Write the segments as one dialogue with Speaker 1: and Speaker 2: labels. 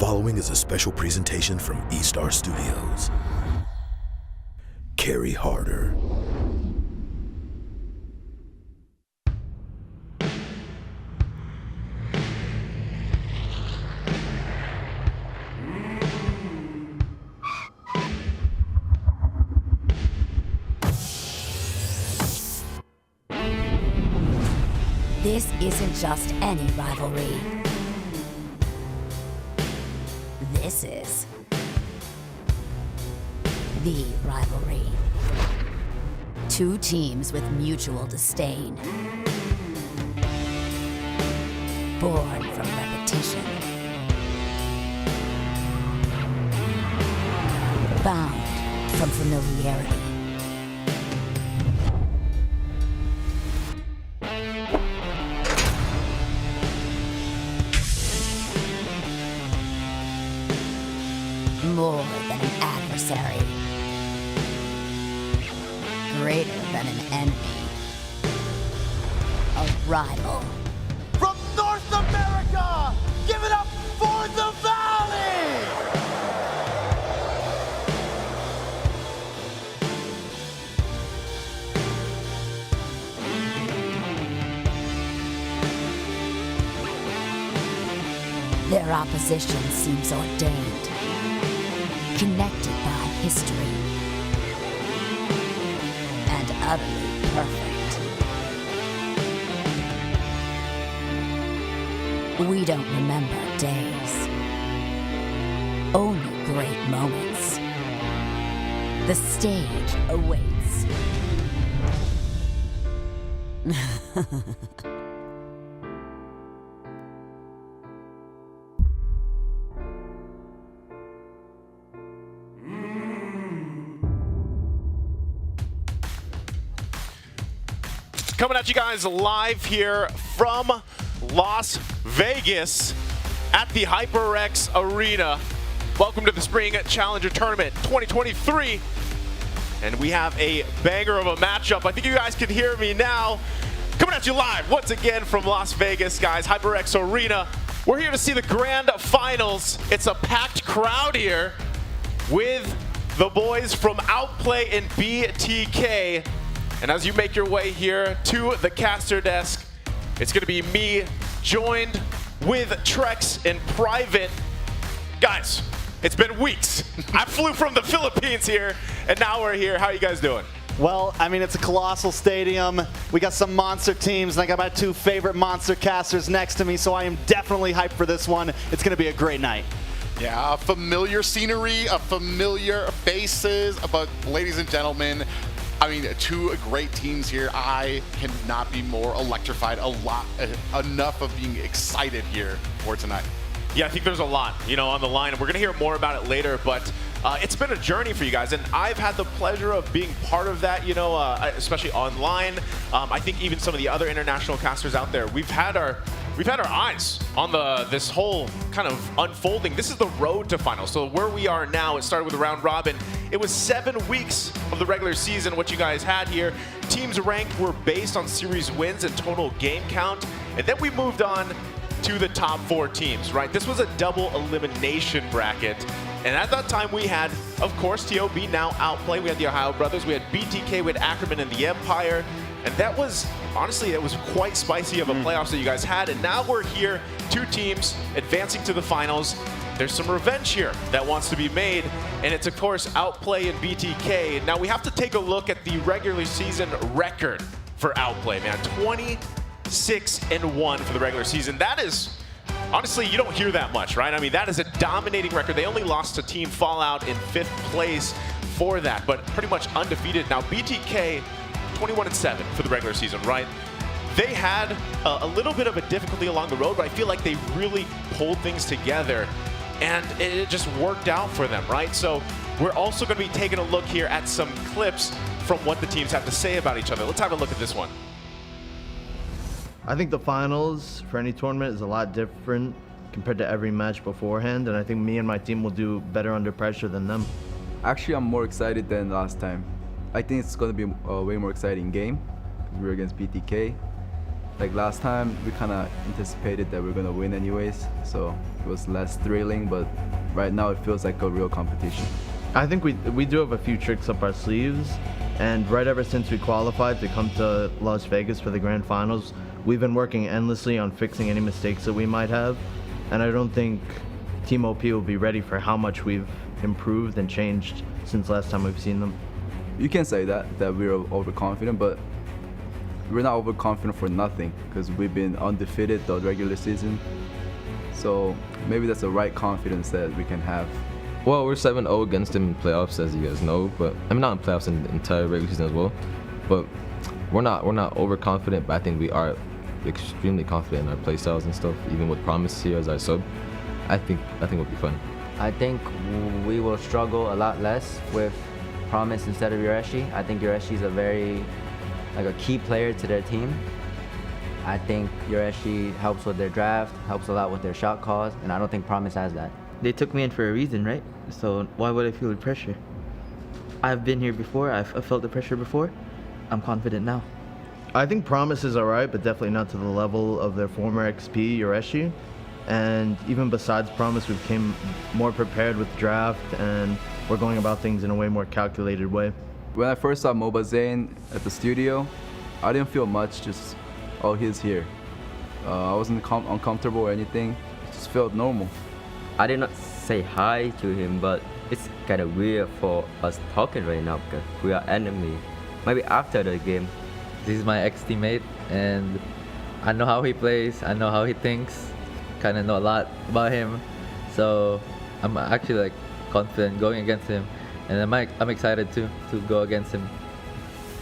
Speaker 1: following is a special presentation from E-Star Studios. Carry harder.
Speaker 2: This isn't just any rivalry. This is the rivalry. Two teams with mutual disdain. Born from repetition. Bound from familiarity. More than an adversary. Greater than an enemy. A rival.
Speaker 3: From North America, give it up for the Valley!
Speaker 2: Their opposition seems ordained. Connected by history, and utterly perfect. We don't remember days, only great moments. The stage awaits.
Speaker 4: Coming at you guys live here from Las Vegas at the HyperX Arena. Welcome to the Spring Challenger Tournament 2023. And we have a banger of a matchup. I think you guys can hear me now. Coming at you live once again from Las Vegas, guys. HyperX Arena. We're here to see the grand finals. It's a packed crowd here with the boys from Outplay and BTK. And as you make your way here to the caster desk, it's going to be me joined with Trex in private. Guys, it's been weeks. I flew from the Philippines here, and now we're here. How are you guys doing?
Speaker 3: Well, I mean, it's a colossal stadium. We got some monster teams, and I got my two favorite monster casters next to me, so I am definitely hyped for this one. It's going to be a great night.
Speaker 5: Yeah, familiar scenery, familiar faces, but ladies and gentlemen, I mean, two great teams here. I cannot be more electrified. Enough of being excited here for tonight.
Speaker 4: Yeah, I think there's a lot, on the line. We're going to hear more about it later, but it's been a journey for you guys, and I've had the pleasure of being part of that, especially online. I think even some of the other international casters out there, we've had our eyes on this whole kind of unfolding. This is the road to finals. So where we are now, it started with a round robin. It was 7 weeks of the regular season, what you guys had here. Teams ranked were based on series wins and total game count. And then we moved on to the top 4 teams, right? This was a double elimination bracket. And at that time we had, of course, TOB, now Outplay. We had the Ohio Brothers. We had BTK, we had Ackerman and the Empire. And that was, honestly, it was quite spicy of a playoffs that you guys had. And now we're here, 2 teams advancing to the finals. There's some revenge here that wants to be made. And it's, of course, Outplay and BTK. Now we have to take a look at the regular season record for Outplay, man. 26-1 for the regular season. That is, honestly, you don't hear that much, right? I mean, that is a dominating record. They only lost to Team Fallout in 5th place for that, but pretty much undefeated. Now BTK, 21-7 for the regular season, right? They had a little bit of a difficulty along the road, but I feel like they really pulled things together, and it just worked out for them, right? So we're also going to be taking a look here at some clips from what the teams have to say about each other. Let's have a look at this one.
Speaker 6: I think the finals for any tournament is a lot different compared to every match beforehand, and I think me and my team will do better under pressure than them.
Speaker 7: Actually, I'm more excited than last time. I think it's going to be a way more exciting game. We're against BTK. Like last time, we kind of anticipated that we are gonna win anyways, so it was less thrilling. But right now, it feels like a real competition.
Speaker 6: I think we do have a few tricks up our sleeves, and right ever since we qualified to come to Las Vegas for the grand finals, we've been working endlessly on fixing any mistakes that we might have, and I don't think Team OP will be ready for how much we've improved and changed since last time we've seen them.
Speaker 7: You can say that we're overconfident, but we're not overconfident for nothing because we've been undefeated the regular season. So maybe that's the right confidence that we can have.
Speaker 8: Well, we're 7-0 against them in playoffs, as you guys know, but I mean not in playoffs, in the entire regular season as well. But we're not overconfident, but I think we are extremely confident in our play styles and stuff. Even with Promise here as our sub, I think it'll be fun.
Speaker 9: I think we will struggle a lot less with Promise instead of Yureshi. I think Yureshi is a key player to their team. I think Yureshi helps with their draft, helps a lot with their shot calls, and I don't think Promise has that.
Speaker 10: They took me in for a reason, right? So why would I feel the pressure? I've been here before, I've felt the pressure before. I'm confident now.
Speaker 6: I think Promise is alright, but definitely not to the level of their former XP, Yureshi. And even besides Promise, we became more prepared with draft, and we're going about things in a way more calculated way.
Speaker 7: When I first saw Mobazane at the studio, I didn't feel much, just, oh, he's here. I wasn't uncomfortable or anything, it just felt normal.
Speaker 11: I did not say hi to him, but it's kind of weird for us talking right now because we are enemy. Maybe after the game.
Speaker 12: This is my ex-teammate, and I know how he plays, I know how he thinks, kind of know a lot about him. So I'm actually confident going against him, and I'm excited to go against him.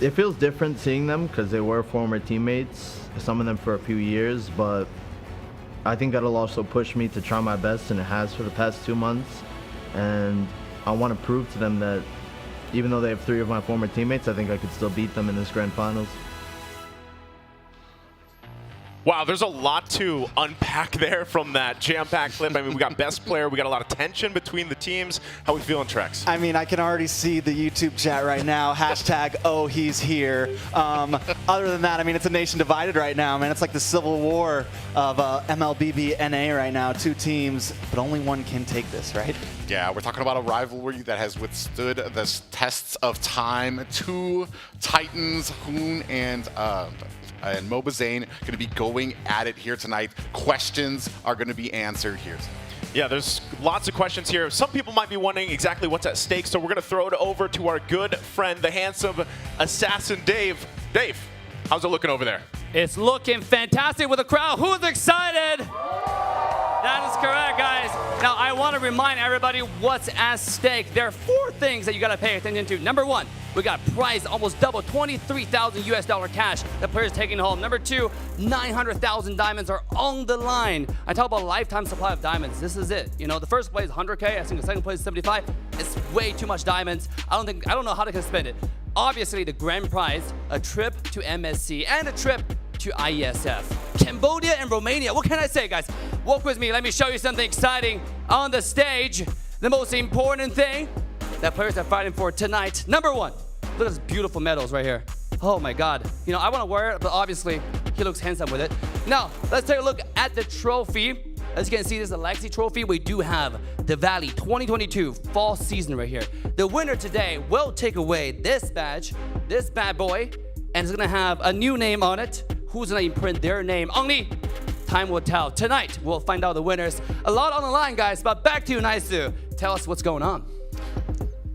Speaker 6: It feels different seeing them because they were former teammates, some of them for a few years, but I think that'll also push me to try my best, and it has for the past 2 months. And I want to prove to them that even though they have 3 of my former teammates, I think I could still beat them in this grand finals.
Speaker 4: Wow, there's a lot to unpack there from that jam-packed clip. I mean, we got best player, we got a lot of tension between the teams. How we feeling, Trex?
Speaker 3: I mean, I can already see the YouTube chat right now. Hashtag, oh, he's here. Other than that, I mean, it's a nation divided right now, man. It's like the civil war of MLBB NA right now. 2 teams, but only one can take this, right?
Speaker 5: Yeah, we're talking about a rivalry that has withstood the tests of time. 2 Titans, Hoon and Mobazane, going to be going at it here tonight. Questions are going to be answered here.
Speaker 4: Yeah, there's lots of questions here. Some people might be wondering exactly what's at stake, so we're going to throw it over to our good friend, the handsome assassin, Dave. Dave, how's it looking over there?
Speaker 13: It's looking fantastic with the crowd. Who's excited? That is correct, guys. Now, I want to remind everybody what's at stake. There are 4 things that you got to pay attention to. Number 1, we got a prize almost double, $23,000 cash the player's taking home. Number 2, 900,000 diamonds are on the line. I talk about lifetime supply of diamonds. This is it. You know, the first place is 100K. I think the second place is 75. It's way too much diamonds. I don't know how to spend it. Obviously, the grand prize, a trip to MSC and a trip to IESF. Cambodia and Romania. What can I say, guys? Walk with me. Let me show you something exciting on the stage. The most important thing that players are fighting for tonight. Number 1, look at these beautiful medals right here. Oh my God. You know, I want to wear it, but obviously he looks handsome with it. Now, let's take a look at the trophy. As you can see, this is a Legacy trophy. We do have the Valley 2022 fall season right here. The winner today will take away this badge, this bad boy, and it's gonna have a new name on it. Who's gonna imprint their name? Only time will tell. Tonight, we'll find out the winners. A lot on the line, guys, but back to you, Naisu. Tell us what's going on.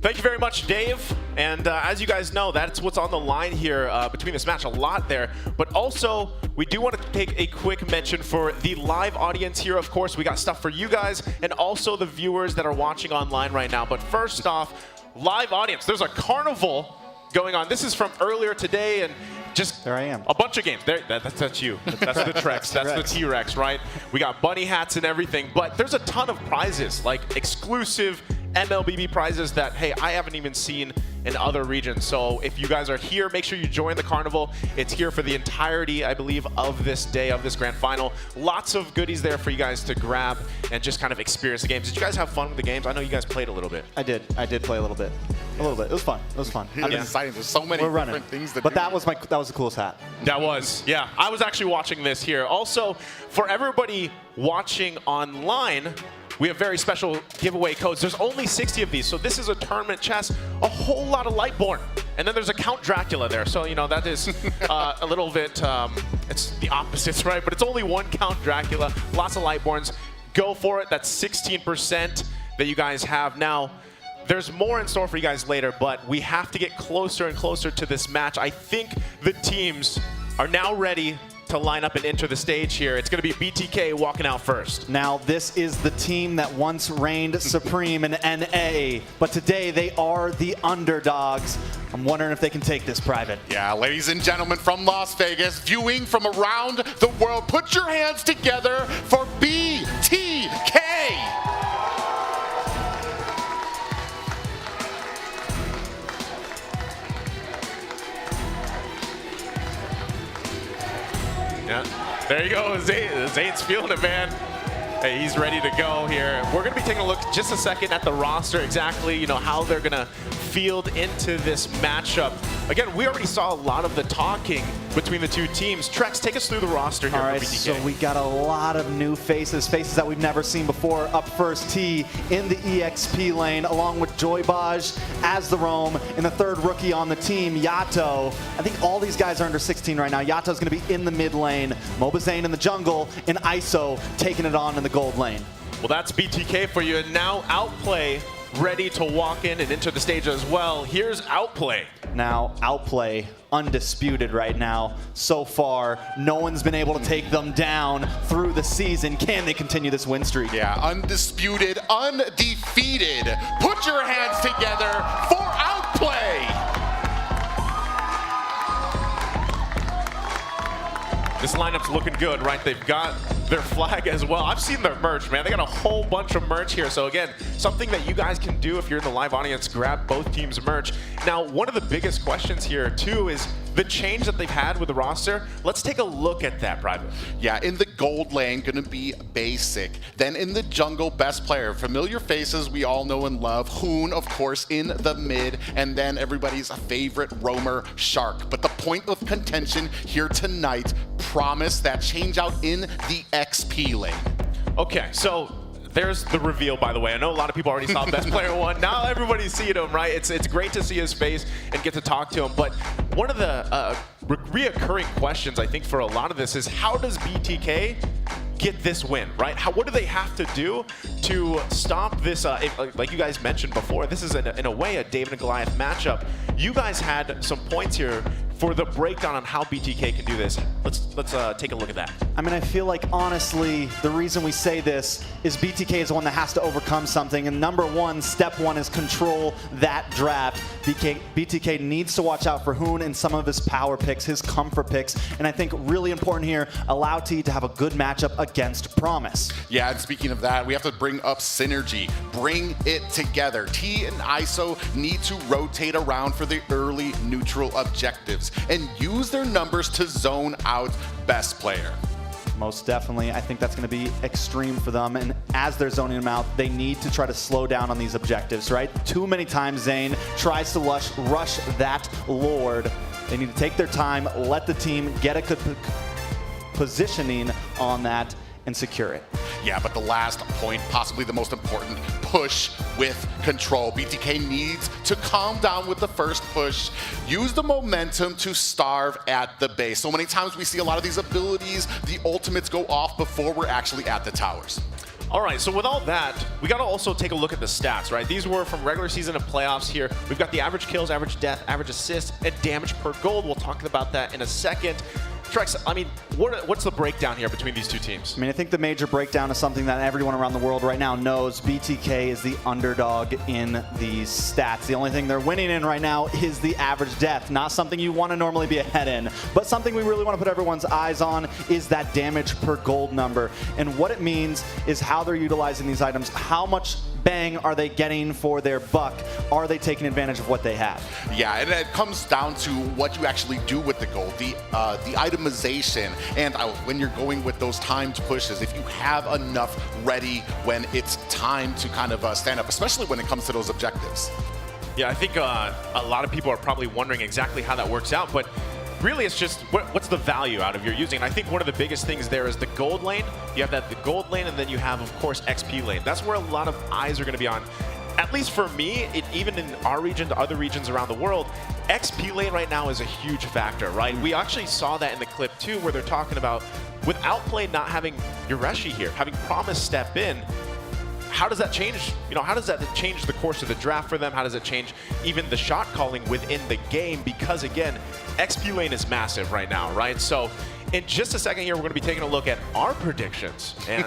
Speaker 4: Thank you very much, Dave. And as you guys know, that's what's on the line here between this match. A lot there. But also, we do want to take a quick mention for the live audience here. Of course, we got stuff for you guys and also the viewers that are watching online right now. But first off, live audience. There's a carnival going on. This is from earlier today, and just
Speaker 3: there I am.
Speaker 4: A bunch of games. That's you. That's the Trex. That's the T-Rex, right? We got bunny hats and everything. But there's a ton of prizes, like exclusive MLBB prizes that, hey, I haven't even seen in other regions. So if you guys are here, make sure you join the carnival. It's here for the entirety, I believe, of this day, of this grand final. Lots of goodies there for you guys to grab and just kind of experience the games. Did you guys have fun with the games? I know you guys played a little bit.
Speaker 3: I did play a little bit. A little bit. It was fun. It was fun.
Speaker 5: It is exciting. There's so many different things to do.
Speaker 3: But that was the coolest hat.
Speaker 4: That was, yeah. I was actually watching this here. Also, for everybody watching online, we have very special giveaway codes. There's only 60 of these, so this is a tournament chest, a whole lot of Lightborn. And then there's a Count Dracula there, so you know that is a little bit, it's the opposites, right? But it's only one Count Dracula, lots of Lightborns. Go for it, that's 16% that you guys have. Now, there's more in store for you guys later, but we have to get closer and closer to this match. I think the teams are now ready to line up and enter the stage here. It's going to be BTK walking out first.
Speaker 3: Now, this is the team that once reigned supreme in NA, but today they are the underdogs. I'm wondering if they can take this, Private.
Speaker 5: Yeah, ladies and gentlemen from Las Vegas, viewing from around the world, put your hands together for BTK.
Speaker 4: Yeah, there you go. Zane's feeling it, man. Hey, he's ready to go here. We're going to be taking a look just a second at the roster, exactly, you know, how they're going to field into this matchup. Again, we already saw a lot of the talking between the two teams. Trex, take us through the roster here.
Speaker 3: All right, so we got a lot of new faces that we've never seen before. Up first, T in the EXP lane, along with Joybaj as the roam, and the third rookie on the team, Yato. I think all these guys are under 16 right now. Yato's going to be in the mid lane, Mobazane in the jungle, and ISO taking it on in the gold lane.
Speaker 4: Well, that's BTK for you, and now Outplay ready to walk in and enter the stage as well. Here's Outplay.
Speaker 3: Now, Outplay, undisputed right now. So far, no one's been able to take them down through the season. Can they continue this win streak?
Speaker 5: Yeah, undisputed, undefeated. Put your hands together for Outplay.
Speaker 4: This lineup's looking good, right? They've got their flag as well. I've seen their merch, man. They got a whole bunch of merch here. So again, something that you guys can do if you're in the live audience, grab both teams' merch. Now, one of the biggest questions here too is the change that they've had with the roster. Let's take a look at that, Private.
Speaker 5: Yeah, in the gold lane, gonna be basic. Then in the jungle, best player. Familiar faces we all know and love. Hoon, of course, in the mid. And then everybody's favorite roamer, Shark. But the point of contention here tonight, Promise, that change out in the XP lane.
Speaker 4: Okay, so there's the reveal, by the way. I know a lot of people already saw Best Player 1. Now everybody's seeing him, right? It's great to see his face and get to talk to him. But one of the reoccurring questions, I think, for a lot of this is how does BTK get this win, right? What do they have to do to stop this? Like you guys mentioned before, this is in a way a David and Goliath matchup. You guys had some points here for the breakdown on how BTK can do this. Let's take a look at that.
Speaker 3: I mean, I feel like, honestly, the reason we say this is BTK is the one that has to overcome something. And number one, step one is control that draft. BTK needs to watch out for Hoon and some of his power picks, his comfort picks. And I think really important here, allow T to have a good matchup against Promise.
Speaker 5: Yeah, and speaking of that, we have to bring up synergy. Bring it together. T and ISO need to rotate around for the early neutral objectives and use their numbers to zone out best player.
Speaker 3: Most definitely. I think that's going to be extreme for them. And as they're zoning them out, they need to try to slow down on these objectives, right? Too many times Zane tries to rush that Lord. They need to take their time, let the team get a good positioning on that, and secure it.
Speaker 5: Yeah, but the last point, possibly the most important, push with control. BTK needs to calm down with the first push. Use the momentum to starve at the base. So many times we see a lot of these abilities, the ultimates go off before we're actually at the towers.
Speaker 4: All right, so with all that, we got to also take a look at the stats, right? These were from regular season and playoffs here. We've got the average kills, average death, average assists, and damage per gold. We'll talk about that in a second. Trex, I mean, what's the breakdown here between these two teams?
Speaker 3: I mean, I think the major breakdown is something that everyone around the world right now knows. BTK is the underdog in these stats. The only thing they're winning in right now is the average death. Not something you want to normally be ahead in, but something we really want to put everyone's eyes on is that damage per gold number. And what it means is how they're utilizing these items. How much bang are they getting for their buck? Are they taking advantage of what they have?
Speaker 5: Yeah, and it comes down to what you actually do with the gold, the itemization, and when you're going with those timed pushes, if you have enough ready when it's time to kind of stand up, especially when it comes to those objectives.
Speaker 4: Yeah, I think a lot of people are probably wondering exactly how that works out, but really it's just what's the value out of your using. And I think one of the biggest things there is the gold lane. You have the gold lane, and then you have, of course, XP lane. That's where a lot of eyes are going to be on. At least for me, even in our region to other regions around the world, XP lane right now is a huge factor, right? We actually saw that in the clip too, where they're talking about with Outplay not having Yureshi here, having Promise step in. How does that change? You know, how does that change the course of the draft for them? How does it change even the shot calling within the game? Because again, XP lane is massive right now, right? So in just a second here, we're going to be taking a look at our predictions. And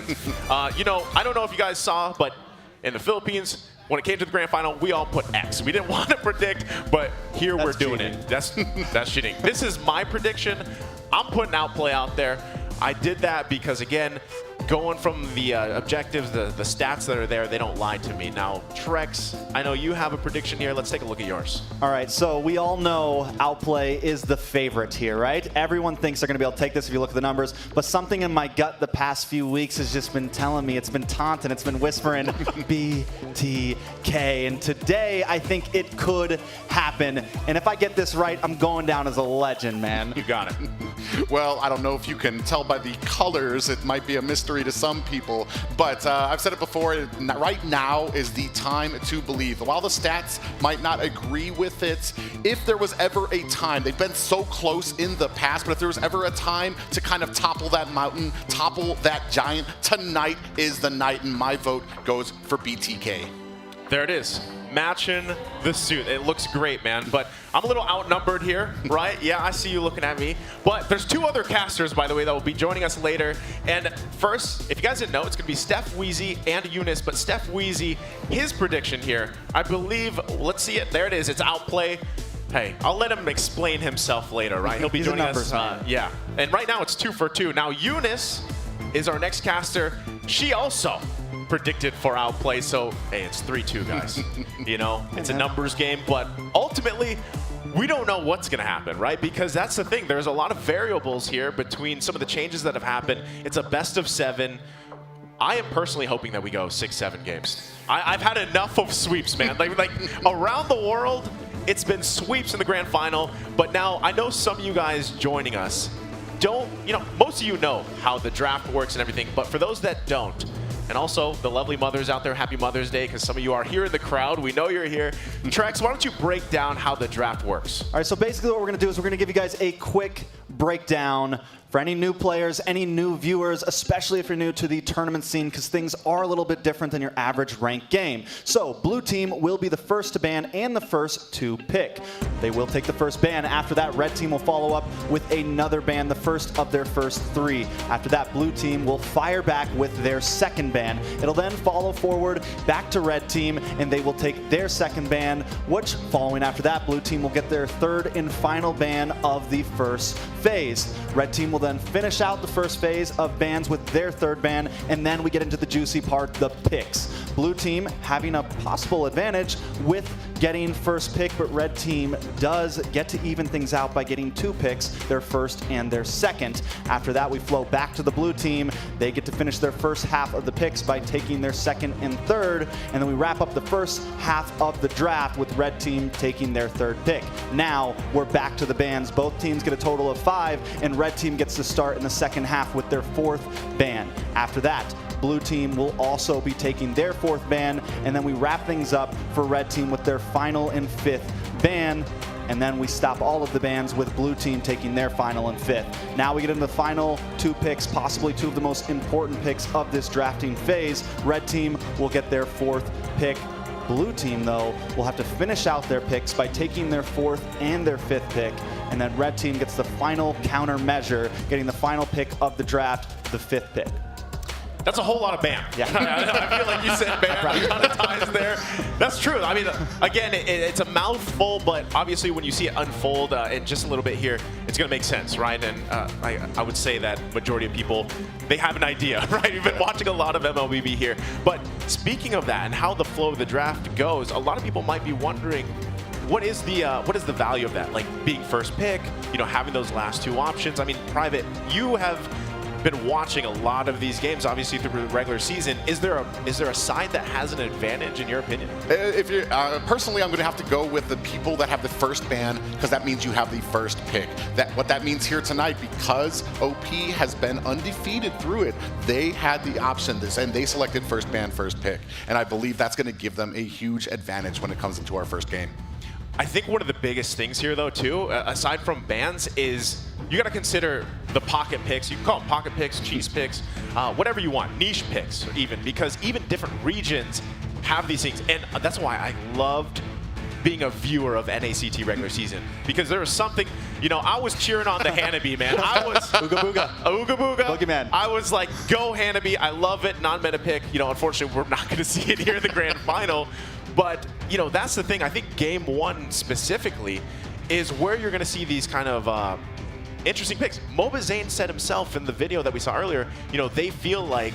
Speaker 4: you know, I don't know if you guys saw, but in the Philippines, when it came to the grand final, we all put X. We didn't want to predict, but here we're doing it. That's cheating. This is my prediction. I'm putting Outplay out there. I did that because, again, going from the objectives, the stats that are there, they don't lie to me. Now, Trex, I know you have a prediction here. Let's take a look at yours.
Speaker 3: All right, so we all know Outplay is the favorite here, right? Everyone thinks they're going to be able to take this if you look at the numbers, but something in my gut the past few weeks has just been telling me, it's been taunting, it's been whispering BTK, and today I think it could happen, and if I get this right, I'm going down as a legend, man.
Speaker 4: You got it.
Speaker 5: Well, I don't know if you can tell by the colors. It might be a mystery to some people, but I've said it before, right now is the time to believe. While the stats might not agree with it, if there was ever a time, they've been so close in the past, but if there was ever a time to kind of topple that mountain, topple that giant, tonight is the night, and my vote goes for BTK.
Speaker 4: There it is. Matching the suit. It looks great, man, but I'm a little outnumbered here, right? Yeah, I see you looking at me. But there's two other casters, by the way, that will be joining us later. And first, if you guys didn't know, it's going to be Steph Wheezy and Eunice, but Steph Wheezy, his prediction here, I believe, let's see it. There it is. It's Outplay. Hey, I'll let him explain himself later, right? He'll be joining us. Yeah. And right now, it's 2 for 2. Now, Eunice is our next caster. She also predicted for Outplay, so hey, it's 3-2, guys. You know, it's a numbers game, but ultimately we don't know what's going to happen, right? Because that's the thing. There's a lot of variables here between some of the changes that have happened. It's a best of 7. I am personally hoping that we go 6-7 games. I've had enough of sweeps, man. like around the world, it's been sweeps in the grand final, but now I know some of you guys joining us don't, you know, most of you know how the draft works and everything, but for those that don't, and also the lovely mothers out there, happy Mother's Day, because some of you are here in the crowd. We know you're here. Trex, why don't you break down how the draft works?
Speaker 3: All right, so basically what we're going to do is we're going to give you guys a quick breakdown for any new players, any new viewers, especially if you're new to the tournament scene, because things are a little bit different than your average ranked game. So blue team will be the first to ban and the first to pick. They will take the first ban. After that, red team will follow up with another ban, the first of their first 3. After that, blue team will fire back with their second ban. It'll then follow forward back to red team, and they will take their second ban, which following after that, blue team will get their third and final ban of the first phase. Red team will then finish out the first phase of bans with their third ban, and then we get into the juicy part, the picks. Blue team having a possible advantage with getting first pick, but red team does get to even things out by getting 2 picks, their first and their second. After that, we flow back to the blue team. They get to finish their first half of the picks by taking their second and third, and then we wrap up the first half of the draft with red team taking their third pick. Now we're back to the bans. Both teams get a total of 5, and red team gets to start in the second half with their 4th ban. After that, blue team will also be taking their 4th ban, and then we wrap things up for red team with their final and 5th ban, and then we stop all of the bans with blue team taking their final and 5th. Now we get into the final 2 picks, possibly 2 of the most important picks of this drafting phase. Red team will get their 4th pick. Blue team, though, will have to finish out their picks by taking their 4th and their 5th pick, and then red team gets the final countermeasure, getting the final pick of the draft, the 5th pick.
Speaker 4: That's a whole lot of ban. Yeah. I feel like you said ban a ton of times there. That's true. I mean, again, it's a mouthful, but obviously when you see it unfold in just a little bit here, it's going to make sense, right? And I would say that majority of people, they have an idea, right? You've been watching a lot of MLBB here. But speaking of that and how the flow of the draft goes, a lot of people might be wondering, what is the value of that? Like being first pick, you know, having those last 2 options. I mean, Private, you have been watching a lot of these games, obviously through the regular season. Is there a side that has an advantage in your opinion?
Speaker 5: If you personally, I'm going to have to go with the people that have the first ban, because that means you have the first pick. What that means here tonight, because OP has been undefeated through it, they had the option this, and they selected first ban, first pick, and I believe that's going to give them a huge advantage when it comes into our first game.
Speaker 4: I think one of the biggest things here, though, too, aside from bans, is you got to consider the pocket picks. You can call them pocket picks, cheese picks, whatever you want, niche picks even, because even different regions have these things. And that's why I loved being a viewer of NACT regular season, because there was something, you know, I was cheering on the Hanabi, man. I was
Speaker 3: Ooga Booga.
Speaker 4: Ooga Booga.
Speaker 3: Boogeyman.
Speaker 4: I was like, go Hanabi. I love it. Non-meta pick. You know, unfortunately, we're not going to see it here in the grand final. But, you know, that's the thing. I think game one specifically is where you're going to see these kind of interesting picks. Moba Zane said himself in the video that we saw earlier, you know, they feel like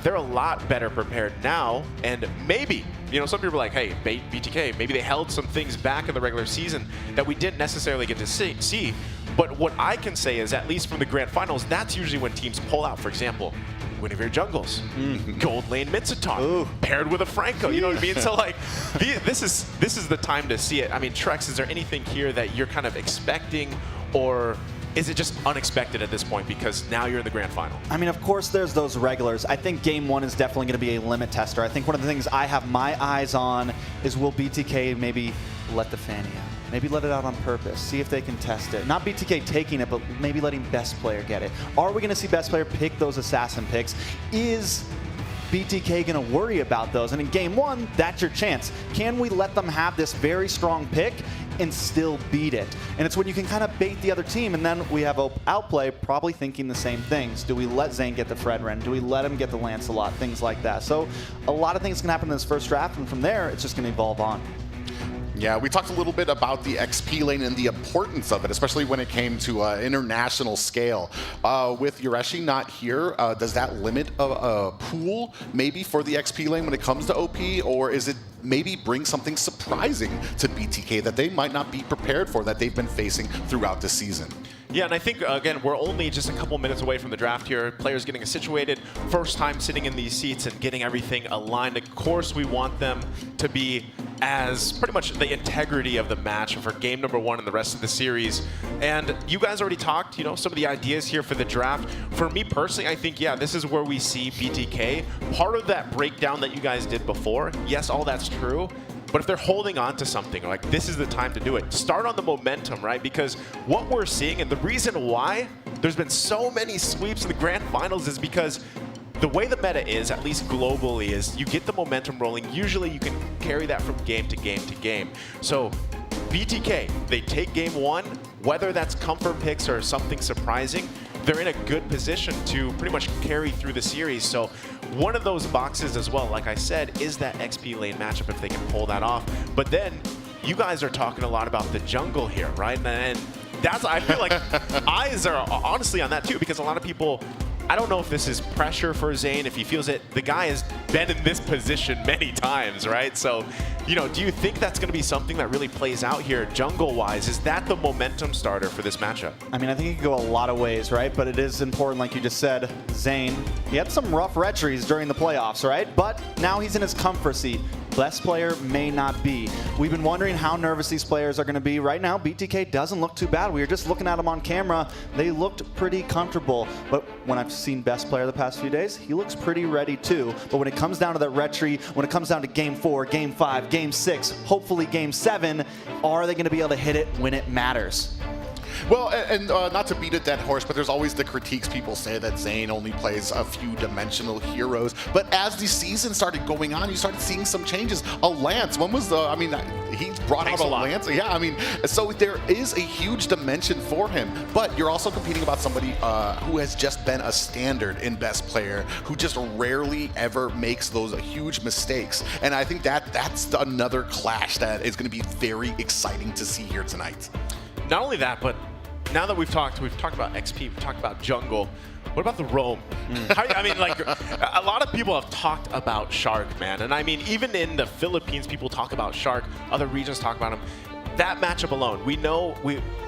Speaker 4: they're a lot better prepared now. And maybe, you know, some people are like, hey, BTK, maybe they held some things back in the regular season that we didn't necessarily get to see. But what I can say is, at least from the grand finals, that's usually when teams pull out. For example, Guinevere Jungles, Gold Lane Mitsutar, paired with a Franco, you know what I mean? So like, this is the time to see it. I mean, Trex, is there anything here that you're kind of expecting, or is it just unexpected at this point because now you're in the grand final?
Speaker 3: I mean, of course, there's those regulars. I think game one is definitely going to be a limit tester. I think one of the things I have my eyes on is, will BTK maybe let the Fanny out? Maybe let it out on purpose. See if they can test it. Not BTK taking it, but maybe letting best player get it. Are we going to see best player pick those assassin picks? Is BTK going to worry about those? And in game one, that's your chance. Can we let them have this very strong pick and still beat it? And it's when you can kind of bait the other team, and then we have Outplay probably thinking the same things. Do we let Zane get the Fredren? Do we let him get the Lancelot? Things like that. So a lot of things can happen in this first draft, and from there, it's just going to evolve on.
Speaker 5: Yeah, we talked a little bit about the XP lane and the importance of it, especially when it came to international scale. With Yureshi not here, does that limit a pool maybe for the XP lane when it comes to OP, or is it maybe bring something surprising to BTK that they might not be prepared for, that they've been facing throughout the season?
Speaker 4: Yeah, and I think, again, we're only just a couple minutes away from the draft here. Players getting situated, first time sitting in these seats and getting everything aligned. Of course, we want them to be as pretty much the integrity of the match for game number one and the rest of the series. And you guys already talked, you know, some of the ideas here for the draft. For me personally, I think, yeah, this is where we see BTK. Part of that breakdown that you guys did before, yes, all that's true. But if they're holding on to something, like, this is the time to do it. Start on the momentum, right? Because what we're seeing, and the reason why there's been so many sweeps in the grand finals, is because the way the meta is, at least globally, is you get the momentum rolling. Usually you can carry that from game to game to game. So BTK, they take game one, whether that's comfort picks or something surprising, they're in a good position to pretty much carry through the series. So one of those boxes as well, like I said, is that XP lane matchup if they can pull that off. But then you guys are talking a lot about the jungle here, right? And that's, I feel like eyes are honestly on that too, because a lot of people, I don't know if this is pressure for Zane, if he feels it. The guy has been in this position many times, right? So, you know, do you think that's going to be something that really plays out here jungle-wise? Is that the momentum starter for this matchup?
Speaker 3: I mean, I think it could go a lot of ways, right? But it is important, like you just said, Zane, he had some rough retries during the playoffs, right? But now he's in his comfort seat. Best player may not be. We've been wondering how nervous these players are going to be. Right now, BTK doesn't look too bad. We were just looking at them on camera. They looked pretty comfortable. But when I've seen best player the past few days, he looks pretty ready too. But when it comes down to that retry, when it comes down to game 4, game 5, game 6, hopefully game 7, are they going to be able to hit it when it matters?
Speaker 5: Well, and not to beat a dead horse, but there's always the critiques. People say that Zane only plays a few dimensional heroes. But as the season started going on, you started seeing some changes. A Lance, when was the, I mean, he brought out a Lance. Yeah, I mean, so there is a huge dimension for him. But you're also competing about somebody who has just been a standard in best player, who just rarely ever makes those huge mistakes. And I think that's another clash that is going to be very exciting to see here tonight.
Speaker 4: Not only that, but now that we've talked about XP, we've talked about jungle. What about the roam? I mean, like, a lot of people have talked about Shark, man. And I mean, even in the Philippines, people talk about Shark. Other regions talk about him. that matchup alone, we know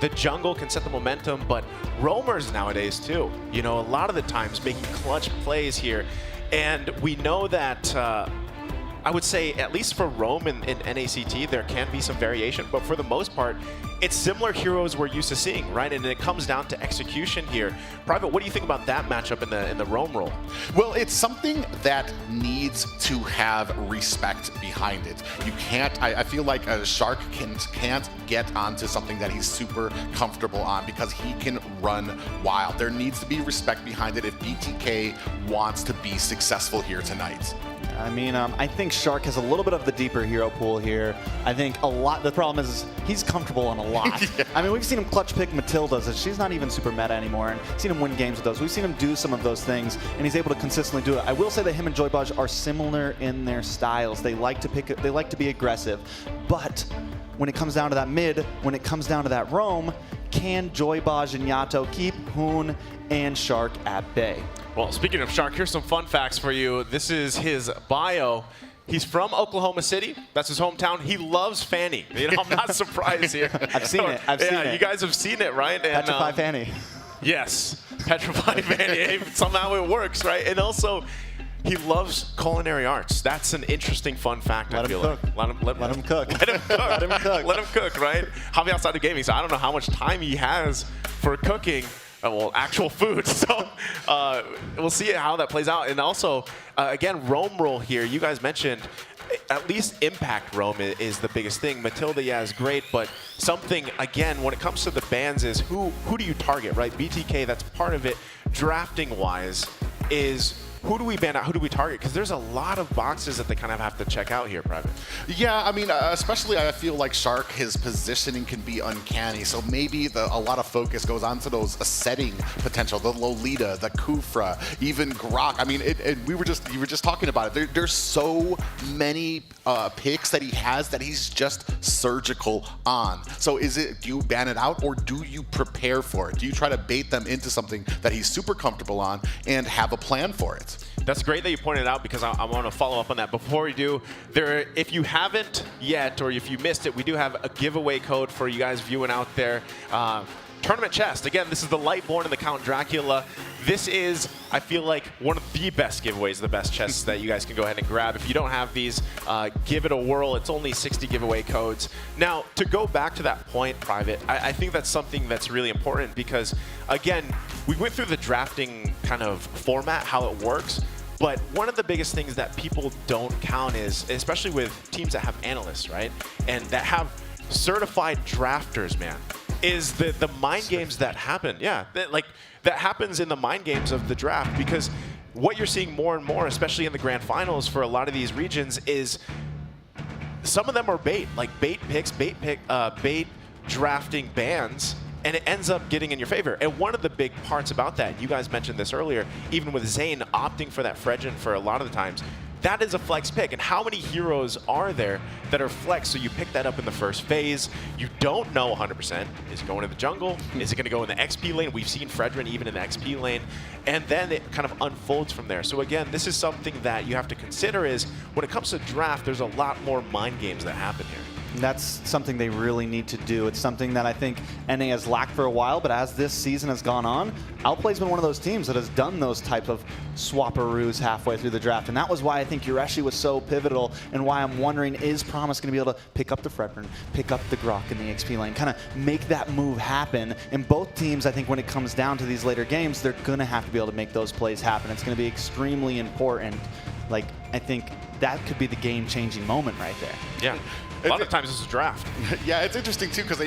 Speaker 4: the jungle can set the momentum, but roamers nowadays too. You know, a lot of the times making clutch plays here. And we know that, I would say, at least for Roam in NACT, there can be some variation, but for the most part, it's similar heroes we're used to seeing, right? And it comes down to execution here. Private, what do you think about that matchup in the Roam role?
Speaker 5: Well, it's something that needs to have respect behind it. You can't, I feel like a Shark can't get onto something that he's super comfortable on because he can run wild. There needs to be respect behind it if BTK wants to be successful here tonight.
Speaker 3: I mean, I think Shark has a little bit of the deeper hero pool here. I think a lot, the problem is he's comfortable on a lot. Yeah. I mean, we've seen him clutch pick Matilda's, and she's not even super meta anymore, and seen him win games with those. We've seen him do some of those things, and he's able to consistently do it. I will say that him and Joybaj are similar in their styles. They like to be aggressive, but when it comes down to that mid, when it comes down to that roam, can Joybaj and Yato keep Hoon and Shark at bay?
Speaker 4: Well, speaking of Shark, here's some fun facts for you. This is his bio. He's from Oklahoma City. That's his hometown. He loves Fanny. You know, I'm not surprised here.
Speaker 3: I've seen it. I've seen it.
Speaker 4: You guys have seen it, right? And,
Speaker 3: Petrify Fanny.
Speaker 4: Yes, Petrify Fanny. Somehow it works, right? And also, he loves culinary arts. That's an interesting fun fact, I feel like.
Speaker 3: Let him cook.
Speaker 4: Let him cook. Let him cook, right? Hobby outside of gaming, so I don't know how much time he has for cooking. Well, actual food. So we'll see how that plays out. And also, again, Roam role here. You guys mentioned at least impact Roam is the biggest thing. Matilda, yeah, is great, but something, again, when it comes to the bans is who do you target, right? BTK, that's part of it. Drafting-wise is who do we ban out? Who do we target? Because there's a lot of boxes that they kind of have to check out here, Private.
Speaker 5: Yeah, I mean, especially I feel like Shark, his positioning can be uncanny. So maybe a lot of focus goes onto those setting potential, the Lolita, the Kufra, even Grok. I mean, you were just talking about it. There's so many picks that he has that he's just surgical on. So do you ban it out or do you prepare for it? Do you try to bait them into something that he's super comfortable on and have a plan for it?
Speaker 4: That's great that you pointed out because I want to follow up on that. Before we do, if you haven't yet or if you missed it, we do have a giveaway code for you guys viewing out there. Tournament chest. Again, this is the Lightborn and the Count Dracula. This is, I feel like, one of the best giveaways, the best chests that you guys can go ahead and grab. If you don't have these, give it a whirl. It's only 60 giveaway codes. Now, to go back to that point, Private, I think that's something that's really important because, again, we went through the drafting kind of format, how it works. But one of the biggest things that people don't count is, especially with teams that have analysts, right? And that have certified drafters, man, is the mind games that happen. Yeah, that happens in the mind games of the draft because what you're seeing more and more, especially in the grand finals for a lot of these regions, is some of them are bait, like bait drafting bans, and it ends up getting in your favor. And one of the big parts about that, you guys mentioned this earlier, even with Zane opting for that Fredgen for a lot of the times, that is a flex pick. And how many heroes are there that are flex? So you pick that up in the first phase. You don't know 100%. Is it going to the jungle? Is it going to go in the XP lane? We've seen Fredgen even in the XP lane. And then it kind of unfolds from there. So again, this is something that you have to consider is when it comes to draft, there's a lot more mind games that happen here.
Speaker 3: That's something they really need to do. It's something that I think NA has lacked for a while, but as this season has gone on, Outplay's been one of those teams that has done those types of swapperoos halfway through the draft, and that was why I think Yureshi was so pivotal and why I'm wondering, is Promise going to be able to pick up the Fredren, pick up the Grok in the XP lane, kind of make that move happen? And both teams, I think when it comes down to these later games, they're going to have to be able to make those plays happen. It's going to be extremely important. Like, I think that could be the game-changing moment right there.
Speaker 4: Yeah. A lot of times this is a draft.
Speaker 5: Yeah, it's interesting too because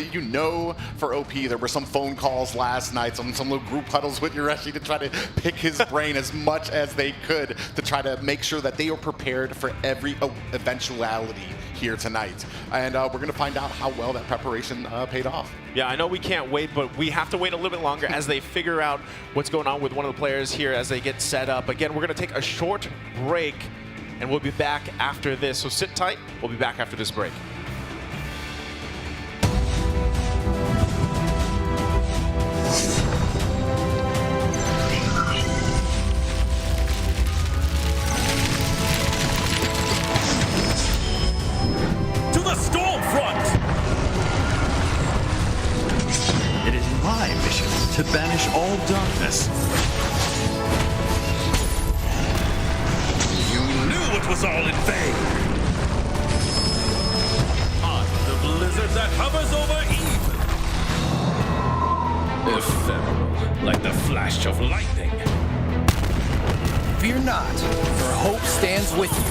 Speaker 5: for OP there were some phone calls last night, some little group huddles with Yureshi to try to pick his brain as much as they could to try to make sure that they are prepared for every eventuality here tonight. And we're going to find out how well that preparation paid off.
Speaker 4: Yeah, I know we can't wait, but we have to wait a little bit longer as they figure out what's going on with one of the players here as they get set up. Again, we're going to take a short break. And we'll be back after this. So sit tight. We'll be back after this break.
Speaker 1: To the storm front!
Speaker 14: eternal darkness. You knew it was all in vain. I'm the blizzard that hovers over evil. Ephemeral, like the flash of lightning.
Speaker 15: Fear not, for hope stands with you.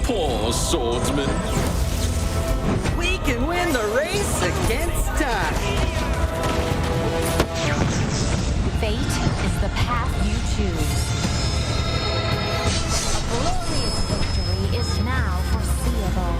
Speaker 14: Poor swordsman.
Speaker 15: We can win the race against time.
Speaker 16: Fate is the path you choose. A glorious victory is now foreseeable.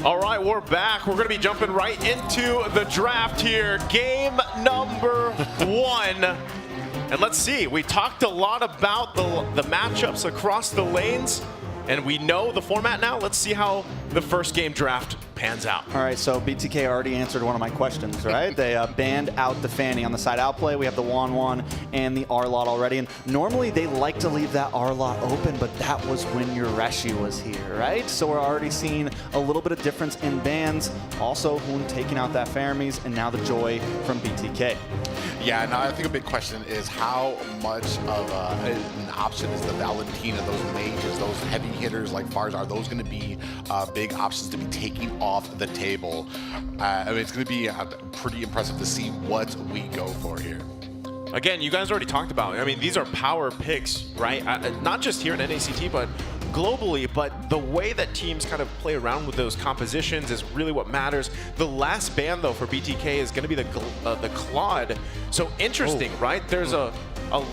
Speaker 4: All right, we're back. We're going to be jumping right into the draft here. Game number 1. And let's see, we talked a lot about the matchups across the lanes, and we know the format now. Let's see how the first game draft pans out.
Speaker 3: All right, so BTK already answered one of my questions, right? They banned out the Fanny on the side outplay. We have the Wan and the R-Lot already. And normally they like to leave that R-Lot open, but that was when Yureshi was here, right? So we're already seeing a little bit of difference in bans. Also, Hoon taking out that Fermis, and now the Joy from BTK.
Speaker 5: Yeah, and I think a big question is how much of an option is the Valentina, those mages, those heavy hitters like Farz, are those going to be big options to be taking off the table? I mean, it's going to be pretty impressive to see what we go for here.
Speaker 4: Again, you guys already talked about it. I mean, these are power picks, right? Not just here in NACT, but globally. But the way that teams kind of play around with those compositions is really what matters. The last ban, though, for BTK is going to be the Claude. So interesting, right? There's a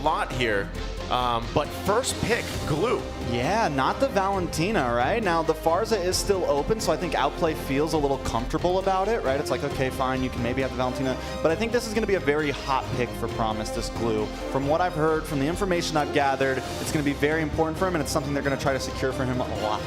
Speaker 4: lot here. But first pick, Glue.
Speaker 3: Yeah, not the Valentina, right? Now, the Farza is still open, so I think Outplay feels a little comfortable about it, right? It's like, okay, fine, you can maybe have the Valentina. But I think this is going to be a very hot pick for Promise, this Glue. From what I've heard, from the information I've gathered, it's going to be very important for him, and it's something they're going to try to secure for him a lot.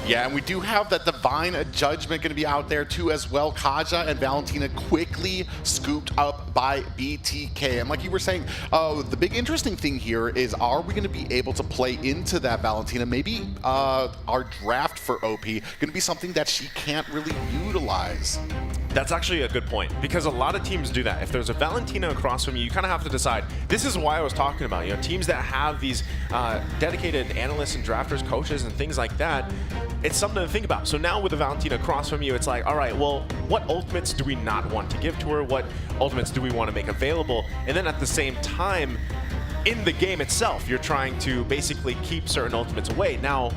Speaker 5: Yeah, and we do have that Divine Judgment going to be out there too as well. Kaja and Valentina quickly scooped up by BTK. And like you were saying, the big interesting thing here is, are we going to be able to play into that Valentina? Maybe our draft for OP going to be something that she can't really utilize.
Speaker 4: That's actually a good point, because a lot of teams do that. If there's a Valentina across from you, you kind of have to decide. This is why I was talking about, teams that have these dedicated analysts and drafters, coaches, and things like that. It's something to think about. So now with the Valentina across from you, it's like, all right, well, what ultimates do we not want to give to her? What ultimates do we want to make available? And then at the same time, in the game itself, you're trying to basically keep certain ultimates away. Now,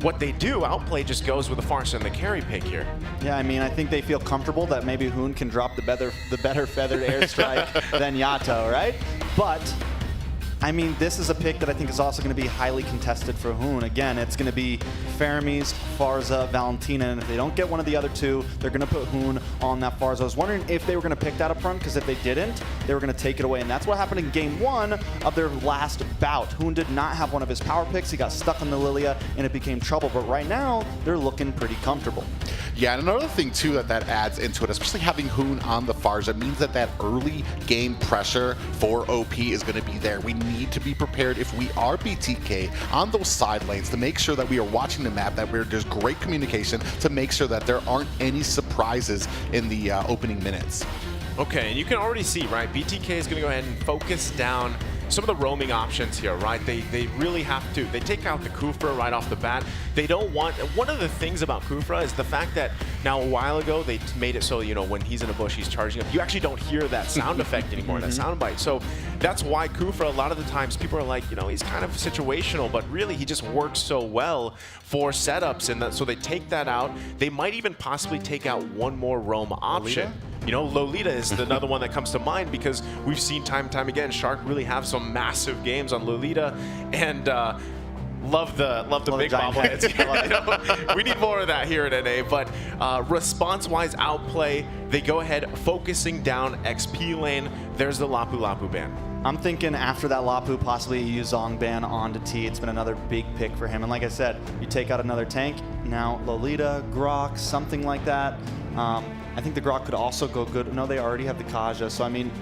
Speaker 4: what they do, Outplay just goes with the Farsa and the carry pick here.
Speaker 3: Yeah, I mean, I think they feel comfortable that maybe Hoon can drop the better feathered airstrike than Yato, right? But I mean, this is a pick that I think is also going to be highly contested for Hoon. Again, it's going to be Fermis, Farza, Valentina, and if they don't get one of the other two, they're going to put Hoon on that Farza. I was wondering if they were going to pick that up front, because if they didn't, they were going to take it away. And that's what happened in game 1 of their last bout. Hoon did not have one of his power picks. He got stuck on the Lilia, and it became trouble. But right now, they're looking pretty comfortable.
Speaker 5: Yeah, and another thing, too, that adds into it, especially having Hoon on the Farza, means that early game pressure for OP is going to be there. We need to be prepared if we are BTK on those side lanes to make sure that we are watching the map, that there's great communication to make sure that there aren't any surprises in the opening minutes.
Speaker 4: Okay, and you can already see, right, BTK is going to go ahead and focus down some of the roaming options here, right? They really have to. They take out the Kufra right off the bat. They don't want... One of the things about Kufra is the fact that now a while ago they made it so, when he's in a bush, he's charging up. You actually don't hear that sound effect anymore, that sound bite. So that's why Kufra, a lot of the times, people are like, he's kind of situational, but really he just works so well for setups. And so they take that out. They might even possibly take out one more roam option. Lolita is another one that comes to mind, because we've seen time and time again Shark really have some massive games on Lolita, and love the big bobbleheads. We need more of that here at NA. But response-wise, Outplay, they go ahead focusing down XP lane. There's the Lapu Lapu ban.
Speaker 3: I'm thinking after that Lapu, possibly a Yuzong ban onto T. It's been another big pick for him. And like I said, you take out another tank. Now Lolita, Grok, something like that. I think the Grok could also go good. No, they already have the Kaja. So, I mean,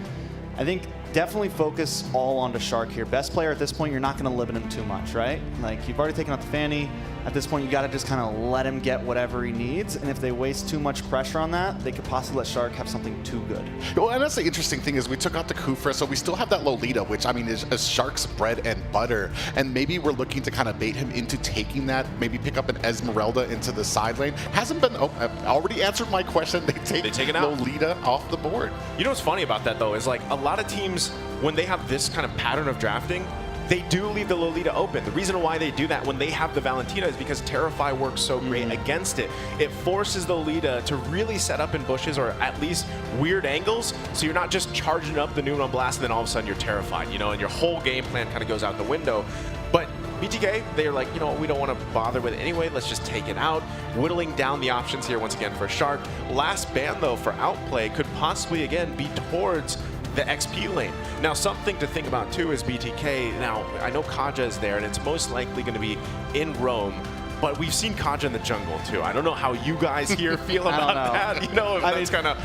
Speaker 3: I think definitely focus all onto Shark here. Best player at this point, you're not going to limit him too much, right? Like, you've already taken out the Fanny. At this point, you got to just kind of let him get whatever he needs. And if they waste too much pressure on that, they could possibly let Shark have something too good.
Speaker 5: Well, and that's the interesting thing is we took out the Kufra, so we still have that Lolita, which, I mean, is Shark's bread and butter. And maybe we're looking to kind of bait him into taking that, maybe pick up an Esmeralda into the side lane. Hasn't been, I've already answered my question. They take Lolita off the board.
Speaker 4: You know what's funny about that, though, is like a lot of teams, when they have this kind of pattern of drafting, they do leave the Lolita open. The reason why they do that when they have the Valentina is because Terrify works so great against it. It forces the Lolita to really set up in bushes, or at least weird angles, so you're not just charging up the Noon on Blast and then all of a sudden you're terrified, and your whole game plan kind of goes out the window. But BTK, they're like, you know, we don't want to bother with it anyway. Let's just take it out. Whittling down the options here once again for Shark. Last ban, though, for Outplay could possibly, again, be towards the XP lane. Now, something to think about, too, is BTK. Now, I know Kaja is there, and it's most likely going to be in Rome. But we've seen Kaja in the jungle, too. I don't know how you guys here feel about that. You know, that's kind of...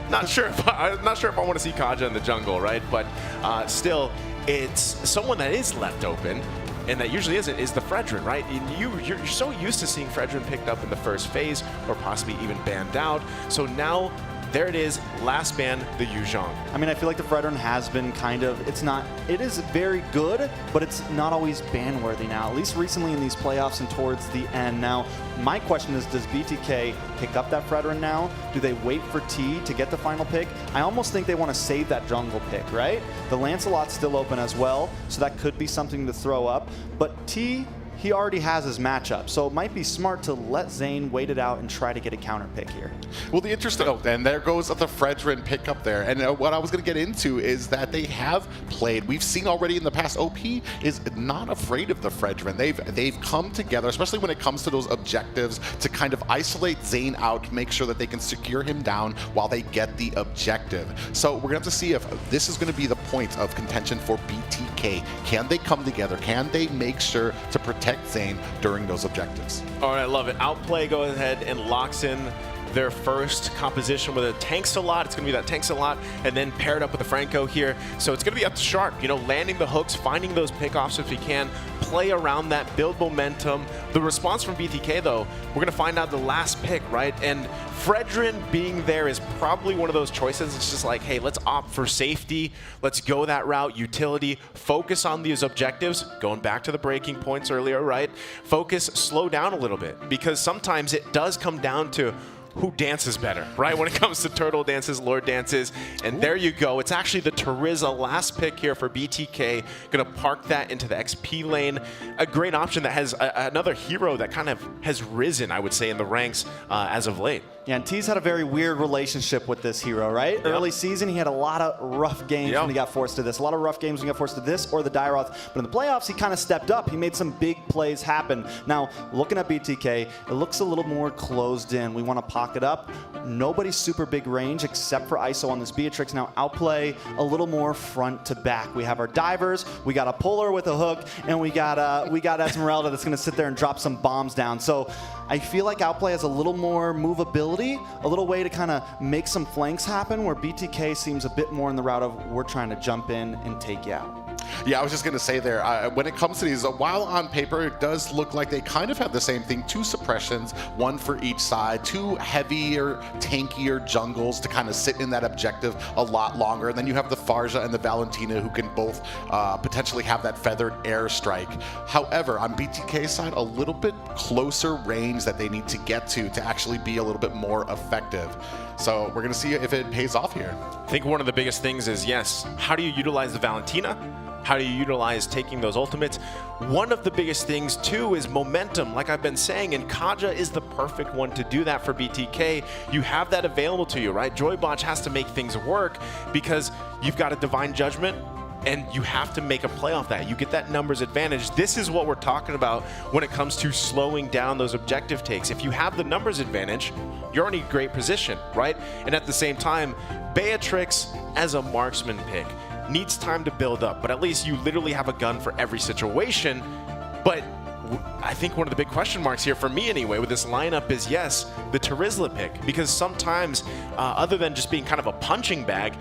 Speaker 4: Not sure if I want to see Kaja in the jungle, right? But still, it's someone that is left open, and that usually isn't, is the Fredrin, right? And you're so used to seeing Fredrin picked up in the first phase, or possibly even banned out. So now, there it is, last ban, the Yuzhong.
Speaker 3: I mean, I feel like the Fredrin has been kind of, it is very good, but it's not always ban-worthy now, at least recently in these playoffs and towards the end. Now, my question is, does BTK pick up that Fredrin now? Do they wait for T to get the final pick? I almost think they want to save that jungle pick, right? The Lancelot's still open as well, so that could be something to throw up. But T, he already has his matchup, so it might be smart to let Zane wait it out and try to get a counter pick here.
Speaker 5: Well, the interesting, and there goes the Fredrin pickup there. And what I was going to get into is that they have played. We've seen already in the past, OP is not afraid of the Fredrin. They've come together, especially when it comes to those objectives, to kind of isolate Zane out, make sure that they can secure him down while they get the objective. So we're going to have to see if this is going to be the point of contention for BTK. Can they come together? Can they make sure to protect Zane during those objectives?
Speaker 4: All right, I love it. Outplay goes ahead and locks in their first composition with a Tanks-a-Lot. It's going to be that Tanks-a-Lot, and then paired up with the Franco here. So it's going to be up to Shark, you know, landing the hooks, finding those pickoffs if we can, play around that, build momentum. The response from BTK, though, we're going to find out the last pick, right? And Fredrin being there is probably one of those choices. It's just like, hey, let's opt for safety. Let's go that route, utility, focus on these objectives. Going back to the breaking points earlier, right? Focus, slow down a little bit, because sometimes it does come down to who dances better, right? When it comes to turtle dances, lord dances. And there you go. It's actually the Terizla last pick here for BTK. Gonna park that into the XP lane. A great option that has another hero that kind of has risen, I would say, in the ranks as of late.
Speaker 3: Yeah, and T's had a very weird relationship with this hero, right? Yep. Early season, he had a lot of rough games when he got forced to this. A lot of rough games when he got forced to this or the Dairoth. But in the playoffs, he kind of stepped up. He made some big plays happen. Now, looking at BTK, it looks a little more closed in. We want to pocket up. Nobody's super big range except for ISO on this Beatrix. Now, Outplay a little more front to back. We have our divers, we got a puller with a hook, and we got Esmeralda that's going to sit there and drop some bombs down. So I feel like Outplay has a little more movability, a little way to kind of make some flanks happen, where BTK seems a bit more in the route of we're trying to jump in and take you out.
Speaker 5: Yeah, I was just going to say there, when it comes to these, while on paper it does look like they kind of have the same thing, 2 suppressions, 1 for each side, 2 heavier, tankier jungles to kind of sit in that objective a lot longer. And then you have the Farja and the Valentina who can both potentially have that feathered airstrike. However, on BTK's side, a little bit closer range that they need to get to actually be a little bit more effective. So we're going to see if it pays off here.
Speaker 4: I think one of the biggest things is, yes, how do you utilize the Valentina? How do you utilize taking those ultimates? One of the biggest things, too, is momentum, like I've been saying, and Kaja is the perfect one to do that for BTK. You have that available to you, right? Joybotch has to make things work because you've got a Divine Judgment, and you have to make a play off that. You get that numbers advantage. This is what we're talking about when it comes to slowing down those objective takes. If you have the numbers advantage, you're in a great position, right? And at the same time, Beatrix as a marksman pick needs time to build up, but at least you literally have a gun for every situation. But I think one of the big question marks here, for me anyway, with this lineup is, yes, the Terizla pick. Because sometimes, other than just being kind of a punching bag,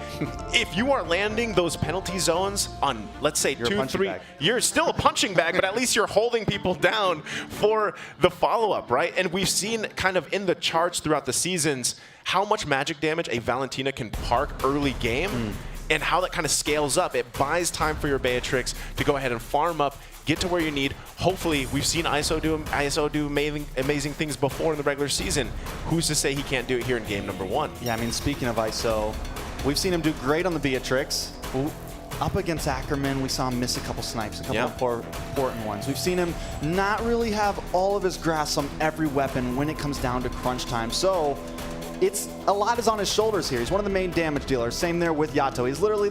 Speaker 4: if you are landing those penalty zones on, let's say, 2, 3, you're still a punching bag, but at least you're holding people down for the follow-up, right? And we've seen kind of in the charts throughout the seasons how much magic damage a Valentina can park early game. And how that kind of scales up. It buys time for your Beatrix to go ahead and farm up, get to where you need. Hopefully, we've seen ISO do amazing things before in the regular season. Who's to say he can't do it here in game number 1?
Speaker 3: Yeah, I mean, speaking of ISO, we've seen him do great on the Beatrix. Up against Ackerman, we saw him miss a couple snipes, a couple important ones. We've seen him not really have all of his grasp on every weapon when it comes down to crunch time. So a lot is on his shoulders here. He's one of the main damage dealers. Same there with Yato. He's literally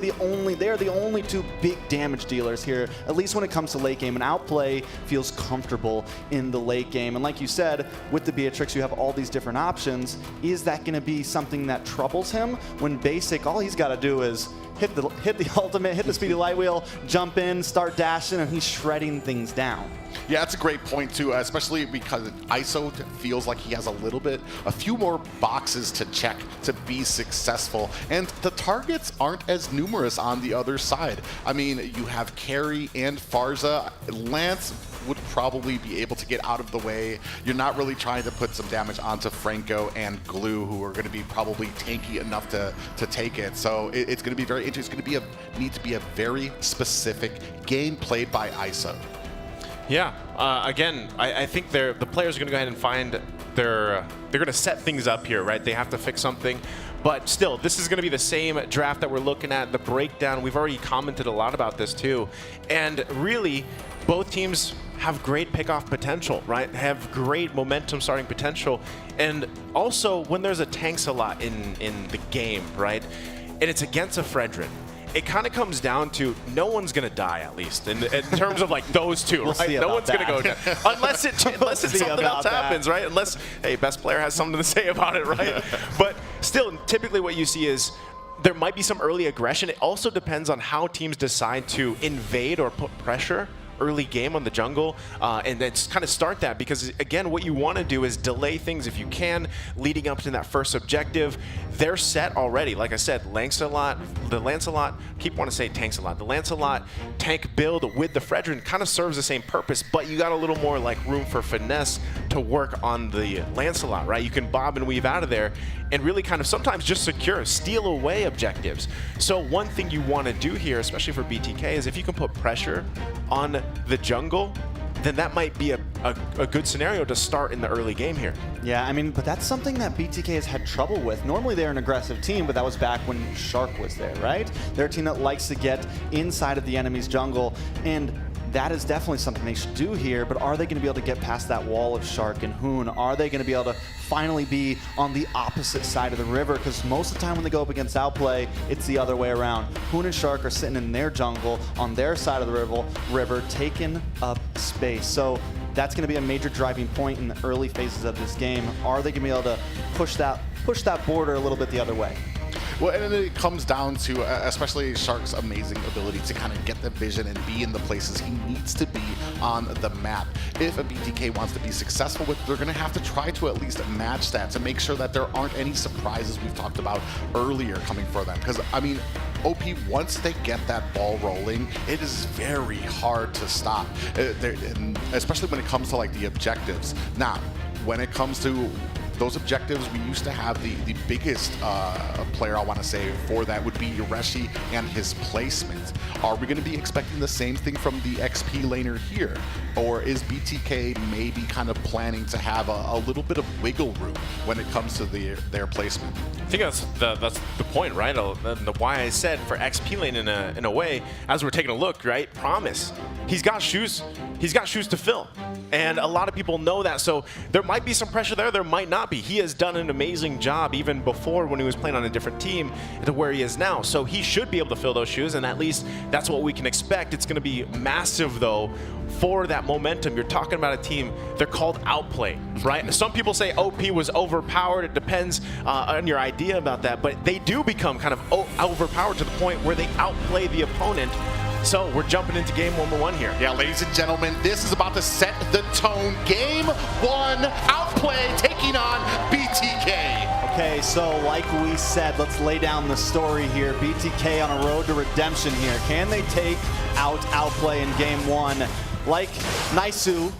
Speaker 3: they're the only two big damage dealers here, at least when it comes to late game. And Outplay feels comfortable in the late game. And like you said, with the Beatrix, you have all these different options. Is that going to be something that troubles him when basic, all he's got to do is hit the ultimate, hit the speedy light wheel, jump in, start dashing, and he's shredding things down.
Speaker 5: Yeah, that's a great point too, especially because ISO feels like he has a few more boxes to check to be successful, and the targets aren't as numerous on the other side. I mean, you have Carry and Farza. Lance would probably be able to get out of the way. You're not really trying to put some damage onto Franco and Glue, who are going to be probably tanky enough to take it. So it's going to be very interesting. It's going to need to be a very specific game played by ISO.
Speaker 4: Yeah, again, I think the players are going to go ahead and find they're going to set things up here, right? They have to fix something. But still, this is going to be the same draft that we're looking at, the breakdown. We've already commented a lot about this too. And really, both teams have great pickoff potential, right? Have great momentum starting potential. And also, when there's a tanks a lot in the game, right? And it's against a Fredrin, it kind of comes down to no one's going to die, at least, in terms of like those two,
Speaker 3: We'll
Speaker 4: right? No one's going to go down. Unless something else happens, right? Unless, hey, best player has something to say about it, right? But still, typically what you see is there might be some early aggression. It also depends on how teams decide to invade or put pressure early game on the jungle, and then kind of start that, because again, what you want to do is delay things if you can, leading up to that first objective. They're set already. Like I said, the Lancelot, keep wanting to say tanks a lot. The Lancelot tank build with the Fredrin kind of serves the same purpose, but you got a little more like room for finesse to work on the Lancelot, right? You can bob and weave out of there and really kind of sometimes just steal away objectives. So one thing you want to do here, especially for BTK, is if you can put pressure on the jungle, then that might be a good scenario to start in the early game here.
Speaker 3: Yeah, I mean, but that's something that BTK has had trouble with. Normally they're an aggressive team, but that was back when Shark was there, right? They're a team that likes to get inside of the enemy's jungle, and that is definitely something they should do here, but are they going to be able to get past that wall of Shark and Hoon? Are they going to be able to finally be on the opposite side of the river? Because most of the time when they go up against Outplay, it's the other way around. Hoon and Shark are sitting in their jungle on their side of the river taking up space. So that's going to be a major driving point in the early phases of this game. Are they going to be able to push that border a little bit the other way?
Speaker 5: Well, and then it comes down to especially Shark's amazing ability to kind of get the vision and be in the places he needs to be on the map. If a BTK wants to be successful with it, they're going to have to try to at least match that to make sure that there aren't any surprises we've talked about earlier coming for them. Because, I mean, OP, once they get that ball rolling, it is very hard to stop, especially when it comes to like the objectives. Now, when it comes to those objectives, we used to have the biggest player, I want to say, for that would be Yoreshi and his placement. Are we going to be expecting the same thing from the XP laner here? Or is BTK maybe kind of planning to have a little bit of wiggle room when it comes to their placement?
Speaker 4: I think that's the point, right? The why I said for XP lane in a way, as we're taking a look, right? Promise. He's got shoes to fill. And a lot of people know that, so there might be some pressure there might not be. He has done an amazing job even before when he was playing on a different team to where he is now. So he should be able to fill those shoes, and at least that's what we can expect. It's going to be massive, though, for that momentum. You're talking about a team, they're called Outplay, right? Some people say OP was overpowered. It depends on your idea about that, but they do become kind of overpowered to the point where they outplay the opponent. So we're jumping into game number 1 here.
Speaker 5: Yeah, ladies and gentlemen, this is about to set the tone. Game 1, Outplay taking on BTK.
Speaker 3: Okay, so like we said, let's lay down the story here. BTK on a road to redemption here. Can they take out Outplay in game 1? Like Naisu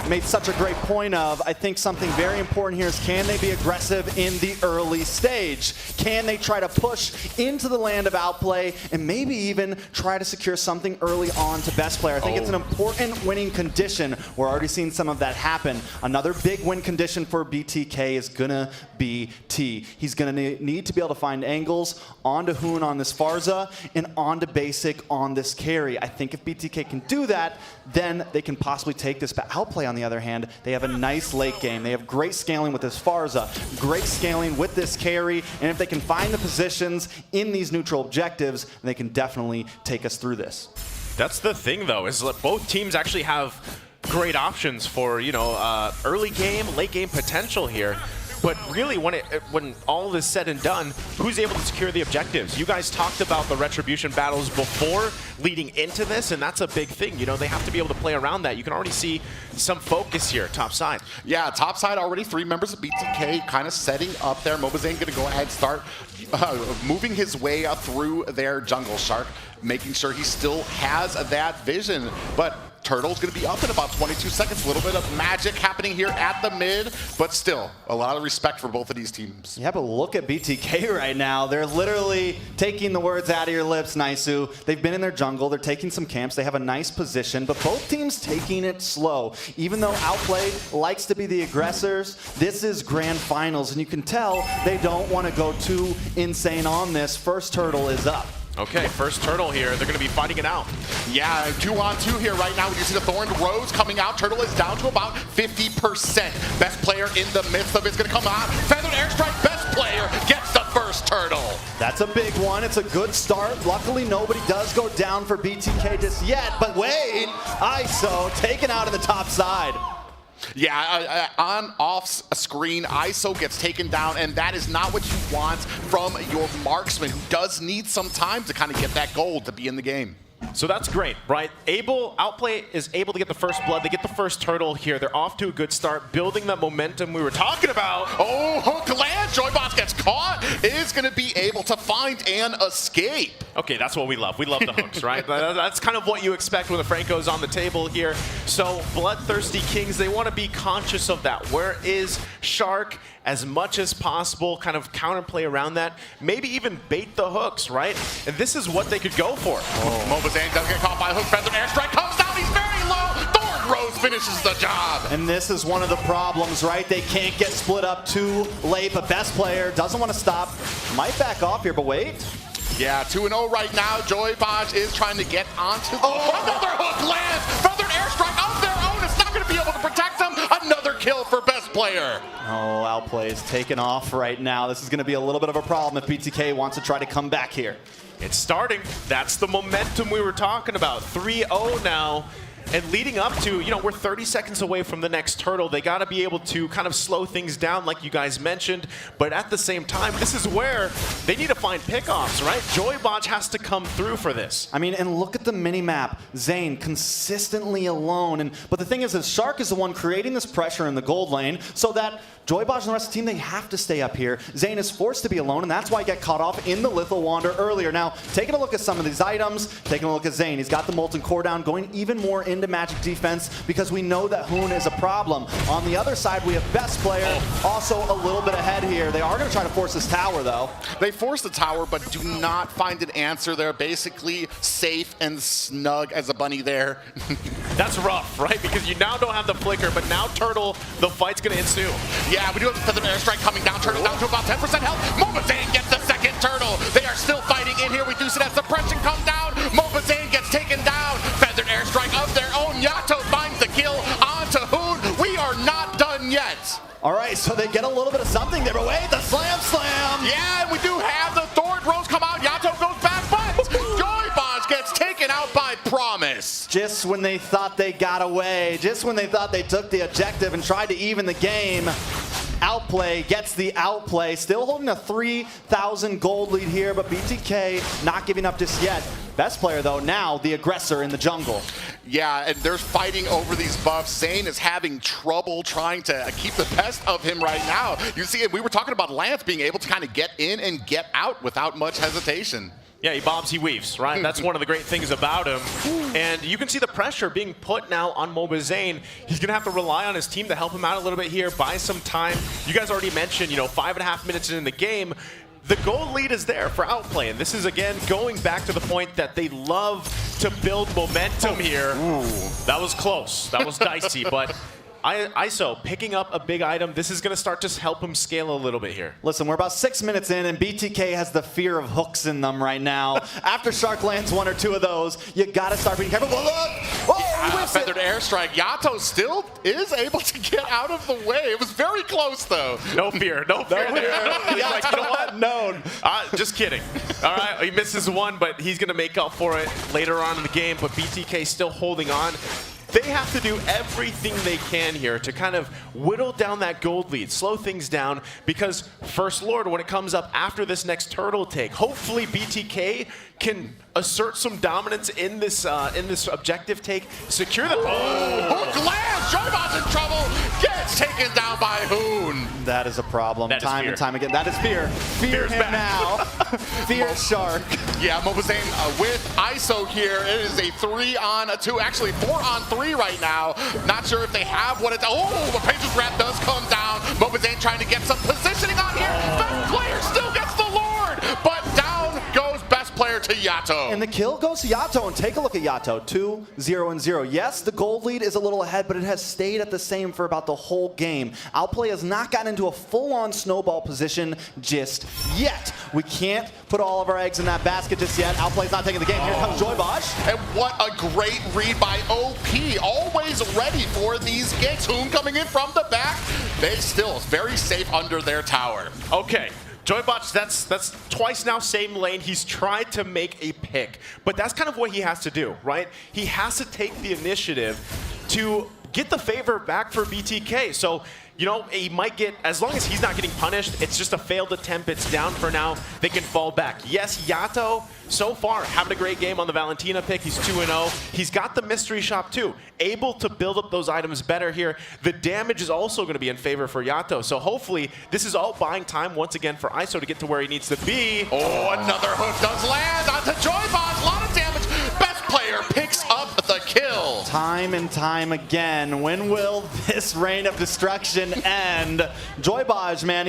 Speaker 3: made such a great point of, I think something very important here is, can they be aggressive in the early stage? Can they try to push into the land of Outplay and maybe even try to secure something early on to best player? I think it's an important winning condition. We're already seeing some of that happen. Another big win condition for BTK is gonna be T. He's gonna need to be able to find angles onto Hoon on this Farza and onto Basic on this carry. I think if BTK can do that, then then they can possibly take this. But Outplay, on the other hand, they have a nice late game. They have great scaling with this Farza, great scaling with this carry, and if they can find the positions in these neutral objectives, they can definitely take us through this.
Speaker 4: That's the thing, though, is that both teams actually have great options for, you know, early game, late game potential here. But really, when all is said and done, who's able to secure the objectives? You guys talked about the Retribution battles before leading into this, and that's a big thing. You know, they have to be able to play around that. You can already see some focus here, top side.
Speaker 5: Yeah, top side already 3 members of BTK kind of setting up there. Mobazane going to go ahead and start moving his way through their jungle, Shark, making sure he still has that vision. But Turtle's going to be up in about 22 seconds. A little bit of magic happening here at the mid, but still a lot of respect for both of these teams.
Speaker 3: Yeah, but look at BTK right now. They're literally taking the words out of your lips, Naisu. They've been in their jungle. They're taking some camps. They have a nice position, but both teams taking it slow. Even though Outplay likes to be the aggressors, this is grand finals, and you can tell they don't want to go too insane on this. First Turtle is up.
Speaker 4: Okay, first Turtle here. They're going to be fighting it out.
Speaker 5: Yeah, 2-on-2 here right now. When you see the Thorned Rose coming out, Turtle is down to about 50%. Best player in the midst of it's going to come out. Feathered Airstrike, best player, gets the first Turtle.
Speaker 3: That's a big one. It's a good start. Luckily, nobody does go down for BTK just yet. But wait, ISO taken out of the top side.
Speaker 5: Yeah, on off screen, ISO gets taken down, and that is not what you want from your marksman, who does need some time to kind of get that gold to be in the game.
Speaker 4: So that's great, right? Outplay is able to get the first blood. They get the first Turtle here. They're off to a good start, building that momentum we were talking about.
Speaker 5: Oh, hook land. Joyboss gets caught. Is going to be able to find an escape.
Speaker 4: Okay, that's what we love. We love the hooks, right? That's kind of what you expect when the Franco's on the table here. So Bloodthirsty Kings, they want to be conscious of that. Where is Shark? As much as possible, kind of counterplay around that. Maybe even bait the hooks, right? And this is what they could go for.
Speaker 5: Oh. Mobazane does get caught by a hook. Feathered Airstrike comes down. He's very low. Thorned Rose finishes the job.
Speaker 3: And this is one of the problems, right? They can't get split up too late, but best player doesn't want to stop. Might back off here, but wait.
Speaker 5: Yeah, 2-0 right now. Joybaj is trying to get onto the... Another hook lands. Feathered Airstrike of their own. It's not going to be able to protect them. Another kill for best player.
Speaker 3: Oh, Outplay is taking off right now. This is going to be a little bit of a problem if BTK wants to try to come back here.
Speaker 4: It's starting. That's the momentum we were talking about. 3-0 now. And leading up to, you know, we're 30 seconds away from the next Turtle. They got to be able to kind of slow things down like you guys mentioned. But at the same time, this is where they need to find pickoffs, right? Joybaj has to come through for this.
Speaker 3: I mean, and look at the mini-map. Zane consistently alone. But the thing is that Shark is the one creating this pressure in the gold lane so that Joybaj and the rest of the team, they have to stay up here. Zane is forced to be alone, and that's why he got caught off in the Lethal Wander earlier. Now, taking a look at some of these items, taking a look at Zane. He's got the Molten Core down, going even more into magic defense because we know that Hoon is a problem. On the other side, we have best player also a little bit ahead here. They are going to try to force this tower, though.
Speaker 5: They force the tower, but do not find an answer. They're basically safe and snug as a bunny there.
Speaker 4: That's rough, right? Because you now don't have the flicker, but now Turtle, the fight's going to ensue.
Speaker 5: Yeah, we do have the Feathered Airstrike coming down. Turtle down to about 10% health. Mobazane gets the second Turtle. They are still fighting in here. We do see that suppression come down. Mobazane gets taken down. Feathered Airstrike of their own. Yato finds the kill onto Hoon. We are not done yet.
Speaker 3: All right, so they get a little bit of something there, but wait, the slam!
Speaker 5: Yeah, and we do have the Thorned Rose come out. Yato goes back, but Joybaj gets taken out by Promise.
Speaker 3: Just when they thought they got away, just when they thought they took the objective and tried to even the game, Outplay gets the outplay. Still holding a 3,000 gold lead here, but BTK not giving up just yet. Best player, though, now the aggressor in the jungle.
Speaker 5: Yeah, and they're fighting over these buffs. Zane is having trouble trying to keep the best of him right now. You see, we were talking about Lance being able to kind of get in and get out without much hesitation.
Speaker 4: Yeah, he bobs, he weaves, right? That's one of the great things about him. And you can see the pressure being put now on Mobazane. He's going to have to rely on his team to help him out a little bit here, buy some time. You guys already mentioned, 5.5 minutes in the game. The goal lead is there for Outplay, and this is, again, going back to the point that they love to build momentum here.
Speaker 5: Ooh.
Speaker 4: That was close. That was dicey, but ISO picking up a big item. This is going to start to help him scale a little bit here.
Speaker 3: Listen, we're about 6 minutes in, and BTK has the fear of hooks in them right now. After Shark lands one or two of those, you got to start being careful. But look! Oh, he whiffs it.
Speaker 5: Feathered airstrike. Yato still is able to get out of the way. It was very close, though.
Speaker 4: No fear. No fear. He's like, you know what?
Speaker 3: Known.
Speaker 4: Just kidding. All right, he misses one, but he's going to make up for it later on in the game. But BTK still holding on. They have to do everything they can here to kind of whittle down that gold lead, slow things down, because First Lord, when it comes up after this next turtle take, hopefully BTK can assert some dominance in this objective take, secure the
Speaker 5: Hook lands! Joybot's in trouble! Gets taken down by Hoon!
Speaker 3: That is a problem.
Speaker 4: That is
Speaker 3: time
Speaker 4: fear.
Speaker 3: and time again. That is fear. Fear
Speaker 4: Fear's
Speaker 3: him
Speaker 4: back.
Speaker 3: now. Fear Shark.
Speaker 5: Yeah, Mobazane with ISO here. It is a 3-on-2, actually 4-on-3 right now. Not sure if they have what it's. Oh, the Page's Wrap does come down. Mobazane trying to get some positioning on here. Best player still gets the Lord, but down goes best player to Yato.
Speaker 3: And the kill goes to Yato, and take a look at Yato, 2-0-0. Yes, the gold lead is a little ahead, but it has stayed at the same for about the whole game. Outplay has not gotten into a full-on snowball position just yet. We can't put all of our eggs in that basket just yet. Outplay's not taking the game. Here comes Joybosh.
Speaker 5: And what a great read by OP. Always ready for these ganks. Hoon coming in from the back. They still very safe under their tower.
Speaker 4: Okay. Joybotch, that's twice now, same lane. He's tried to make a pick, but that's kind of what he has to do, right? He has to take the initiative to get the favor back for BTK. So, you know, he might get, as long as he's not getting punished, it's just a failed attempt. It's down for now. They can fall back. Yes, Yato, so far, having a great game on the Valentina pick. He's 2-0. He's got the mystery shop too. Able to build up those items better here. The damage is also going to be in favor for Yato. So hopefully, this is all buying time once again for ISO to get to where he needs to be.
Speaker 5: Oh, another hook does land onto Joybot. A lot of damage. Best player picks up the kill.
Speaker 3: Time and time again. When will this reign of destruction end? Joybaj, man,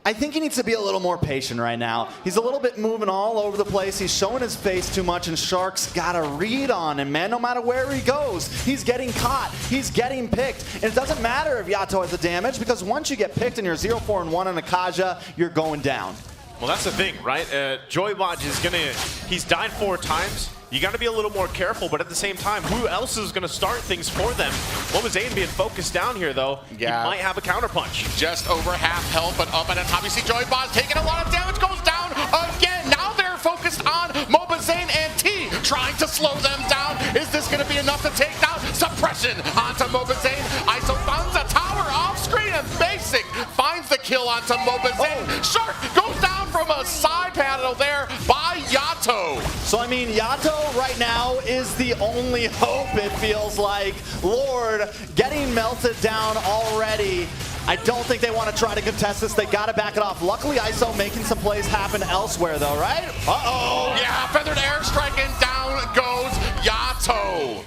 Speaker 3: I think he needs to be a little more patient right now. He's a little bit moving all over the place. He's showing his face too much, and Shark's got a read on him, man. No matter where he goes, he's getting caught. He's getting picked. And it doesn't matter if Yato has the damage, because once you get picked and you're 0-4-1 on Akaja, you're going down.
Speaker 4: Well, that's the thing, right? Joybot is he's died 4 times. You got to be a little more careful, but at the same time, who else is going to start things for them? Mobazane being focused down here, though.
Speaker 5: Yeah.
Speaker 4: He might have a counterpunch.
Speaker 5: Just over half health, but up at the top, you see Joybot taking a lot of damage, goes down again. Now they're focused on Mobazane and T, trying to slow them down. Is this going to be enough to take down? Suppression onto Mobazane. ISO finds a tower off screen, and Basic finds the kill onto Mobazane. Shark goes down from a side panel there by Yato.
Speaker 3: So, I mean, Yato right now is the only hope, it feels like. Lord getting melted down already. I don't think they want to try to contest this. They got to back it off. Luckily, ISO making some plays happen elsewhere, though, right? Uh-oh.
Speaker 5: Yeah, feathered airstrike, and down goes Yato.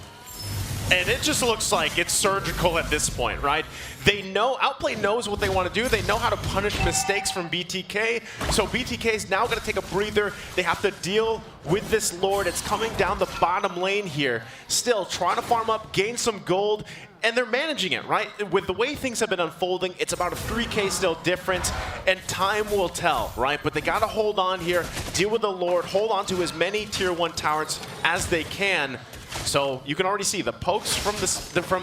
Speaker 4: And it just looks like it's surgical at this point, right? They know, Outplay knows what they want to do. They know how to punish mistakes from BTK. So BTK is now going to take a breather. They have to deal with this Lord. It's coming down the bottom lane here. Still trying to farm up, gain some gold, and they're managing it, right? With the way things have been unfolding, it's about a 3K still difference, and time will tell, right? But they got to hold on here, deal with the Lord, hold on to as many Tier 1 towers as they can. So you can already see the pokes from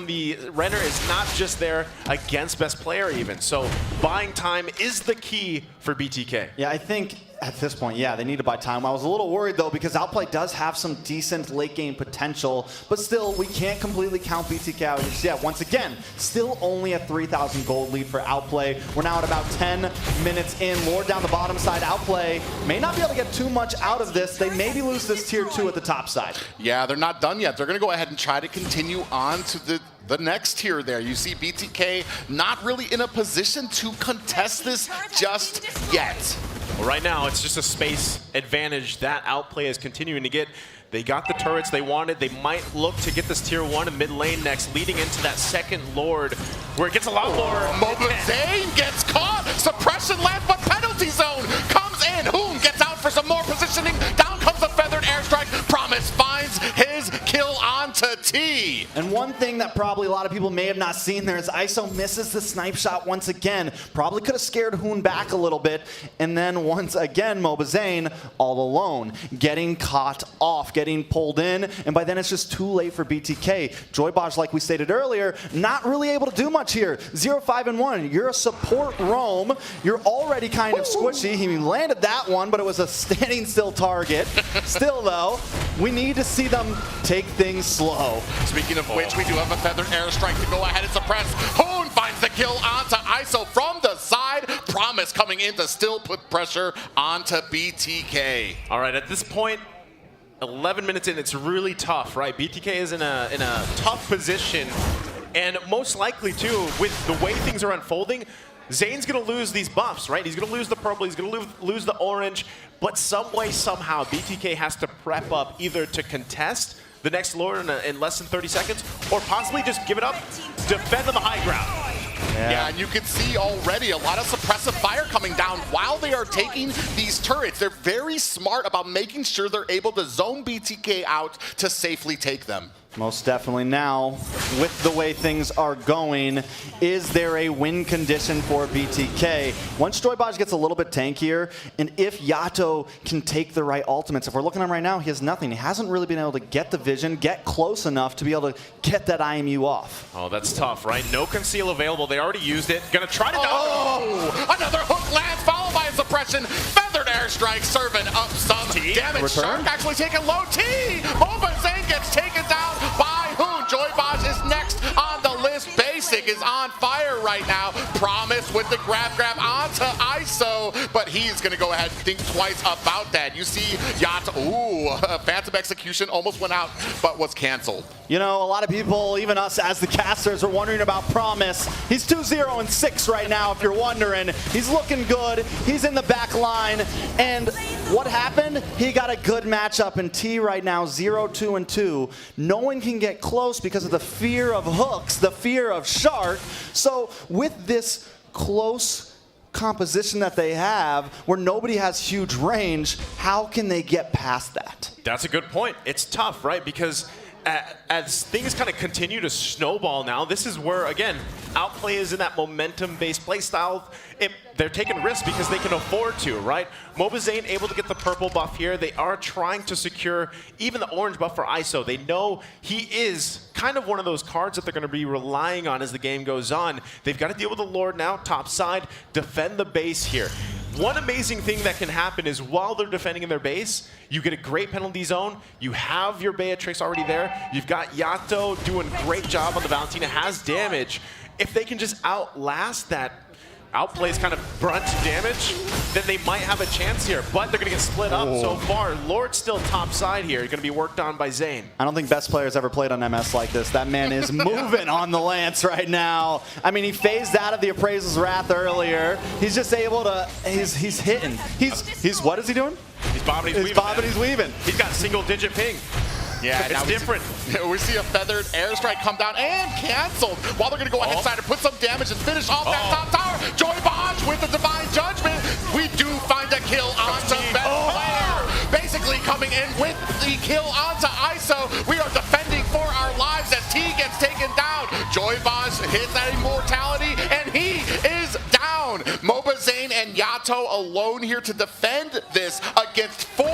Speaker 4: the Renner is not just there against best player even. So buying time is the key for BTK.
Speaker 3: Yeah, I think at this point, yeah, they need to buy time. I was a little worried, though, because Outplay does have some decent late game potential, but still, we can't completely count BTK out just yet. Once again, still only a 3,000 gold lead for Outplay. We're now at about 10 minutes in. Lord down the bottom side. Outplay may not be able to get too much out of this. They maybe lose this tier 2 at the top side.
Speaker 5: Yeah, they're not done yet. They're going to go ahead and try to continue on to the next tier there. You see BTK not really in a position to contest this just yet.
Speaker 4: Well, right now, it's just a space advantage that Outplay is continuing to get. They got the turrets they wanted. They might look to get this tier 1 in mid lane next, leading into that second Lord, where it gets a lot more.
Speaker 5: Mobazane gets caught. Suppression lands, but penalty zone comes in. Hoon gets out for some more positioning. Down comes the feathered airstrike. Promise finds his kill onto T.
Speaker 3: And one thing that probably a lot of people may have not seen there is ISO misses the snipe shot once again. Probably could have scared Hoon back a little bit. And then once again, Mobazane all alone, getting caught off, getting pulled in. And by then it's just too late for BTK. Joybaj, like we stated earlier, not really able to do much here. 0-5-1. You're a support roam. You're already kind of squishy. He landed that one, but it was a standing still target. Still though, we need to see them take things slow.
Speaker 5: Speaking of which, we do have a feathered airstrike to go ahead and suppress. Hoon finds the kill onto ISO from the side. Promise coming in to still put pressure onto BTK.
Speaker 4: All right, at this point, 11 minutes in, it's really tough, right? BTK is in a tough position, and most likely too, with the way things are unfolding, Zane's gonna lose these buffs, right? He's gonna lose the purple, he's gonna lose the orange, but some way, somehow, BTK has to prep up either to contest the next lure in less than 30 seconds, or possibly just give it up, defend on the high ground.
Speaker 5: Yeah, and you can see already a lot of suppressive fire coming down while they are taking these turrets. They're very smart about making sure they're able to zone BTK out to safely take them.
Speaker 3: Most definitely. Now, with the way things are going, is there a win condition for BTK? Once Joybaj gets a little bit tankier, and if Yato can take the right ultimates, if we're looking at him right now, he has nothing. He hasn't really been able to get the vision, get close enough to be able to get that IMU off.
Speaker 4: Oh, that's tough, right? No conceal available. They already used it. Gonna try to
Speaker 5: Another hook lands, followed by a suppression. Feathered airstrike serving up some damage. Shark actually taking low T. Mobazane gets taken down by Hoon. Joybaj is next on the list. Basic is on fire right now. Promise with the grab onto ISO, but he's going to go ahead and think twice about that. You see Yato, Phantom Execution almost went out, but was canceled.
Speaker 3: You know, a lot of people, even us as the casters, are wondering about Promise. He's 2-0-6 right now, if you're wondering. He's looking good. He's in the back line. And what happened? He got a good matchup in T right now, 0-2-2. No one can get close because of the fear of hooks, the fear of Shark. So with this close composition that they have, where nobody has huge range, how can they get past that?
Speaker 4: That's a good point. It's tough, right? Because as things kind of continue to snowball now, this is where, again, Outplay is in that momentum-based play style. They're taking risks because they can afford to, right? Mobazane able to get the purple buff here. They are trying to secure even the orange buff for ISO. They know he is kind of one of those cards that they're going to be relying on as the game goes on. They've got to deal with the Lord now, top side, defend the base here. One amazing thing that can happen is while they're defending in their base, you get a great penalty zone. You have your Beatrix already there. You've got Yato doing a great job on the Valentina, has damage. If they can just outlast that Outplay's kind of brunt damage, then they might have a chance here, but they're going to get split up so far. Lord's still top side here, going to be worked on by Zane.
Speaker 3: I don't think best players ever played on MS like this. That man is moving on the Lance right now. I mean, he phased out of the Appraisal's Wrath earlier. He's just able to, he's hitting. He's what is he doing?
Speaker 4: He's bobbing,
Speaker 3: he's weaving.
Speaker 4: He's got single-digit ping.
Speaker 5: Yeah,
Speaker 4: it's different.
Speaker 5: We see a feathered airstrike come down and canceled. While they're going to go ahead and put some damage and finish off that top tower. Joybaj with the Divine Judgment. We do find a kill onto best player. Basically coming in with the kill onto ISO. We are defending for our lives as T gets taken down. Joybaj hits that immortality and he is down. Mobazane and Yato alone here to defend this against 4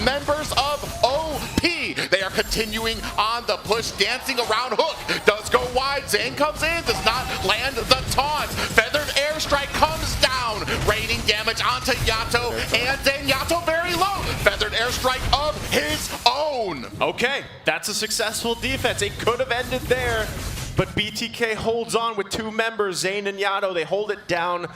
Speaker 5: members of OP. They are continuing on the push, dancing around Hook. Does go wide. Zane comes in, does not land the taunt. Feathered airstrike comes down, raining damage onto Yato, and then Yato very low. Feathered airstrike of his own.
Speaker 4: Okay, that's a successful defense. It could have ended there, but BTK holds on with 2 members, Zane and Yato. They hold it down,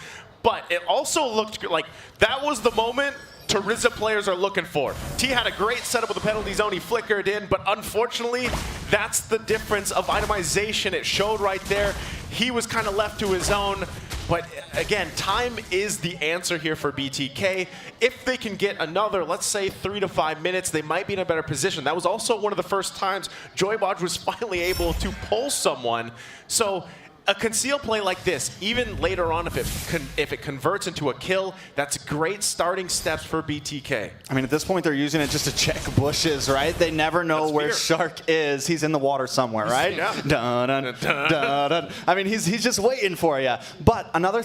Speaker 4: but it also looked like that was the moment Tariza players are looking for. T had a great setup with the penalty zone. He flickered in, but unfortunately, that's the difference of itemization. It showed right there. He was kind of left to his own. But again, time is the answer here for BTK. If they can get another, let's say 3 to 5 minutes, they might be in a better position. That was also one of the first times Joybaj was finally able to pull someone. So a concealed play like this, even later on, if it converts into a kill, that's great starting steps for BTK.
Speaker 3: I mean, at this point, they're using it just to check bushes, right? They never know where Shark is. He's in the water somewhere, right?
Speaker 4: Yeah.
Speaker 3: Dun, dun, dun, dun. I mean, he's just waiting for you. But another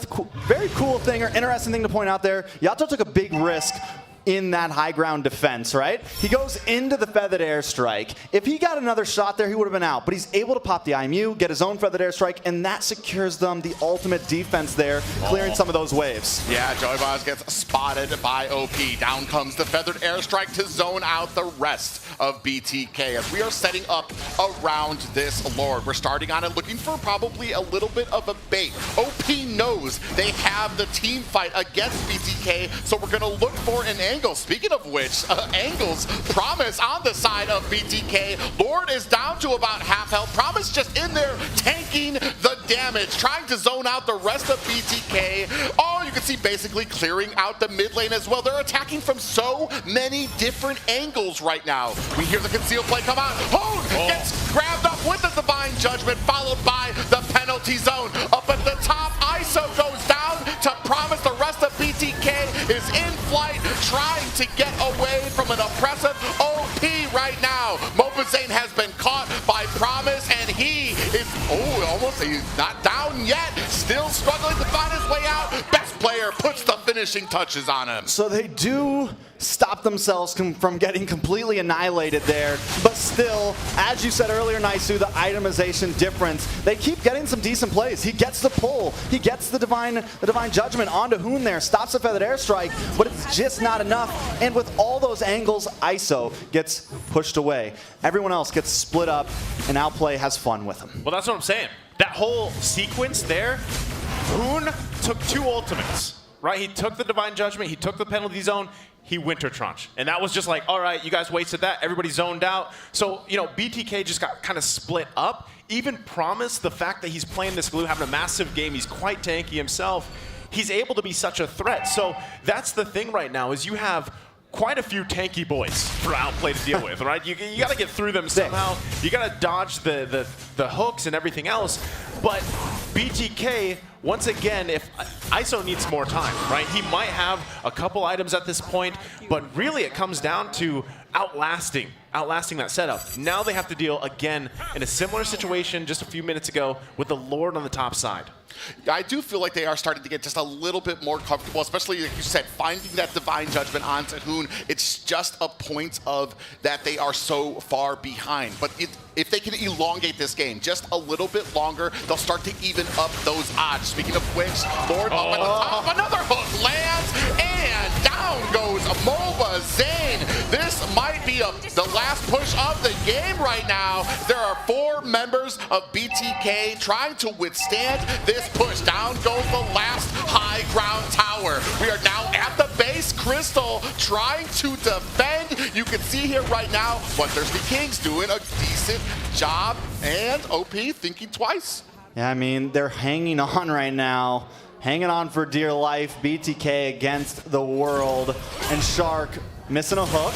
Speaker 3: very cool thing or interesting thing to point out there, Yato took a big risk in that high ground defense, right? He goes into the feathered airstrike. If he got another shot there, he would have been out. But he's able to pop the IMU, get his own feathered airstrike, and that secures them the ultimate defense there, clearing some of those waves.
Speaker 5: Yeah, Joyboz gets spotted by OP. Down comes the feathered airstrike to zone out the rest of BTK as we are setting up around this Lord. We're starting on it, looking for probably a little bit of a bait. OP knows they have the team fight against BTK, so we're gonna look for an angle. Speaking of which, Angle's Promise on the side of BTK. Lord is down to about half health. Promise just in there tanking the damage, trying to zone out the rest of BTK. Oh, you can see basically clearing out the mid lane as well. They're attacking from so many different angles right now. We hear the concealed play come out. Hoon gets grabbed up with the Divine Judgment, followed by the penalty zone. Up at the top, ISO goes down to Promise. The rest of BTK is in flight, trying to get away from an oppressive OP right now. Mobazane has been caught by Promise, and he is, he's not down yet. Still struggling to find his way out. Best player puts the finishing touches on him.
Speaker 3: So they do stop themselves from getting completely annihilated there, but still, as you said earlier, Naisu, the itemization difference, they keep getting some decent plays. He gets the pull, he gets the divine judgment onto Hoon there, stops the feathered airstrike, but it's just not enough. And with all those angles, ISO gets pushed away. Everyone else gets split up, and Outplay has fun with him.
Speaker 4: Well, that's what I'm saying. That whole sequence there, Hoon took 2 ultimates, right? He took the Divine Judgment, he took the penalty zone, he Winter Tranche. And that was just like, all right, you guys wasted that. Everybody zoned out. So, you know, BTK just got kind of split up. Even Promise, the fact that he's playing this glue, having a massive game, he's quite tanky himself. He's able to be such a threat. So that's the thing right now is you have quite a few tanky boys for Outplay to deal with, right? You got to get through them somehow. You got to dodge the hooks and everything else. But BTK, once again, if ISO needs more time, right? He might have a couple items at this point, but really it comes down to outlasting that setup. Now they have to deal again in a similar situation just a few minutes ago with the Lord on the top side.
Speaker 5: I do feel like they are starting to get just a little bit more comfortable, especially like you said, finding that Divine Judgment onto Hoon. It's just a point of that they are so far behind. But if they can elongate this game just a little bit longer, they'll start to even up those odds. Speaking of which, Lord up at the top, another hook lands, and down goes Mobazane. This might be the last push of the game right now. There are 4 members of BTK trying to withstand this push. Down goes the last high ground tower. We are now at the base. Crystal trying to defend. You can see here right now, BloodThirstyKings doing a decent job, and OP thinking twice.
Speaker 3: Yeah, I mean, they're hanging on right now. Hanging on for dear life. BTK against the world. And Shark missing a hook.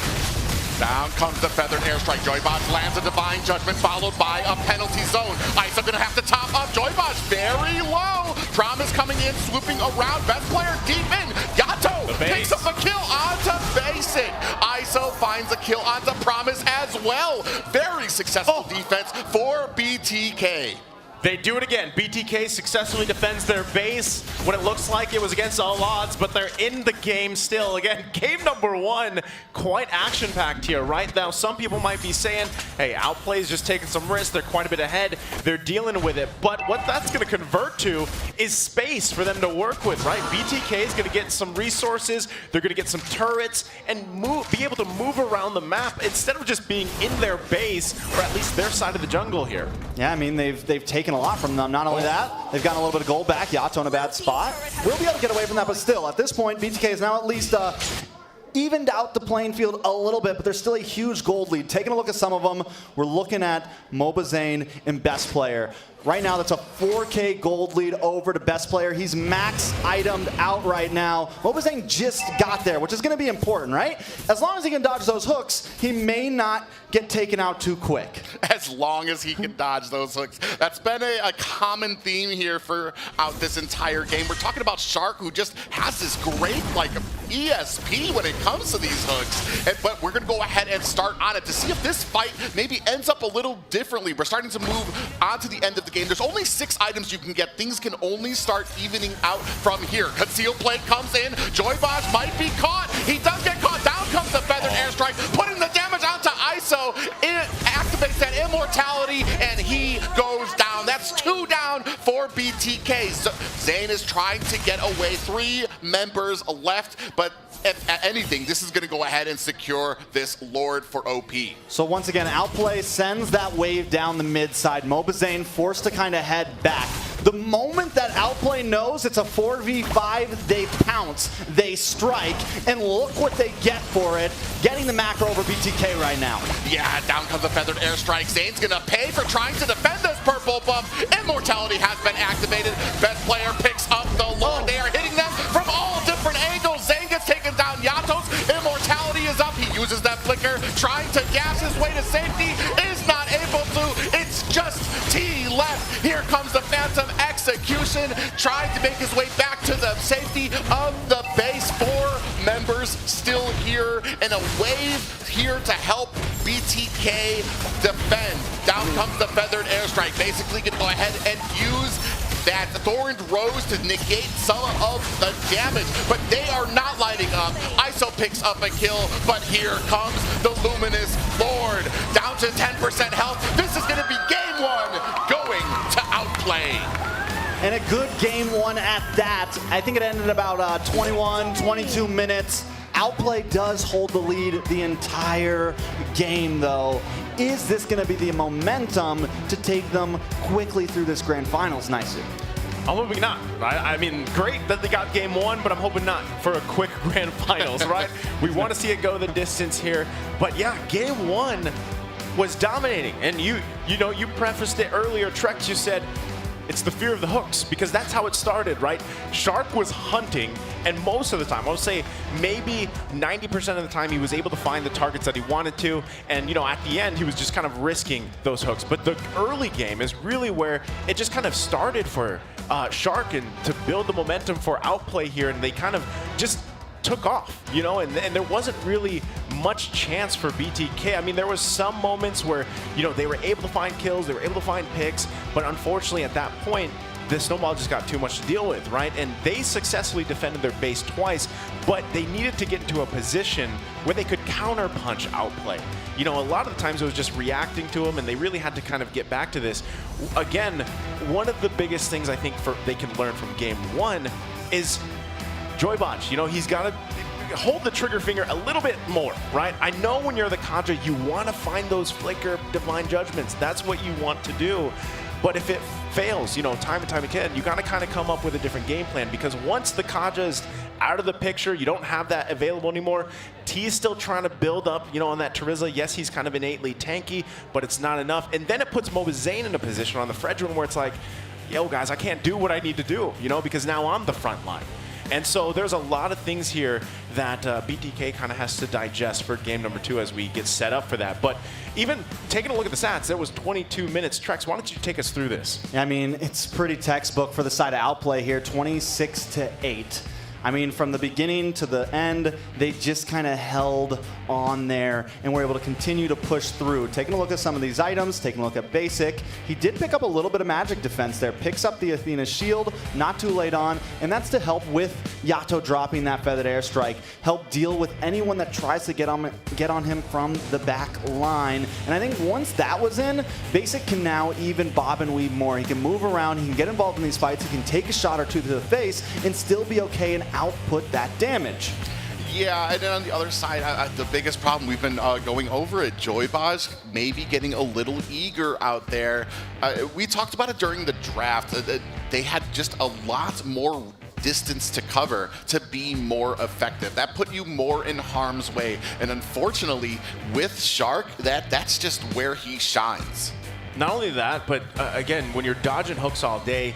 Speaker 5: Down comes the feathered airstrike. Joyboz lands a Divine Judgment followed by a penalty zone. ISO gonna have to top up. Joyboz very low. Promise coming in, swooping around. Best player deep in. Yato picks up a kill onto Basic. ISO finds a kill onto Promise as well. Very successful defense for BTK.
Speaker 4: They do it again. BTK successfully defends their base when it looks like it was against all odds, but they're in the game still. Again, game number 1, quite action-packed here. Right now, some people might be saying, hey, Outplay's just taking some risks. They're quite a bit ahead. They're dealing with it. But what that's going to convert to is space for them to work with, right? BTK is going to get some resources. They're going to get some turrets and be able to move around the map instead of just being in their base, or at least their side of the jungle here.
Speaker 3: Yeah, I mean, they've taken a lot from them. Not only that, they've gotten a little bit of gold back. Yato in a bad spot. We'll be able to get away from that, but still, at this point, BTK is now at least evened out the playing field a little bit, but there's still a huge gold lead. Taking a look at some of them, we're looking at Mobazane and Best Player. Right now, that's a 4K gold lead over to best player. He's max itemed out right now. Mobazane just got there, which is going to be important, right? As long as he can dodge those hooks, he may not get taken out too quick.
Speaker 5: As long as he can dodge those hooks. That's been a common theme here for this entire game. We're talking about Shark, who just has this great like ESP when it comes to these hooks. But we're going to go ahead and start on it to see if this fight maybe ends up a little differently. We're starting to move on to the end of the game. There's only 6 items you can get. Things can only start evening out from here. Conceal plate comes in. Joybaj might be caught. He does get caught. Down comes the feathered airstrike, putting the damage onto ISO. It activates that immortality, and he goes down. That's 2 down for BTK. So Zane is trying to get away. 3 members left, but if anything, this is going to go ahead and secure this Lord for OP.
Speaker 3: So once again, Outplay sends that wave down the mid side. Mobazane forced to kind of head back. The moment that Outplay knows it's a 4v5, they pounce, they strike, and look what they get for it, getting the macro over BTK right now.
Speaker 5: Yeah, down comes the feathered airstrike. Zane's gonna pay for trying to defend this purple buff. Immortality has been activated. Best player picks up the Lord. They are hitting them from all different angles. Zane gets taken down. Yatos, immortality is up. He uses that flicker, trying to gas his way to safety, is not able to. It's just T left. Here comes the Phantom Execution, trying to make his way back to the safety of the base. 4 members still here, and a wave here to help BTK defend. Down comes the feathered airstrike. Basically gonna go ahead and use that Thorned Rose to negate some of the damage, but they are not lighting up. ISO picks up a kill, but here comes the Luminous Lord. Down to 10% health. This is gonna be game 1 going to Outplay.
Speaker 3: And a good game 1 at that. I think it ended about 21, 22 minutes. Outplay does hold the lead the entire game, though. Is this going to be the momentum to take them quickly through this grand finals, Nice?
Speaker 4: I'm hoping not. I mean, great that they got game 1, but I'm hoping not for a quick grand finals, right? We want to see it go the distance here. But yeah, game 1 was dominating. And you prefaced it earlier, Trex, you said, it's the fear of the hooks, because that's how it started, right? Shark was hunting, and most of the time, I would say maybe 90% of the time, he was able to find the targets that he wanted to, and at the end, he was just kind of risking those hooks. But the early game is really where it just kind of started for Shark, and to build the momentum for Outplay here, and they kind of just took off, and there wasn't really much chance for BTK. I mean, there was some moments where, they were able to find kills, they were able to find picks, but unfortunately at that point, the snowball just got too much to deal with, right? And they successfully defended their base twice, but they needed to get into a position where they could counter-punch Outplay. A lot of the times it was just reacting to them, and they really had to kind of get back to this. Again, one of the biggest things I think they can learn from game 1 is Joybaj. He's got to hold the trigger finger a little bit more, right? I know when you're the Kadra, you want to find those flicker divine judgments. That's what you want to do. But if it fails, time and time again, you got to kind of come up with a different game plan, because once the Kadra is out of the picture, you don't have that available anymore. T is still trying to build up, on that Terizla. Yes, he's kind of innately tanky, but it's not enough. And then it puts Mobazane in a position on the Fredrin where it's like, yo, guys, I can't do what I need to do, because now I'm the front line. And so there's a lot of things here that BTK kind of has to digest for game number 2 as we get set up for that. But even taking a look at the stats, there was 22 minutes. Trex, why don't you take us through this?
Speaker 3: I mean, it's pretty textbook for the side of Outplay here, 26-8. I mean, from the beginning to the end, they just kind of held on there and were able to continue to push through. Taking a look at some of these items, taking a look at basic. He did pick up a little bit of magic defense there. Picks up the Athena shield, not too late on, and that's to help with Yato dropping that feathered airstrike. Help deal with anyone that tries to get on him from the back line. And I think once that was in, Basic can now even bob and weave more. He can move around, he can get involved in these fights, he can take a shot or two to the face and still be okay and output that damage.
Speaker 5: Yeah, and then on the other side, the biggest problem, we've been going over it, Joybaj maybe getting a little eager out there. We talked about it during the draft. They had just a lot more distance to cover to be more effective. That put you more in harm's way. And unfortunately, with Shark, that's just where he shines.
Speaker 4: Not only that, but again, when you're dodging hooks all day,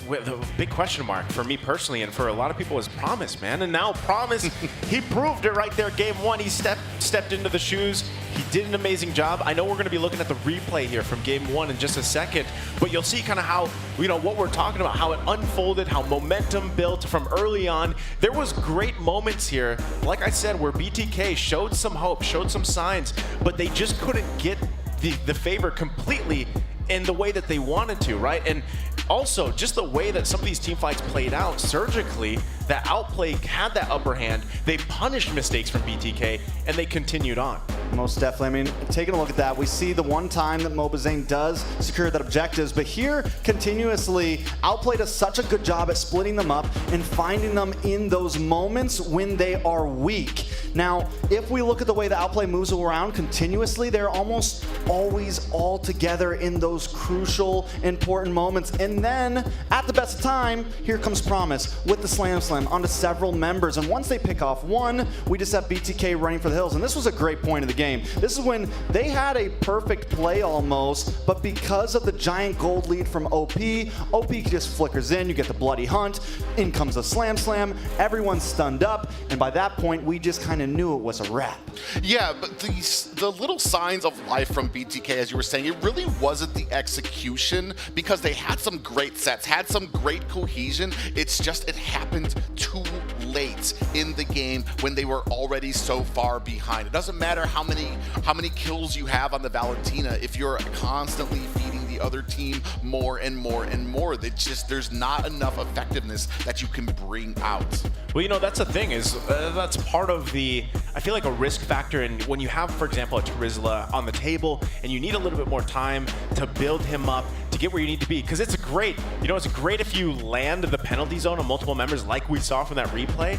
Speaker 4: with a big question mark for me personally and for a lot of people is Promise, man. And now Promise, he proved it right there. Game 1, he stepped into the shoes. He did an amazing job. I know we're going to be looking at the replay here from Game 1 in just a second, but you'll see kind of how, what we're talking about, how it unfolded, how momentum built from early on. There was great moments here, like I said, where BTK showed some hope, showed some signs, but they just couldn't get the favor completely in the way that they wanted to, right? And also, just the way that some of these team fights played out surgically, that Outplay had that upper hand. They punished mistakes from BTK, and they continued on.
Speaker 3: Most definitely. I mean, taking a look at that, we see the one time that Mobazane does secure that objectives, but here, continuously, Outplay does such a good job at splitting them up and finding them in those moments when they are weak. Now, if we look at the way the Outplay moves around continuously, they're almost always all together in those crucial, important moments. And then, at the best of time, here comes Promise with the Slam onto several members. And once they pick off one, we just have BTK running for the hills. And this was a great point of the game. This is when they had a perfect play almost, but because of the giant gold lead from OP just flickers in, you get the bloody hunt, in comes a Slam, everyone's stunned up, and by that point, we just kind of knew it was a wrap.
Speaker 5: Yeah, but the little signs of life from BTK, as you were saying, it really wasn't the execution, because they had some great sets, had some great cohesion. It's just it happened too late in the game when they were already so far behind. It doesn't matter how many kills you have on the Valentina if you're constantly feeding the other team more and more and more. There's not enough effectiveness that you can bring out.
Speaker 4: Well, that's the thing is that's part of the, I feel like, a risk factor. And when you have, for example, a Terizla on the table and you need a little bit more time to build him up to get where you need to be, because it's great, it's great if you land the penalty zone on multiple members like we saw from that replay.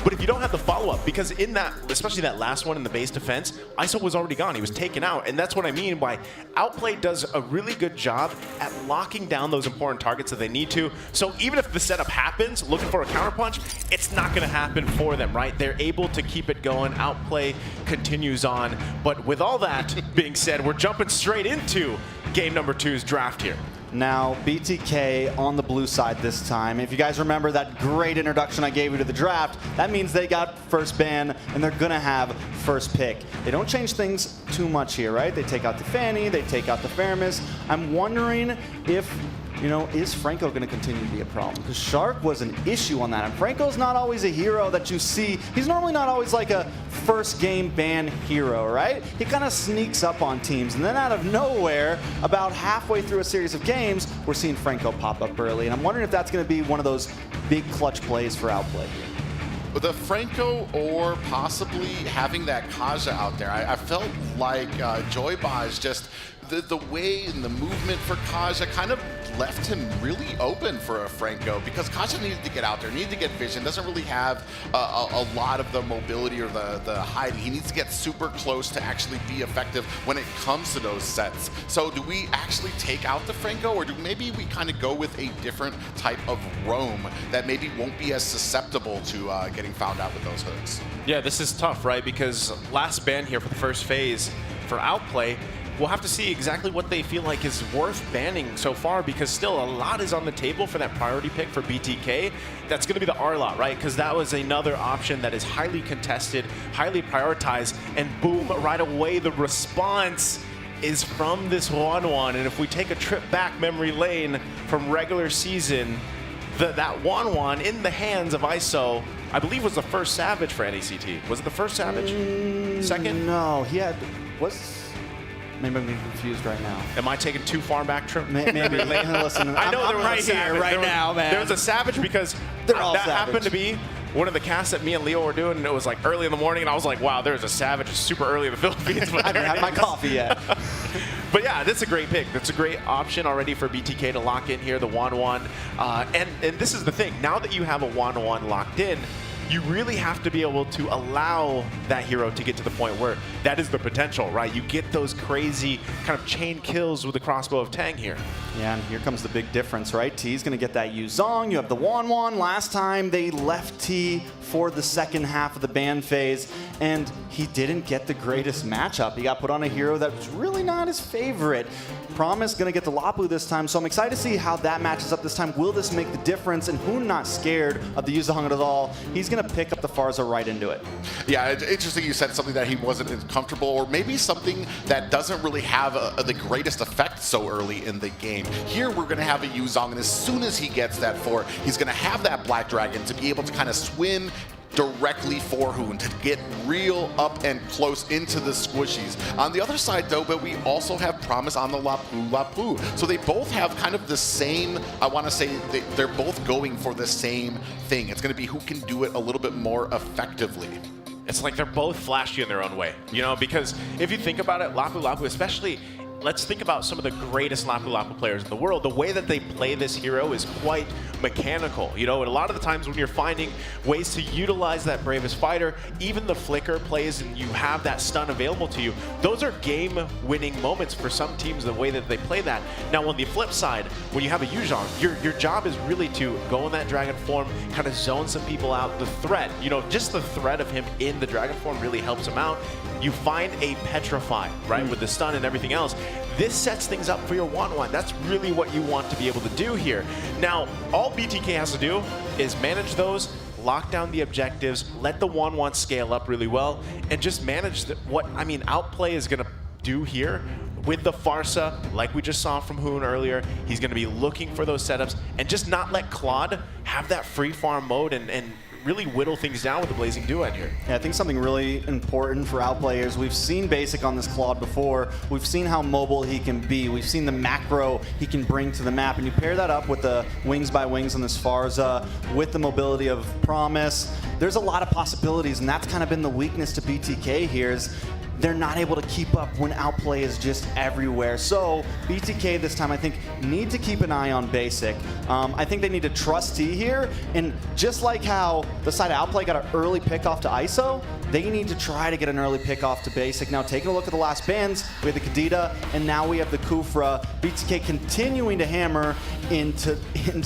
Speaker 4: But if you don't have the follow-up, because in that, especially that last one in the base defense, ISO was already gone. He was taken out. And that's what I mean by Outplay does a really good job at locking down those important targets that they need to. So even if the setup happens, looking for a counterpunch, it's not going to happen for them, right? They're able to keep it going. Outplay continues on. But with all that being said, we're jumping straight into game number 2's draft here.
Speaker 3: Now, BTK on the blue side this time. If you guys remember that great introduction I gave you to the draft, that means they got first ban and they're going to have first pick. They don't change things too much here, right? They take out the Fanny, they take out the Faramis. I'm wondering if, is Franco going to continue to be a problem? Because Shark was an issue on that. And Franco's not always a hero that you see. He's normally not always like a first game ban hero, right? He kind of sneaks up on teams. And then out of nowhere, about halfway through a series of games, we're seeing Franco pop up early. And I'm wondering if that's going to be one of those big clutch plays for Outplay here.
Speaker 5: With the Franco or possibly having that Kaja out there, I felt like Joybaj just, the way and the movement for Kaja kind of left him really open for a Franco, because Kaja needed to get out there, needed to get vision, doesn't really have a lot of the mobility or the hiding. He needs to get super close to actually be effective when it comes to those sets. So do we actually take out the Franco, or do maybe we kind of go with a different type of roam that maybe won't be as susceptible to getting found out with those hooks?
Speaker 4: Yeah, this is tough, right? Because last ban here for the first phase for Outplay, we'll have to see exactly what they feel like is worth banning so far, because still a lot is on the table for that priority pick for BTK. That's going to be the R-Lot, right? Because that was another option that is highly contested, highly prioritized, and boom, right away the response is from this 1-1. And if we take a trip back memory lane from regular season, that 1-1 in the hands of ISO, I believe, was the first Savage for NACT. Was it the first Savage? Second?
Speaker 3: No, he had, maybe I'm getting confused right now.
Speaker 4: Am I taking too far back trip?
Speaker 3: Maybe. Listen,
Speaker 4: I know
Speaker 3: I'm
Speaker 4: there was
Speaker 3: right
Speaker 4: a Savage.
Speaker 3: here, right
Speaker 4: there was,
Speaker 3: now, man.
Speaker 4: There was a Savage because
Speaker 3: They're all
Speaker 4: that
Speaker 3: Savage.
Speaker 4: happened to be one of the casts that me and Leo were doing, and it was like early in the morning, and I was like, wow, there's a Savage super early in the Philippines.
Speaker 3: I haven't had my coffee yet.
Speaker 4: But yeah, that's a great pick. That's a great option already for BTK to lock in here, the 1-1. And this is the thing. Now that you have a 1-1 locked in, you really have to be able to allow that hero to get to the point where that is the potential, right? You get those crazy kind of chain kills with the crossbow of Tang here.
Speaker 3: Yeah, and here comes the big difference, right? T's going to get that Yuzong. You have the 1-1. Last time they left T before the second half of the ban phase, and he didn't get the greatest matchup. He got put on a hero that was really not his favorite. Promise gonna get the Lapu this time, so I'm excited to see how that matches up this time. Will this make the difference? And Hoon not scared of the Yuzahong at all. He's gonna pick up the Farza right into it.
Speaker 5: Yeah, it's interesting you said something that he wasn't as comfortable, or maybe something that doesn't really have the greatest effect so early in the game. Here we're gonna have a Yuzong, and as soon as he gets that 4, he's gonna have that Black Dragon to be able to kind of swim directly for Hoon to get real up and close into the squishies. On the other side though, but we also have Promise on the Lapu. So they both have kind of the same, I want to say they're both going for the same thing. It's going to be who can do it a little bit more effectively.
Speaker 4: It's like they're both flashy in their own way, you know, because if you think about it, Lapu, especially, let's think about some of the greatest Lapu players in the world. The way that they play this hero is quite mechanical, you know, and a lot of the times when you're finding ways to utilize that Bravest Fighter, even the flicker plays and you have that stun available to you, those are game-winning moments for some teams, the way that they play that. Now, on the flip side, when you have a Yuzhong, your job is really to go in that dragon form, kind of zone some people out. The threat, you know, just the threat of him in the dragon form really helps him out. You find a Petrify, right, with the stun and everything else. This sets things up for your 1-1. That's really what you want to be able to do here. Now, all BTK has to do is manage those, lock down the objectives, let the 1-1 scale up really well, and just manage what, I mean, Outplay is going to do here with the Farsa, like we just saw from Hoon earlier. He's going to be looking for those setups and just not let Claude have that free farm mode and really whittle things down with the Blazing Duet here.
Speaker 3: Yeah, I think something really important for Outplay is we've seen Basic on this Claude before. We've seen how mobile he can be. We've seen the macro he can bring to the map. And you pair that up with the wings by wings on this Farza, with the mobility of Promise. There's a lot of possibilities, and that's kind of been the weakness to BTK here is they're not able to keep up when Outplay is just everywhere. So BTK this time, I think, need to keep an eye on Basic. I think they need to trust T here, and just like how the side of Outplay got an early pick off to ISO, they need to try to get an early pick off to Basic. Now, taking a look at the last bans, we have the Kadita, and now we have the Kufra. BTK continuing to hammer into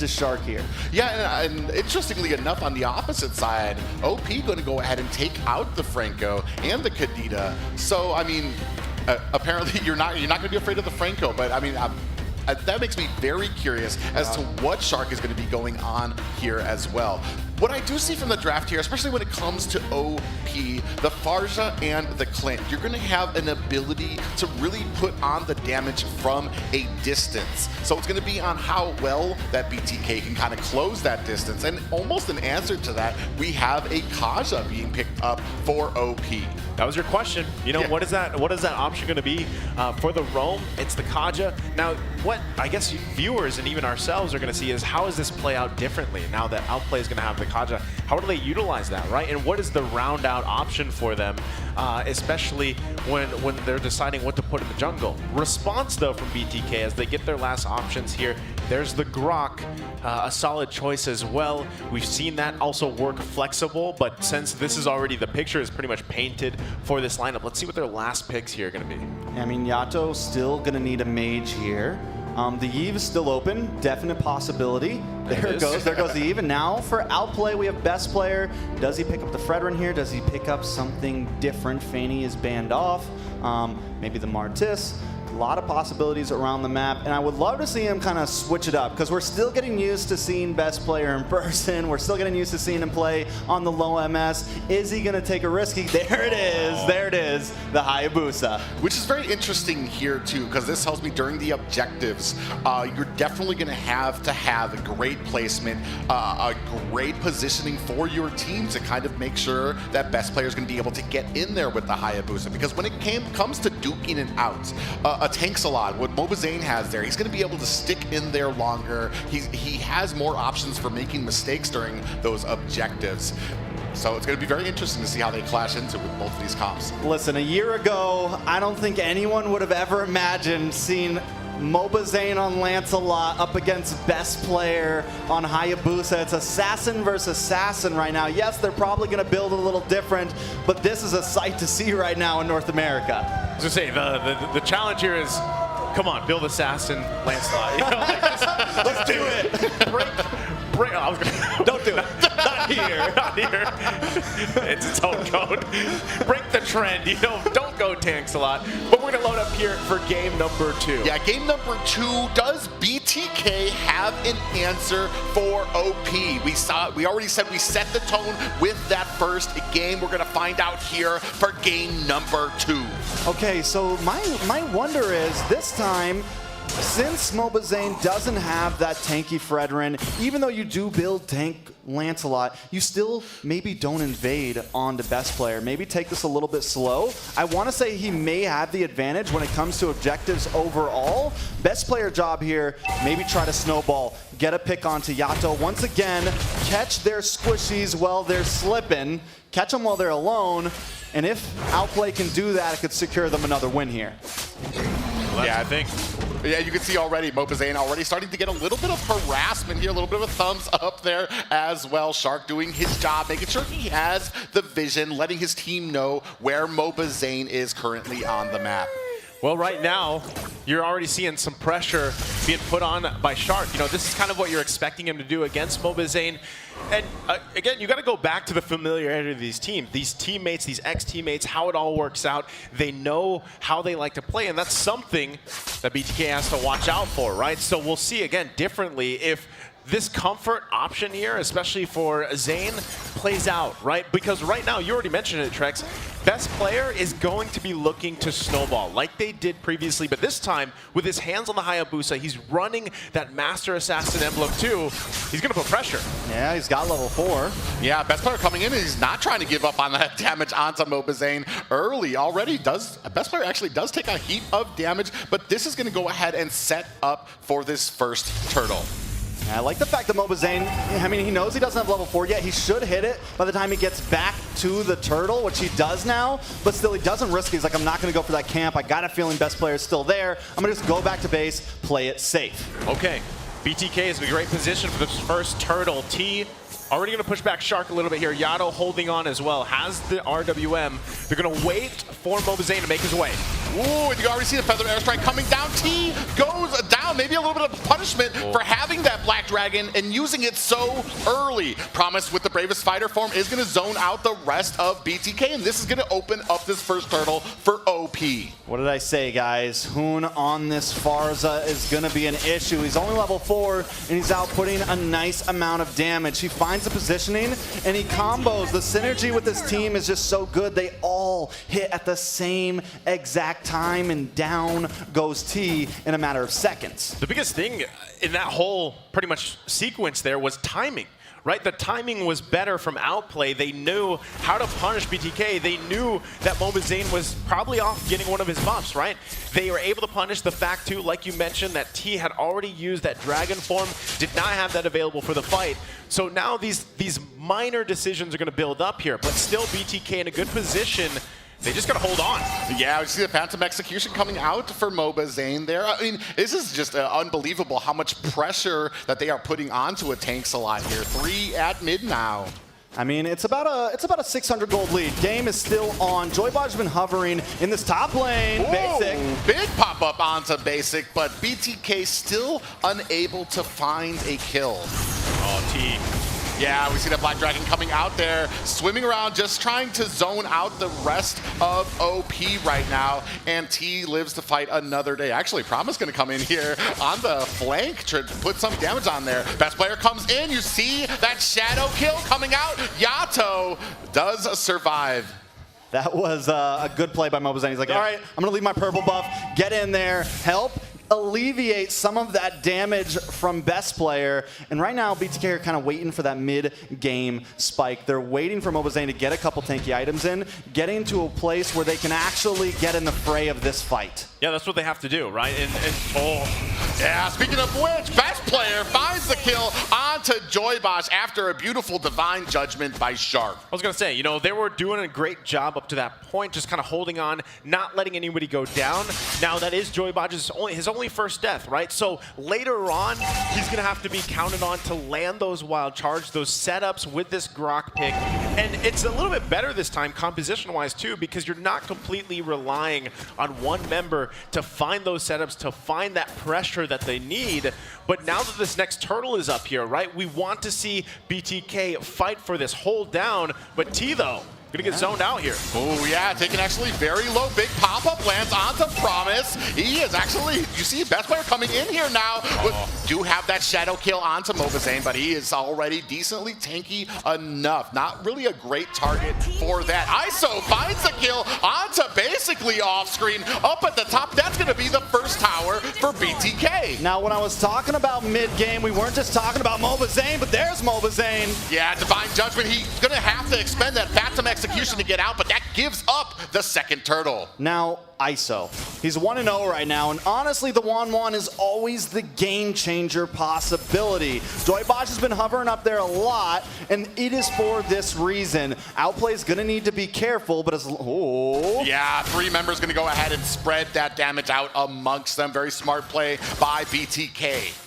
Speaker 3: Shark here.
Speaker 5: Yeah, and interestingly enough, on the opposite side, OP going to go ahead and take out the Franco and the Kadita. So, I mean, apparently you're not going to be afraid of the Franco, but I mean, that makes me very curious as to what Shark is going to be going on here as well. What I do see from the draft here, especially when it comes to OP, the Farza and the Clint, you're going to have an ability to really put on the damage from a distance. So it's going to be on how well that BTK can kind of close that distance. And almost an answer to that, we have a Kaja being picked up for OP.
Speaker 4: That was your question. You know, what is that option going to be for the roam? It's the Kaja. Now, what I guess viewers and even ourselves are going to see is how does this play out differently now that Outplay is going to have the Kaja? How do they utilize that, right? And what is the round out option for them, especially when they're deciding what to put in the jungle? Response, though, from BTK as they get their last options here. There's the Grok, a solid choice as well. We've seen that also work flexible, but since this is already, the picture is pretty much painted for this lineup, let's see what their last picks here are going to be.
Speaker 3: I mean, Yato still going to need a mage here. The Eve is still open, definite possibility. There it goes, there goes the Eve. And now for Outplay, we have best player. Does he pick up the Fredrin here? Does he pick up something different? Fanny is banned off. Maybe the Martis. A lot of possibilities around the map, and I would love to see him kind of switch it up because we're still getting used to seeing best player in person. We're still getting used to seeing him play on the low MS. Is he going to take a risk? There it is. There it is. The Hayabusa.
Speaker 5: Which is very interesting here, too, because this tells me during the objectives, you're definitely going to have a great placement, a great positioning for your team to kind of make sure that best player is going to be able to get in there with the Hayabusa. Because when it comes to duking it out, a Tanksalot, what Mobazane has there, he's going to be able to stick in there longer. He has more options for making mistakes during those objectives. So it's going to be very interesting to see how they clash into with both of these comps.
Speaker 3: Listen, a year ago, I don't think anyone would have ever imagined seeing Mobazane on Lancelot up against best player on Hayabusa. It's assassin versus assassin right now. Yes, they're probably going to build a little different, but this is a sight to see right now in North America.
Speaker 4: I was going to say, the challenge here is, come on, build assassin, Lancelot. You know, like,
Speaker 3: let's do it.
Speaker 4: Break.
Speaker 3: Don't do it. Not here.
Speaker 4: Not here. It's its own code. Break the trend, you know, don't go tanks a lot. But we're gonna load up here for game number 2.
Speaker 5: Yeah, game number 2, does BTK have an answer for OP? We already said we set the tone with that first game. We're gonna find out here for game number 2.
Speaker 3: Okay, so my wonder is this time, since Mobazane doesn't have that tanky Fredrin, even though you do build tank Lancelot, you still maybe don't invade onto best player. Maybe take this a little bit slow. I want to say he may have the advantage when it comes to objectives overall. Best player job here, maybe try to snowball, get a pick onto Yato. Once again, catch their squishies while they're slipping, catch them while they're alone, and if Outplay can do that, it could secure them another win here.
Speaker 5: Yeah, I think. Yeah, you can see already Mobazane already starting to get a little bit of harassment here, a little bit of a thumbs up there as well. Shark doing his job, making sure he has the vision, letting his team know where Mobazane is currently on the map.
Speaker 4: Well, right now, you're already seeing some pressure being put on by Shark. You know, this is kind of what you're expecting him to do against Mobazane. And again, you got to go back to the familiarity of these teams, these teammates, these ex-teammates, how it all works out. They know how they like to play, and that's something that BTK has to watch out for, right? So we'll see, again, differently if this comfort option here, especially for Zane, plays out, right? Because right now, you already mentioned it, Trex, best player is going to be looking to snowball like they did previously, but this time, with his hands on the Hayabusa, he's running that Master Assassin emblem too. He's gonna put pressure.
Speaker 3: Yeah, he's got level 4.
Speaker 5: Yeah, best player coming in, and he's not trying to give up on that damage onto Mobazane early. Already best player actually does take a heap of damage, but this is gonna go ahead and set up for this first turtle.
Speaker 3: I like the fact that Mobazane, I mean, he knows he doesn't have level 4 yet. He should hit it by the time he gets back to the turtle, which he does now, but still he doesn't risk it. He's like, I'm not going to go for that camp. I got a feeling best player is still there. I'm going to just go back to base, play it safe.
Speaker 4: Okay, BTK is in a great position for this first turtle. T already going to push back Shark a little bit here. Yato holding on as well, has the RWM. They're going to wait for Mobazane to make his way.
Speaker 5: Ooh, and you already see the Feather Airstrike coming down. T goes down. Maybe a little bit of punishment for having that Black Dragon and using it so early. Promise with the Bravest Fighter form is going to zone out the rest of BTK, and this is going to open up this first turtle for OP.
Speaker 3: What did I say, guys? Hoon on this Farza is going to be an issue. He's only level 4, and he's outputting a nice amount of damage. He finds the positioning, and he combos. The synergy with this team is just so good. They all hit at the same exact time, and down goes T in a matter of seconds.
Speaker 4: The biggest thing in that whole pretty much sequence there was timing, right? The timing was better from Outplay. They knew how to punish BTK. They knew that Mobazane was probably off getting one of his buffs, right? They were able to punish the fact too, like you mentioned, that T had already used that dragon form, did not have that available for the fight. So now these minor decisions are going to build up here, but still BTK in a good position. They just got to hold on.
Speaker 5: Yeah, we see the Phantom Execution coming out for Mobazane there. I mean, this is just unbelievable how much pressure that they are putting onto a Tanksalot here. 3 at mid now.
Speaker 3: I mean, it's about a 600 gold lead. Game is still on. Joybot's been hovering in this top lane.
Speaker 5: Whoa,
Speaker 3: Basic.
Speaker 5: Big pop-up onto Basic, but BTK still unable to find a kill.
Speaker 4: Oh, T.
Speaker 5: Yeah, we see that Black Dragon coming out there, swimming around, just trying to zone out the rest of OP right now. And T lives to fight another day. Actually, Promise going to come in here on the flank to put some damage on there. Best player comes in. You see that shadow kill coming out. Yato does survive.
Speaker 3: That was a good play by Mobazane. He's like, all right, I'm going to leave my purple buff, get in there, help alleviate some of that damage from best player. And right now, BTK are kind of waiting for that mid-game spike. They're waiting for Mobazane to get a couple tanky items in, getting to a place where they can actually get in the fray of this fight.
Speaker 4: Yeah, that's what they have to do, right? Oh.
Speaker 5: Yeah, speaking of which, best player finds the kill onto Joybosh after a beautiful divine judgment by Shark.
Speaker 4: I was going to say, you know, they were doing a great job up to that point, just kind of holding on, not letting anybody go down. Now, that is Joybosh's his only only first death, right? So later on, he's going to have to be counted on to land those wild charge, those setups with this Grok pick. And it's a little bit better this time, composition-wise, too, because you're not completely relying on one member to find those setups, to find that pressure that they need. But now that this next turtle is up here, right, we want to see BTK fight for this hold down. But T, though, gonna get zoned out here.
Speaker 5: Oh yeah, taking actually very low, big pop-up lands onto Promise. He is actually, you see best player coming in here now. Do have that shadow kill onto Mobazane, but he is already decently tanky enough. Not really a great target for that. ISO finds the kill onto basically off screen. Up at the top, that's gonna be the first tower for BTK.
Speaker 3: Now when I was talking about mid-game, we weren't just talking about Mobazane, but there's Mobazane.
Speaker 5: Yeah, Divine Judgment, he's gonna have to expend that Phantom execution to get out, but that gives up the second turtle.
Speaker 3: Now, ISO. He's 1-0 right now, and honestly, the 1-1 is always the game-changer possibility. Joybosh has been hovering up there a lot, and it is for this reason. Outplay is going to need to be careful, but as... Oh.
Speaker 5: Yeah, 3 members going to go ahead and spread that damage out amongst them. Very smart play by BTK.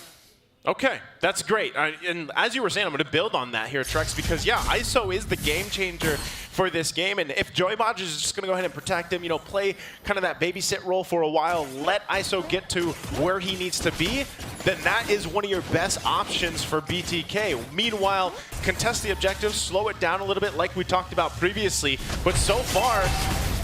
Speaker 4: Okay, that's great. And as you were saying, I'm going to build on that here, Trex, because, yeah, ISO is the game changer for this game. And if Joybodge is just going to go ahead and protect him, you know, play kind of that babysit role for a while, let ISO get to where he needs to be, then that is one of your best options for BTK. Meanwhile, contest the objectives, slow it down a little bit like we talked about previously. But so far,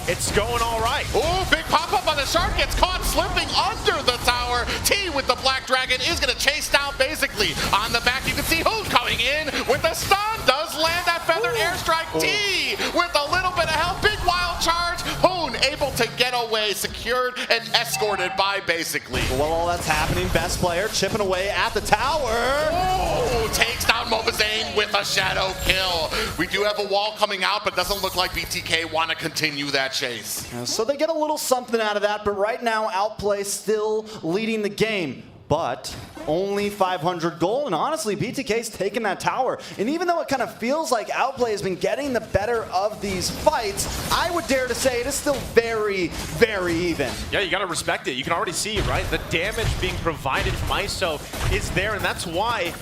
Speaker 4: it's going all right.
Speaker 5: Oh, big pop-up on the shark, gets caught slipping under the tower. T with the Black Dragon is going to chase down basically. On the back, you can see Hoon coming in with the stun. Does land that feathered airstrike. T with a little bit of help. Big wild charge. Hoon able to get away, secured and escorted by basically.
Speaker 3: While all that's happening, best player chipping away at the tower.
Speaker 5: Oh, takes down Mobazane with a shadow kill. We do have a wall coming out, but doesn't look like BTK want to continue that chase.
Speaker 3: So they get a little something out of that, but right now Outplay still leading the game. But only 500 gold, and honestly, BTK's taken that tower. And even though it kind of feels like Outplay has been getting the better of these fights, I would dare to say it is still very, very even.
Speaker 4: Yeah, you gotta respect it. You can already see, right? The damage being provided from ISO is there, and that's why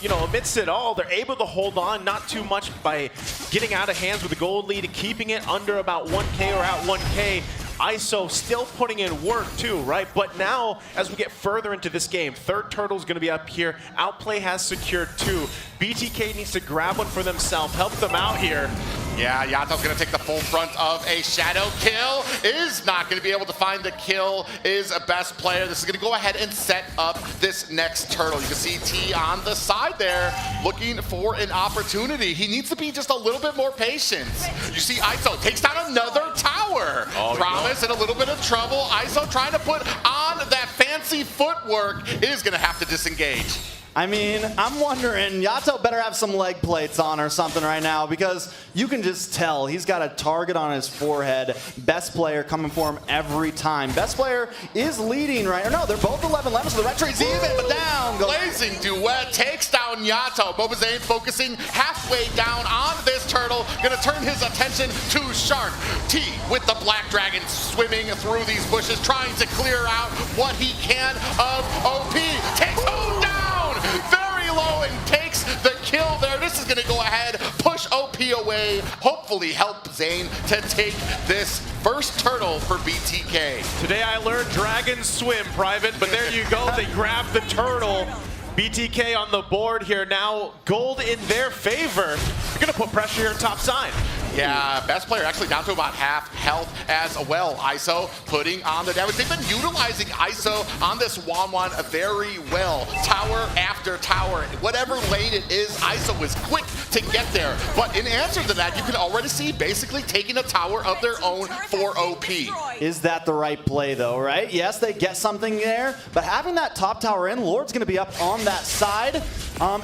Speaker 4: you know, amidst it all, they're able to hold on not too much by getting out of hands with the gold lead, keeping it under about 1K or at 1K. ISO still putting in work too, right? But now, as we get further into this game, third turtle's gonna be up here. Outplay has secured 2. BTK needs to grab one for themselves, help them out here.
Speaker 5: Yeah, Yato's gonna take the full front of a shadow kill. Is not gonna be able to find the kill, is a best player. This is gonna go ahead and set up this next turtle. You can see T on the side there, looking for an opportunity. He needs to be just a little bit more patient. You see ISO takes down another tower. Promise in a little bit of trouble. ISO trying to put on that fancy footwork, is gonna have to disengage.
Speaker 3: I mean, I'm wondering, Yato better have some leg plates on or something right now, because you can just tell he's got a target on his forehead. Best player coming for him every time. Best player is leading right now. No, they're both 11-11, so the red tree's even, but down goes.
Speaker 5: Blazing Duet takes down Yato. Mobazane focusing halfway down on this turtle. Gonna turn his attention to Shark. T with the Black Dragon swimming through these bushes, trying to clear out what he can of OP. Takes Hoon down! Very low and takes the kill there. This is gonna go ahead, push OP away, hopefully help Zane to take this first turtle for BTK.
Speaker 4: Today I learned dragons swim, Private, but there you go, they grab the turtle. BTK on the board here now, gold in their favor. You're gonna put pressure here top side.
Speaker 5: Yeah, best player actually down to about half health as well. ISO putting on the damage. They've been utilizing ISO on this 1-1 very well. Tower after tower. Whatever lane it is, ISO is quick to get there. But in answer to that, you can already see basically taking a tower of their own for OP.
Speaker 3: Is that the right play though, right? Yes, they get something there, but having that top tower in, Lord's gonna be up on that side.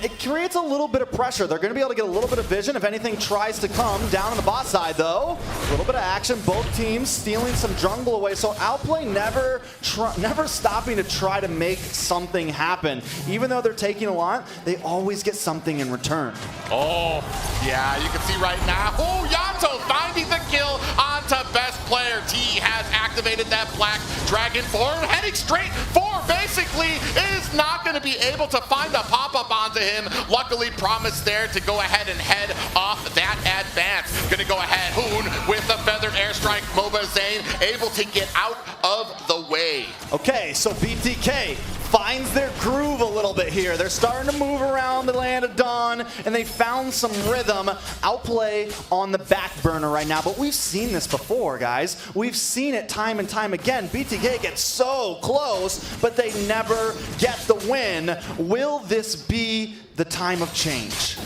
Speaker 3: It creates a little bit of pressure. They're gonna be able to get a little bit of vision if anything tries to come down on the bot side, though. A little bit of action. Both teams stealing some jungle away. So Outplay never stopping to try to make something happen. Even though they're taking a lot, they always get something in return.
Speaker 5: Oh, yeah, you can see right now. Oh, Yato finding the kill onto best player. T has activated that black dragon form, heading straight for basically is not going to be able to find a pop-up onto him. Luckily, Promise there to go ahead and head off that advance. Going to go ahead, Hoon with the feathered airstrike. Moba Zane able to get out of the way.
Speaker 3: Okay, so BTK finds their groove a little bit here. They're starting to move around the land of Dawn, and they found some rhythm. Outplay on the back burner right now, but we've seen this before, guys. We've seen it time and time again. BTK gets so close, but they never get the win. Will this be the time of change?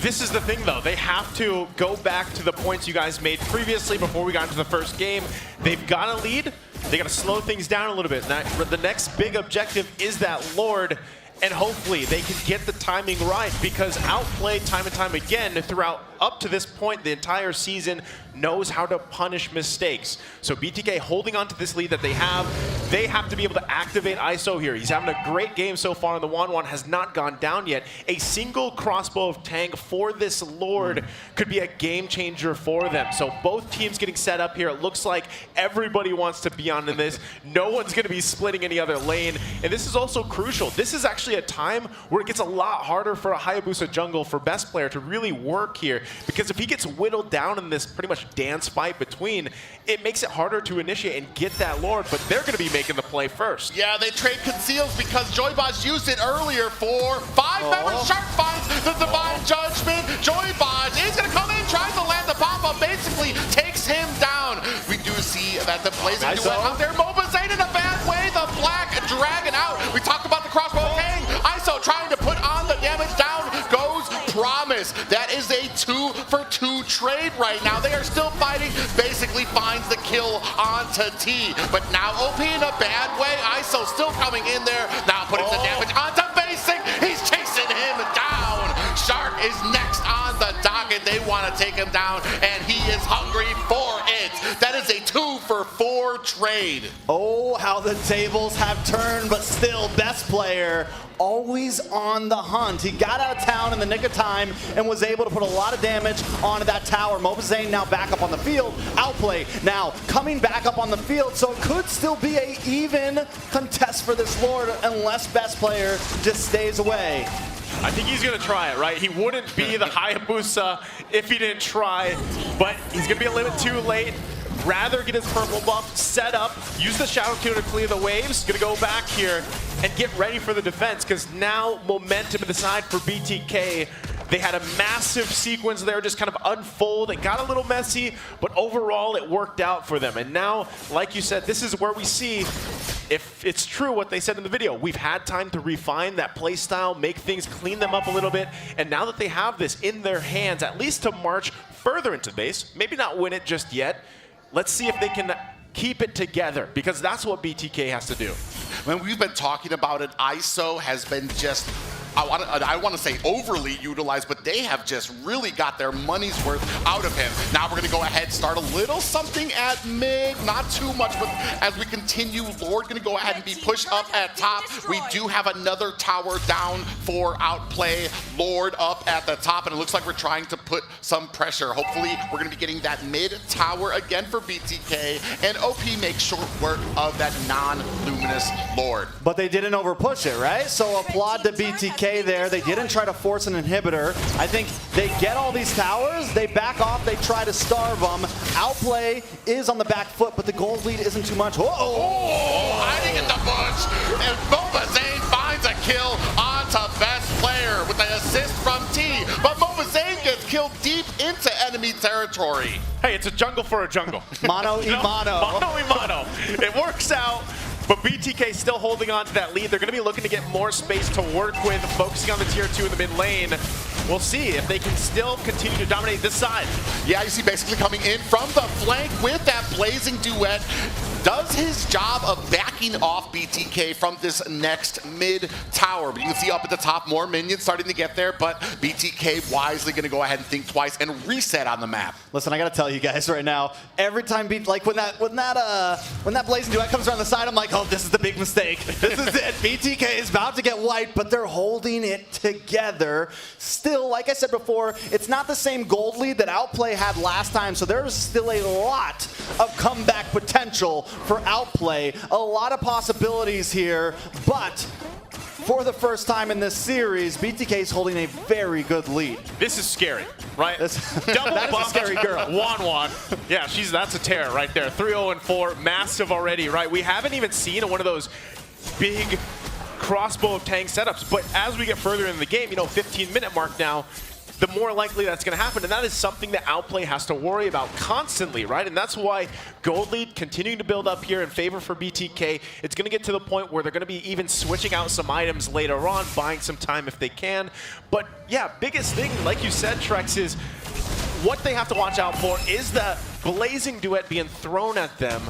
Speaker 4: This is the thing, though. They have to go back to the points you guys made previously before we got into the first game. They've got a lead. They got to slow things down a little bit. The next big objective is that Lord, and hopefully they can get the timing right, because Outplay time and time again throughout up to this point the entire season knows how to punish mistakes. So BTK holding on to this lead that they have to be able to activate ISO here. He's having a great game so far, and the 1-1 has not gone down yet. A single crossbow of tank for this Lord could be a game changer for them. So both teams getting set up here. It looks like everybody wants to be on in this. No one's going to be splitting any other lane, and this is also crucial. This is actually a time where it gets a lot harder for a Hayabusa jungle for best player to really work here, because if he gets whittled down in this pretty much dance fight between, it makes it harder to initiate and get that Lord, but they're going to be making the play first.
Speaker 5: Yeah, they trade conceals because Joybaj used it earlier for 5 members. Shark finds the Divine Judgment. Joybaj is going to come in, tries to land the pop-up, basically takes him down. We do see that the Blazing Duet out there. Moba Zane in a bad way, the Black Dragon out. We talked about the crossbow king. ISO trying to put on the damage, down goes Promise. That is a 2-for-2 trade right now. They are still fighting, basically finds the kill onto T. But now OP in a bad way. ISO still coming in there, now putting the damage onto Basic. He's chasing him down. Shark is next on the docket. They want to take him down, and he is hungry for it. That is a 2-for-4 trade.
Speaker 3: Oh, how the tables have turned, but still best player always on the hunt. He got out of town in the nick of time and was able to put a lot of damage onto that tower. Moba Zane now back up on the field. Outplay now coming back up on the field, so it could still be a even contest for this Lord unless best player just stays away.
Speaker 4: I think he's going to try it, right? He wouldn't be the Hayabusa if he didn't try, but he's going to be a little bit too late. Rather get his purple buff set up, use the Shadow Q to clear the waves. Gonna go back here and get ready for the defense, because now momentum in the side for BTK. They had a massive sequence there just kind of unfold. It got a little messy, but overall it worked out for them. And now, like you said, this is where we see if it's true what they said in the video. We've had time to refine that play style, make things, clean them up a little bit. And now that they have this in their hands, at least to march further into base, maybe not win it just yet, let's see if they can keep it together, because that's what BTK has to do.
Speaker 5: When we've been talking about it, ISO has been just, I want to say overly utilized, but they have just really got their money's worth out of him. Now we're going to go ahead and start a little something at mid, not too much, but as we continue, Lord going to go ahead and be pushed up at top. We do have another tower down for Outplay. Lord up at the top, and it looks like we're trying to put some pressure. Hopefully we're going to be getting that mid tower again for BTK, and OP makes short work of that non-luminous Lord.
Speaker 3: But they didn't overpush it, right? So applaud to BTK there. They didn't try to force an inhibitor. I think they get all these towers, they back off, they try to starve them. Outplay is on the back foot, but the gold lead isn't too much.
Speaker 5: Oh, hiding in the bush. And Moba Zane finds a kill onto best player with an assist from T. But Moba Zane gets killed deep into enemy territory.
Speaker 4: Hey, it's a jungle for a jungle.
Speaker 3: Mano y mano.
Speaker 4: Mano y mano. It works out. But BTK still holding on to that lead. They're going to be looking to get more space to work with, focusing on the tier 2 in the mid lane. We'll see if they can still continue to dominate this side.
Speaker 5: Yeah, you see basically coming in from the flank with that blazing duet. Does his job of backing backing off BTK from this next mid tower. But you can see up at the top more minions starting to get there, but BTK wisely going to go ahead and think twice and reset on the map.
Speaker 3: Listen, I gotta tell you guys right now, every time when that blazing duet comes around the side, I'm like, oh, this is the big mistake. This is it. BTK is about to get wiped, but they're holding it together. Still, like I said before, it's not the same gold lead that Outplay had last time, so there's still a lot of comeback potential for Outplay. A lot of possibilities here, but for the first time in this series, BTK is holding a very good lead.
Speaker 4: This is scary, right?
Speaker 3: Double that is a scary girl.
Speaker 4: Wan. Yeah, that's a terror right there. 3-0-4, massive already, right? We haven't even seen one of those big crossbow of tank setups, but as we get further in the game, 15-minute mark now, the more likely that's going to happen, and that is something that Outplay has to worry about constantly, right? And that's why gold lead continuing to build up here in favor for BTK. It's going to get to the point where they're going to be even switching out some items later on, buying some time if they can. But yeah, biggest thing, like you said, Trex, is what they have to watch out for is the blazing duet being thrown at them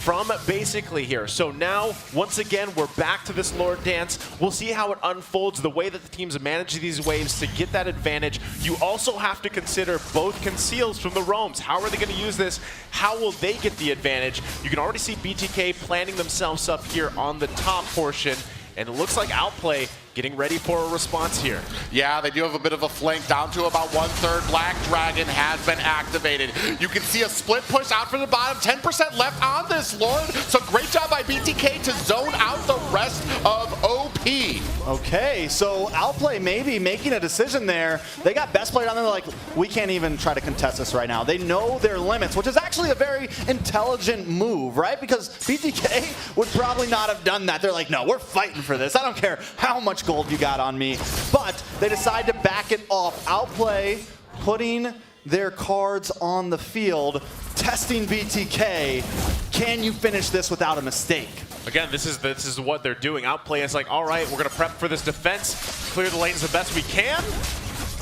Speaker 4: from basically here. So now, once again, we're back to this Lord Dance. We'll see how it unfolds, the way that the teams manage these waves to get that advantage. You also have to consider both conceals from the roams. How are they going to use this? How will they get the advantage? You can already see BTK planning themselves up here on the top portion, and it looks like Outplay getting ready for a response here.
Speaker 5: Yeah, they do have a bit of a flank down to about 1/3. Black Dragon has been activated. You can see a split push out from the bottom. 10% left on this Lord. So great job by BTK to zone out the rest of OP.
Speaker 3: Okay, so Outplay maybe making a decision there. They got best player down there. They're like, we can't even try to contest this right now. They know their limits, which is actually a very intelligent move, right? Because BTK would probably not have done that. They're like, no, we're fighting for this. I don't care how much gold you got on me. But they decide to back it off. Outplay putting their cards on the field, testing BTK. Can you finish this without a mistake?
Speaker 4: Again, this is what they're doing. Outplay is like, all right, we're going to prep for this defense, clear the lanes the best we can.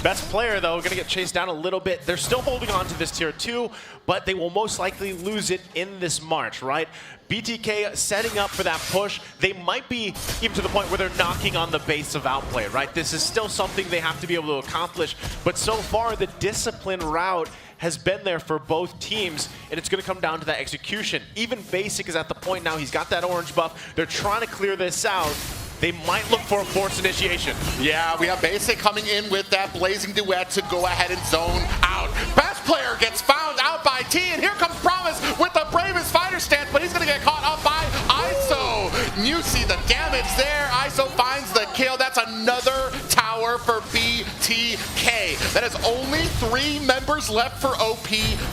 Speaker 4: Best player, though, going to get chased down a little bit. They're still holding on to this tier 2, but they will most likely lose it in this March, right? BTK setting up for that push. They might be even to the point where they're knocking on the base of Outplay, right? This is still something they have to be able to accomplish, but so far the discipline route has been there for both teams, and it's going to come down to that execution. Even Basic is at the point now, he's got that orange buff. They're trying to clear this out. They might look for a forced initiation.
Speaker 5: Yeah, we have Basic coming in with that blazing duet to go ahead and zone out. Best player gets found out by T, and here comes Promise with the bravest fighter stance, but he's going to get caught up by ISO. You see the damage there. ISO finds the kill. That's another tower for BTK. That is only 3 members left for OP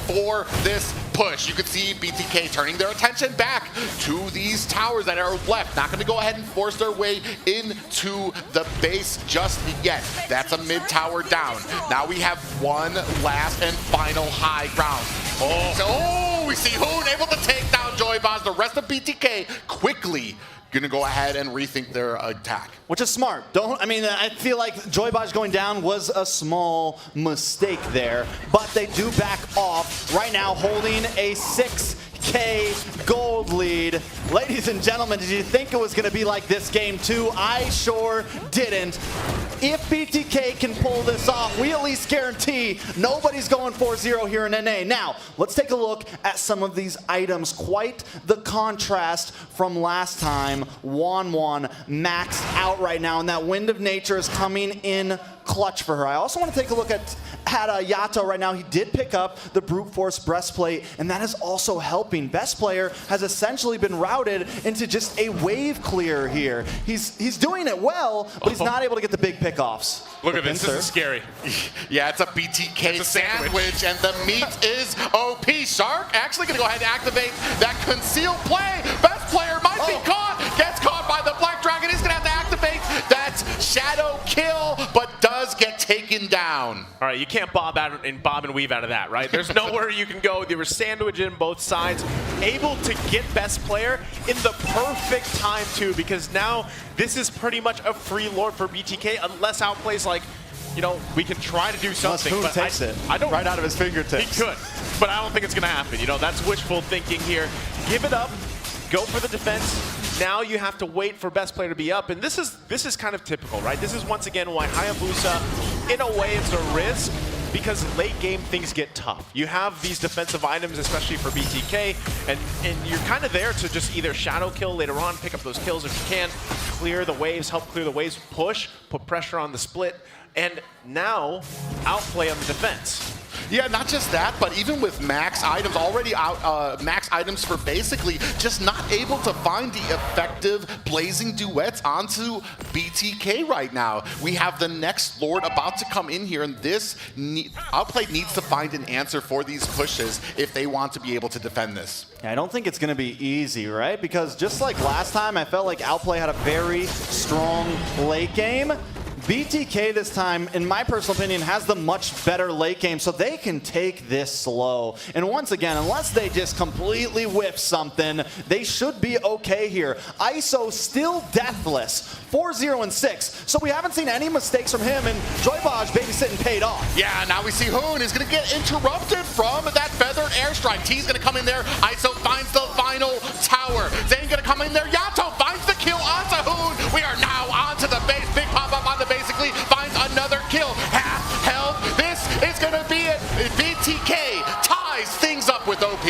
Speaker 5: for this push. You can see BTK turning their attention back to these towers that are left. Not going to go ahead and force their way into the base just yet. That's a mid tower down. Now we have one last and final high ground. We see Hoon able to take down Joyboz. The rest of BTK quickly gonna go ahead and rethink their attack.
Speaker 3: Which is smart. I feel like Joyboz going down was a small mistake there, but they do back off right now, holding a 6K gold lead. Ladies and gentlemen, did you think it was going to be like this game 2? I sure didn't. If BTK can pull this off, we at least guarantee nobody's going 4-0 here in NA. Now, let's take a look at some of these items. Quite the contrast from last time. Wan maxed out right now, and that Wind of Nature is coming in clutch for her. I also want to take a look at Yato right now. He did pick up the Brute Force breastplate, and that is also helping. Best player has essentially been routed into just a wave clear here. He's doing it well, but he's not able to get the big pickoffs.
Speaker 4: Look at this. This is scary.
Speaker 5: Yeah, it's a BTK sandwich, and the meat is OP. Shark actually going to go ahead and activate that concealed play. Best player might be caught. Gets caught by the Black Dragon. He's going to have to activate that shadow kill, but does get taken down.
Speaker 4: All right, you can't bob and weave out of that, right? There's nowhere you can go. They were sandwiched in both sides, able to get best player in the perfect time too, because now this is pretty much a free Lord for BTK unless Outplay's like, we can try to do something.
Speaker 3: Unless Hoon takes it right out of his fingertips.
Speaker 4: He could, but I don't think it's going to happen. That's wishful thinking here. Give it up. Go for the defense. now you have to wait for best player to be up, and this is kind of typical, right? This is once again why Hayabusa, in a way, it's a risk, because late game things get tough. You have these defensive items, especially for BTK, and you're kind of there to just either shadow kill later on, pick up those kills if you can, clear the waves, help clear the waves, push, put pressure on the split, and now outplay on the defense.
Speaker 5: Yeah, not just that, but even with max items already out, max items for basically just not able to find the effective blazing duets onto BTK right now. We have the next Lord about to come in here, and this Outplay needs to find an answer for these pushes if they want to be able to defend this.
Speaker 3: Yeah, I don't think it's going to be easy, right? Because just like last time, I felt like Outplay had a very strong late game. BTK this time, in my personal opinion, has the much better late game, so they can take this slow. And once again, unless they just completely whiff something, they should be okay here. ISO still deathless, 4-0 and 6, so we haven't seen any mistakes from him, and Joybaj babysitting paid off.
Speaker 5: Yeah, now we see Hoon is going to get interrupted from that feathered airstrike. T's going to come in there. ISO finds the final tower. Zane going to come in there. Yato finds the kill onto Hoon. We are now onto the base. Big pop-up on the basically finds another kill. Half health. This is going to be it. BTK ties things up with OP.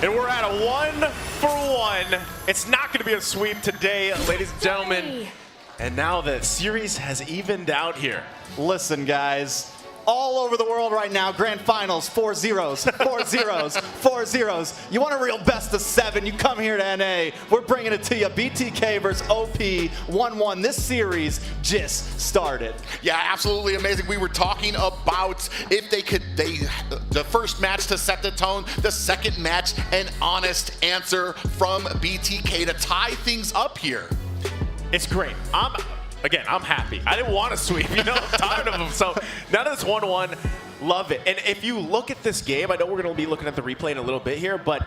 Speaker 4: And we're at a 1-for-1. It's not going to be a sweep today, ladies and gentlemen. And now the series has evened out here.
Speaker 3: Listen, guys. All over the world right now, grand finals, 4-0s, 4-0s, 4-0s. You want a real best of 7, you come here to NA. We're bringing it to you. BTK versus OP, 1-1. This series just started.
Speaker 5: Yeah, absolutely amazing. We were talking about if they could, the first match to set the tone, the second match, an honest answer from BTK to tie things up here.
Speaker 4: It's great. Again, I'm happy. I didn't want to sweep, I'm tired of them. So now that it's 1-1, love it. And if you look at this game, I know we're going to be looking at the replay in a little bit here, but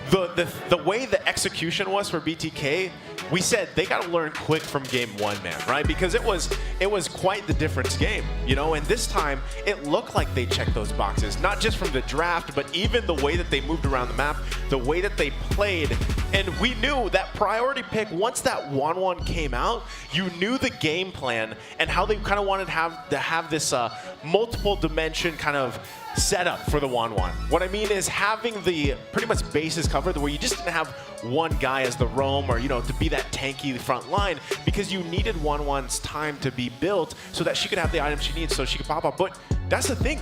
Speaker 4: the way the execution was for BTK, we said they got to learn quick from game 1, man, right? Because it was quite the difference game, and this time it looked like they checked those boxes, not just from the draft, but even the way that they moved around the map, the way that they played. And we knew that priority pick, once that 1-1 came out, you knew the game plan and how they kind of wanted to have this multiple dimension kind of setup for the 1-1. What I mean is having the pretty much bases covered where you just didn't have one guy as the roam or, to be that tanky front line, because you needed 1-1's time to be built so that she could have the items she needs so she could pop up. But that's the thing.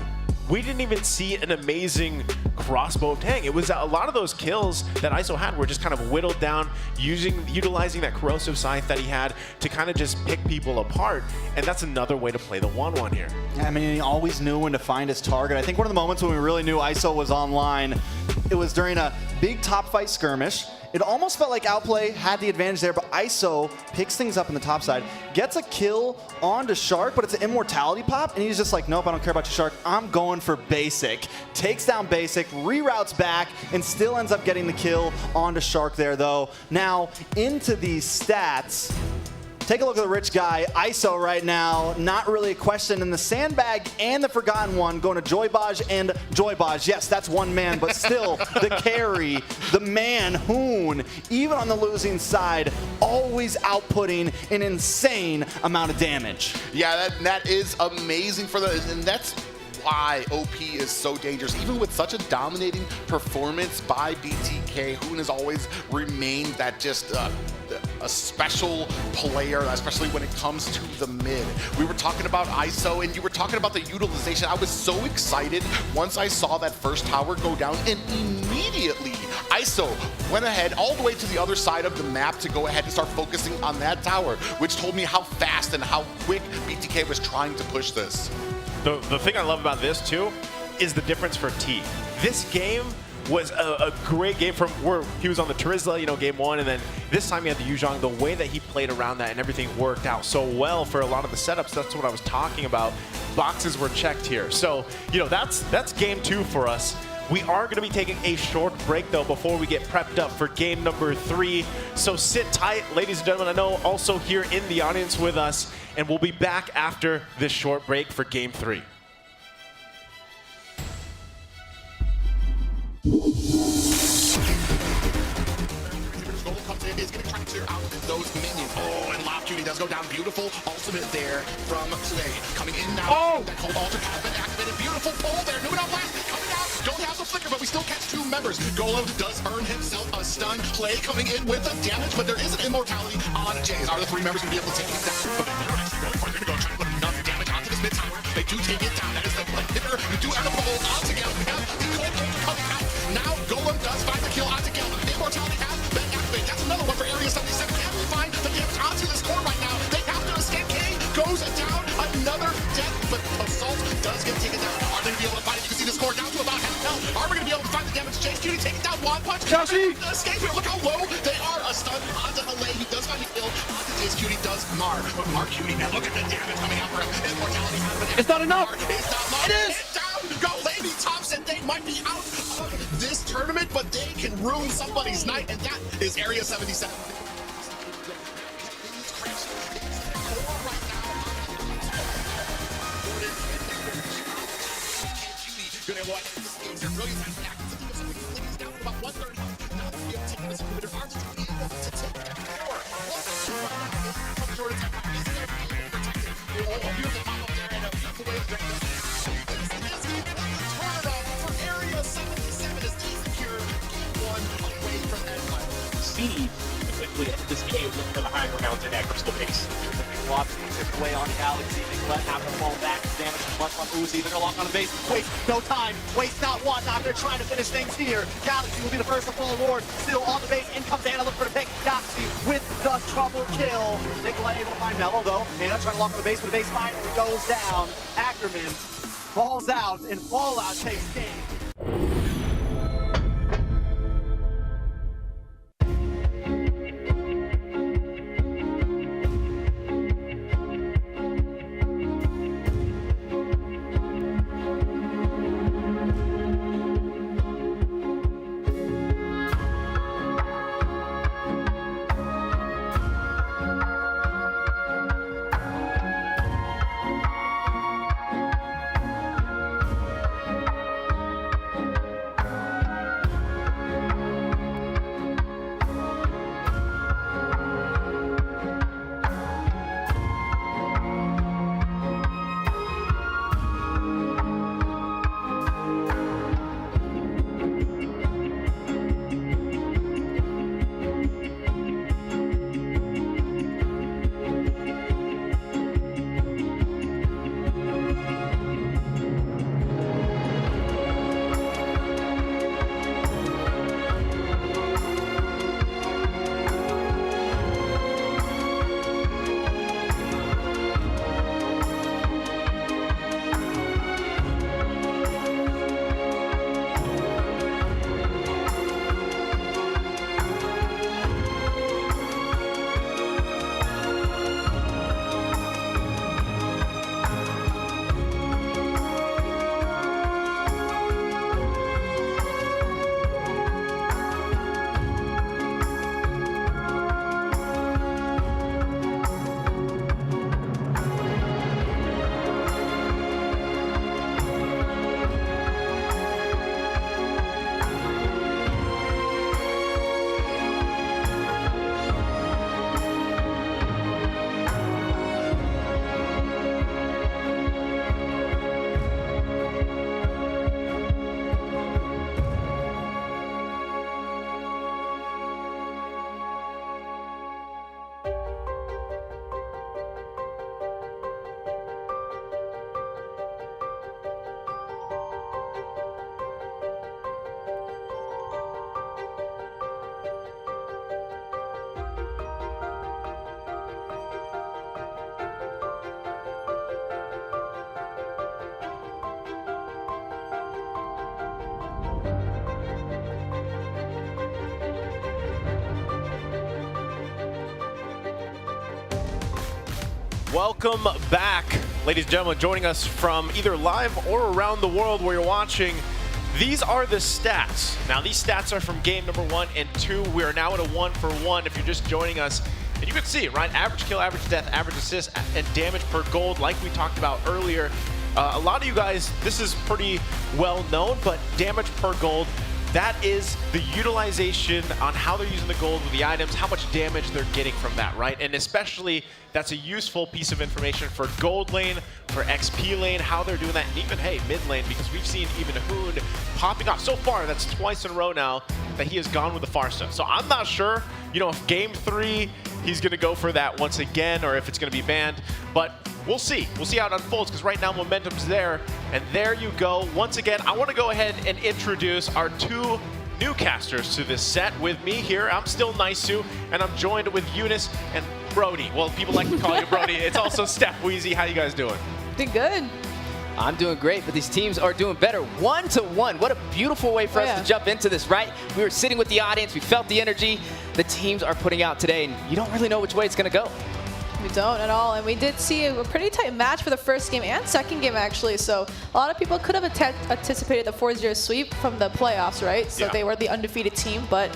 Speaker 4: We didn't even see an amazing crossbow tang. It was a lot of those kills that ISO had were just kind of whittled down, utilizing that corrosive scythe that he had to kind of just pick people apart. And that's another way to play the 1-1 here.
Speaker 3: Yeah, I mean, he always knew when to find his target. I think one of the moments when we really knew ISO was online, it was during a big top fight skirmish. It almost felt like Outplay had the advantage there, but ISO picks things up in the top side, gets a kill onto Shark, but it's an immortality pop, and he's just like, nope, I don't care about you, Shark. I'm going for basic. Takes down basic, reroutes back, and still ends up getting the kill onto Shark there, though. Now, into these stats. Take a look at the rich guy, ISO right now, not really a question. In the sandbag and the forgotten one, going to Joybaj and Joybaj. Yes, that's one man, but still the carry, the man, Hoon, even on the losing side, always outputting an insane amount of damage.
Speaker 5: Yeah, that is amazing for and that's why OP is so dangerous. Even with such a dominating performance by BTK, Hoon has always remained that just a special player, especially when it comes to the mid. We were talking about ISO, and you were talking about the utilization. I was so excited once I saw that first tower go down, and immediately ISO went ahead all the way to the other side of the map to go ahead and start focusing on that tower, which told me how fast and how quick BTK was trying to push this.
Speaker 4: The thing I love about this, too, is the difference for T. This game was a great game from where he was on the Terizla, game 1, and then this time he had the Yuzhong. The way that he played around that and everything worked out so well for a lot of the setups. That's what I was talking about. Boxes were checked here. So, that's game 2 for us. We are going to be taking a short break, though, before we get prepped up for game number 3. So sit tight, ladies and gentlemen. I know also here in the audience with us, and we'll be back after this short break for game 3.
Speaker 5: Comes in, is going to try to clear out those minions. Oh, and Lob Cutie does go down. Beautiful ultimate there from Slay. Coming in now. Oh! That cold altar has been activated. Beautiful pull there. Moving out last. Coming out. Don't have the flicker, but we still catch 2 members. Golem does earn himself a stun. Play coming in with the damage, but there is an immortality on Jays. Are the 3 members going to be able to take it down? But they're actually going for it. They're going to try to put enough damage onto this mid tower. They do take it down. That is the play hitter. You do end up the hold on together. We have the cold altar coming out. Now Golem does find the kill on together. Immortality has been activated. That's another one for Area 77. Can we find the damage onto this core right now? They have to escape. K goes down. Another death, but Assault does get taken down. Are they going to be able to find it? You can see the score down to about half health. Are we going to be able to find the damage? Chase Cutie taking down one punch. Joshi! Escape here. Look how low they are. A stun onto Allay. He does find the kill. Onto Chase Cutie does Mar. But Mar Cutie, man, look at the damage coming out for him. Immortality has been. It's not enough. It's not enough. It is. It's down. Go, Lady Thompson. They might be out of this tournament, but they can ruin somebody's night, and that is Area 77. Good at what? They're brilliant at that. He's down to about 130. Now they'll be able to take this inhibitor. Arms to be able to take that power. Coming short attack. He's going to be protected. Oh, beautiful pop up there and a beautiful way to break this. This is the turnaround for Area 77 as they secure game 1 away from that final.
Speaker 17: Speed quickly at this game looking for the high ground in that crystal base.
Speaker 3: Lots of away on Galaxy. Nicolette have to fall back. Damage as much on Uzi. They're going to lock on the base. Waste no time. Waste not one. Now they're trying to finish things here. Galaxy will be the first to fall forward. Still on the base. In comes Anna looking for the pick. Galaxy with the trouble kill. Nicolette able to find Mello though. Anna trying to lock on the base, but the base finally goes down. Ackerman falls out, and Fallout takes game.
Speaker 4: Welcome back, ladies and gentlemen, joining us from either live or around the world where you're watching. These are the stats. Now, these stats are from game number 1 and 2. We are now at a 1-for-1 if you're just joining us. And you can see, right, average kill, average death, average assist, and damage per gold, like we talked about earlier. A lot of you guys, this is pretty well known, but damage per gold, that is the utilization on how they're using the gold with the items, how much damage they're getting from that, right? And especially, that's a useful piece of information for gold lane, for XP lane, how they're doing that, and even, hey, mid lane, because we've seen even Hoon popping off. So far, that's twice in a row now that he has gone with the Farsa. So I'm not sure, you know, if game 3, he's going to go for that once again, or if it's going to be banned, but we'll see. We'll see how it unfolds, because right now momentum's there. And there you go. Once again, I want to go ahead and introduce our 2 new casters to this set. With me here, I'm still Naisu, and I'm joined with Eunice and Brody. Well, people like to call you Brody. It's also Steph Wheezy. How you guys doing?
Speaker 18: Doing good. I'm doing great, but these teams are doing better. 1-to-1. What a beautiful way for us to jump into this, right? We were sitting with the audience. We felt the energy the teams are putting out today, and you don't really know which way it's going to go.
Speaker 19: We don't at all, and we did see a pretty tight match for the first game and second game, actually. So a lot of people could have anticipated the 4-0 sweep from the playoffs, right? So they were the undefeated team, but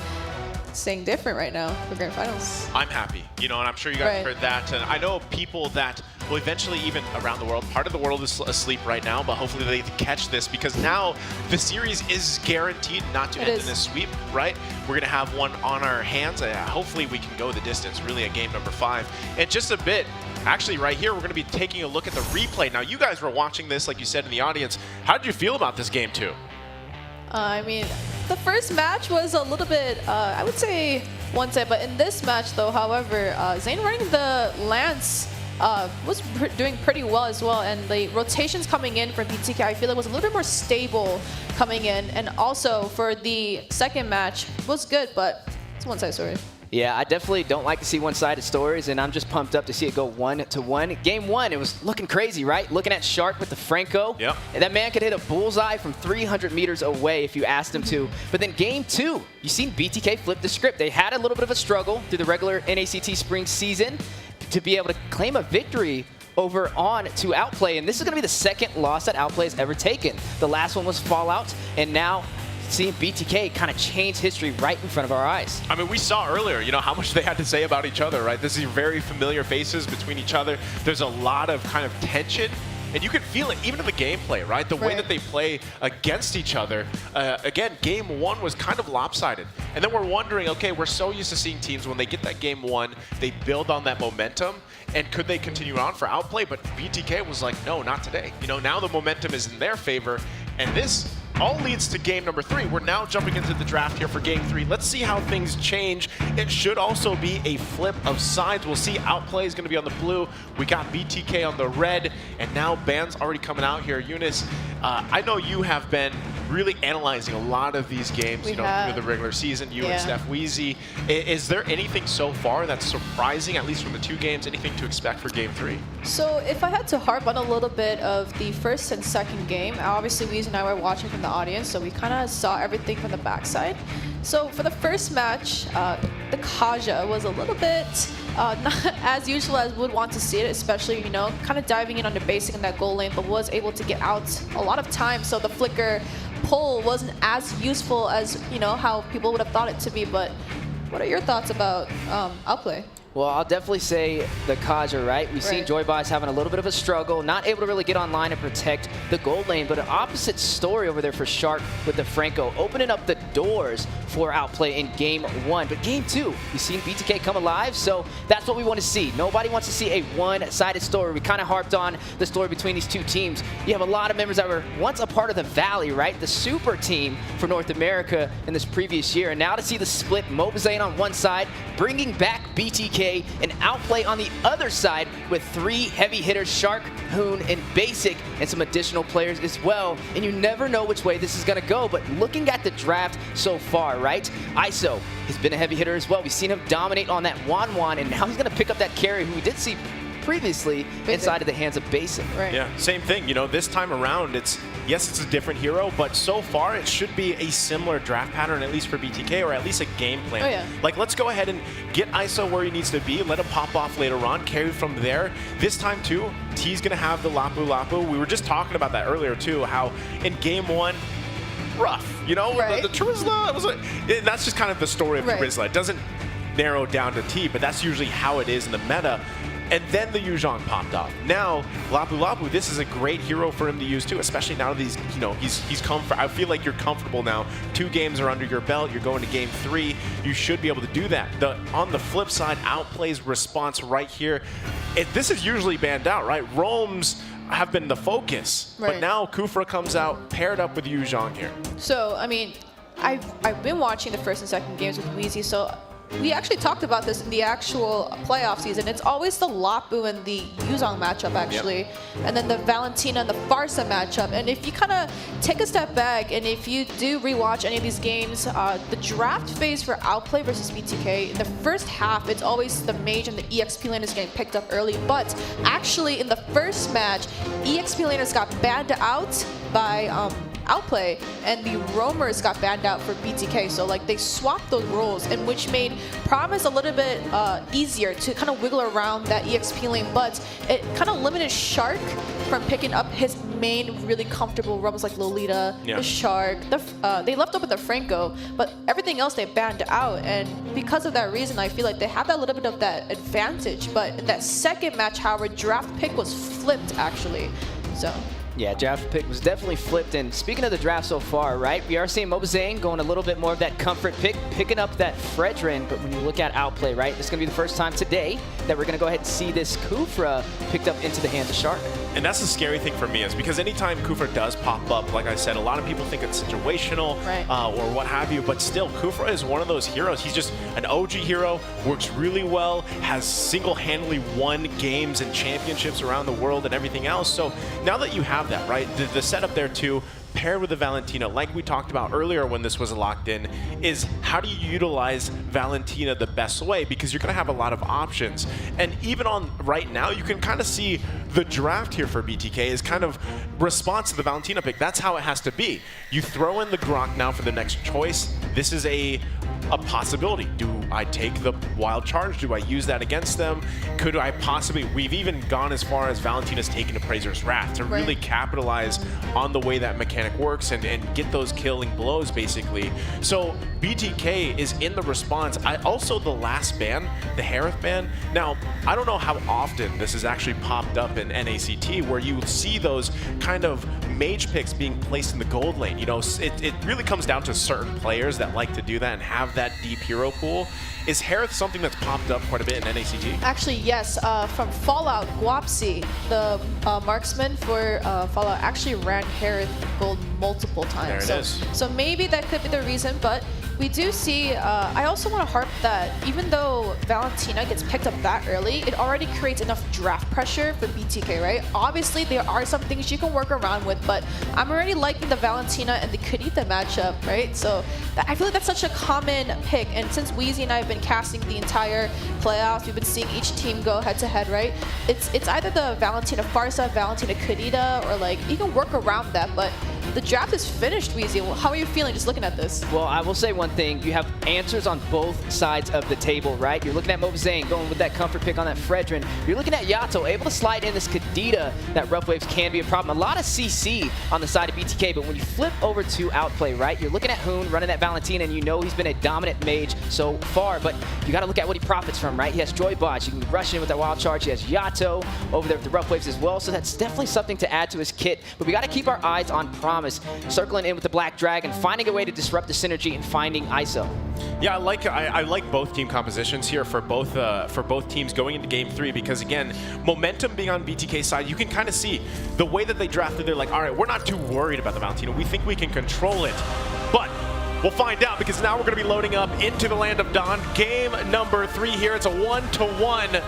Speaker 19: it's staying different right now for grand finals.
Speaker 4: I'm happy, you know, and I'm sure you guys heard that. And I know people that will eventually, even around the world, part of the world is asleep right now, but hopefully they catch this, because now the series is guaranteed not to end in this sweep, right? We're going to have one on our hands. Hopefully we can go the distance, really, at game number 5. And just a bit, actually right here, we're going to be taking a look at the replay. Now, you guys were watching this, like you said in the audience. How did you feel about this game 2?
Speaker 19: I mean, the first match was a little bit, I would say, one-sided. But in this match, though, however, Zane running the Lance was doing pretty well as well. And the rotations coming in for BTK, I feel like was a little bit more stable coming in. And also for the second match was good, but it's a one-sided story.
Speaker 18: Yeah, I definitely don't like to see one-sided stories, and I'm just pumped up to see it go 1-to-1. Game 1, it was looking crazy, right? Looking at Shark with the Franco.
Speaker 4: Yep.
Speaker 18: And that man could hit a bullseye from 300 meters away if you asked him to. But then game 2, you seen BTK flip the script. They had a little bit of a struggle through the regular NACT spring season to be able to claim a victory over on to Outplay. And this is going to be the second loss that Outplay has ever taken. The last one was Fallout, and now seeing BTK kind of change history right in front of our eyes.
Speaker 4: I mean, we saw earlier, you know, how much they had to say about each other, right? This is very familiar faces between each other. There's a lot of kind of tension, and you can feel it even in the gameplay, right? The way that they play against each other. Again, game 1 was kind of lopsided. And then we're wondering, okay, we're so used to seeing teams when they get that game 1, they build on that momentum. And could they continue on for Outplay? But BTK was like, no, not today. You know, now the momentum is in their favor. And this all leads to game number 3. We're now jumping into the draft here for game 3. Let's see how things change. It should also be a flip of sides. We'll see Outplay is going to be on the blue. We got BTK on the red. And now Ban's already coming out here. Eunice, I know you have been really analyzing a lot of these games, through the regular season, you and Steph Wheezy. Is there anything so far that's surprising, at least from the 2 games, anything to expect for game 3?
Speaker 19: So if I had to harp on a little bit of the first and second game, obviously Wheezy and I were watching from the audience, so we kind of saw everything from the backside. So for the first match, the Kaja was a little bit not as usual as would want to see it, especially, you know, kind of diving in on the basic in that goal lane, but was able to get out a lot of time. So the flicker pull wasn't as useful as, you know, how people would have thought it to be. But what are your thoughts about Outplay?
Speaker 18: Well, I'll definitely say the Kaja, right? We've seen Joybox having a little bit of a struggle, not able to really get online and protect the gold lane, but an opposite story over there for Shark with the Franco, opening up the doors for Outplay in game 1. But game 2, you've seen BTK come alive, so that's what we want to see. Nobody wants to see a one-sided story. We kind of harped on the story between these 2 teams. You have a lot of members that were once a part of the Valley, right? The super team for North America in this previous year. And now to see the split, Mobazane on one side, bringing back BTK, and Outplay on the other side with 3 heavy hitters, Shark, Hoon, and Basic, and some additional players as well. And you never know which way this is going to go, but looking at the draft so far, right? ISO has been a heavy hitter as well. We've seen him dominate on that Wan, and now he's going to pick up that carry who we did see previously inside of the hands of Basic.
Speaker 4: Yeah, same thing. You know, this time around, it's a different hero, but so far it should be a similar draft pattern, at least for BTK, or at least a game plan. Like, let's go ahead and get ISO where he needs to be, let him pop off later on, carry from there. This time, too, T's going to have the Lapu. We were just talking about that earlier, too, how in game 1, rough, you know, the Charizla, that's just kind of the story of Charizla. It doesn't narrow down to T, but that's usually how it is in the meta. and then the Yuzhong popped off. Now, Lapu Lapu, this is a great hero for him to use too, especially now that he's come for. I feel like you're comfortable now. 2 games are under your belt. You're going to game 3. You should be able to do that. On the flip side, Outplay's response right here. This is usually banned out, right? Roams have been the focus, but now Kufra comes out paired up with Yuzhong here.
Speaker 19: So, I mean, I've been watching the first and second games with Wheezy, so we actually talked about this in the actual playoff season. It's always the Lapu and the Yuzhong matchup, actually, and then the Valentina and the Farsa matchup. And if you kind of take a step back, and if you do rewatch any of these games, the draft phase for Outplay versus BTK, in the first half, it's always the Mage and the EXP laners getting picked up early. But actually, in the first match, EXP laners got banned out by Outplay, and the roamers got banned out for BTK. So like they swapped those roles, and which made Promise a little bit easier to kind of wiggle around that EXP lane, but it kind of limited Shark from picking up his main really comfortable roams like Lolita, the Shark. They left open the Franco, but everything else they banned out, and because of that reason, I feel like they have that little bit of that advantage. But in that second match, however, draft pick was flipped actually. So.
Speaker 18: Yeah, draft pick was definitely flipped. And speaking of the draft so far, right, we are seeing Mobazane going a little bit more of that comfort pick, picking up that Fredrin. But when you look at Outplay, right, this is going to be the first time today that we're going to go ahead and see this Kufra picked up into the hands of Shark.
Speaker 4: And that's the scary thing for me, is because anytime Kufra does pop up, like I said, a lot of people think it's situational or what have you, but still, Kufra is one of those heroes. He's just an OG hero, works really well, has single-handedly won games and championships around the world and everything else. So now that you have that, right, the setup there too, paired with the Valentina, like we talked about earlier when this was locked in, is how do you utilize Valentina the best way? Because you're going to have a lot of options. And even on right now, you can kind of see the draft here for BTK is kind of response to the Valentina pick. That's how it has to be. You throw in the Grok now for the next choice. This is a possibility. Do I take the wild charge? Do I use that against them? Could I possibly, we've even gone as far as Valentina's taken Appraiser's Wrath to really capitalize on the way that mechanic works and get those killing blows, basically. So BTK is in the response. Also the last ban, the Harith ban. Now, I don't know how often this has actually popped up in NACT, where you see those kind of mage picks being placed in the gold lane. You know, it really comes down to certain players that like to do that and have that deep hero pool. Is Harith something that's popped up quite a bit in NACT?
Speaker 19: Actually, yes. From Fallout, Guapsi, the marksman for Fallout, actually ran Harith gold multiple times.
Speaker 4: There it is.
Speaker 19: So maybe that could be the reason, but we do see, I also want to harp that even though Valentina gets picked up that early, it already creates enough draft pressure for BTK, right? Obviously, there are some things you can work around with, but I'm already liking the Valentina and the Kadita matchup, right? So I feel like that's such a common pick, and since Wheezy and I have been casting the entire playoffs, we've been seeing each team go head-to-head, right? It's either the Valentina Farsa, Valentina Kadita, or like, you can work around that, but the draft is finished, Wheezy. How are you feeling just looking at this?
Speaker 18: Well, I will say one thing. You have answers on both sides of the table, right? You're looking at Mobazane going with that comfort pick on that Fredrin. You're looking at Yato able to slide in this Kadita. That rough waves can be a problem. A lot of CC on the side of BTK, but when you flip over to Outplay, right, you're looking at Hoon running that Valentina, and you know he's been a dominant mage so far, but you got to look at what he profits from, right? He has Joy Bots. You can rush in with that wild charge. He has Yato over there with the rough waves as well, so that's definitely something to add to his kit. But we got to keep our eyes on Promise, circling in with the Black Dragon, finding a way to disrupt the synergy and finding ISO.
Speaker 4: Yeah, I like both team compositions here for both teams going into Game 3, because again, momentum being on BTK's side, you can kind of see the way that they drafted. They're like, all right, we're not too worried about the Valentina. We think we can control it, but we'll find out, because now we're going to be loading up into the Land of Dawn. Game number 3 here. It's a 1-to-1,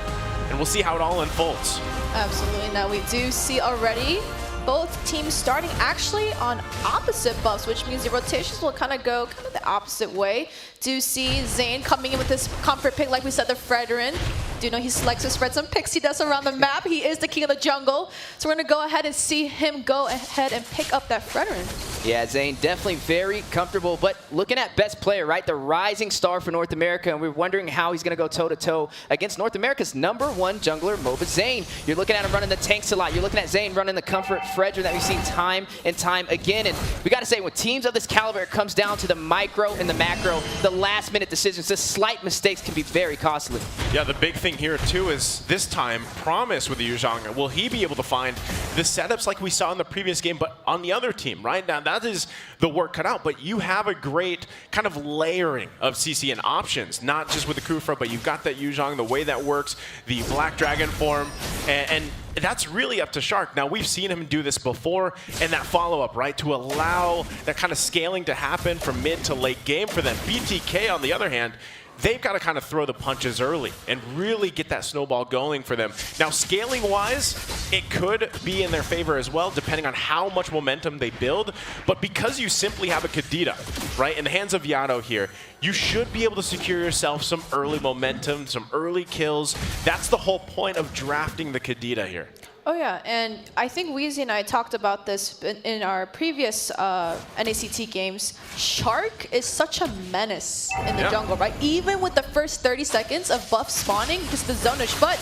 Speaker 4: and we'll see how it all unfolds.
Speaker 19: Absolutely. Now we do see already both teams starting actually on opposite buffs, which means the rotations will kind of go the opposite way. Do see Zane coming in with this comfort pick, like we said, the Fredrin. Do know he likes to spread some pixie dust around the map. He is the king of the jungle. So we're going to go ahead and see him go ahead and pick up that Fredrin.
Speaker 18: Yeah, Zane definitely very comfortable, but looking at best player, right? The rising star for North America, and we're wondering how he's going to go toe-to-toe against North America's #1 jungler, Mobazane. You're looking at him running the tanks a lot. You're looking at Zane running the comfort Fredrin that we've seen time and time again. And we got to say, when teams of this caliber, it comes down to the micro and the macro, the last-minute decisions. The slight mistakes can be very costly.
Speaker 4: Yeah, the big thing thing here too is this time, Promise with the Yuzhong, will he be able to find the setups like we saw in the previous game, but on the other team, right? Now that is the work cut out, but you have a great kind of layering of CC and options, not just with the Kufra, but you've got that Yuzhong, the way that works, the Black Dragon form, and that's really up to Shark. Now, we've seen him do this before, and that follow-up, right, to allow that kind of scaling to happen from mid to late game for them. BTK, on the other hand, they've got to kind of throw the punches early and really get that snowball going for them. Now, scaling-wise, it could be in their favor as well, depending on how much momentum they build. But because you simply have a Kadita, right, in the hands of Yato here, you should be able to secure yourself some early momentum, some early kills. That's the whole point of drafting the Kadita here.
Speaker 19: Oh yeah, and I think Weezy and I talked about this in our previous NACT games. Shark is such a menace in the jungle, right? Even with the first 30 seconds of buff spawning, just the zonish, but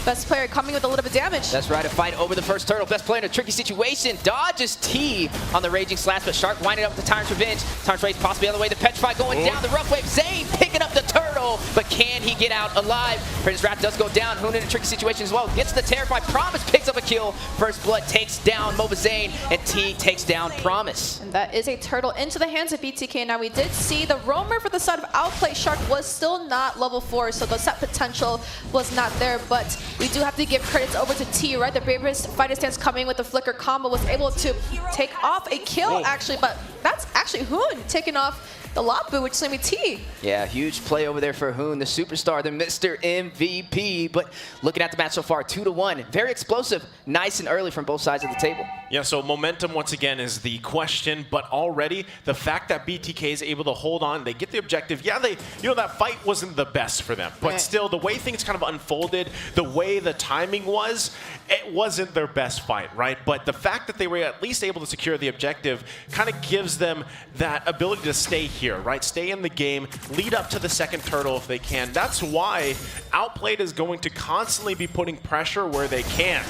Speaker 19: best player coming with a little bit of damage.
Speaker 18: That's right, a fight over the first turtle. Best player in a tricky situation. Dodges T on the Raging Slash, but Shark winding up with the Tyrant's Revenge. Tyrant's Rage possibly on the way. The Petrify going down. The Rough Wave. Zane picking up the turtle, but can he get out alive? Predator's Wrath does go down. Hoon in a tricky situation as well. Gets the Terrify. Promise picks up a kill. First Blood takes down Mobazane, and T takes down Promise.
Speaker 19: And that is a turtle into the hands of BTK. Now we did see the roamer for the side of Outplay. Shark was still not level 4, so the set potential was not there, but we do have to give credits over to T, right? The bravest fighter stance coming with the flicker combo was able to take off a kill, actually, but that's actually Hoon taking off the Lapu, which is going to be T.
Speaker 18: Yeah, huge play over there for Hoon, the superstar, the Mr. MVP. But looking at the match so far, 2-1. Very explosive, nice and early from both sides of the table.
Speaker 4: Yeah, so momentum, once again, is the question. But already, the fact that BTK is able to hold on, they get the objective. Yeah, that fight wasn't the best for them. But still, the way things kind of unfolded, the way the timing was, it wasn't their best fight, right? But the fact that they were at least able to secure the objective kind of gives them that ability to stay here, right? Stay in the game, lead up to the second turtle if they can. That's why Outplayed is going to constantly be putting pressure where they can.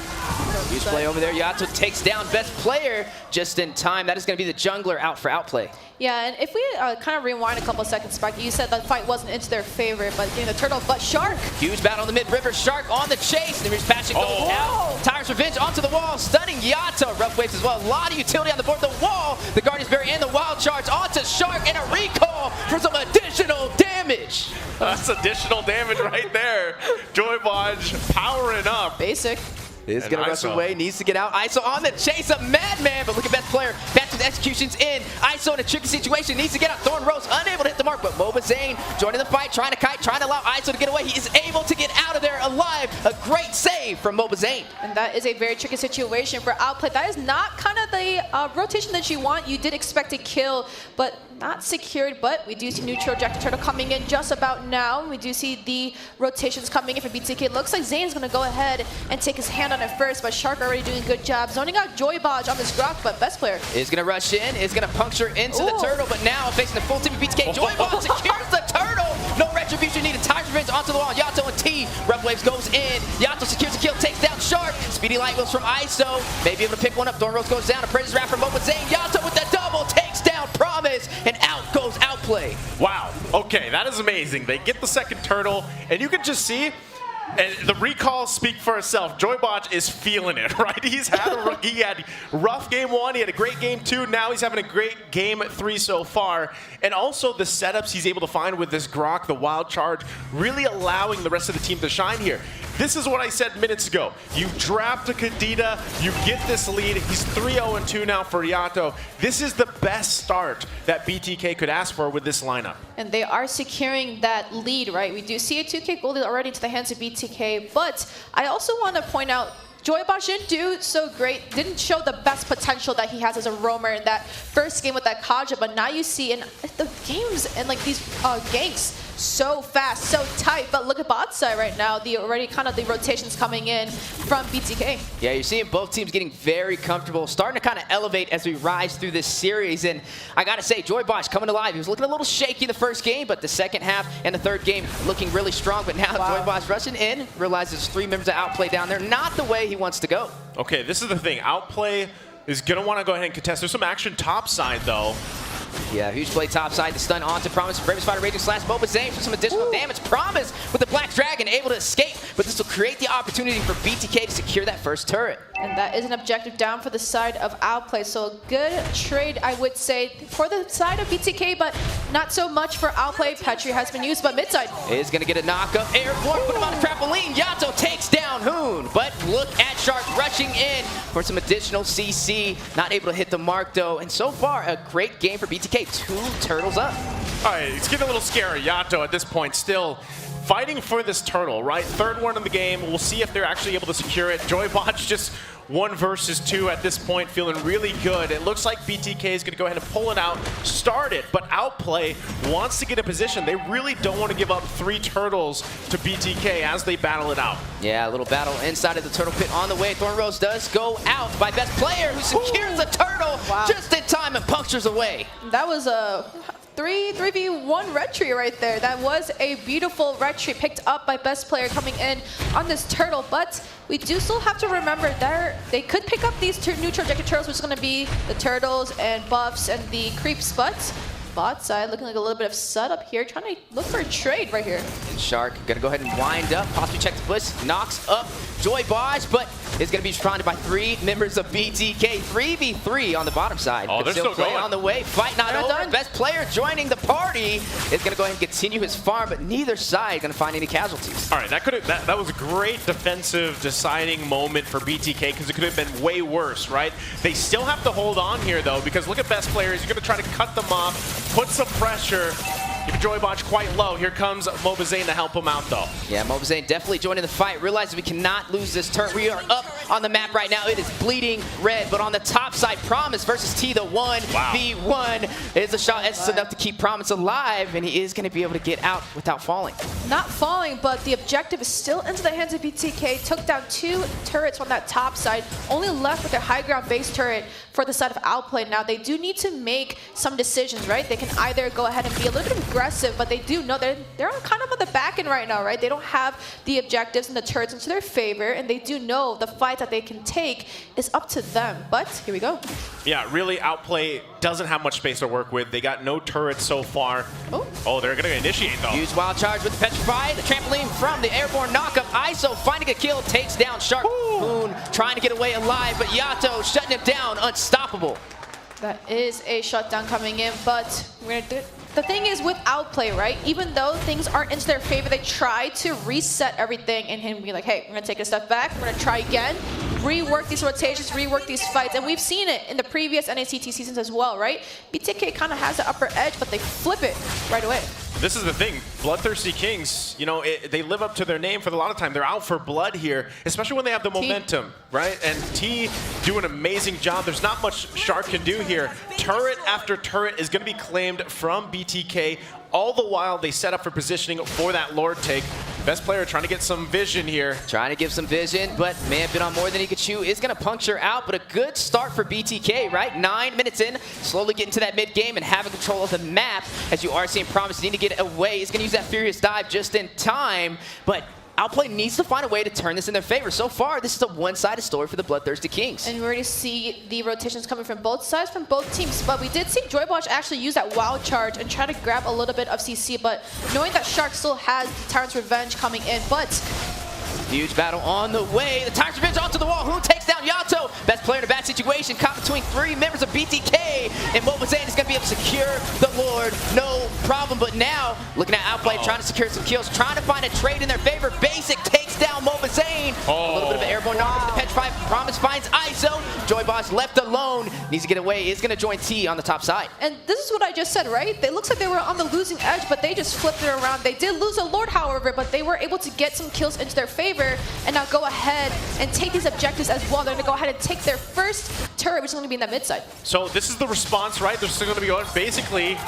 Speaker 18: Huge play over there. Yato takes down best player just in time. That is going to be the jungler out for Outplay.
Speaker 19: Yeah, and if we kind of rewind a couple seconds back, you said that fight wasn't into their favor, but getting the turtle, but Shark.
Speaker 18: Huge battle in the mid-river. Shark on the chase. And here's Passion goes out. Tyrant's Revenge onto the wall, stunning Yato. Rough Waves as well. A lot of utility on the board. The wall, the Guardian's Berry, and the Wild Charge onto Shark, and a recall for some additional damage.
Speaker 4: That's additional damage right there. Joybodge powering up.
Speaker 19: Basic.
Speaker 18: Is going to rush away, needs to get out. ISO on the chase, a madman, but look at best player. Back to the executions in. ISO in a tricky situation, needs to get out. Thorn Rose unable to hit the mark, but Mobazane joining the fight, trying to kite, trying to allow ISO to get away. He is able to get out of there alive. A great save from Mobazane.
Speaker 19: And that is a very tricky situation for Outplay. That is not kind of the rotation that you want. You did expect a kill, but not secured, but we do see neutral Ejector Turtle coming in just about now. We do see the rotations coming in for BTK. It looks like Zane's going to go ahead and take his hand on it first, but Shark already doing a good job. Zoning out Joybodge on this Grok, but best player
Speaker 18: is going to rush in, is going to puncture into the turtle, but now facing the full team of BTK. Joybodge secures the turtle. No retribution needed. Tyrant's Revenge onto the wall. Yato and T. Rough Waves goes in. Yato secures the kill, takes down Shark. Speedy Light Wheels from ISO. Maybe able to pick one up. Thorn Rose goes down. A Predator's Wrath from Mobazane. Yato with the double takes down Promise, and out goes Outplay.
Speaker 4: Wow. Okay, that is amazing. They get the second turtle, and you can just see, and the recalls speak for itself. Joybodge is feeling it, right? He had rough game 1, he had a great game 2, now he's having a great game 3 so far. And also the setups he's able to find with this Grok, the Wild Charge, really allowing the rest of the team to shine here. This is what I said minutes ago. You draft a Kadita, you get this lead. He's 3-0-2 now for Yato. This is the best start that BTK could ask for with this lineup.
Speaker 19: And they are securing that lead, right? We do see a 2K gold already into the hands of BTK, but I also want to point out Joybodge didn't do so great, didn't show the best potential that he has as a roamer in that first game with that Kaja, but now you see in the games and like these ganks, so fast, so tight. But look at bot side right now, the rotations coming in from BTK.
Speaker 18: Yeah, you're seeing both teams getting very comfortable, starting to kind of elevate as we rise through this series. And I gotta say, Joybodge coming alive. He was looking a little shaky the first game, but the second half and the third game looking really strong. But now Joybodge rushing in, realizes 3 members of Outplay down there, not the way he wants to go.
Speaker 4: Okay, this is the thing. Outplay is gonna want to go ahead and contest. There's some action top side though.
Speaker 18: Yeah, huge play topside. The stun onto Promise. Brave Spider Raging Slash. Mobazane for some additional damage. Promise with the Black Dragon able to escape, but this will create the opportunity for BTK to secure that first turret.
Speaker 19: And that is an objective down for the side of Outplay. So a good trade, I would say, for the side of BTK, but not so much for Outplay. Petri has been used, but midside
Speaker 18: is going to get a knock-up. Airborne, put him on a trampoline. Yato takes down Hoon, but look at Shark rushing in for some additional CC. Not able to hit the mark, though. And so far, a great game for BTK. 2 turtles up.
Speaker 4: All right, it's getting a little scary. Yato at this point still fighting for this turtle, right? Third one in the game. We'll see if they're actually able to secure it. Joybotch just 1 versus 2 at this point, feeling really good. It looks like BTK is going to go ahead and pull it out, start it, but Outplay wants to get a position. They really don't want to give up 3 turtles to BTK as they battle it out.
Speaker 18: Yeah, a little battle inside of the turtle pit on the way. Thornrose does go out by best player who secures the turtle just in time and punctures away.
Speaker 19: That was a 3v1 retry right there. That was a beautiful retry picked up by best player coming in on this turtle, but we do still have to remember that they could pick up these 2 new trajectory turtles, which is going to be the turtles and buffs and the creeps, but bot side looking like a little bit of setup here, trying to look for a trade right here.
Speaker 18: And Shark gonna go ahead and wind up, possibly check the bush, knocks up Joybotch, but is gonna be surrounded by 3 members of BTK. 3v3 on the bottom side.
Speaker 4: Oh,
Speaker 18: but
Speaker 4: they're still
Speaker 18: play
Speaker 4: going
Speaker 18: on the way. Fight not over.
Speaker 19: done.
Speaker 18: Best player joining the party is gonna go ahead and continue his farm, but neither side gonna find any casualties.
Speaker 4: All right, that was a great defensive deciding moment for BTK because it could have been way worse, right? They still have to hold on here though, because look at best players. You're gonna try to cut them off, put some pressure. Keep Joybotch quite low. Here comes Mobazane to help him out, though.
Speaker 18: Yeah, Mobazane definitely joining the fight. Realizes we cannot lose this turn. We are up on the map right now. It is bleeding red, but on the top side, Promise versus T, the 1v1 is a shot. It's enough to keep Promise alive, and he is going to be able to get out without falling.
Speaker 19: Not falling, but the objective is still into the hands of BTK. Took down 2 turrets on that top side. Only left with their high ground base turret for the side of Outplay. Now, they do need to make some decisions, right? They can either go ahead and be a little bit aggressive, but they do know they're kind of on the back end right now, right? They don't have the objectives and the turrets into their favor, and they do know the fight that they can take is up to them. But here we go.
Speaker 4: Yeah, really, Outplay doesn't have much space to work with. They got no turrets so far. Oh, they're going to initiate, though.
Speaker 18: Huge wild charge with the Petrify. The trampoline from the airborne knockup. ISO finding a kill, takes down Shark. Moon trying to get away alive, but Yato shutting him down, unstoppable.
Speaker 19: That is a shutdown coming in, but we're gonna do it. The thing is with Outplay, right? Even though things aren't into their favor, they try to reset everything and him be like, hey, we're gonna take a step back, we're gonna try again, rework these rotations, rework these fights, and we've seen it in the previous NACT seasons as well, right? BTK kind of has the upper edge, but they flip it right away.
Speaker 4: This is the thing, Bloodthirsty Kings, you know, they live up to their name for a lot of time. They're out for blood here, especially when they have the momentum, right? And T do an amazing job. There's not much Shark can do here. Turret after turret is going to be claimed from BTK. All the while, they set up for positioning for that Lord take. Best player trying to get some vision here.
Speaker 18: Trying to give some vision, but man, been on more than he could chew. Is going to puncture out, but a good start for BTK, right? 9 minutes in, slowly getting to that mid game and having control of the map. As you are seeing Promise need to get away. He's going to use that Furious Dive just in time, but Outplay needs to find a way to turn this in their favor. So far, this is a one-sided story for the Bloodthirsty Kings.
Speaker 19: And we already see the rotations coming from both sides, from both teams. But we did see Joybotch actually use that wild charge and try to grab a little bit of CC. But knowing that Shark still has Tyrant's Revenge coming in, but
Speaker 18: huge battle on the way. The Tyrant's Revenge onto the wall. Who takes down Yato? Best player in a bad situation. Caught between 3 members of BTK. And Mobazane is going to be able to secure the Lord. No problem. But now, looking at Outplay, trying to secure some kills, trying to find a trade in their favor. Basic takes down Mobazane. A little bit of an airborne knock with the Petrify. Promise finds ISO. Joybotch left alone. Needs to get away. Is going to join T on the top side.
Speaker 19: And this is what I just said, right? It looks like they were on the losing edge, but they just flipped it around. They did lose a Lord, however, but they were able to get some kills into their favor and now go ahead and take these objectives as well. They're going to go ahead and take their first turret, which is going to be in that mid side.
Speaker 4: So this is the response, right? They're still going to be going basically.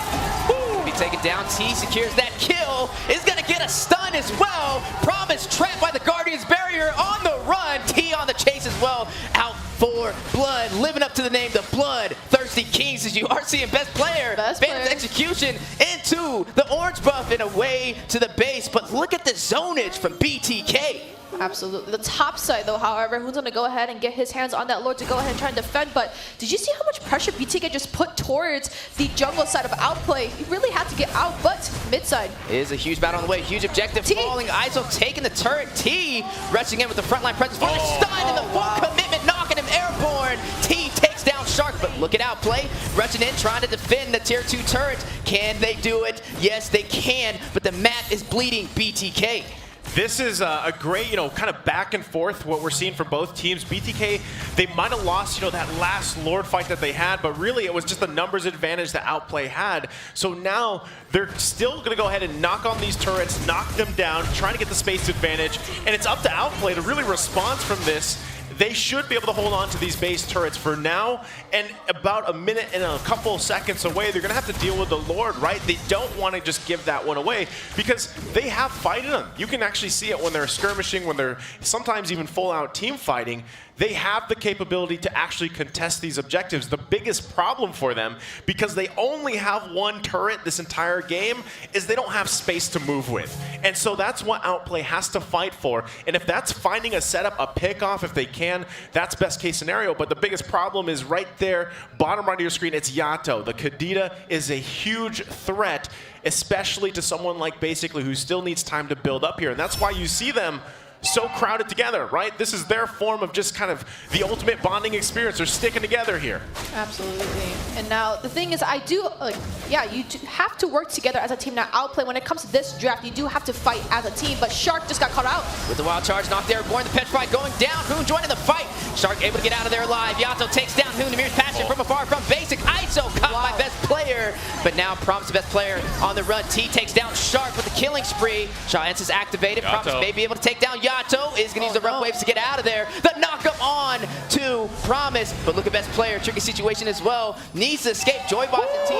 Speaker 18: Be taken down. T secures that kill. Is going to get a stun as well. Promise trapped by the Guardian's barrier on the run. T on the chase as well. Out for blood. Living up to the name, the Bloodthirsty Kings, as you are seeing best player. Execution into to the orange buff and away to the base. But look at the zonage from BTK.
Speaker 19: Absolutely. The top side, though, however, who's going to go ahead and get his hands on that Lord to go ahead and try and defend. But did you see how much pressure BTK just put towards the jungle side of Outplay? He really had to get out, but mid side.
Speaker 18: It is a huge battle on the way. Huge objective falling. ISO taking the turret. T rushing in with the frontline presence. Fully stunned in the full commitment, knocking him airborne. T takes down Shark, but look at Outplay. Rushing in, trying to defend the tier 2 turret. Can they do it? Yes, they can, but the map is bleeding BTK.
Speaker 4: This is a great, kind of back and forth what we're seeing from both teams. BTK, they might have lost, that last Lord fight that they had, but really it was just the numbers advantage that Outplay had. So now they're still going to go ahead and knock on these turrets, knock them down, trying to get the space advantage, and it's up to Outplay to really respond from this. They should be able to hold on to these base turrets for now, and about a minute and a couple seconds away, they're going to have to deal with the Lord, right? They don't want to just give that one away because they have fight in them. You can actually see it when they're skirmishing, when they're sometimes even full-out team fighting. They have the capability to actually contest these objectives. The biggest problem for them, because they only have one turret this entire game, is they don't have space to move with. And so that's what Outplay has to fight for. And if that's finding a setup, a pickoff, if they can, that's best case scenario. But the biggest problem is right there, bottom right of your screen, it's Yato. The Kadita is a huge threat, especially to someone like Basically who still needs time to build up here. And that's why you see them so crowded together, right? This is their form of just kind of the ultimate bonding experience. They're sticking together here.
Speaker 19: Absolutely. And now the thing is, you have to work together as a team. Now Outplay, when it comes to this draft, you do have to fight as a team, but Shark just got caught out.
Speaker 18: With the wild charge knocked there, Born the Petrified going down. Hoon joining the fight. Shark able to get out of there alive. Yato takes down Hoon. Namir's passion from afar from Basic. ISO caught by best player, but now Promise the best player on the run. T takes down Shark with the killing spree. Giants is activated.
Speaker 4: Yato.
Speaker 18: Promise may be able to take down Yato. Is going to use the run waves to get out of there. The knockup on to Promise, but look at best player. Tricky situation as well. Needs to escape. Joyboss and T.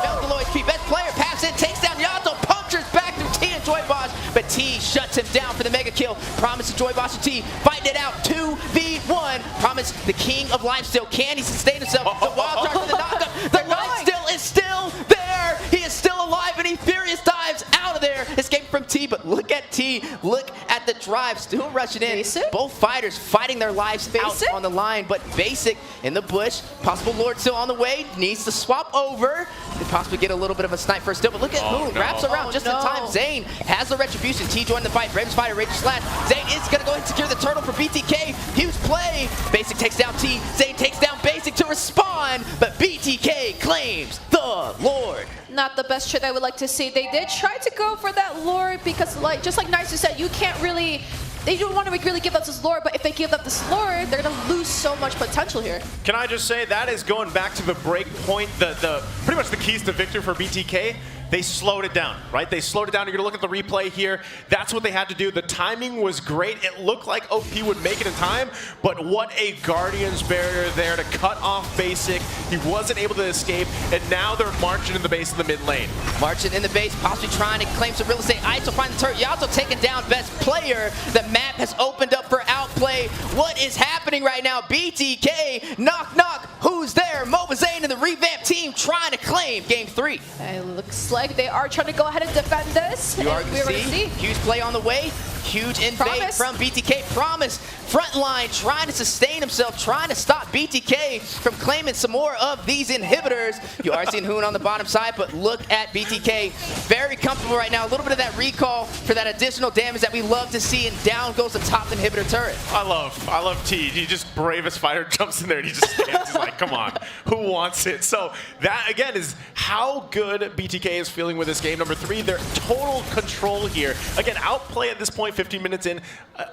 Speaker 18: Felt the low HP. Best player pass in, takes down Yato, punctures back through T and Joyboss, but T shuts him down for the mega kill. Promise and Joyboss and T fighting it out. 2v1. Promise, the king of life still. Can he sustain himself? The wild charge for the knockup. The life steal is still there. He is still alive, and he furious dives out of there. Escaping from T, but look at T. Look at the drive. Still rushing in.
Speaker 19: Basic?
Speaker 18: Both fighters fighting their lives out on the line, but Basic in the bush. Possible Lord still on the way. Needs to swap over. Could possibly get a little bit of a snipe first still, but look at Moon. Wraps around just in time. Zane has the retribution. T joined the fight. Ravens fighter, Rage Slash. Zane is going to go ahead and secure the turtle for BTK. Huge play. Basic takes down T. Zane takes down Basic to respond, but BTK claims the Lord.
Speaker 19: Not the best trade I would like to see. They did try to go for that Lord because, just like Nice said, you can't really. They don't want to really give up this Lord, but if they give up this Lord, they're going to lose so much potential here.
Speaker 4: Can I just say that is going back to the break point, the pretty much the keys to victory for BTK. They slowed it down, right? They slowed it down. You're going to look at the replay here. That's what they had to do. The timing was great. It looked like OP would make it in time, but what a Guardian's barrier there to cut off Basic. He wasn't able to escape, and now they're marching in the base in the mid lane.
Speaker 18: Marching in the base, possibly trying to claim some real estate. ISO find the turret. Yato taking down best player. The map has opened up for Outplay. What is happening right now? BTK, knock, knock. Who's there? Mova Zane and the revamped team trying to claim game 3.
Speaker 19: It looks like they are trying to go ahead and defend this.
Speaker 18: You are going to see huge play on the way. Huge invade from BTK. Promise front line trying to sustain himself, trying to stop BTK from claiming some more of these inhibitors. You are seeing Hoon on the bottom side, but look at BTK. Very comfortable right now. A little bit of that recall for that additional damage that we love to see, and down goes the top inhibitor turret.
Speaker 4: I love T. He just bravest fighter jumps in there and he just stands. He's like, come on, who wants it? So that again is how good BTK is feeling with this game. Number 3, their total control here. Again, Outplay at this point, 15 minutes in,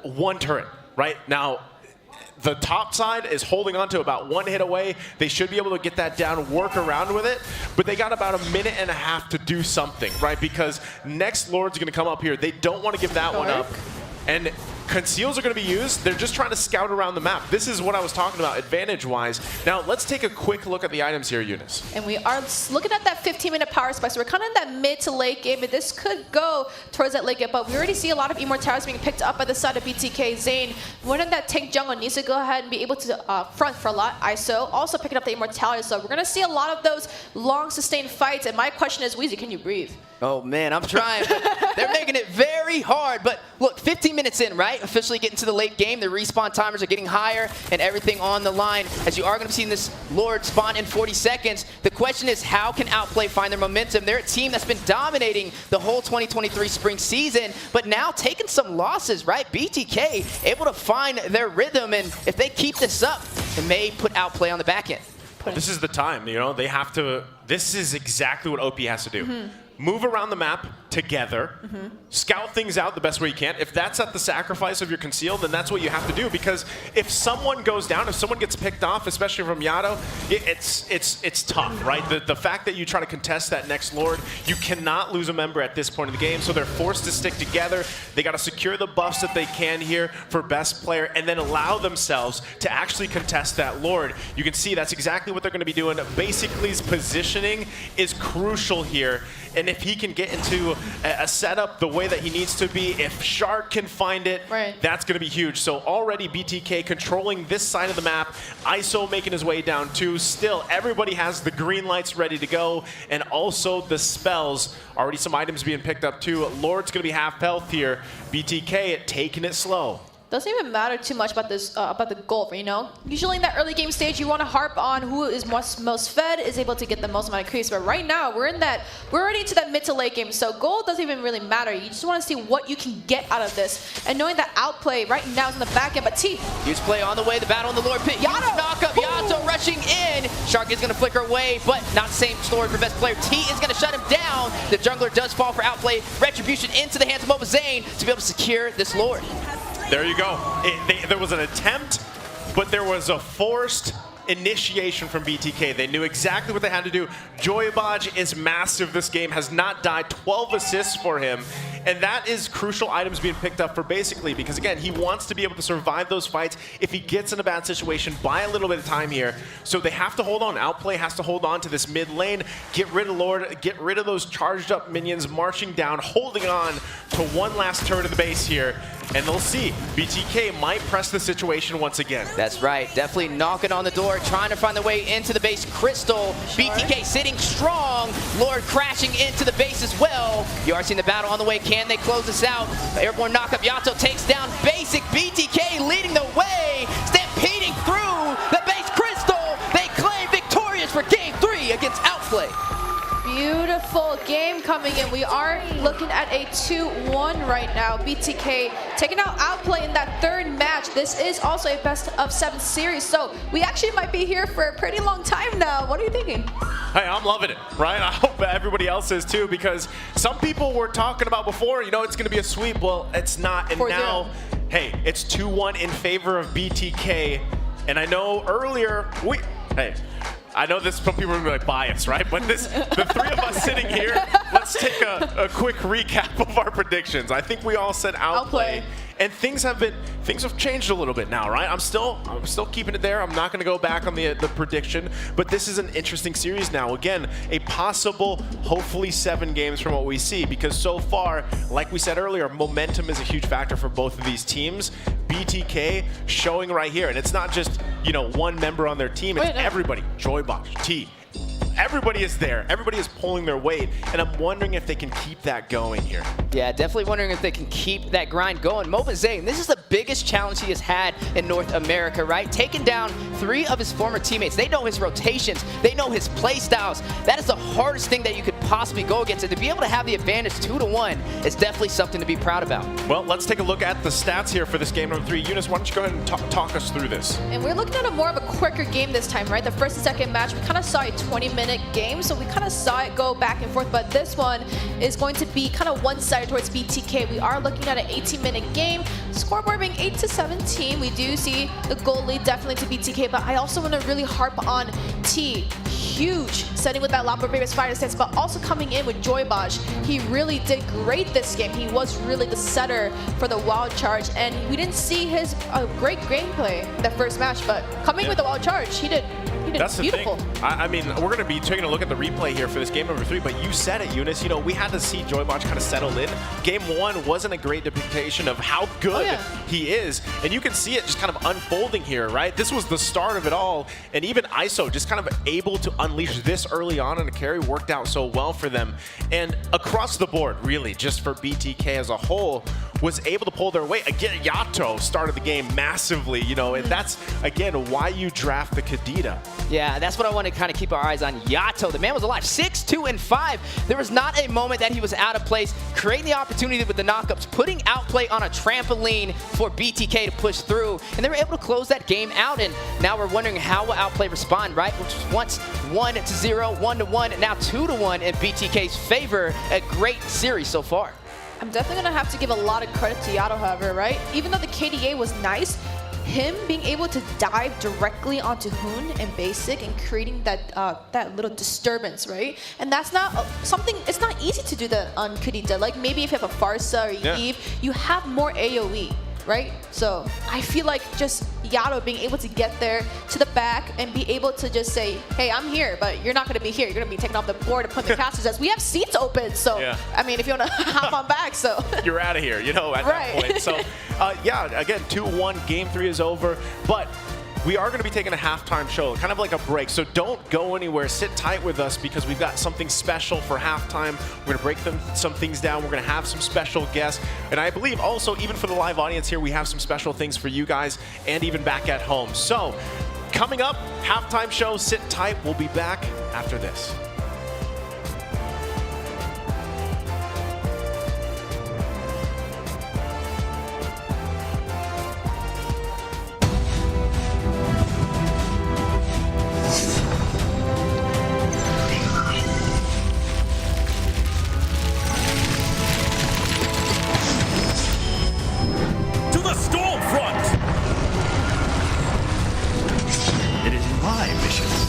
Speaker 4: one turret. Right now, the top side is holding on to about 1 hit away. They should be able to get that down, work around with it, but they got about a minute and a half to do something, right? Because next Lord's going to come up here. They don't want to give that one up. And Conceals are going to be used. They're just trying to scout around the map. This is what I was talking about, advantage-wise. Now, let's take a quick look at the items here, Eunice.
Speaker 19: And we are looking at that 15-minute power spike, so we're kind of in that mid to late game, and this could go towards that late game, but we already see a lot of Immortalities being picked up by the side of BTK. Zane, one of that tank jungle needs to go ahead and be able to front for a lot. ISO also picking up the Immortalities, so we're going to see a lot of those long sustained fights, and my question is, Weezy, can you breathe?
Speaker 18: Oh man, I'm trying, but they're making it very hard. But look, 15 minutes in, right? Officially getting to the late game. The respawn timers are getting higher and everything on the line. As you are going to see this Lord spawn in 40 seconds. The question is, how can Outplay find their momentum? They're a team that's been dominating the whole 2023 spring season, but now taking some losses, right? BTK able to find their rhythm, and if they keep this up, it may put Outplay on the back end.
Speaker 4: This is the time, you know, they have to, this is exactly what OP has to do. Move around the map together, scout things out the best way you can. If that's at the sacrifice of your conceal, then that's what you have to do, because if someone goes down, if someone gets picked off, especially from Yato, it's tough, right? The fact that you try to contest that next Lord, you cannot lose a member at this point of the game, so they're forced to stick together. They got to secure the buffs that they can here for best player, and then allow themselves to actually contest that Lord. You can see that's exactly what they're going to be doing. Basically, his positioning is crucial here, and if he can get into a setup the way that he needs to be, if Shark can find it, that's going to be huge. So already BTK controlling this side of the map, ISO making his way down too. Still, everybody has the green lights ready to go, and also the spells. Already some items being picked up too. Lord's going to be half health here. BTK taking it slow.
Speaker 19: Doesn't even matter too much about this about the gold, you know? Usually in that early game stage, you want to harp on who is most fed, is able to get the most amount of creeps. But right now, we're already into that mid to late game, so gold doesn't even really matter. You just want to see what you can get out of this. And knowing that Outplay right now is in the back end, but T.
Speaker 18: Huge play on the way, the battle in the Lord pit. Yato knock up, Yato rushing in. Shark is going to flicker away, but not the same story for best player. T is going to shut him down. The jungler does fall for Outplay. Retribution into the hands of Mobile Zane to be able to secure this Lord.
Speaker 4: There you go. There was an attempt, but there was a forced initiation from BTK. They knew exactly what they had to do. Joybaj is massive this game, has not died, 12 assists for him. And that is crucial items being picked up for basically, because again, he wants to be able to survive those fights if he gets in a bad situation, buy a little bit of time here. So they have to hold on. Outplay has to hold on to this mid lane, get rid of Lord, get rid of those charged up minions, marching down, holding on to one last turret of the base here. And they'll see, BTK might press the situation once again.
Speaker 18: That's right, definitely knocking on the door, trying to find their way into the base. Crystal, BTK sitting strong, Lord crashing into the base as well. You are seeing the battle on the way. Can they close this out? Airborne knockup, Yato takes down Basic. BTK leading the way, stampeding through the base. Crystal, they claim victorious for game 3 against Outplay.
Speaker 19: Beautiful game coming in. We are looking at a 2-1 right now. BTK taking out Outplay in that third match. This is also a best of 7 series, so we actually might be here for a pretty long time now. What are you thinking?
Speaker 4: Hey, I'm loving it, right? I hope everybody else is too, because some people were talking about before, you know, it's going to be a sweep. Well, it's not, and now, hey, it's 2-1 in favor of BTK. And I know earlier, I know this, some people are like biased, right? But the three of us sitting here, let's take a quick recap of our predictions. I think we all said Outplay. And things have changed a little bit now, right? I'm still keeping it there. I'm not going to go back on the prediction, but this is an interesting series now. Again, a possible, hopefully 7 games from what we see, because so far, like we said earlier, momentum is a huge factor for both of these teams. BTK showing right here, and it's not just, you know, one member on their team, it's everybody. Joybaj, T. Everybody is there. Everybody is pulling their weight, and I'm wondering if they can keep that going here.
Speaker 18: Yeah, definitely wondering if they can keep that grind going. Mobile Zane, this is the biggest challenge he has had in North America, right? Taking down 3 of his former teammates. They know his rotations. They know his play styles. That is the hardest thing that you could possibly go against, and to be able to have the advantage 2-1 is definitely something to be proud about.
Speaker 4: Well, let's take a look at the stats here for this game number 3. Eunice, why don't you go ahead and talk us through this?
Speaker 19: And we're looking at a more of a quicker game this time, right? The first and second match, we kind of saw a 20-minute game, so we kind of saw it go back and forth, but this one is going to be kind of one-sided towards BTK. We are looking at an 18-minute game, scoreboard being 8-17. We do see the goal lead definitely to BTK, but I also want to really harp on T. huge, setting with that Lapa Bravas Fire stance, but also coming in with Joybosh. He really did great this game. He was really the setter for the wild charge, and we didn't see his great gameplay in that first match, but coming with the wild charge, he did
Speaker 4: That's
Speaker 19: beautiful.
Speaker 4: the thing. I mean, we're going to be taking a look at the replay here for this game number 3, but you said it, Eunice. You know, we had to see Joybosh kind of settle in. Game 1 wasn't a great depiction of how good he is, and you can see it just kind of unfolding here, right? This was the start of it all, and even ISO just kind of able to unleash this early on in a carry worked out so well for them. And across the board, really, just for BTK as a whole, was able to pull their weight. Again, Yato started the game massively, you know, and that's, again, why you draft the Kadita.
Speaker 18: Yeah, that's what I want to kind of keep our eyes on. Yato, the man was alive, 6, 2, and 5. There was not a moment that he was out of place, creating the opportunity with the knockups, putting Outplay on a trampoline for BTK to push through, and they were able to close that game out, and now we're wondering how will Outplay respond, right? Which was once 1-0, 1-1, now 2-1 in BTK's favor. A great series so far.
Speaker 19: I'm definitely going to have to give a lot of credit to Yato, however, right? Even though the KDA was nice, him being able to dive directly onto Hoon and Basic and creating that that little disturbance, right? And that's not something, it's not easy to do that on Kadita. Like maybe if you have a Farsa or Eve, you have more AoE, right? So I feel like just Yato being able to get there to the back and be able to just say, hey, I'm here, but you're not going to be here. You're going to be taken off the board and put in the casters as we have seats open. So, I mean, if you want to hop on back, so.
Speaker 4: You're out of here, you know, at that point. So, yeah, again, 2-1, game 3 is over, but we are going to be taking a halftime show, kind of like a break. So don't go anywhere. Sit tight with us because we've got something special for halftime. We're going to break some things down. We're going to have some special guests. And I believe also, even for the live audience here, we have some special things for you guys and even back at home. So coming up, halftime show. Sit tight. We'll be back after this.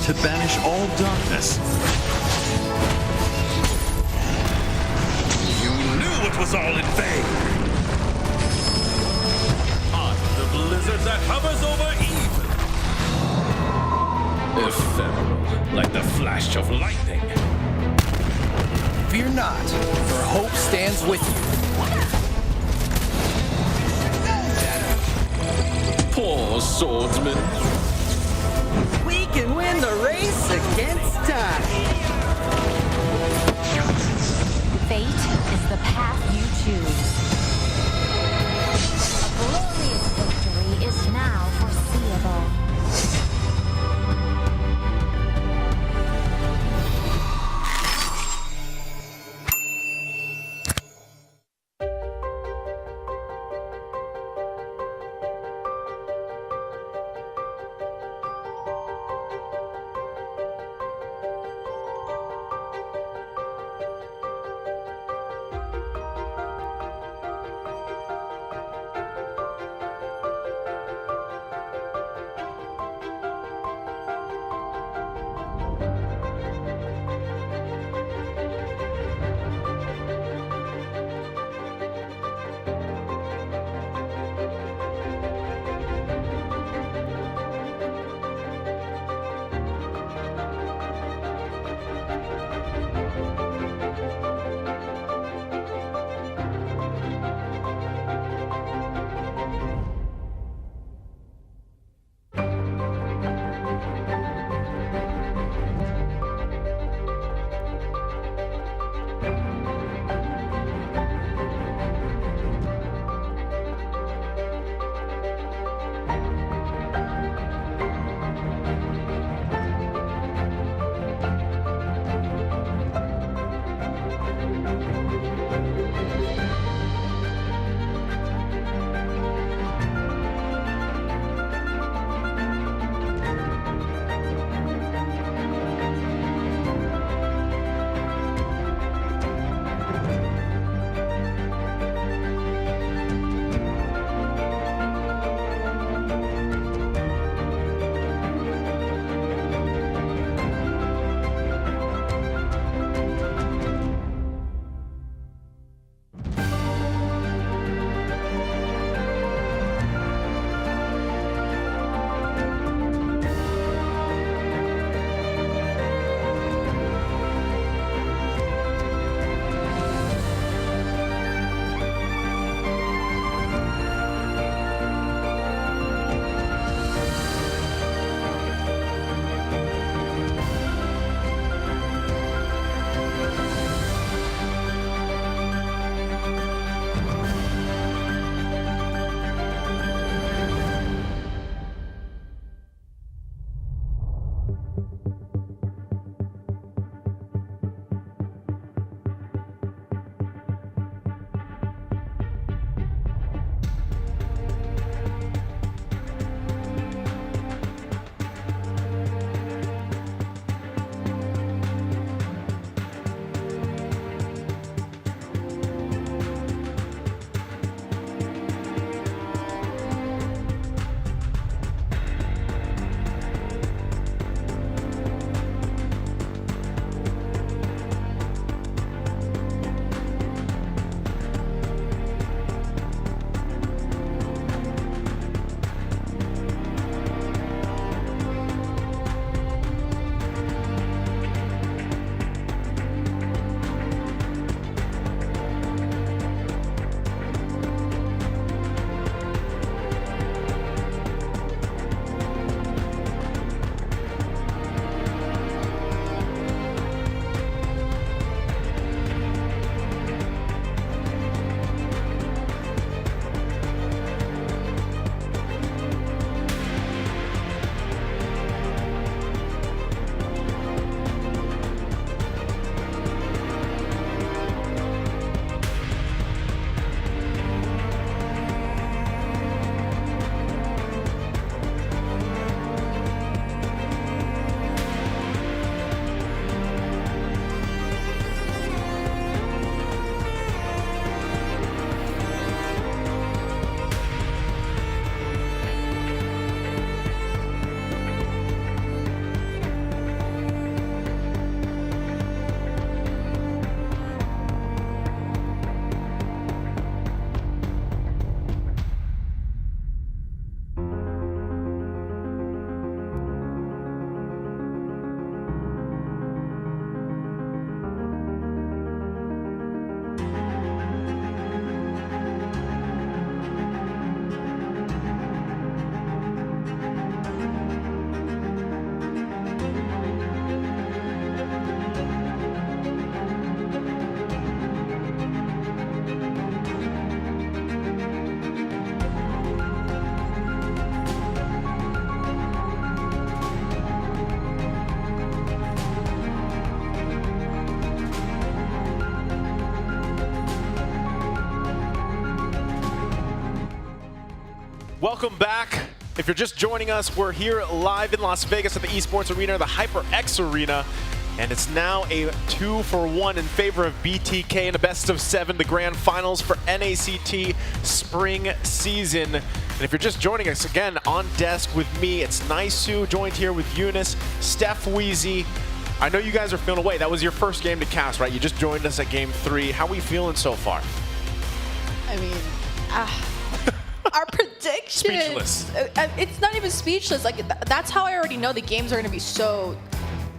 Speaker 14: To banish all darkness. You knew it was all in vain. I'm the blizzard that hovers over evil. Ephemeral, like the flash of lightning.
Speaker 15: Fear not, for hope stands with you.
Speaker 14: Poor swordsman.
Speaker 15: We can win the race against time.
Speaker 16: Fate is the path you choose. A glorious victory is now foreseeable.
Speaker 4: Welcome back. If you're just joining us, we're here live in Las Vegas at the Esports Arena, the HyperX Arena. And it's now a 2-for-1 in favor of BTK in a best-of-7, the grand finals for NACT spring season. And if you're just joining us, again, on desk with me, it's Naisu, joined here with Eunice, Steph Weezy. I know you guys are feeling away. That was your first game to cast, right? You just joined us at Game 3. How are we feeling so far?
Speaker 19: I mean, our predictions.
Speaker 4: Speechless.
Speaker 19: It's not even speechless. Like, that's how I already know the games are going to be so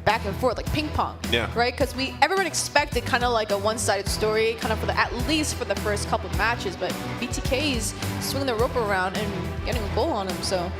Speaker 19: back and forth, like ping pong.
Speaker 4: Yeah.
Speaker 19: Right? Because everyone expected kind of like a one-sided story, kind of at least for the first couple of matches. But BTK's swinging the rope around and getting a goal on him. So.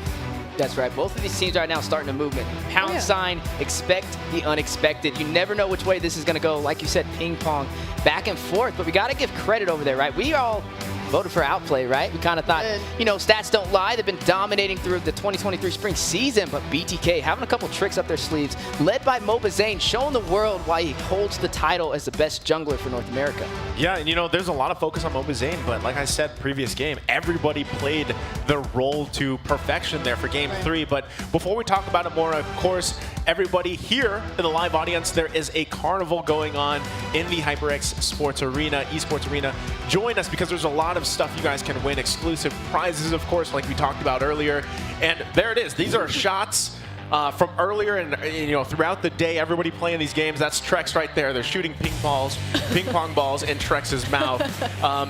Speaker 18: That's right. Both of these teams right now starting a movement. Pound sign, expect the unexpected. You never know which way this is going to go. Like you said, ping pong, back and forth. But we got to give credit over there, right? We all voted for Outplay, right? We kind of thought, you know, stats don't lie. They've been dominating through the 2023 spring season, but BTK having a couple tricks up their sleeves, led by Mobazane, showing the world why he holds the title as the best jungler for North America.
Speaker 4: Yeah, and you know, there's a lot of focus on Mobazane, but like I said, previous game, everybody played their role to perfection there for Game 3. But before we talk about it more, of course, everybody here in the live audience, there is a carnival going on in the HyperX Sports Arena, Esports Arena. Join us because there's a lot of stuff you guys can win, exclusive prizes, of course, like we talked about earlier. And there it is. These are shots from earlier, and you know, throughout the day, everybody playing these games. That's Trex right there. They're shooting ping pong balls in Trex's mouth,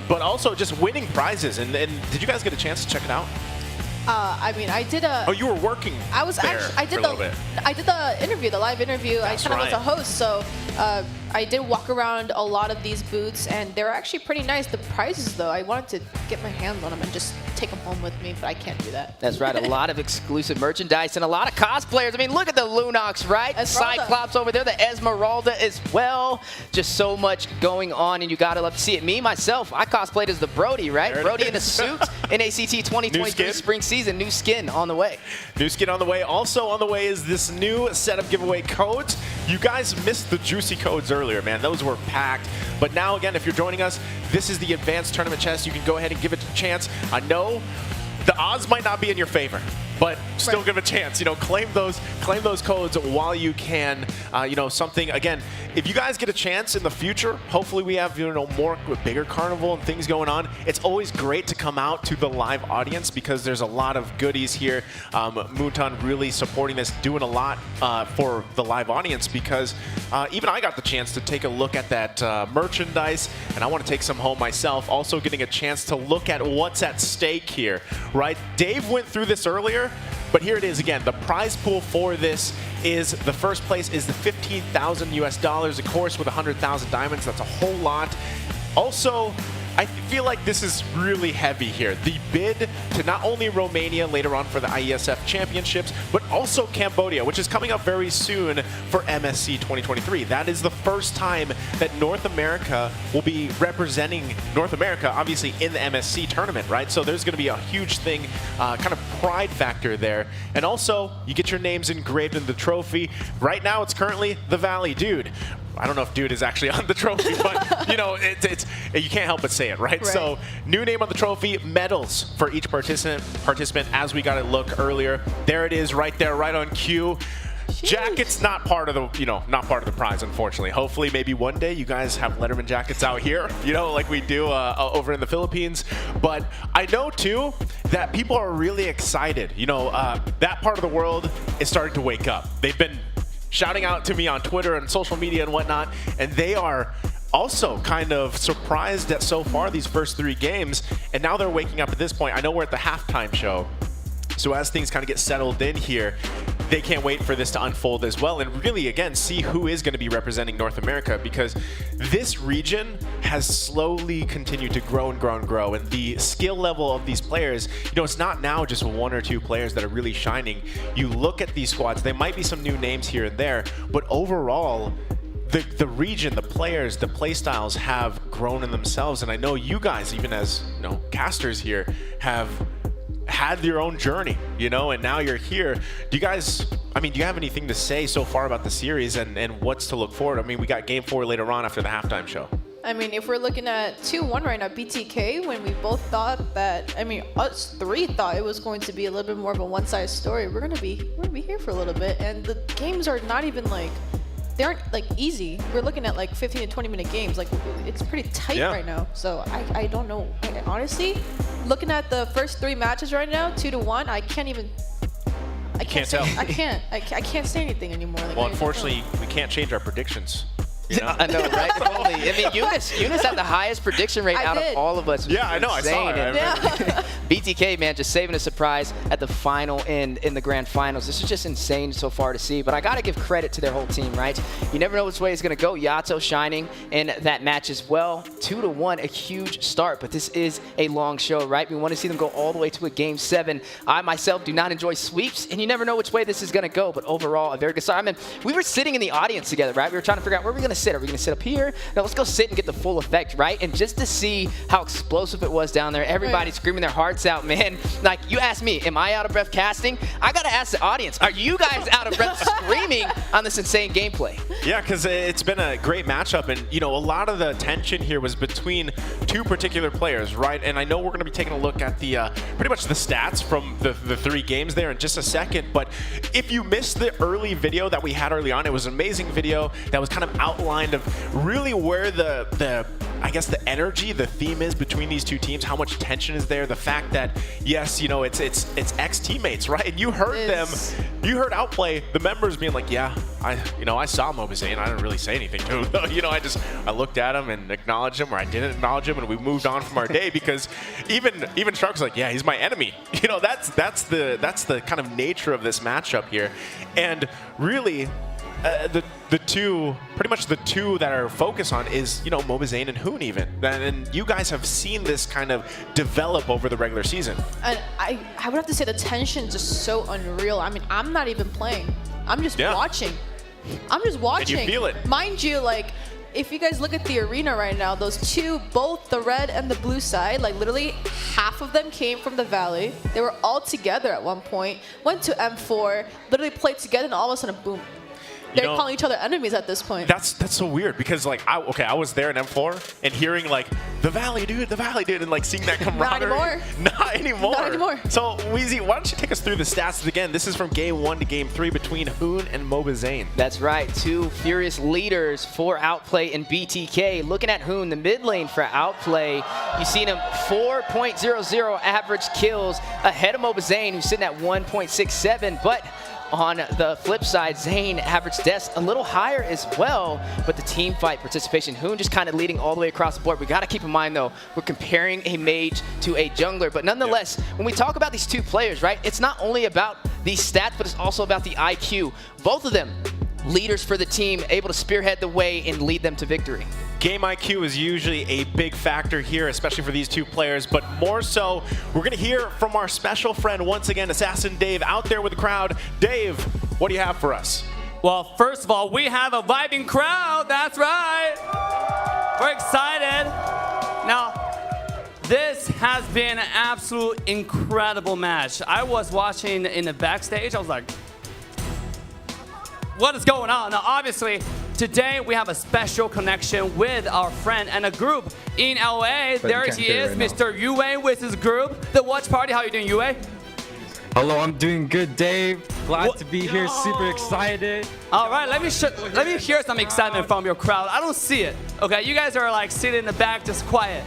Speaker 4: but also just winning prizes. And did you guys get a chance to check it out?
Speaker 19: I mean, I did a.
Speaker 4: Oh, you were working.
Speaker 19: I was actually. I did the interview, the live interview.
Speaker 4: That's
Speaker 19: I kind of
Speaker 4: right.
Speaker 19: was a host, so I did walk around a lot of these booths, and they're actually pretty nice. The prizes, though, I wanted to get my hands on them and just take them home with me, but I can't do that.
Speaker 18: That's right. A lot of exclusive merchandise and a lot of cosplayers. I mean, look at the Lunox, right?
Speaker 19: Esmeralda.
Speaker 18: Cyclops over there, the Esmeralda as well. Just so much going on, and you gotta love to see it. Me, myself, I cosplayed as the Brody, right?
Speaker 4: There it
Speaker 18: Brody in a
Speaker 4: is.
Speaker 18: suit. NACT 2023 spring season, new skin on the way.
Speaker 4: New skin on the way. Also on the way is this new set of giveaway codes. You guys missed the juicy codes earlier, man. Those were packed. But now, again, if you're joining us, this is the advanced tournament chest. You can go ahead and give it a chance. I know the odds might not be in your favor, but still give a chance. You know, claim those codes while you can. You know, something, again, if you guys get a chance in the future, hopefully we have, you know, more bigger carnival and things going on. It's always great to come out to the live audience because there's a lot of goodies here. Moonton really supporting this, doing a lot for the live audience because even I got the chance to take a look at that merchandise, and I want to take some home myself. Also getting a chance to look at what's at stake here, right? Dave went through this earlier, but here it is again. The prize pool for this is, the first place is the $15,000 US, of course, with 100,000 diamonds. That's a whole lot. Also, I feel like this is really heavy here. The bid to not only Romania later on for the IESF championships, but also Cambodia, which is coming up very soon for MSC 2023. That is the first time that North America will be representing North America, obviously, in the MSC tournament, right? So there's going to be a huge thing, kind of pride factor there. And also, you get your names engraved in the trophy. Right now, it's currently the Valley Dude. I don't know if Dude is actually on the trophy, but you know, it's you can't help but say it, right? So new name on the trophy, medals for each participant as we got a look earlier. There it is right there, right on cue. Jackets not part of the, you know, not part of the prize, unfortunately. Hopefully, maybe one day you guys have Letterman jackets out here, you know, like we do over in the Philippines. But I know too that people are really excited. You know, that part of the world is starting to wake up. They've been shouting out to me on Twitter and social media and whatnot, and they are also kind of surprised at so far these first 3 games, and now they're waking up at this point. I know we're at the halftime show, so as things kind of get settled in here, they can't wait for this to unfold as well and really, again, see who is going to be representing North America, because this region has slowly continued to grow and grow and grow, and the skill level of these players, you know, it's not now just 1 or 2 players that are really shining. You look at these squads, there might be some new names here and there, but overall, the region, the players, the play styles have grown in themselves, and I know you guys, even as, you know, casters here, have had your own journey, you know, and now you're here. Do you guys, I mean, do you have anything to say so far about the series and what's to look forward? I mean, we got Game 4 later on after the halftime show.
Speaker 19: I mean, if we're looking at 2-1 right now, BTK, when we both thought that, I mean, us three thought it was going to be a little bit more of a one-sided story. We're gonna be here for a little bit, and the games are not even like, they aren't like easy. We're looking at like 15 to 20 minute games. Like it's pretty tight right now. So I don't know. Honestly, looking at the first 3 matches right now, 2-1, I can't even. I can't
Speaker 4: tell.
Speaker 19: I can't say anything anymore. Like,
Speaker 4: Well, unfortunately, we can't change our predictions. You know?
Speaker 18: I know, right? Only. I mean, Eunice had the highest prediction rate out of all of us.
Speaker 4: Yeah, I know.
Speaker 18: Insane.
Speaker 4: I saw it.
Speaker 18: BTK, man, just saving a surprise at the final end in the grand finals. This is just insane so far to see, but I got to give credit to their whole team, right? You never know which way it's going to go. Yato shining in that match as well. 2-1, a huge start, but this is a long show, right? We want to see them go all the way to a Game 7. I, myself, do not enjoy sweeps, and you never know which way this is going to go, but overall, a very good start. I mean, we were sitting in the audience together, right? We were trying to figure out where we're going to sit. Are we going to sit up here? No, let's go sit and get the full effect, right? And just to see how explosive it was down there, everybody screaming their hearts out, man. Like, you asked me, am I out of breath casting? I got to ask the audience, are you guys out of breath screaming on this insane gameplay?
Speaker 4: Yeah, because it's been a great matchup, and you know, a lot of the tension here was between 2 particular players, right? And I know we're going to be taking a look at the pretty much the stats from the 3 games there in just a second, but if you missed the early video that we had early on, it was an amazing video that was kind of outlined of really where the I guess the energy, the theme is between these 2 teams, how much tension is there, the fact that, yes, you know, it's ex-teammates, right? And you heard you heard Outplay, the members being like, yeah, I saw Mobazane, I didn't really say anything to him. You know, I looked at him and acknowledged him, or I didn't acknowledge him, and we moved on from our day, because even Shark was like, yeah, he's my enemy. You know, that's the kind of nature of this matchup here. And really, the two that are focused on is, you know, Mobazane and Hoon even. And you guys have seen this kind of develop over the regular season.
Speaker 19: And I would have to say the tension's just so unreal. I mean, I'm not even playing. I'm just watching. I'm just watching.
Speaker 4: And you feel it.
Speaker 19: Mind you, like, if you guys look at the arena right now, those 2, both the red and the blue side, like literally half of them came from the Valley. They were all together at one point, went to M4, literally played together, and all of a sudden, boom. They're calling each other enemies at this point.
Speaker 4: That's so weird, because like I was there in M4 and hearing like the Valley dude, and like seeing that camaraderie. Not anymore. So Weezy, why don't you take us through the stats again? This is from Game 1 to Game 3 between Hoon and Mobazane.
Speaker 18: That's right, 2 furious leaders for Outplay and BTK. Looking at Hoon, the mid lane for Outplay, you've seen him 4.00 average kills ahead of Mobazane, who's sitting at 1.67, but on the flip side, Zane average deaths a little higher as well, but the team fight participation, Hoon just kind of leading all the way across the board. We got to keep in mind, though, we're comparing a mage to a jungler, but nonetheless, when we talk about these 2 players, right, it's not only about these stats, but it's also about the IQ. Both of them, leaders for the team, able to spearhead the way and lead them to victory.
Speaker 4: Game IQ is usually a big factor here, especially for these 2 players, but more so, we're going to hear from our special friend, once again, Assassin Dave, out there with the crowd. Dave, what do you have for us?
Speaker 13: Well, first of all, we have a vibing crowd. That's right. We're excited. Now, this has been an absolute incredible match. I was watching in the backstage. I was like, what is going on? Now, obviously, today we have a special connection with our friend and a group in LA. There he is, Mr. Yue with his group, The Watch Party. How are you doing, Yue?
Speaker 20: Hello, I'm doing good, Dave. Glad to be here, super excited.
Speaker 13: All right, let me hear some excitement from your crowd. I don't see it. Okay, you guys are like sitting in the back, just quiet.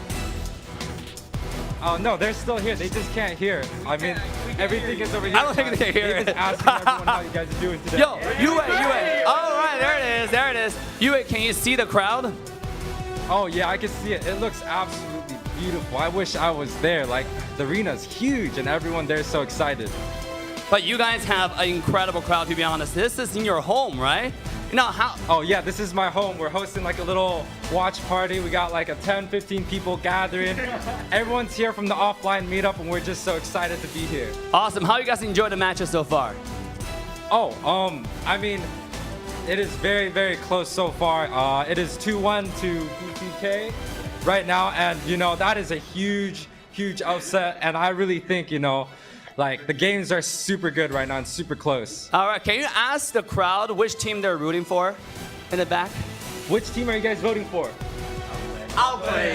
Speaker 20: Oh, no, they're still here. They just can't hear. I mean, everything is over here.
Speaker 13: I don't think they can hear it.
Speaker 20: They're just asking everyone how you guys are doing today.
Speaker 13: Yo, Yue. All right, there it is. Yue, can you see the crowd?
Speaker 20: Oh, yeah, I can see it. It looks absolutely beautiful. I wish I was there. Like, the arena's huge, and everyone there is so excited.
Speaker 13: But you guys have an incredible crowd, to be honest. This is in your home, right? You know how?
Speaker 20: Oh yeah, this is my home. We're hosting like a little watch party. We got like a 10-15 people gathering. Everyone's here from the offline meetup, and we're just so excited to be here.
Speaker 13: Awesome. How you guys enjoyed the matches so far?
Speaker 20: Oh, I mean, it is very, very close so far. It is 2-1 to BTK right now, and you know that is a huge upset. And I really think, you know, like, the games are super good right now and super close.
Speaker 13: All right, can you ask the crowd which team they're rooting for in the back?
Speaker 20: Which team are you guys voting for?
Speaker 13: Outplay.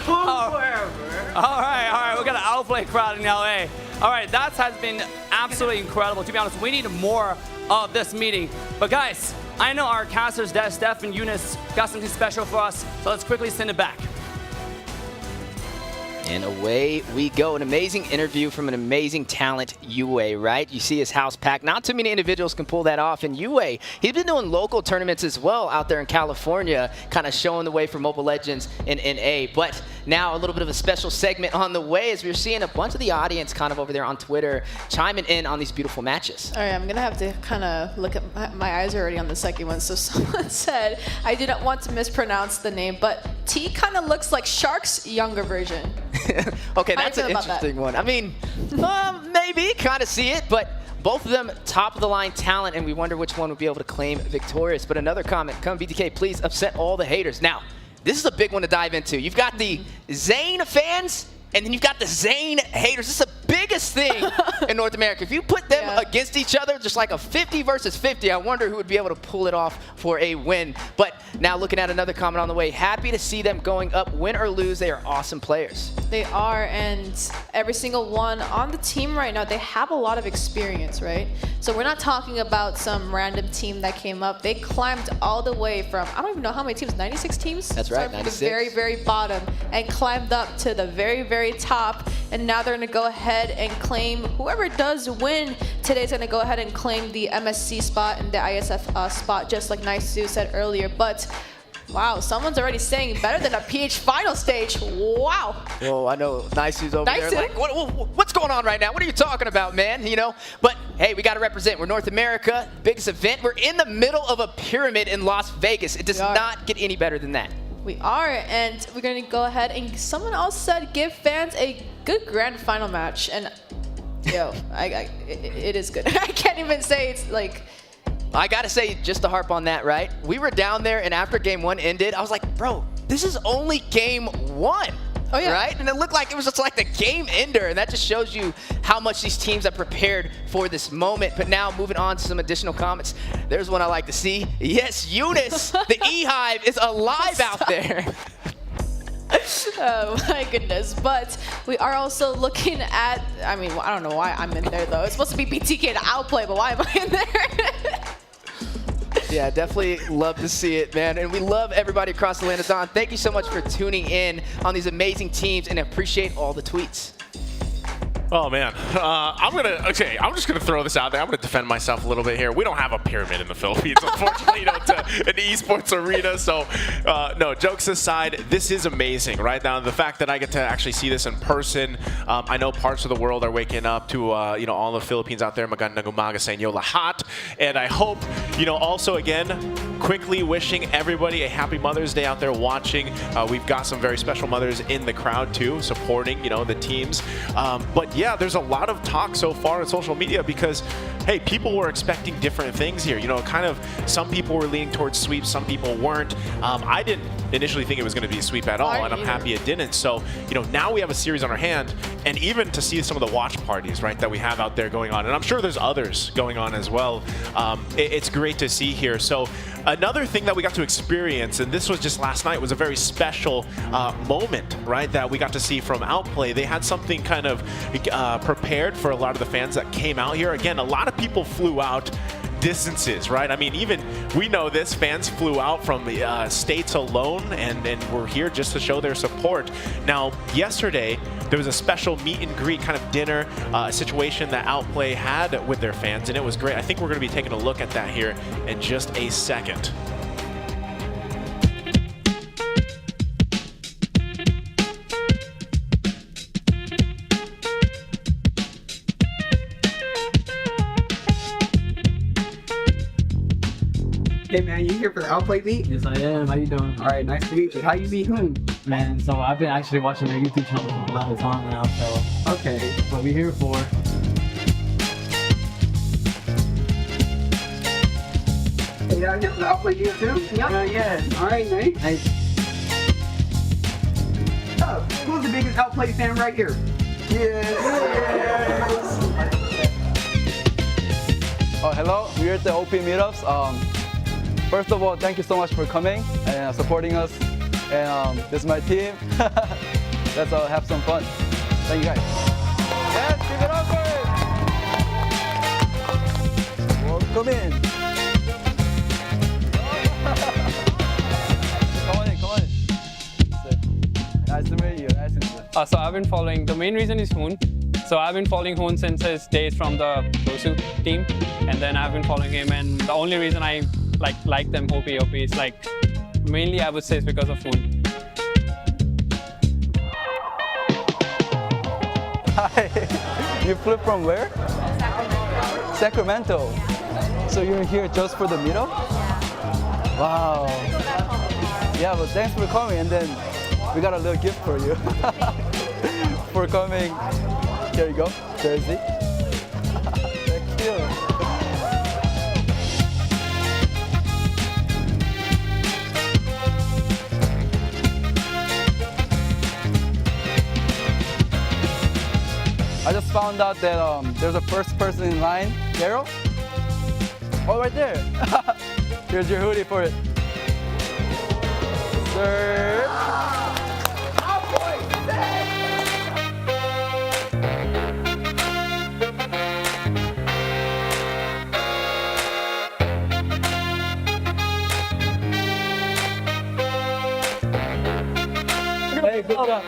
Speaker 13: Forever. All right. We got an Outplay crowd in LA. All right, that has been absolutely incredible. To be honest, we need more of this meeting. But guys, I know our casters, Steph and Eunice, got something special for us. So let's quickly send it back.
Speaker 18: And away we go. An amazing interview from an amazing talent, Yue, right? You see his house packed. Not too many individuals can pull that off. And Yue, he's been doing local tournaments as well out there in California, kind of showing the way for Mobile Legends in NA. But now a little bit of a special segment on the way as we're seeing a bunch of the audience kind of over there on Twitter chiming in on these beautiful matches.
Speaker 19: All right, I'm going to have to kind of look at my eyes are already on the second one. So someone said, I didn't want to mispronounce the name, but T kind of looks like Shark's younger version.
Speaker 18: Okay, that's an interesting one. I mean, maybe kind of see it, but both of them top of the line talent, and we wonder which one would be able to claim victorious. But another comment, come BTK, please upset all the haters. Now, this is a big one to dive into. You've got the Zayn fans, and then you've got the Zayn haters. This is the biggest thing in North America. If you put them against each other, just like a 50 versus 50, I wonder who would be able to pull it off for a win. But now looking at another comment on the way, happy to see them going up, win or lose. They are awesome players.
Speaker 19: They are, and every single one on the team right now, they have a lot of experience, right? So we're not talking about some random team that came up. They climbed all the way from, I don't even know how many teams, 96 teams?
Speaker 18: That's right,
Speaker 19: Started from
Speaker 18: 96.
Speaker 19: the very, very bottom and climbed up to the very, very top. And now they're going to go ahead and claim, whoever does win today is going to go ahead and claim the MSC spot and the IESF spot, just like Nice said earlier. But wow, someone's already saying better than a PH final stage. Wow.
Speaker 18: Oh, I know. Nice's over there. Like, what's going on right now? What are you talking about, man? You know? But hey, we got to represent. We're North America, biggest event. We're in the middle of a pyramid in Las Vegas. It does not get any better than that.
Speaker 19: We are, and we're going to go ahead, and someone else said give fans a good grand final match, and yo, it is good. I can't even say it's like...
Speaker 18: I got to say, just to harp on that, right? We were down there, and after game one ended, I was like, bro, this is only game one.
Speaker 19: Oh, yeah.
Speaker 18: Right? And it looked like it was just like the game ender, and that just shows you how much these teams have prepared for this moment. But now, moving on to some additional comments. There's one I like to see. Yes, Eunice, the E-Hive is alive out there.
Speaker 19: Oh my goodness. But we are also looking at, I mean, I don't know why I'm in there, though. It's supposed to be BTK to Outplay, but why am I in there?
Speaker 18: Yeah, definitely love to see it, man. And we love everybody across the Land-a-thon. Thank you so much for tuning in on these amazing teams, and appreciate all the tweets.
Speaker 4: Oh man, I'm just gonna throw this out there. I'm gonna defend myself a little bit here. We don't have a pyramid in the Philippines, unfortunately, to an esports arena. So, no, jokes aside, this is amazing, right? Now, the fact that I get to actually see this in person, I know parts of the world are waking up to, all the Philippines out there, magandang umaga sa inyo lahat. And I hope, also again, quickly wishing everybody a happy Mother's Day out there watching. We've got some very special mothers in the crowd too, supporting, the teams. But yeah, there's a lot of talk so far on social media because, hey, people were expecting different things here. Kind of some people were leaning towards sweep, some people weren't. I didn't initially think it was going to be a sweep at all, and I'm happy it didn't. So, now we have a series on our hand, and even to see some of the watch parties, right, that we have out there going on, and I'm sure there's others going on as well. It's great to see here. So another thing that we got to experience, and this was just last night, was a very special moment, right, that we got to see from Outplay. They had something kind of prepared for a lot of the fans that came out here. Again, a lot of people flew out distances, right? I mean, even we know this, fans flew out from states alone and were here just to show their support. Now, yesterday, there was a special meet and greet kind of dinner situation that Outplay had with their fans, and it was great. I think we're going to be taking a look at that here in just a second.
Speaker 21: Hey man, you here for the Outplay beat?
Speaker 22: Yes, I am. How you doing?
Speaker 21: All right, nice to meet you. How you beat whom?
Speaker 22: Man, so I've been actually watching their YouTube channel for a lot of time now, so.
Speaker 21: Okay.
Speaker 22: What we here for?
Speaker 21: Hey, y'all here for the Outplay beat too? Yep. Yeah. All right, nice. Oh, who's the biggest Outplay fan right here? Yes.
Speaker 23: Oh, hello. We're at the OP meetups. First of all, thank you so much for coming and supporting us.
Speaker 2: And this is my team. Let's all have some fun. Thank you guys. Yes, give it up for it. Welcome in. Come on in, come on in. Nice to meet you. Nice to meet you.
Speaker 8: So I've been following, the main reason is Hoon. So I've been following Hoon since his days from the Dosu team. And then I've been following him, and the only reason I like them OP is like, mainly I would say it's because of Hoon.
Speaker 2: Hi. You flew from where? Sacramento. So you're here just for the meetup? Yeah. Wow. Yeah, but thanks for coming, and then we got a little gift for you. For coming. Here you go, jersey. Thank you. I just found out that there's a first person in line, Daryl. Oh, right there. Here's your hoodie for it. Sir. Hey, good job.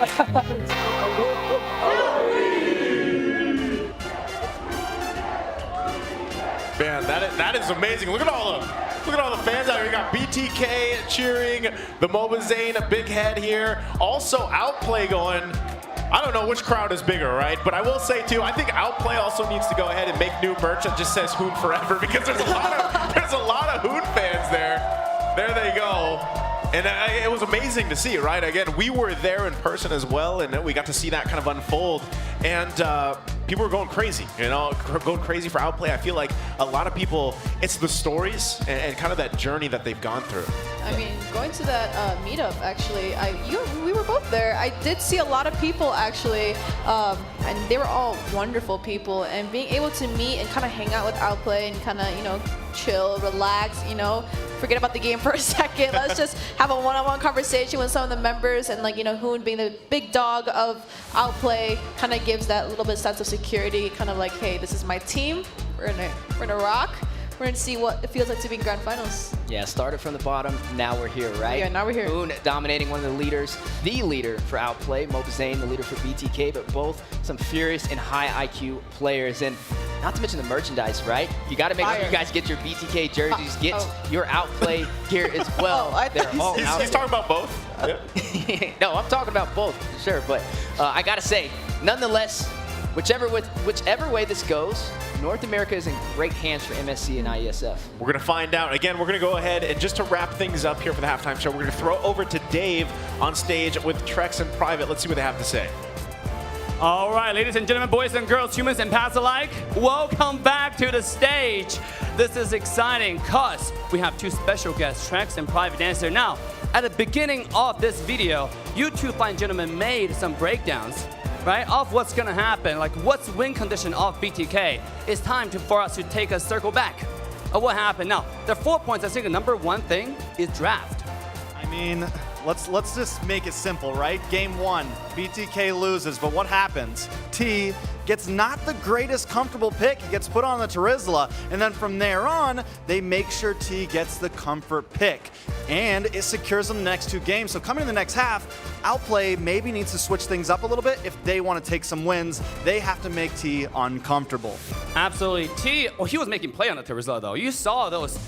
Speaker 4: Man, that is amazing. Look at all the fans out here. You got BTK cheering, the Mobazane, a big head here. Also Outplay going. I don't know which crowd is bigger, right? But I will say too, I think Outplay also needs to go ahead and make new merch that just says Hoon Forever, because there's a lot of Hoon fans there. There they go. And it was amazing to see, right? Again, we were there in person as well, and we got to see that kind of unfold. And people were going crazy, going crazy for Outplay. I feel like a lot of people, it's the stories and kind of that journey that they've gone through.
Speaker 19: I mean, going to that meetup, actually, we were both there. I did see a lot of people, actually, and they were all wonderful people. And being able to meet and kind of hang out with Outplay and kind of, chill, relax, forget about the game for a second. Let's just have a one-on-one conversation with some of the members, and Hoon being the big dog of Outplay kind of gives that little bit sense of security, kind of like, hey, this is my team. We're gonna rock. We're gonna see what it feels like to be in grand finals.
Speaker 18: Yeah, started from the bottom, now we're here, right?
Speaker 19: Yeah, now we're here.
Speaker 18: Hoon dominating one of the leaders, the leader for Outplay, Mobazane, the leader for BTK, but both some furious and high IQ players. And not to mention the merchandise, right? You gotta make sure you guys get your BTK jerseys, get your Outplay gear as well. They're all out.
Speaker 4: He's talking about both? Yeah.
Speaker 18: No, I'm talking about both, for sure. But I gotta say, nonetheless, whichever way this goes, North America is in great hands for MSC and IESF.
Speaker 4: We're going to find out. Again, we're going to go ahead and just to wrap things up here for the halftime show, we're going to throw over to Dave on stage with Trex and Private. Let's see what they have to say.
Speaker 13: All right, ladies and gentlemen, boys and girls, humans and pets alike, welcome back to the stage. This is exciting because we have two special guests, Trex and Private Dancer. Now, at the beginning of this video, you two fine gentlemen made some breakdowns, right, of what's gonna happen, like what's win condition of BTK. It's time for us to take a circle back of what happened. Now, there are 4 points. I think the number one thing is draft.
Speaker 3: I mean, let's just make it simple, right? Game 1, BTK loses, but what happens? T gets not the greatest comfortable pick. He gets put on the Terizla, and then from there on, they make sure T gets the comfort pick. And it secures them the next 2 games. So coming in the next half, Outplay maybe needs to switch things up a little bit. If they want to take some wins, they have to make T uncomfortable.
Speaker 13: Absolutely. T, he was making play on the Terizla, though. You saw those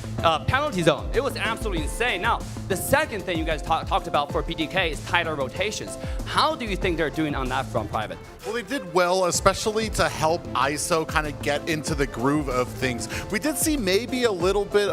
Speaker 13: penalty zone. It was absolutely insane. Now, the second thing you guys talked about for BTK is tighter rotations. How do you think they're doing on that front, Private?
Speaker 5: Well, they did well, especially to help ISO kind of get into the groove of things. We did see maybe a little bit,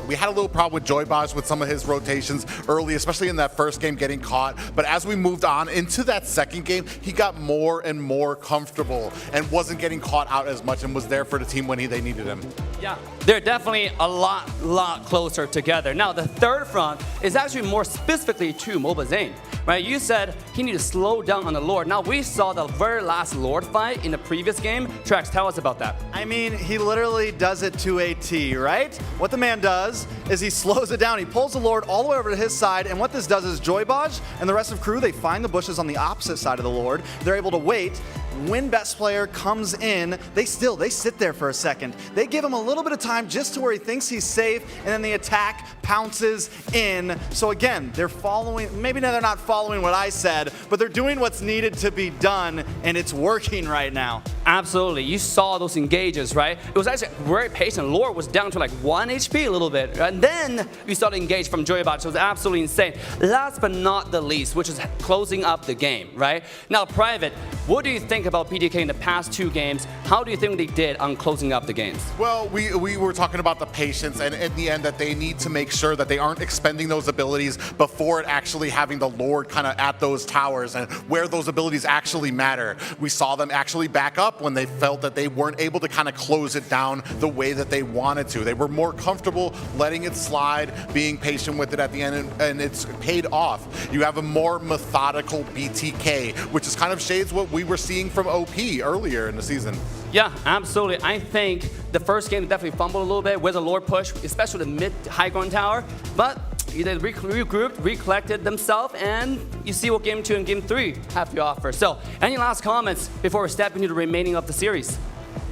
Speaker 5: we had a little problem with Joybosh with some of his rotations early, especially in that first game getting caught. But as we moved on into that second game, he got more and more comfortable and wasn't getting caught out as much and was there for the team when they needed him.
Speaker 13: Yeah, they're definitely a lot closer together. Now, the third front is actually more specifically to Mobazane, right? You said he needed to slow down on the Lord. Now, we saw the very last Lord fight in the previous game. Trex, tell us about that.
Speaker 3: I mean, he literally does it to a T, right? What the man does is he slows it down. He pulls the Lord all the way over to his side, and what this does is Joybaj and the rest of crew, they find the bushes on the opposite side of the Lord. They're able to wait. When best player comes in, they sit there for a second. They give him a little bit of time just to where he thinks he's safe, and then the attack pounces in. So again, they're following, maybe they're not following what I said, but they're doing what's needed to be done, and it's working right now.
Speaker 13: Absolutely. You saw those engages, right? It was actually very patient. Lord was down to like 1 HP a little bit. And then we saw the engage from Joybaj. It was absolutely insane. Last but not the least, which is closing up the game, right? Now, Private, what do you think about PTK in the past 2 games? How do you think they did on closing up the games?
Speaker 5: Well, we were talking about the patience, and in the end that they need to make sure that they aren't expending those abilities before it actually having the Lord kind of at those towers and where those abilities actually matter. We saw them actually back up when they felt that they weren't able to kind of close it down the way that they wanted to. They were more comfortable letting it slide, being patient with it at the end, and it's paid off. You have a more methodical BTK, which is kind of shades what we were seeing from OP earlier in the season.
Speaker 13: Yeah, absolutely. I think the first game definitely fumbled a little bit with the Lord push, especially the mid-high ground tower, but they regrouped, recollected themselves, and you see what Game 2 and Game 3 have to offer. So, any last comments before we step into the remaining of the series?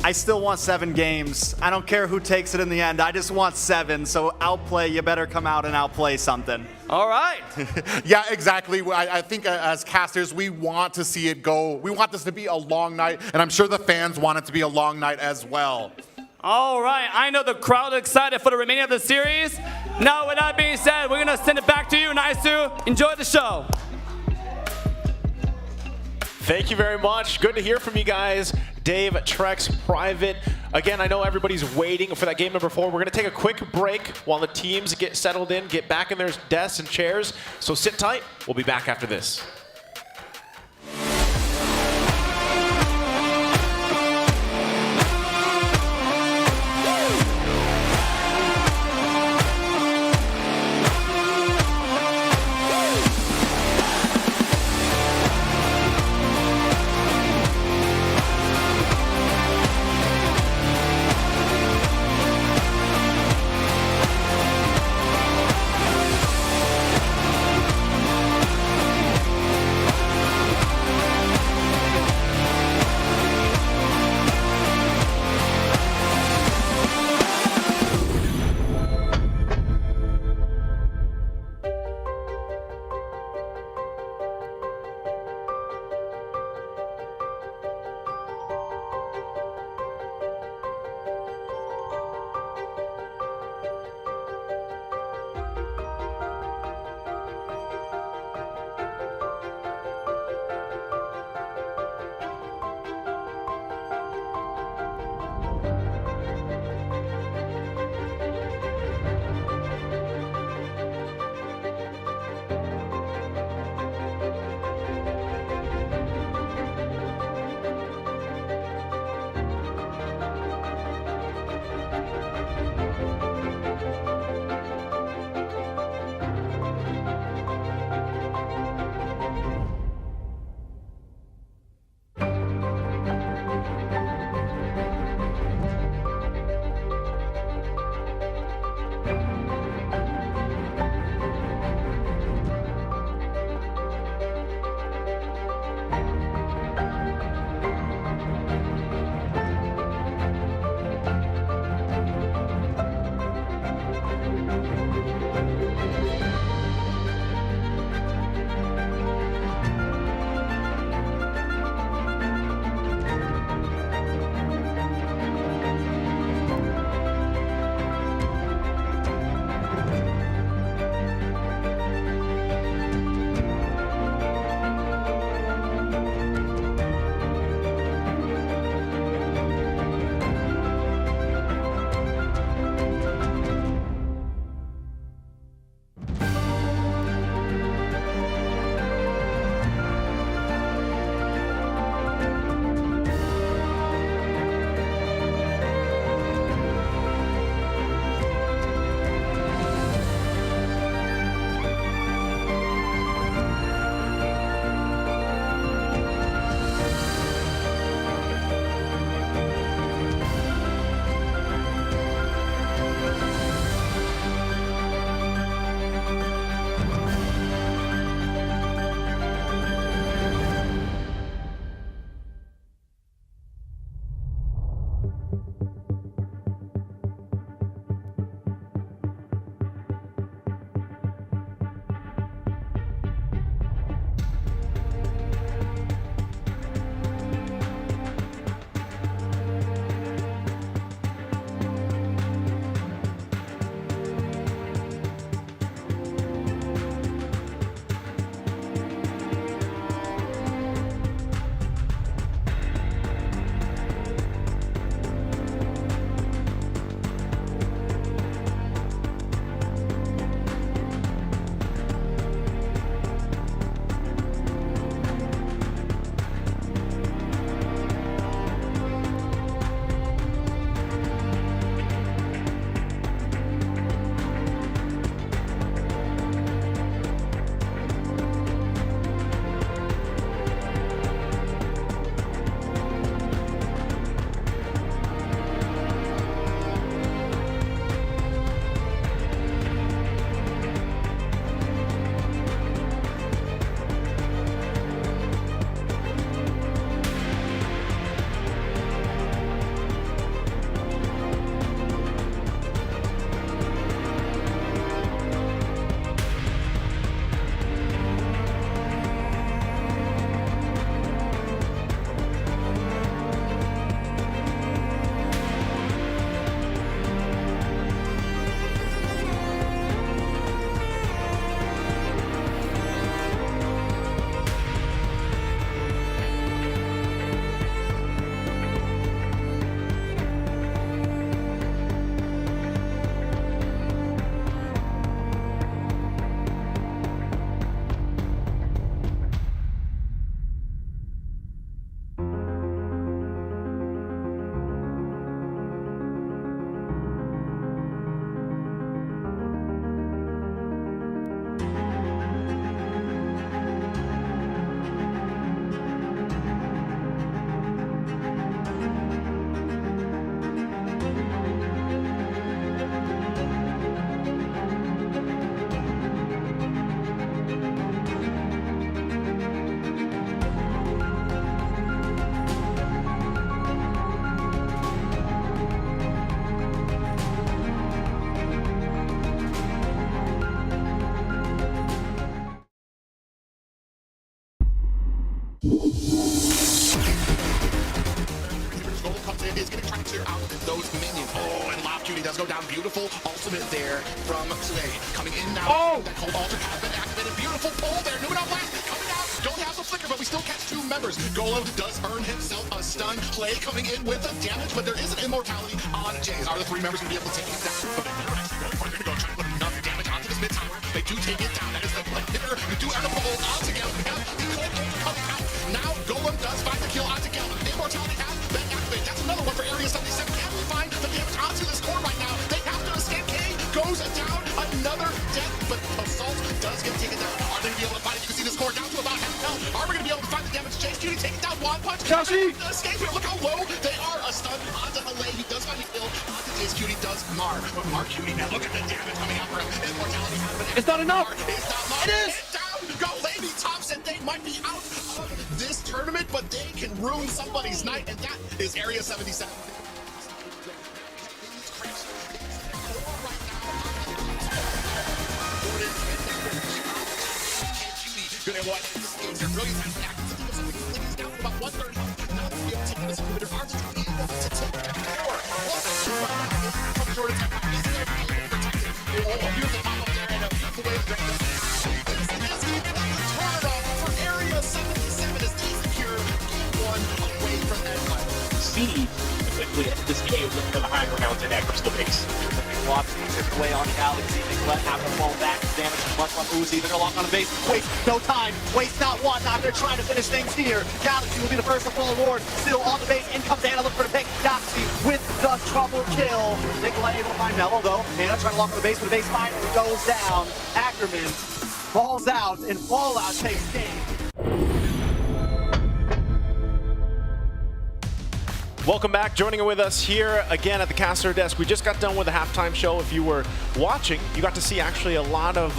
Speaker 3: I still want 7 games. I don't care who takes it in the end. I just want 7. So Outplay, you better come out and outplay something.
Speaker 13: All right.
Speaker 5: Yeah, exactly. I think as casters, we want to see it go. We want this to be a long night, and I'm sure the fans want it to be a long night as well.
Speaker 13: All right, I know the crowd is excited for the remaining of the series. Now, with that being said, we're gonna send it back to you, Naisu. Enjoy the show.
Speaker 4: Thank you very much. Good to hear from you guys. Dave, Trex, Private. Again, I know everybody's waiting for that game number 4. We're going to take a quick break while the teams get settled in, get back in their desks and chairs. So sit tight. We'll be back after this.
Speaker 5: clear out those minions. Oh, and Lob Cutie does go down. Beautiful ultimate there from Slay. Coming in now. Oh! That cold altar has been activated. Beautiful pull there. Numenor Blast coming out. Don't have the flicker, but we still catch 2 members. Golem does earn himself a stun. Play coming in with the damage, but there is an immortality on Jays. Are the 3 members going to be able to take him down? But they're actually going for it. They're going to try to put enough damage onto this mid tower. They do take it down. That is the play hitter. You do earn a pull onto Galen. We have the cold altar coming out. Now Golem does find the kill onto Galen. Immortality has been activated. That's another one for Area 77. Can we find the damage onto this core right now? They have to escape. K goes down. Another death, but Assault does get taken down. Are they going to be able to find it? You can see the score down to about half health. Are we going to be able to find the damage? Chase Cutie taking down one punch. Joshi! Escape here. Look how low they are. A stun onto Halay. He does find a kill. Onto Chase Cutie does Mar. But Mar Cutie, now look at the damage coming out for him. Immortality has been
Speaker 2: It's not enough.
Speaker 5: It's not enough. It is. Down. Go Lady Thompson. They might be out of this tournament, but they can ruin somebody's night, and that is Area 77. Good at what? They're brilliant at that. He's down to about 130. Now they'll be able to take this inhibitor. Are they able to take that more? From Jordan's attack. He's there. Protected. Oh, beautiful pop up there and a beautiful way to break this. This is the turnaround for Area 77 as they secure game 1 away from that final.
Speaker 17: Speed quickly at this game for the high ground in that crystal base.
Speaker 3: Watching his way on Galaxy. Nicolette have to fall back. Damage as much on Uzi. They're gonna lock on the base. Waste no time. Waste not one. Now they're trying to finish things here. Galaxy will be the first to fall forward. Still on the base. In comes Anna. Look for the pick. Galaxy with the trouble kill. Nicolette able to find Mello though. Anna trying to lock on the base, but the base finally goes down. Ackerman falls out, and Fallout takes game.
Speaker 4: Welcome back. Joining with us here again at the caster desk. We just got done with the halftime show. If you were watching, you got to see actually a lot of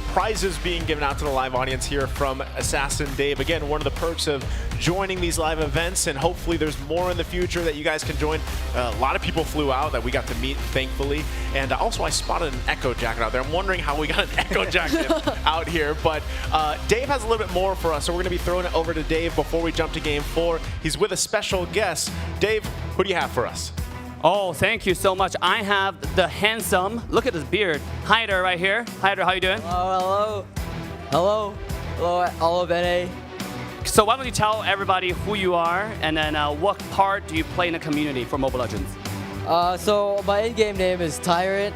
Speaker 4: prizes being given out to the live audience here from Assassin Dave. Again, one of the perks of joining these live events, and hopefully there's more in the future that you guys can join. A lot of people flew out that we got to meet, thankfully. And also I spotted an Echo jacket out there. I'm wondering how we got an Echo jacket out here. But Dave has a little bit more for us, so we're going to be throwing it over to Dave before we jump to game 4. He's with a special guest. Dave, who do you have for us?
Speaker 13: Oh, thank you so much. I have the handsome, look at his beard, Hyder right here. Hyder, how you doing?
Speaker 9: Hello. Hello. Hello, all of NA.
Speaker 13: So why don't you tell everybody who you are, and then what part do you play in the community for Mobile Legends?
Speaker 9: So my in-game name is Tyrant.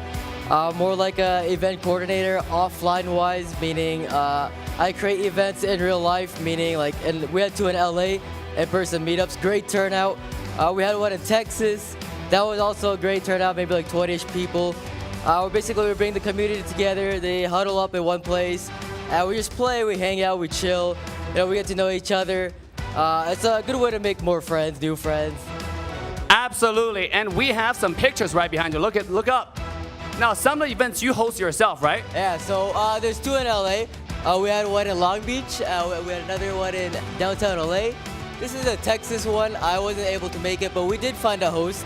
Speaker 9: More like an event coordinator, offline-wise, meaning I create events in real life, meaning like, and we had 2 in LA, in-person meetups, great turnout. We had one in Texas. That was also a great turnout, maybe like 20-ish people. Basically, we bring the community together. They huddle up in one place. We just play, we hang out, we chill. You know, we get to know each other. It's a good way to make more friends, new friends.
Speaker 13: Absolutely, and we have some pictures right behind you. Look up. Now, some of the events you host yourself, right?
Speaker 9: Yeah, so there's 2 in LA. We had one in Long Beach. We had another one in downtown LA. This is a Texas one. I wasn't able to make it, but we did find a host.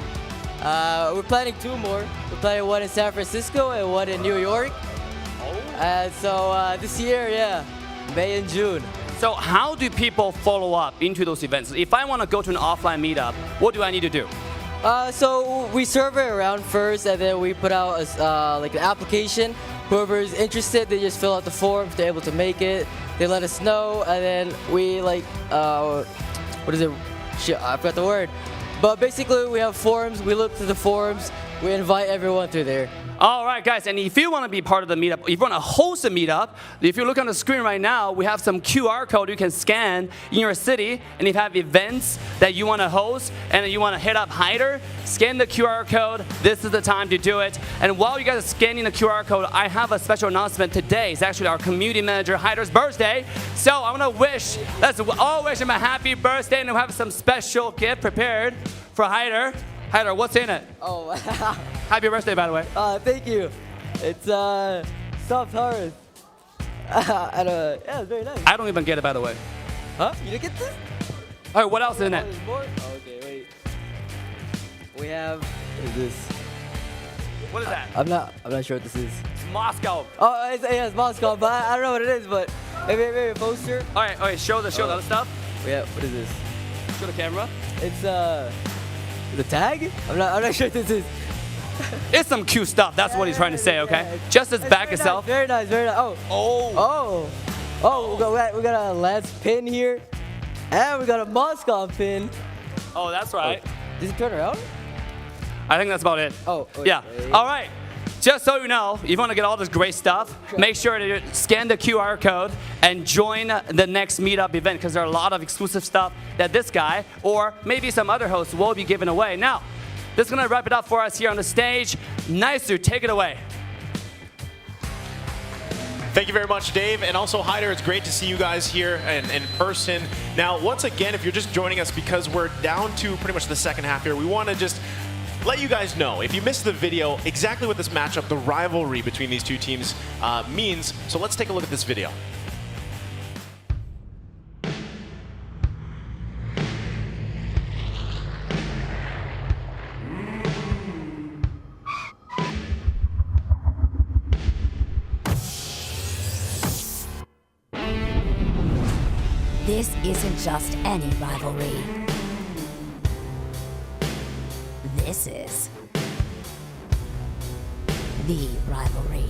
Speaker 9: We're planning 2 more. We're planning one in San Francisco and one in New York. So this year, yeah, May and June.
Speaker 13: So how do people follow up into those events? If I want to go to an offline meetup, what do I need to do?
Speaker 9: So we survey around first, and then we put out like an application. Whoever is interested, they just fill out the form. If they're able to make it, they let us know, and then we like, what is it? Shit, I forgot the word. But basically, we have forums. We look through the forums. We invite everyone through there.
Speaker 13: All right, guys, and if you want to be part of the meetup, if you want to host a meetup, if you look on the screen right now, we have some QR code you can scan in your city, and if you have events that you want to host and you want to hit up Hyder, scan the QR code. This is the time to do it. And while you guys are scanning the QR code, I have a special announcement today. It's actually our community manager, Hyder's birthday. So I want to let's all wish him a happy birthday, and we have some special gift prepared for Hyder. Hyder, what's in it?
Speaker 9: Oh,
Speaker 13: happy birthday, by the way.
Speaker 9: Thank you. It's soft hearth. Yeah, it's very nice.
Speaker 13: I don't even get it, by the way.
Speaker 9: Huh? You didn't get this?
Speaker 13: All right, what else is in it?
Speaker 9: Oh, okay, wait. We have. What is this?
Speaker 13: What is that?
Speaker 9: I'm not sure what this is.
Speaker 13: It's Moscow.
Speaker 9: Oh, it's Moscow, but I don't know what it is. But maybe a poster.
Speaker 13: All right, show the other stuff.
Speaker 9: Yeah, what is this?
Speaker 13: Show the camera.
Speaker 9: It's The tag? I'm not sure this is.
Speaker 13: It's some cute stuff. That's what he's trying to say, okay? Just as back itself.
Speaker 9: Very nice, very nice. Oh, we got a Lance pin here. And we got a Moscow pin.
Speaker 13: Oh, that's right.
Speaker 9: Does he turn around?
Speaker 13: I think that's about it.
Speaker 9: Oh,
Speaker 13: yeah. All right. Just so you know, if you want to get all this great stuff, make sure to scan the QR code and join the next meetup event because there are a lot of exclusive stuff that this guy or maybe some other hosts will be giving away. Now, this is going to wrap it up for us here on the stage. Nicer, take it away.
Speaker 4: Thank you very much, Dave. And also, Hyder, it's great to see you guys here in person. Now, once again, if you're just joining us because we're down to pretty much the second half here, we want to just let you guys know, if you missed the video, exactly what this matchup, the rivalry between these two teams means. So let's take a look at this video.
Speaker 16: This isn't just any rivalry. This is the rivalry.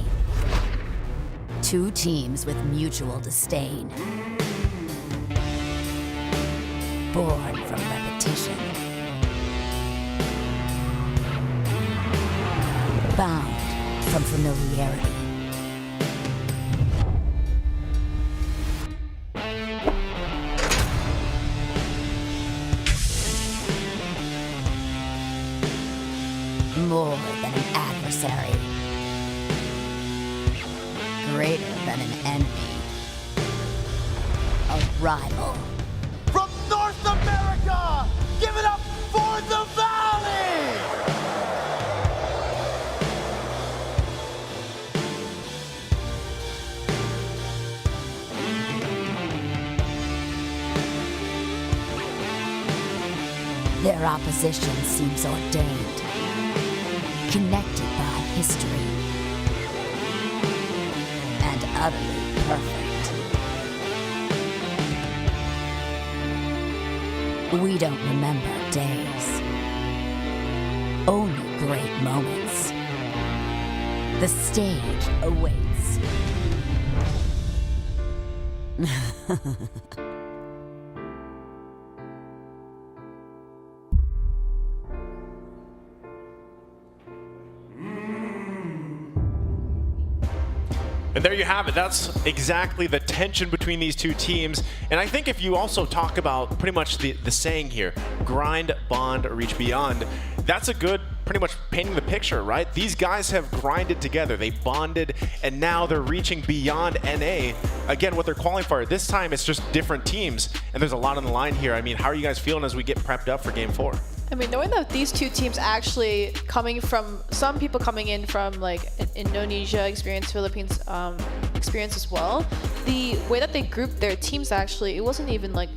Speaker 16: Two teams with mutual disdain. Born from repetition. Bound from familiarity. More than an adversary. Greater than an enemy. A rival.
Speaker 7: From North America, give it up for the Valley!
Speaker 16: Their opposition seems ordained. Connected by history, and utterly perfect. We don't remember days, only great moments. The stage awaits.
Speaker 4: And there you have it. That's exactly the tension between these two teams. And I think if you also talk about pretty much the saying here, grind, bond, reach beyond, that's a good pretty much painting the picture, right? These guys have grinded together, they bonded, and now they're reaching beyond NA. Again, what they're calling for, this time it's just different teams, and there's a lot on the line here. I mean, how are you guys feeling as we get prepped up for Game 4?
Speaker 19: I mean, knowing that these two teams actually coming from, some people coming in from like Indonesia experience, Philippines experience as well, the way that they grouped their teams actually, it wasn't even like,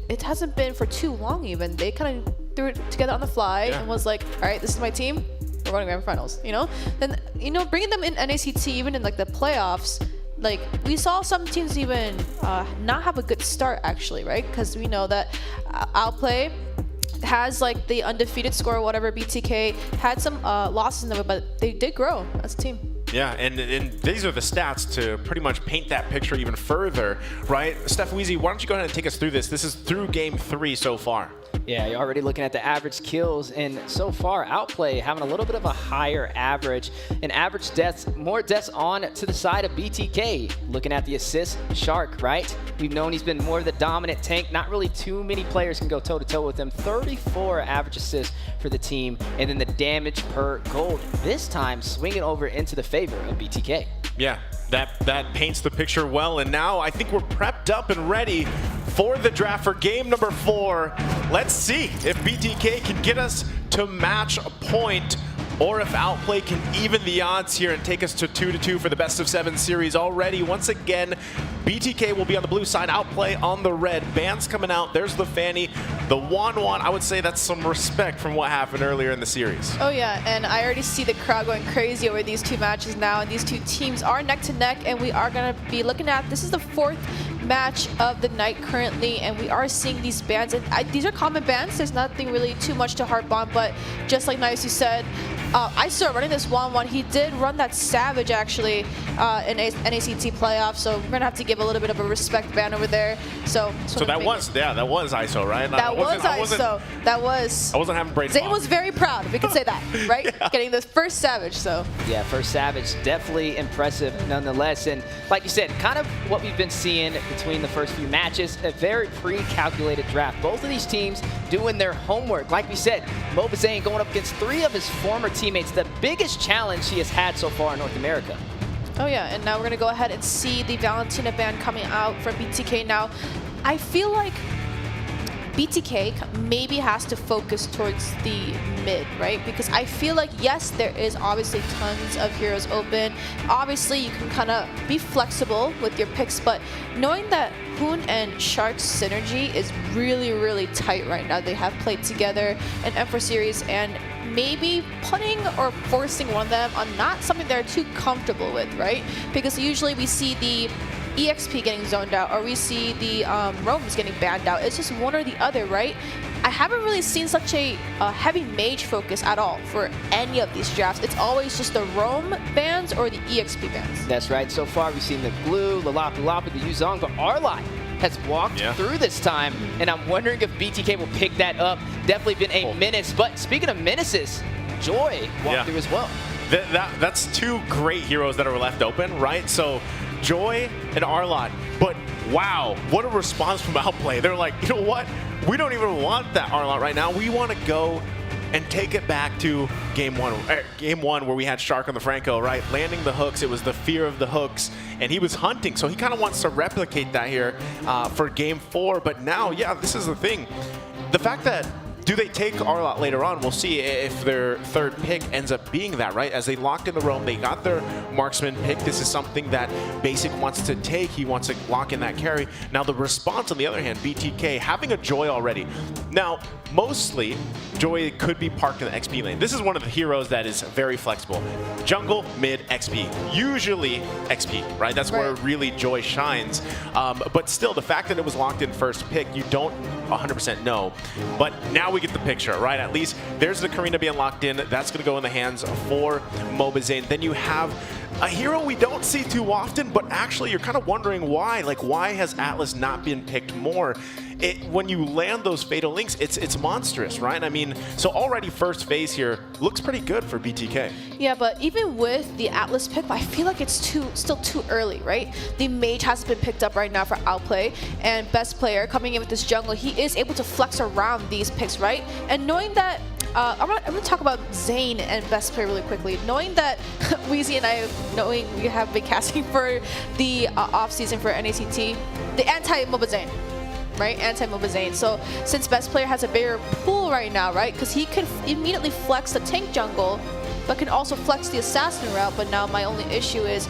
Speaker 19: it hasn't been for too long even. They kind of threw it together on the fly and was like, all right, this is my team, we're going to Grand Finals, you know? Then, you know, bringing them in NACT, even in like the playoffs, like we saw some teams even not have a good start actually, right? Because we know that Outplay has like the undefeated score or whatever, BTK had some losses in them, but they did grow as a team.
Speaker 4: Yeah, and these are the stats to pretty much paint that picture even further, right? Steph Weezy, why don't you go ahead and take us through this? This is through Game 3 so far.
Speaker 18: Yeah, you're already looking at the average kills, and so far, Outplay having a little bit of a higher average, and average deaths, more deaths on to the side of BTK. Looking at the assists, Shark, right? We've known he's been more of the dominant tank. Not really too many players can go toe-to-toe with him. 34 average assists for the team, and then the damage per gold. This time, swinging over into the favor of BTK.
Speaker 4: Yeah, that paints the picture well, and now I think we're prepped up and ready for the draft for game number 4. Let's see if BTK can get us to match a point, or if Outplay can even the odds here and take us to 2-2 for the best of 7 series already. Once again, BTK will be on the blue side, Outplay on the red. Bands coming out, there's the Fanny, the 1-1. I would say that's some respect from what happened earlier in the series.
Speaker 19: Oh yeah, and I already see the crowd going crazy over these two matches now, and these two teams are neck to neck, and we are gonna be looking at, this is the 4th match of the night currently, and we are seeing these bans. And these are common bans. There's nothing really too much to harp on, but just like Nice, you said, I started running this 1-1. He did run that Savage actually in NACT playoff, so we're gonna have to give a little bit of a respect ban over there. So
Speaker 4: that was ISO, right?
Speaker 19: That was ISO. That was.
Speaker 4: I wasn't having brain
Speaker 19: Zane
Speaker 4: fog.
Speaker 19: was very proud, if we could say that, right?
Speaker 4: Yeah.
Speaker 19: Getting the first Savage, so.
Speaker 18: Yeah, first Savage, definitely impressive nonetheless. And like you said, kind of what we've been seeing between the first few matches, a very pre-calculated draft. Both of these teams doing their homework. Like we said, Mobazane going up against 3 of his former teammates, the biggest challenge he has had so far in North America.
Speaker 19: Oh yeah, and now we're gonna go ahead and see the Valentina ban coming out from BTK now. I feel like BTK maybe has to focus towards the mid, right? Because I feel like, yes, there is obviously tons of heroes open. Obviously, you can kind of be flexible with your picks, but knowing that Hoon and Shark's synergy is really, really tight right now. They have played together in M4 series, and maybe putting or forcing one of them on not something they're too comfortable with, right? Because usually we see the EXP getting zoned out, or we see the roams getting banned out. It's just one or the other, right? I haven't really seen such a heavy mage focus at all for any of these drafts. It's always just the roam bans or the EXP bans.
Speaker 18: That's right. So far, we've seen the Glue, the Lapu Lapu, the Yuzong, but Arlot has walked through this time, and I'm wondering if BTK will pick that up. Definitely been a menace, but speaking of menaces, Joy walked through as well.
Speaker 4: That's 2 great heroes that are left open, right? So Joy and Arlot, but wow, what a response from Outplay. They're like, you know what? We don't even want that Arlot right now. We want to go and take it back to game one where we had Shark on the Franco, right? Landing the hooks, it was the fear of the hooks, and he was hunting, so he kind of wants to replicate that here for game 4, but now, yeah, this is the thing. The fact that do they take Arlot later on? We'll see if their 3rd pick ends up being that, right? As they locked in the roam, they got their marksman pick. This is something that Basic wants to take. He wants to lock in that carry. Now the response, on the other hand, BTK having a Joy already. Now, mostly, Joy could be parked in the XP lane. This is one of the heroes that is very flexible. Jungle, mid, XP. Usually XP, right? That's where really Joy shines. But still, the fact that it was locked in 1st pick, you don't 100% know. But now we get the picture, right? At least there's the Karina being locked in. That's going to go in the hands for Mobazane. Then you have a hero we don't see too often, but actually you're kind of wondering why. Like, why has Atlas not been picked more? When you land those Fatal Links, it's monstrous, right? I mean, so already first phase here looks pretty good for BTK.
Speaker 19: Yeah, but even with the Atlas pick, I feel like it's still too early, right? The Mage hasn't been picked up right now for Outplay, and Best Player coming in with this jungle, he is able to flex around these picks, right? And knowing that, I'm gonna talk about Zane and Best Player really quickly. Knowing that Weezy and I, knowing we have been casting for the off season for NACT, the anti-Mobazane. Right, anti-Mobazane. So since Best Player has a bigger pool right now, right, because he can immediately flex the tank jungle, but can also flex the assassin route. But now my only issue is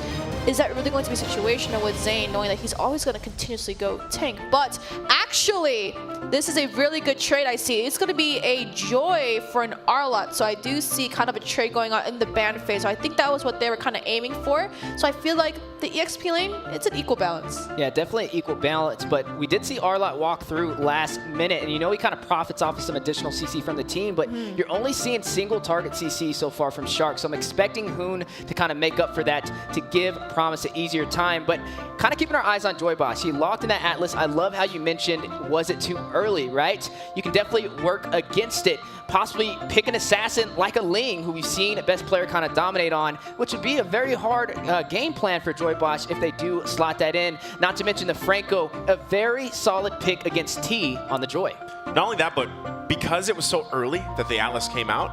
Speaker 19: that really going to be situational with Zane, knowing that he's always going to continuously go tank? But actually, this is a really good trade I see. It's going to be a Joy for an Arlot. So I do see kind of a trade going on in the ban phase. So I think that was what they were kind of aiming for. So I feel like the EXP lane, it's an equal balance.
Speaker 18: Yeah, definitely equal balance, but we did see Arlot walk through last minute, and you know he kind of profits off of some additional CC from the team, but you're only seeing single target CC so far from Shark, so I'm expecting Hoon to kind of make up for that, to give Promise an easier time, but kind of keeping our eyes on Joy Boss. He locked in that Atlas. I love how you mentioned, was it too early, right? You can definitely work against it. Possibly pick an assassin like a Ling, who we've seen Best Player kind of dominate on, which would be a very hard game plan for Joy Bosch if they do slot that in. Not to mention the Franco, a very solid pick against T on the Joy.
Speaker 4: Not only that, but because it was so early that the Atlas came out,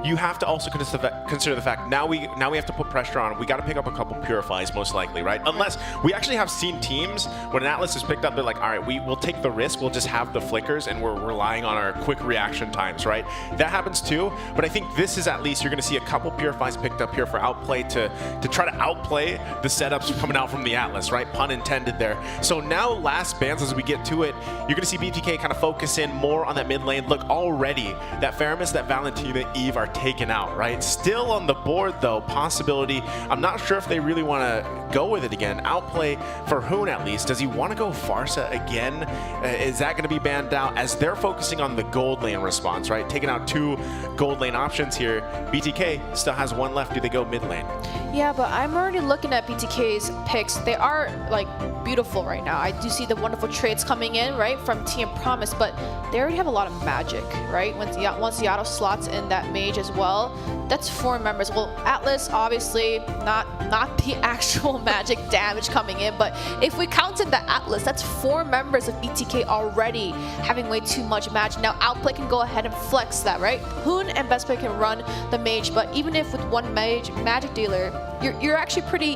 Speaker 4: you have to also consider the fact now we have to put pressure on. We got to pick up a couple Purifies most likely, right? Unless we actually have seen teams when an Atlas is picked up, they're like, all right, we'll take the risk. We'll just have the flickers, and we're relying on our quick reaction times, right? That happens too. But I think this is at least you're going to see a couple Purifies picked up here for Outplay to try to outplay the setups coming out from the Atlas, right? Pun intended there. So now last bans as we get to it, you're going to see BTK kind of focus in more on that mid lane. Look, already that Faramis, that Valentina, Eve are taken out, right? Still on the board, though, possibility. I'm not sure if they really want to go with it again. Outplay for Hoon, at least. Does he want to go Farsa again? Is that going to be banned out as they're focusing on the gold lane response, right? Taking out 2 gold lane options here. BTK still has 1 left. Do they go mid lane?
Speaker 19: Yeah, but I'm already looking at BTK's picks. They are like beautiful right now. I do see the wonderful trades coming in, right, from Team Promise, but they already have a lot of magic, right? Once Yato slots in that mage as well, that's 4 members. Well, Atlas, obviously, not the actual magic damage coming in, but if we counted the Atlas, that's 4 members of BTK already having way too much magic. Now, Outplay can go ahead and flex that, right? Hoon and Best Play can run the mage, but even if with 1 magic dealer, you're actually pretty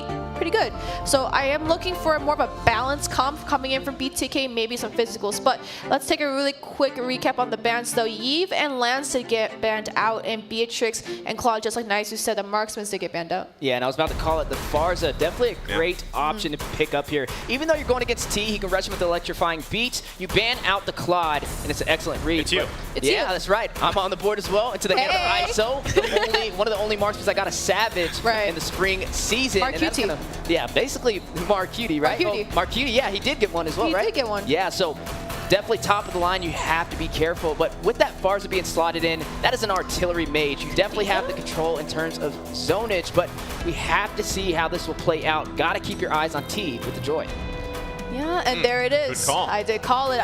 Speaker 19: good. So I am looking for more of a balanced comp coming in from BTK, maybe some physicals. But let's take a really quick recap on the bans though. Yves and Lance did get banned out, and Beatrix and Claude, just like Nice, who said the marksmen did get banned out.
Speaker 18: Yeah, and I was about to call it the Farsa. Definitely a great option to pick up here. Even though you're going against T, he can rush him with the electrifying beat. You ban out the Claude, and it's an excellent read.
Speaker 4: It's you.
Speaker 18: It's you. That's right. I'm on the board as well. Into the hand of ISO. One of the only marksmen I got a Savage in the spring season.
Speaker 19: Mark Cutie.
Speaker 18: Yeah, basically Mark Cutie, right? Mark Cutie, yeah, he did get one as well, right?
Speaker 19: He did get one.
Speaker 18: Yeah, so definitely top of the line. You have to be careful. But with that Farsa being slotted in, that is an artillery mage. You definitely have the control in terms of zonage, but we have to see how this will play out. Got to keep your eyes on T with the Joy.
Speaker 19: Yeah, and there it is.
Speaker 4: Good call.
Speaker 19: I did call it.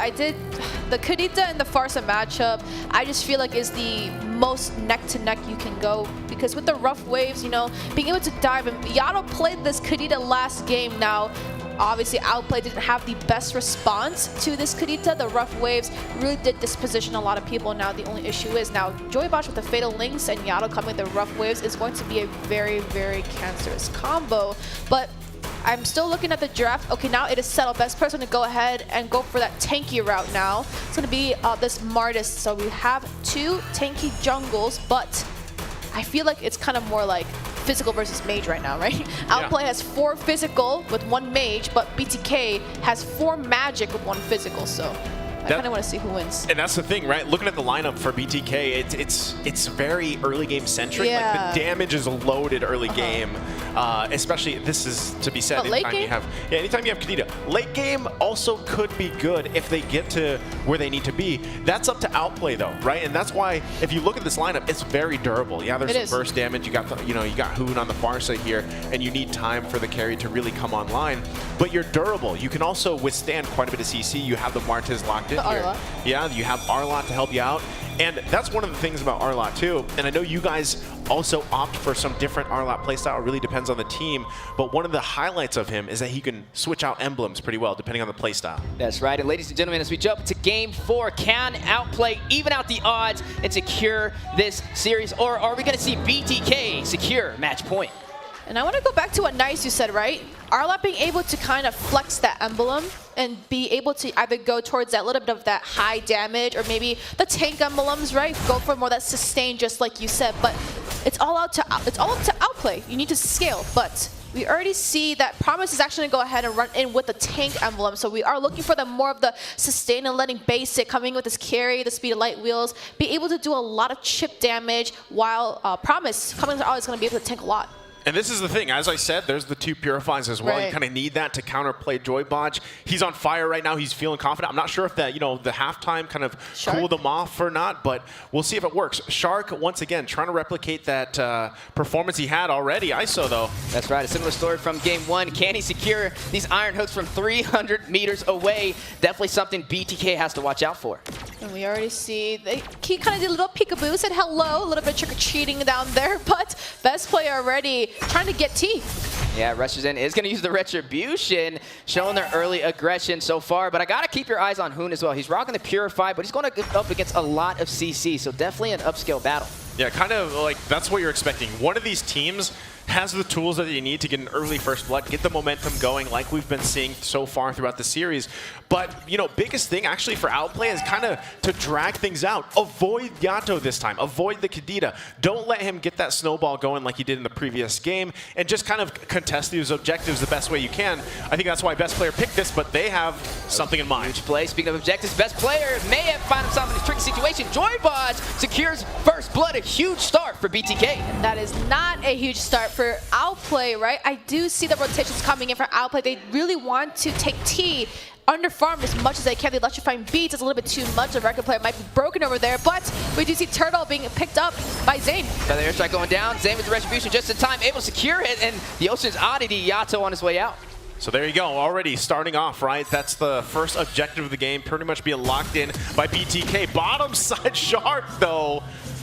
Speaker 19: The Kadita and the Farsa matchup, I just feel like is the most neck-to-neck you can go, because with the rough waves, you know, being able to dive, and Yato played this Kadita last game. Now, obviously, Outplay didn't have the best response to this Kadita. The rough waves really did disposition a lot of people. Now, the only issue is now Joybosh with the Fatal Links and Yato coming with the rough waves is going to be a very, very cancerous combo. But I'm still looking at the draft. Okay, now it is settled. Best person to go ahead and go for that tanky route now. It's going to be this Martis. So we have 2 tanky jungles, but I feel like it's kind of more like physical versus mage right now, right? Outplay has 4 physical with 1 mage, but BTK has 4 magic with 1 physical. So I kind of want to see who wins.
Speaker 4: And that's the thing, right? Looking at the lineup for BTK, it's very early game centric.
Speaker 19: Yeah.
Speaker 4: Like the damage is loaded early game, especially this is to be said.
Speaker 19: But late
Speaker 4: Anytime you have Kadita. Late game also could be good if they get to where they need to be. That's up to Outplay though, right? And that's why if you look at this lineup, it's very durable. Yeah, there's some burst damage. You got you got Hoon on the Farsa here, and you need time for the carry to really come online. But you're durable. You can also withstand quite a bit of CC. You have the Martez locked in here. Yeah, you have Arlott to help you out. And that's one of the things about Arlott too. And I know you guys also opt for some different Arlott playstyle. It really depends on the team. But one of the highlights of him is that he can switch out emblems pretty well depending on the playstyle.
Speaker 18: That's right. And ladies and gentlemen, as we jump to game 4, can Outplay even out the odds and secure this series? Or are we going to see BTK secure match point?
Speaker 19: And I want to go back to what Nice you said, right? Arlott being able to kind of flex that emblem and be able to either go towards that little bit of that high damage or maybe the tank emblems, right? Go for more that sustain, just like you said. But it's all up to Outplay. You need to scale, but we already see that Promise is actually going to go ahead and run in with the tank emblem. So we are looking for more of the sustain and letting basic coming with this carry, the speed of light wheels, be able to do a lot of chip damage while Promise coming to is going to be able to tank a lot.
Speaker 4: And this is the thing, as I said, there's the 2 Purifies as well.
Speaker 19: Right.
Speaker 4: You kind of need that to counterplay Joybotch. He's on fire right now. He's feeling confident. I'm not sure if that, the halftime kind of cooled him off or not, but we'll see if it works. Shark, once again, trying to replicate that performance he had already. ISO, though.
Speaker 18: That's right. A similar story from game 1. Can he secure these iron hooks from 300 meters away? Definitely something BTK has to watch out for.
Speaker 19: And we already see, he kind of did a little peekaboo, said hello, a little bit trick-or-treating down there, but best player already trying to get T.
Speaker 18: Yeah, Restrizen is going to use the Retribution, showing their early aggression so far, but I got to keep your eyes on Hoon as well. He's rocking the Purify, but he's going to go up against a lot of CC, so definitely an upscale battle.
Speaker 4: Yeah, kind of like that's what you're expecting. One of these teams has the tools that you need to get an early first blood, get the momentum going like we've been seeing so far throughout the series. But, you know, biggest thing actually for Outplay is kind of to drag things out. Avoid Yato this time. Avoid the Kadita. Don't let him get that snowball going like he did in the previous game, and just kind of contest these objectives the best way you can. I think that's why Best Player picked this, but they have something in mind.
Speaker 18: Huge play. Speaking of objectives, Best Player may have found himself in a tricky situation. Joybot secures first blood, a huge start for BTK.
Speaker 19: That is not a huge start for Outplay, right? I do see the rotations coming in for Outplay. They really want to take T underfarmed as much as they can. The electrifying beats is a little bit too much. The record player might be broken over there, but we do see Turtle being picked up by Zane.
Speaker 18: Another airstrike going down. Zane with the retribution just in time, able to secure it, and the Ocean's Oddity Yato on his way out.
Speaker 4: So there you go, already starting off, right? That's the first objective of the game, pretty much being locked in by BTK. Bottom side Shark, though,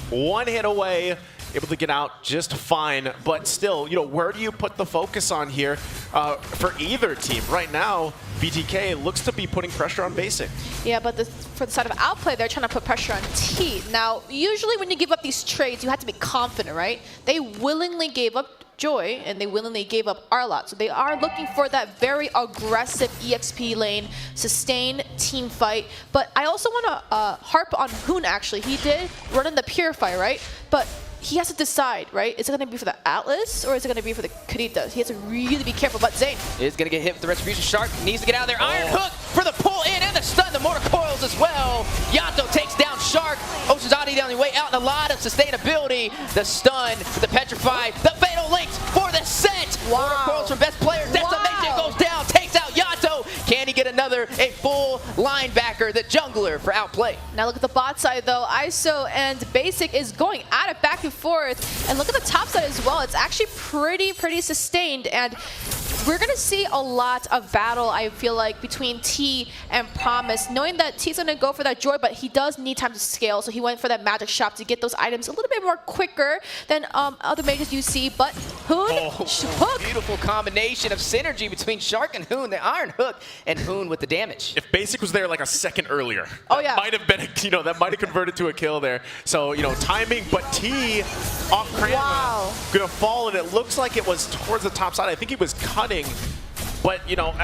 Speaker 4: one hit away, able to get out just fine. But still, you know, where do you put the focus on here for either team? Right now, BTK looks to be putting pressure on Basic.
Speaker 19: Yeah, but for the side of Outplay, they're trying to put pressure on T. Now, usually when you give up these trades, you have to be confident, right? They willingly gave up Joy, and they willingly gave up Arlot. So they are looking for that very aggressive EXP lane, sustain team fight. But I also want to harp on Hoon, actually. He did run in the Purify, right? But he has to decide, right? Is it going to be for the Atlas or is it going to be for the Kadita? He has to really be careful. But Zane
Speaker 18: is going to get hit with the Retribution Shark. Needs to get out of there. Iron Hook for the pull in and the stun. The mortar coils as well. Yato takes down Shark. Ocean's Oddity on the way out and a lot of sustainability. The stun, the Petrify, the Fatal Links for the set.
Speaker 19: Wow.
Speaker 18: Mortar coils from Best Player. Decimation goes down, takes out Yato. Can he get a full linebacker, the jungler for Outplay?
Speaker 19: Now look at the bot side though. ISO and Basic is going at it back and forth. And look at the top side as well. It's actually pretty sustained. And we're going to see a lot of battle, I feel like, between T and Promise. Knowing that T's going to go for that Joy, but he does need time to scale. So he went for that Magic Shop to get those items a little bit more quicker than other mages you see. But Hoon, Hook.
Speaker 18: Beautiful combination of synergy between Shark and Hoon. The Iron Hook and Hoon with the damage.
Speaker 4: If Basic was there like a second earlier,
Speaker 19: oh yeah,
Speaker 4: might have been, you know, that might have converted to a kill there. So, you know, timing, but T off Cranmer gonna fall, and it looks like it was towards the top side. I think he was cutting, but you know,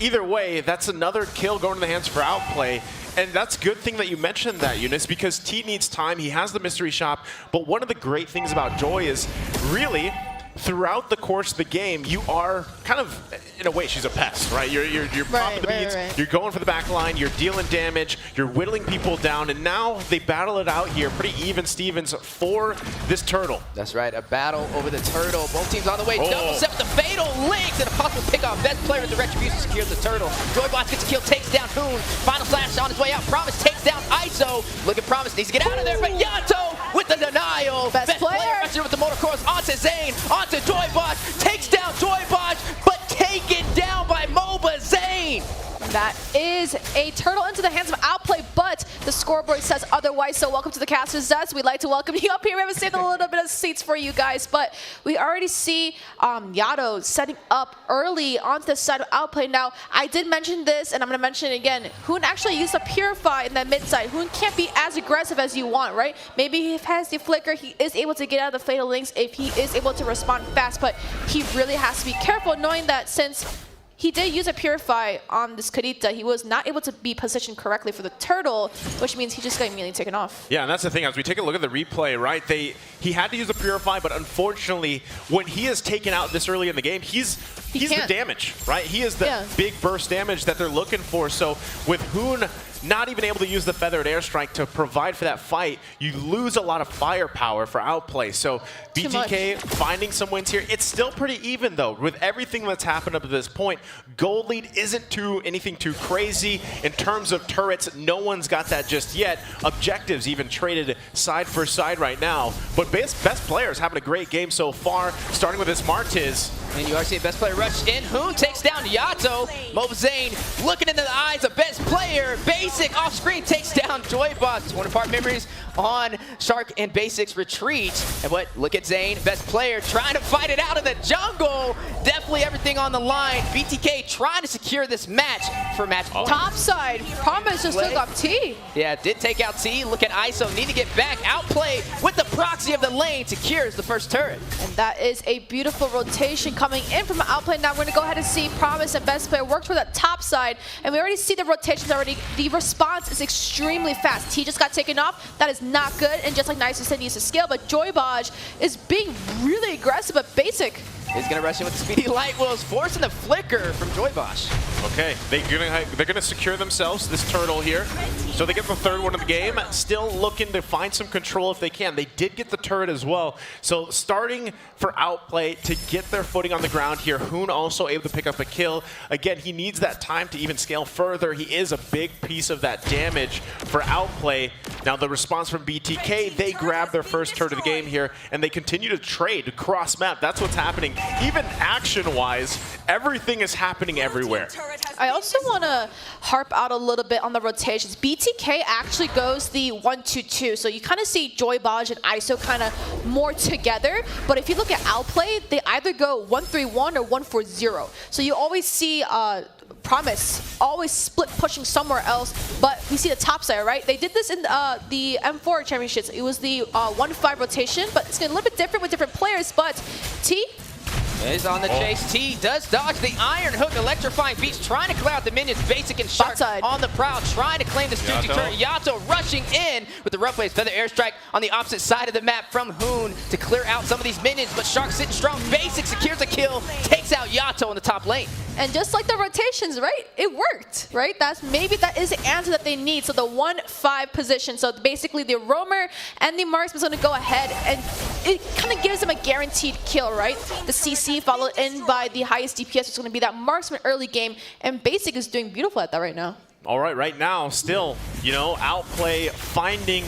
Speaker 4: either way, that's another kill going to the hands for Outplay. And that's a good thing that you mentioned that, Eunice, because T needs time. He has the mystery shop, but one of the great things about Joy is really throughout the course of the game, you are kind of, in a way, she's a pest, right? You're popping the beats, you're going for the back line, you're dealing damage, you're whittling people down, and now they battle it out here, pretty even Stevens for this turtle.
Speaker 18: That's right, a battle over the turtle. Both teams on the way, double set with the Fatal Links, and a possible pickoff. Best player with the Retribution secures the turtle. Joybot gets a kill, takes down Hoon. Final slash on his way out. Promise takes down ISO. Look at Promise, needs to get out of there, but Yato with the denial. Best player with the motor course onto Zane, onto Joybot, takes down Joybot, but taken down by MOBA Zane.
Speaker 19: That is a turtle into the hands of Outplay, but the scoreboard says otherwise, so welcome to the Caster's Desk. We'd like to welcome you up here. We haven't saved a little bit of seats for you guys, but we already see Yato setting up early onto the side of Outplay. Now, I did mention this, and I'm going to mention it again. Hoon actually used a Purify in that mid side. Hoon can't be as aggressive as you want, right? Maybe he has the Flicker. He is able to get out of the Fatal Links if he is able to respond fast, but he really has to be careful knowing that since he did use a Purify on this Kadita, he was not able to be positioned correctly for the turtle, which means he just got immediately taken off.
Speaker 4: Yeah, and that's the thing. As we take a look at the replay, right, he had to use a Purify, but unfortunately, when he is taken out this early in the game, he's the damage, right? He is the big burst damage that they're looking for. So with Hoon not even able to use the Feathered Airstrike to provide for that fight, you lose a lot of firepower for Outplay. So BTK finding some wins here. It's still pretty even though. With everything that's happened up to this point, gold lead isn't anything too crazy. In terms of turrets, no one's got that just yet. Objectives even traded side for side right now. But best players having a great game so far, starting with this Martiz.
Speaker 18: And you are seeing best player rush in. Hoon takes down Yato. Mobile Zane looking into the eyes of best player. Basic off screen takes down Joybox. Torn apart memories on Shark and Basic's retreat. And look at Zane, best player, trying to fight it out in the jungle. Definitely everything on the line. BTK trying to secure this match for match point.
Speaker 19: Top side, Promise just took off T.
Speaker 18: Yeah, did take out T. Look at ISO, need to get back. Outplay with the proxy of the lane, secures the first turret.
Speaker 19: And that is a beautiful rotation coming in from Outplay. Now we're going to go ahead and see Promise and best player work for that top side. And we already see the rotations already. The response is extremely fast. T just got taken off. That is not good. And just like Nice said, needs to scale. But Joybaj is being really aggressive, but Basic
Speaker 18: is going to rush in with the speedy light wheels, forcing the flicker from Joybosh.
Speaker 4: Okay, they're gonna secure themselves this turtle here. So they get the third one of the game. Still looking to find some control if they can. They did get the turret as well. So starting for Outplay to get their footing on the ground here. Hoon also able to pick up a kill. Again, he needs that time to even scale further. He is a big piece of that damage for Outplay. Now the response from BTK, they grab their first turret of the game here, and they continue to trade cross map. That's what's happening. Even action-wise, everything is happening everywhere.
Speaker 19: I also want to harp out a little bit on the rotations. BTK actually goes the 1-2-2, so you kind of see Joybaj and ISO kind of more together. But if you look at Outplay, they either go 1-3-1 or 1-4-0. So you always see Promise always split pushing somewhere else, but we see the top side, right? They did this in the M4 championships. It was the 1-5 rotation, but it's a little bit different with different players. But T
Speaker 18: is on the chase. T does dodge the Iron Hook, electrifying beats, trying to clear out the minions. Basic and Shark on the prowl, trying to claim the Stussy turret. Yato rushing in with the rough waves. Feather airstrike on the opposite side of the map from Hoon to clear out some of these minions, but Shark sitting strong. Basic secures a kill, takes out Yato in the top lane.
Speaker 19: And just like the rotations, right? It worked, right? Maybe that is the answer that they need. So the 1-5 position. So basically the roamer and the marksman's going to go ahead, and it kind of gives them a guaranteed kill, right? The CC followed in by the highest DPS is going to be that marksman early game, and Basic is doing beautiful at that right now.
Speaker 4: All right now, still, Outplay finding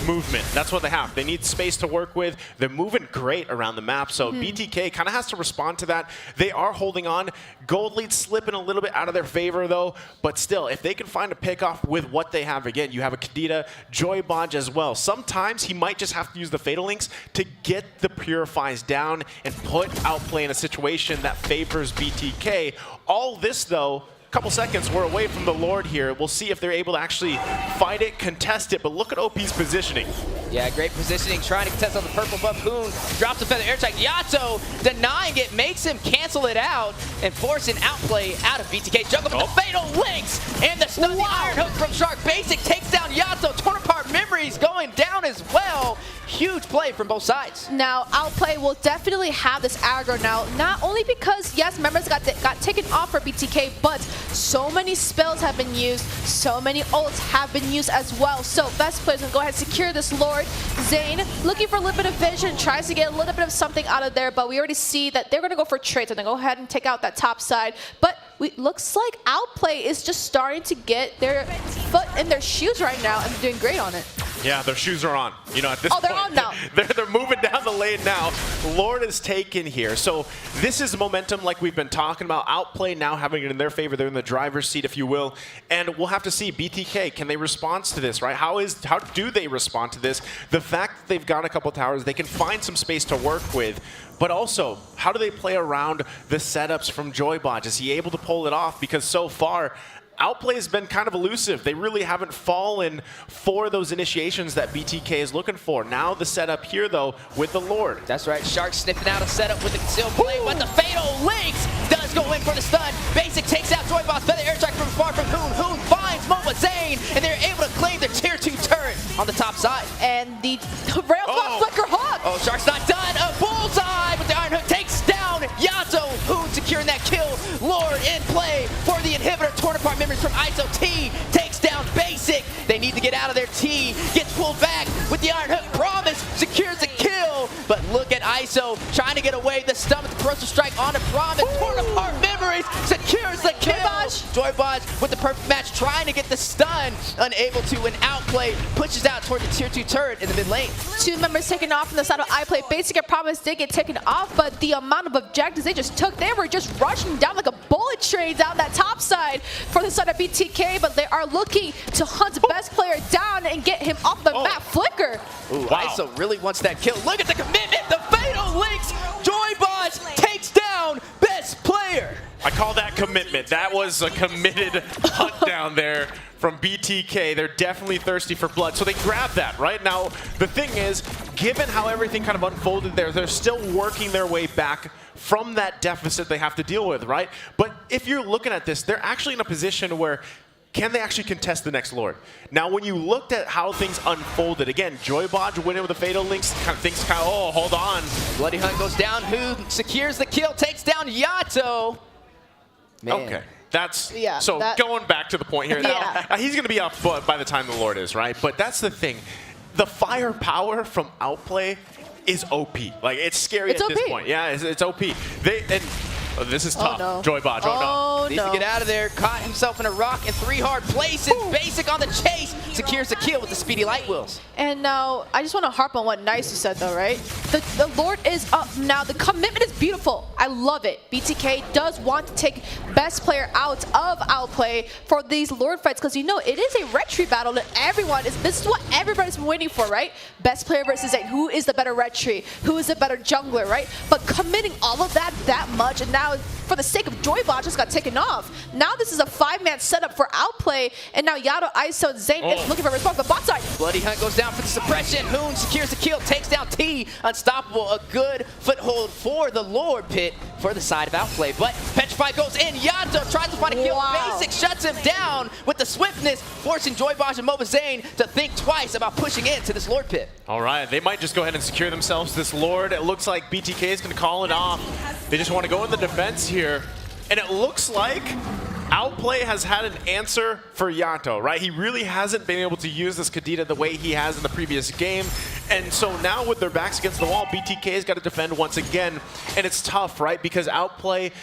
Speaker 4: movement. That's what they have. They need space to work with. They're moving great around the map, so BTK kind of has to respond to that. They are holding on. Gold lead slipping a little bit out of their favor, though, but still, if they can find a pickoff with what they have, again, you have a Kadita, Joybaj as well. Sometimes he might just have to use the Fatal Links to get the Purifies down and put Outplay in a situation that favors BTK. All this, though, couple seconds, we're away from the Lord here. We'll see if they're able to actually fight it, contest it, but look at OP's positioning.
Speaker 18: Yeah, great positioning, trying to contest on the purple buff. Hoon drops the feather airstrike. Yato denying it, makes him cancel it out and forcing Outplay out of BTK jungle. But the Fatal Links and the stun, the Iron Hook from Shark. Basic takes down Yato. Torn apart memories going down as well. Huge play from both sides.
Speaker 19: Now, Outplay will definitely have this aggro now, not only because, yes, members got taken off for BTK, but so many spells have been used, so many ults have been used as well. So best players will go ahead and secure this Lord. Zane looking for a little bit of vision, tries to get a little bit of something out of there, but we already see that they're going to go for trades, and they go ahead and take out that top side. But looks like Outplay is just starting to get their foot in their shoes right now, and they're doing great on it.
Speaker 4: Yeah, their shoes are on. At this point,
Speaker 19: they're on now.
Speaker 4: They're moving down the lane now. Lord is taken here. So this is momentum like we've been talking about. Outplay now having it in their favor. They're in the driver's seat, if you will. And we'll have to see, BTK, can they respond to this, right? How do they respond to this? The fact that they've got a couple towers, they can find some space to work with. But also, how do they play around the setups from Joybaj? Is he able to pull it off? Because so far, Outplay has been kind of elusive. They really haven't fallen for those initiations that BTK is looking for. Now the setup here, though, with the Lord.
Speaker 18: That's right. Shark sniffing out a setup with the concealed play, but the Fatal Links does go in for the stun. Basic takes out Joybaj. Feather airstrike from far from Hoon. Hoon finds Moba Zane, and they're able to claim their tier 2 turret on the top side.
Speaker 19: And the rail flicker hook.
Speaker 18: Oh, Shark's not done. A bullseye with the Iron Hook takes down Yato. Hoon securing that kill. Lord in play for the inhibitor. Torn apart memories from ISO. T takes down Basic. They need to get out of there. T gets pulled back with the Iron Hook. Promise secures the kill. but look at ISO trying to get away. The stun with the corrosive strike on a Promise. Torn apart memories, secures the kill. Joybaj with the perfect match, trying to get the stun, unable to, and Outplay pushes out toward the tier 2 turret in the mid lane.
Speaker 19: 2 members taken off from the side of iPlay. Basic and Promise did get taken off, but the amount of objectives they just took, they were just rushing down like a bullet train down that top side for the side of BTK, but they are looking to hunt best player down and get him off the map. Flicker.
Speaker 18: Ooh, ISO really wants that kill. Look at the commitment, the fatal links. Joybaj takes down best player.
Speaker 4: I call that commitment. That was a committed hunt down there from BTK. They're definitely thirsty for blood, so they grab that, right? Now, the thing is, given how everything kind of unfolded there, they're still working their way back from that deficit they have to deal with, right? But if you're looking at this, they're actually in a position where can they actually contest the next Lord? Now, when you looked at how things unfolded, again, Joybaj winning with the Fatal Links, oh, hold on.
Speaker 18: Bloody Hunt goes down. Who secures the kill, takes down Yato. Man.
Speaker 4: Okay. That's
Speaker 19: that,
Speaker 4: going back to the point here. Now, he's going to be up by the time the Lord is, right? But that's the thing. The firepower from Outplay is OP. Like, it's scary at this point. Yeah, it's OP. This is tough. Joybaj,
Speaker 18: Needs to get out of there. Caught himself in a rock in 3 hard places. Basic on the chase. Secures the kill with the speedy light wheels.
Speaker 19: And now, I just want to harp on what Nice said though, right? The Lord is up now. The commitment is beautiful. I love it. BTK does want to take best player out of Outplay for these Lord fights because, you know, it is a retry battle that this is what everybody's been waiting for, right? Best player versus who is the better retry? Who is the better jungler, right? But committing all of that much, and now for the sake of Joybaj just got taken off. Now this is a 5-man setup for Outplay, and now Yato, ISO, and Zane is looking for a response. The bot side.
Speaker 18: Bloody Hunt goes down for the suppression. Hoon secures the kill, takes down T. Unstoppable, a good foothold for the Lord pit for the side of Outplay. But Petrify goes in. Yato tries to find a kill. Basic shuts him down with the swiftness, forcing Joybaj and Mobazane to think twice about pushing into this Lord pit.
Speaker 4: All right, they might just go ahead and secure themselves this Lord. It looks like BTK is going to call it off. They just want to go in the defense here. And it looks like Outplay has had an answer for Yato, right? He really hasn't been able to use this Kadita the way he has in the previous game. And so now with their backs against the wall, BTK's got to defend once again. And it's tough, right? Because Outplay,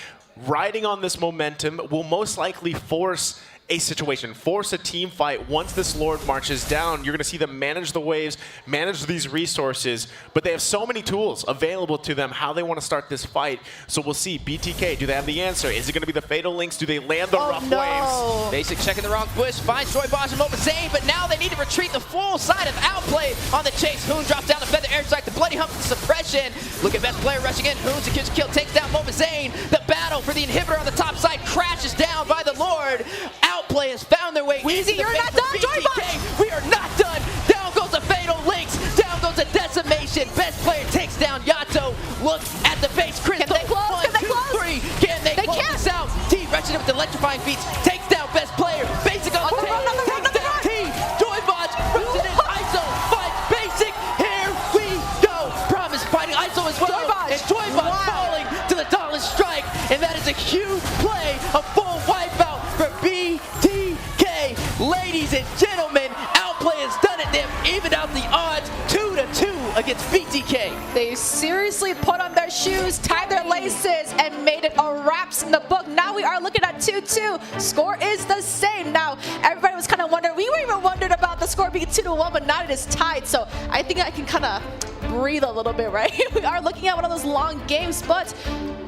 Speaker 4: riding on this momentum, will most likely force a situation, force a team fight. Once this Lord marches down, you're going to see them manage the waves, manage these resources, but they have so many tools available to them how they want to start this fight. So we'll see. BTK, do they have the answer? Is it going to be the Fatal Links? Do they land the rough waves?
Speaker 18: Basic checking the wrong bush, finds Joybaj and Mobazane, but now they need to retreat the full side of Outplay on the chase. Hoon drops down the Feather Airstrike, the Bloody Hump, the suppression. Look at best player rushing in. Hoon secures the kill, takes down Mobazane. The battle for the inhibitor on the top side crashes down by the Lord. Outplay has found their way.
Speaker 19: Weezy, you're not done, Joybaj!
Speaker 18: We are not done. Down goes the Fatal Links. Down goes the Decimation. Best player takes down Yato. Look at the base crystal.
Speaker 19: Can they close?
Speaker 18: 1, 2, 3. Can they close this out? T wretched with the electrifying feats. Takes down best player. Basic on the takes down T. Joybaj runs it in. ISO fights Basic. Here we go. Promise fighting ISO as well. And Joybaj falling to the Dauntless Strike. And that is a huge play. A full wipeout for BTK. Ladies and gentlemen, Outplay has done it. They have evened out the odds 2-2 against BTK.
Speaker 19: They seriously put on their shoes, tied their laces, and made it a wraps in the book. Now we are looking at 2-2. Score is the same. Now, everybody was kind of wondering, we were even wondering about the score being 2-1, but now it is tied. So I think I can kind of breathe a little bit, right? We are looking at one of those long games, but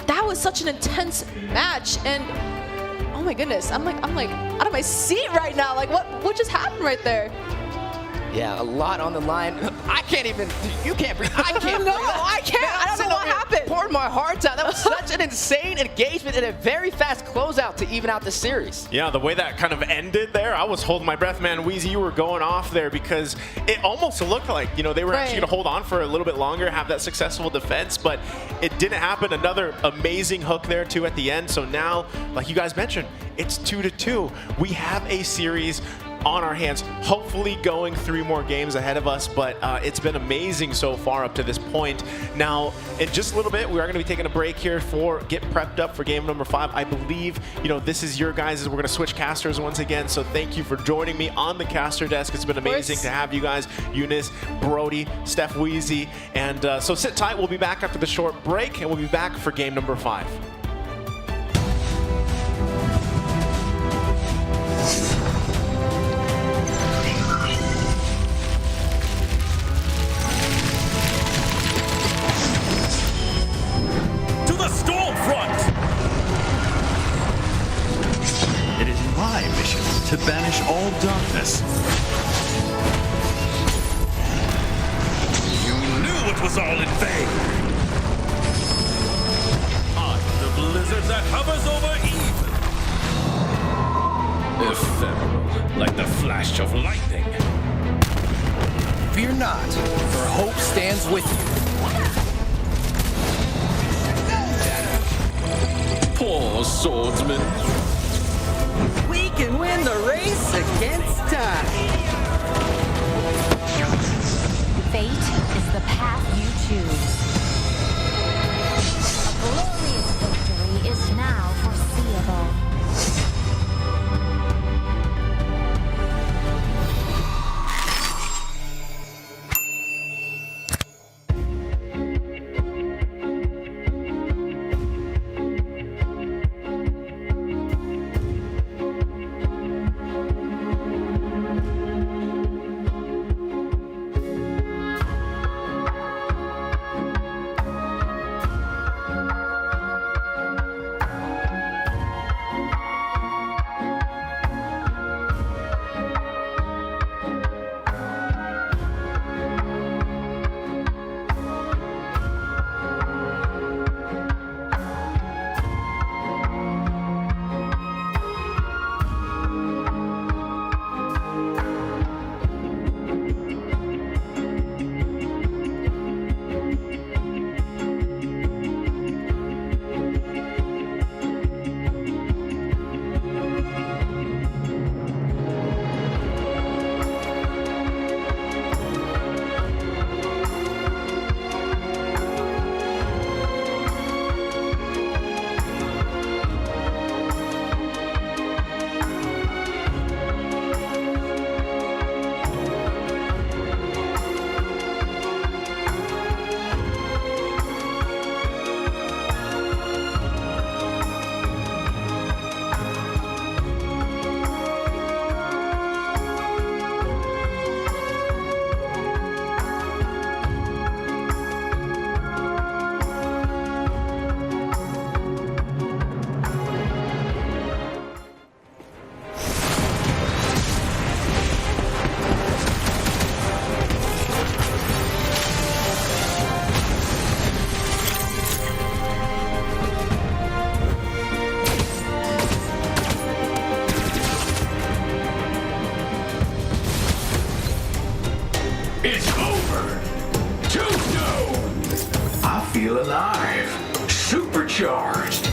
Speaker 19: that was such an intense match. And oh my goodness, I'm like out of my seat right now. Like what just happened right there?
Speaker 18: Yeah, a lot on the line. I can't even, you can't breathe. I can't
Speaker 19: No,
Speaker 18: breathe.
Speaker 19: I can't. I don't know what happened.
Speaker 18: Poured my heart out. That was such an insane engagement and a very fast closeout to even out the series.
Speaker 4: Yeah, the way that kind of ended there, I was holding my breath, man. Weezy, you were going off there because it almost looked like, you know, they were actually going to hold on for a little bit longer, have that successful defense, but it didn't happen. Another amazing hook there, too, at the end. So now, like you guys mentioned, it's 2-2. We have a series on our hands, hopefully going 3 more games ahead of us, but it's been amazing so far up to this point. Now, in just a little bit, we are going to be taking a break here for get prepped up for game number 5. I believe, you know, this is your guys'. We're going to switch casters once again, so thank you for joining me on the caster desk. It's been amazing to have you guys, Eunice, Brody, Steph Weezy, and so sit tight. We'll be back after the short break, and we'll be back for game number 5.
Speaker 14: To banish all darkness. You knew it was all in vain. I'm the blizzard that hovers over evil. Ephemeral, like the flash of lightning.
Speaker 10: Fear not, for hope stands with you.
Speaker 14: Poor swordsman.
Speaker 15: We can win the race against time.
Speaker 16: Fate is the path you choose. A glorious victory is now foreseeable.
Speaker 14: Feel alive. Supercharged.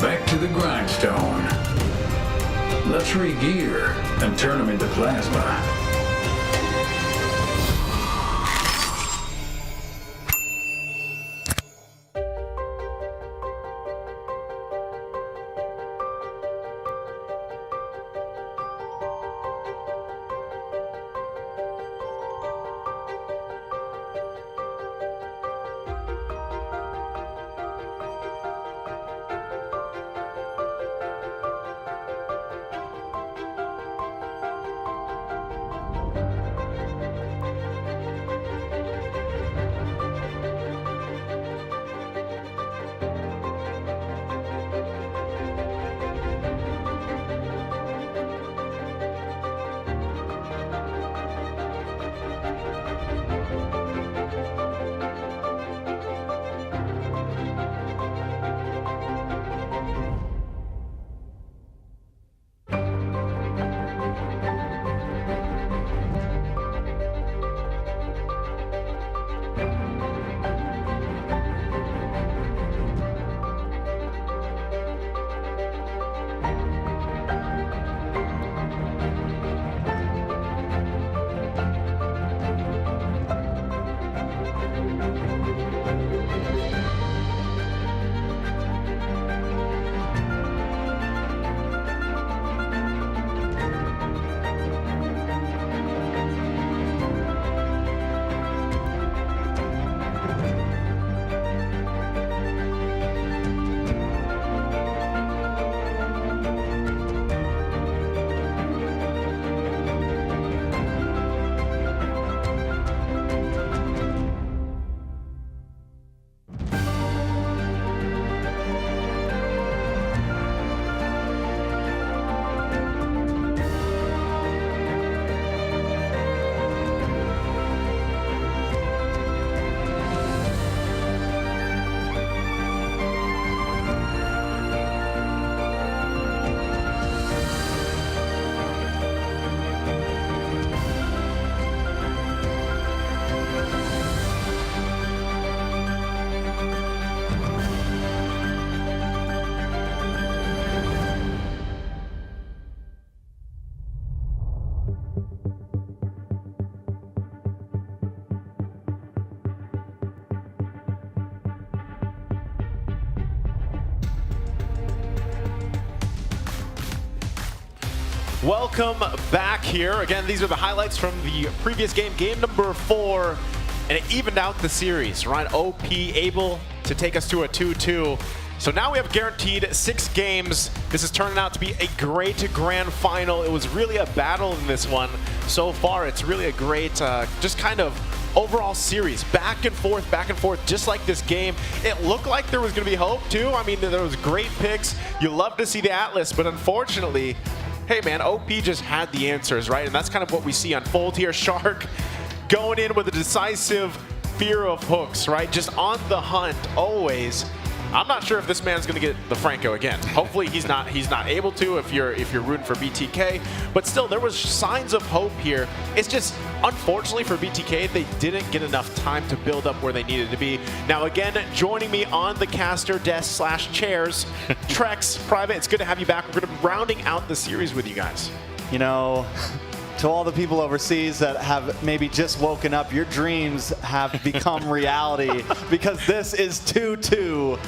Speaker 14: Back to the grindstone. Let's re-gear and turn them into plasma.
Speaker 4: Welcome back here. Again, these are the highlights from the previous game, game number 4, and it evened out the series, right? OP able to take us to a 2-2. So now we have guaranteed 6 games. This is turning out to be a great grand final. It was really a battle in this one. So far, it's really a great, just kind of overall series. Back and forth, just like this game. It looked like there was going to be hope, too. I mean, there was great picks. You love to see the Atlas, but unfortunately, hey man, OP just had the answers, right? And that's kind of what we see unfold here. Shark going in with a decisive fear of hooks, right? Just on the hunt, always. I'm not sure if this man's going to get the Franco again. Hopefully he's not able to if you're rooting for BTK. But still, there was signs of hope here. It's just, unfortunately for BTK, they didn't get enough time to build up where they needed to be. Now again, joining me on the caster desk / chairs, Trex, Private, it's good to have you back. We're going to be rounding out the series with you guys.
Speaker 3: You know, to all the people overseas that have maybe just woken up, your dreams have become reality because this is 2-2.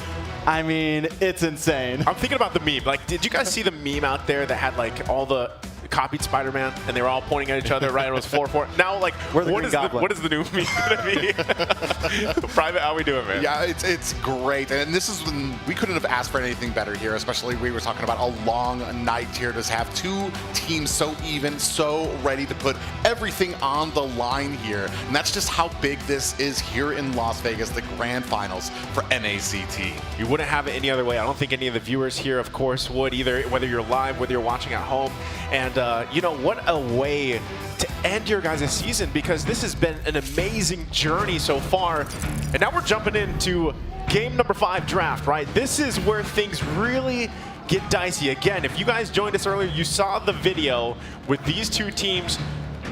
Speaker 3: I mean, it's insane.
Speaker 4: I'm thinking about the meme. Like, did you guys see the meme out there that had like all the copied Spider-Man and they were all pointing at each other, right? It was 4-4. Now, like, what is the new meme going to be? Private, how we doing, man?
Speaker 5: Yeah, it's great. And this is when we couldn't have asked for anything better here, especially we were talking about a long night here to have 2 teams so even, so ready to put everything on the line here. And that's just how big this is here in Las Vegas, the grand finals for NACT.
Speaker 4: You wouldn't have it any other way. I don't think any of the viewers here, of course, would either, whether you're live, whether you're watching at home. And, you know, what a way to end your guys' season, because this has been an amazing journey so far. And now we're jumping into game number 5 draft, right? This is where things really get dicey. Again, if you guys joined us earlier, you saw the video with these 2 teams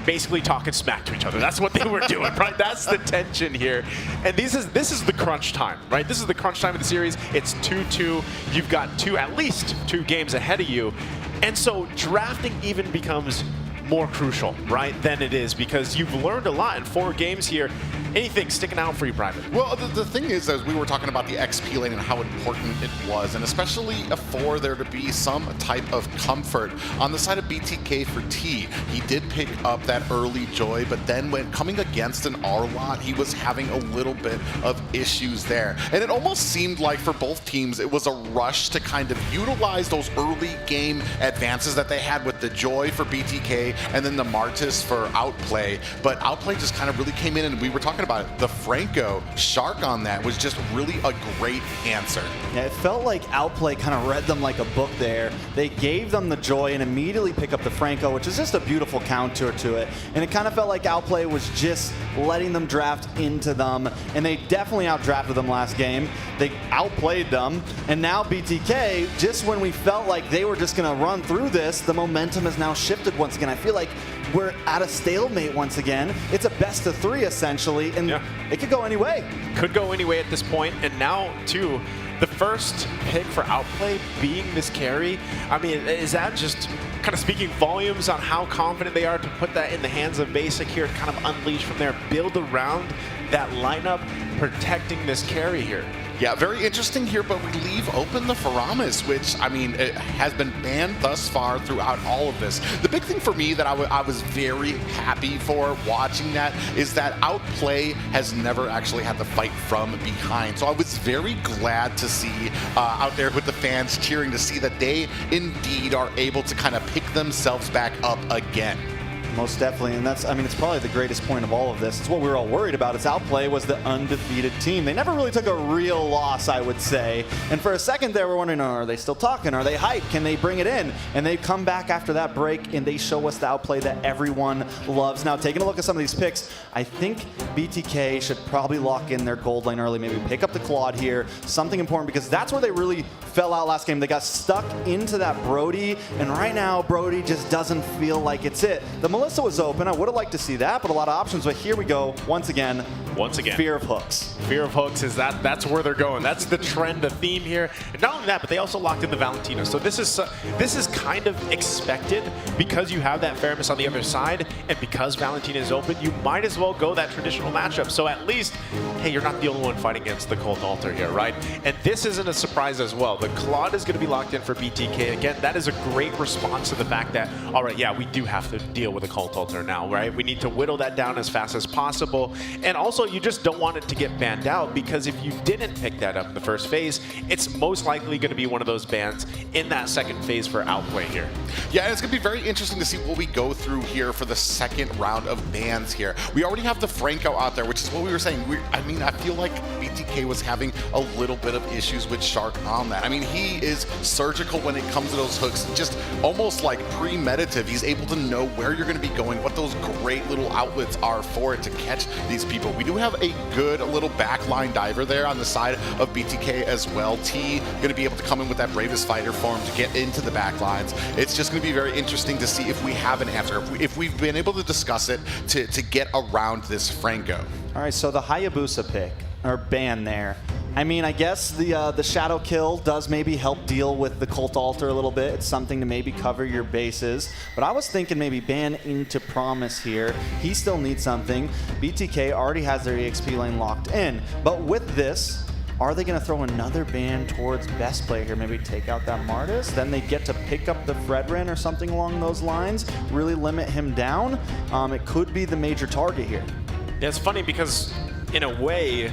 Speaker 4: basically talking smack to each other. That's what they were doing, right? That's the tension here. And this is the crunch time, right? This is the crunch time of the series. It's 2-2. You've got at least 2 games ahead of you. And so drafting even becomes more crucial, right, than it is, because you've learned a lot in 4 games here. Anything sticking out for you, Private?
Speaker 5: Well, the thing is, as we were talking about the XP lane and how important it was, and especially for there to be some type of comfort on the side of BTK for T. He did pick up that early joy, but then when coming against an R-Lot, he was having a little bit of issues there. And it almost seemed like for both teams, it was a rush to kind of utilize those early game advances that they had with the joy for BTK and then the Martis for Outplay. But Outplay just kind of really came in, and we were talking about it. The Franco Shark on that was just really a great answer.
Speaker 3: Yeah, it felt like Outplay kind of read them like a book there. They gave them the joy and immediately pick up the Franco, which is just a beautiful counter to it. And it kind of felt like Outplay was just letting them draft into them, and they definitely outdrafted them last game. They outplayed them, and now BTK, just when we felt like they were just going to run through this, the momentum has now shifted once again. I feel like we're at a stalemate once again. It's a best of 3 essentially, and it could go any way.
Speaker 4: Could go any way at this point, and now too, the first pick for Outplay being this carry, I mean, is that just kind of speaking volumes on how confident they are to put that in the hands of Basic here, kind of unleash from there, build around that lineup, protecting this carry here?
Speaker 5: Yeah, very interesting here, but we leave open the Faramis, which, I mean, it has been banned thus far throughout all of this. The big thing for me that I was very happy for watching that is that Outplay has never actually had to fight from behind. So I was very glad to see out there with the fans cheering to see that they indeed are able to kind of pick themselves back up again.
Speaker 3: Most definitely, and that's, I mean, it's probably the greatest point of all of this. It's what we were all worried about. It's Outplay was the undefeated team. They never really took a real loss, I would say. And for a second there, we're wondering, oh, are they still talking? Are they hyped? Can they bring it in? And they come back after that break, and they show us the Outplay that everyone loves. Now, taking a look at some of these picks, I think BTK should probably lock in their gold lane early, maybe pick up the Claude here, something important, because that's where they really fell out last game. They got stuck into that Brody, and right now, Brody just doesn't feel like it's it. The most Melissa was open. I would have liked to see that, but a lot of options. But here we go. Once again, fear of hooks.
Speaker 4: Fear of hooks is that's where they're going. That's the trend, the theme here. And not only that, but they also locked in the Valentino. So this is kind of expected because you have that fairness on the other side, and because Valentina is open, you might as well go that traditional matchup. So at least, hey, you're not the only one fighting against the Cult Altar here, right? And this isn't a surprise as well. The Claude is going to be locked in for BTK. Again, that is a great response to the fact that, all right, yeah, we do have to deal with a Cult Altar now, right? We need to whittle that down as fast as possible. And also, you just don't want it to get banned out, because if you didn't pick that up in the first phase, it's most likely going to be one of those bans in that second phase for Outplay here.
Speaker 5: Yeah, and it's going to be very interesting to see what we go through here for the second round of bans here. We already have the Franco out there, which is what we were saying. I mean, I feel like BTK was having a little bit of issues with Shark on that. I mean, he is surgical when it comes to those hooks, just almost like premeditative. He's able to know where you're going to be going, what those great little outlets are for it to catch these people. We do have a good little backline diver there on the side of BTK as well. T going to be able to come in with that Bravest Fighter form to get into the backlines. It's just going to be very interesting to see if we have an answer, if we've been able to discuss it to get around this Franco.
Speaker 3: All right, so the Hayabusa pick, or ban there. I mean, I guess the Shadow Kill does maybe help deal with the Cult Altar a little bit. It's something to maybe cover your bases. But I was thinking maybe ban into Promise here. He still needs something. BTK already has their EXP lane locked in. But with this, are they going to throw another ban towards Best Player here? Maybe take out that Martis? Then they get to pick up the Fredrin or something along those lines, really limit him down. It could be the major target here.
Speaker 4: Yeah, it's funny because, in a way,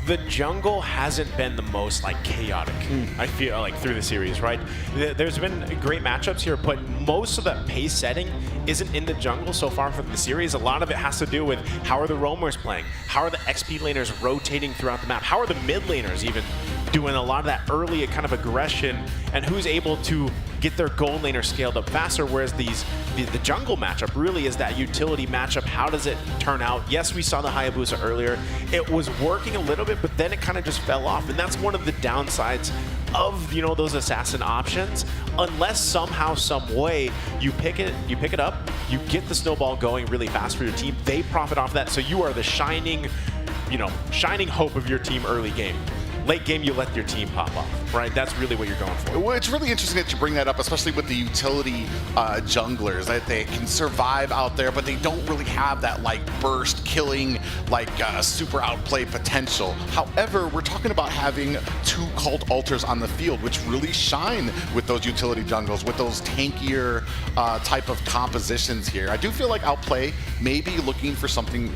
Speaker 4: the jungle hasn't been the most like chaotic, I feel like, through the series, right? There's been great matchups here, but most of that pace setting isn't in the jungle so far from the series. A lot of it has to do with how are the roamers playing? How are the XP laners rotating throughout the map? How are the mid laners even doing a lot of that early kind of aggression, and who's able to get their gold laner scaled up faster, whereas the jungle matchup really is that utility matchup. How does it turn out? Yes, we saw the Hayabusa earlier. It was working a little bit, but then it kind of just fell off, and that's one of the downsides of, you know, those assassin options. Unless somehow, some way, you pick it up, you get the snowball going really fast for your team, they profit off that, so you are the shining hope of your team early game. Late game, you let your team pop off, right? That's really what you're going for.
Speaker 5: Well, it's really interesting that you bring that up, especially with the utility junglers, that they can survive out there, but they don't really have that like burst killing, like super outplay potential. However, we're talking about having two Cult Altars on the field, which really shine with those utility jungles, with those tankier type of compositions here. I do feel like Outplay may be looking for something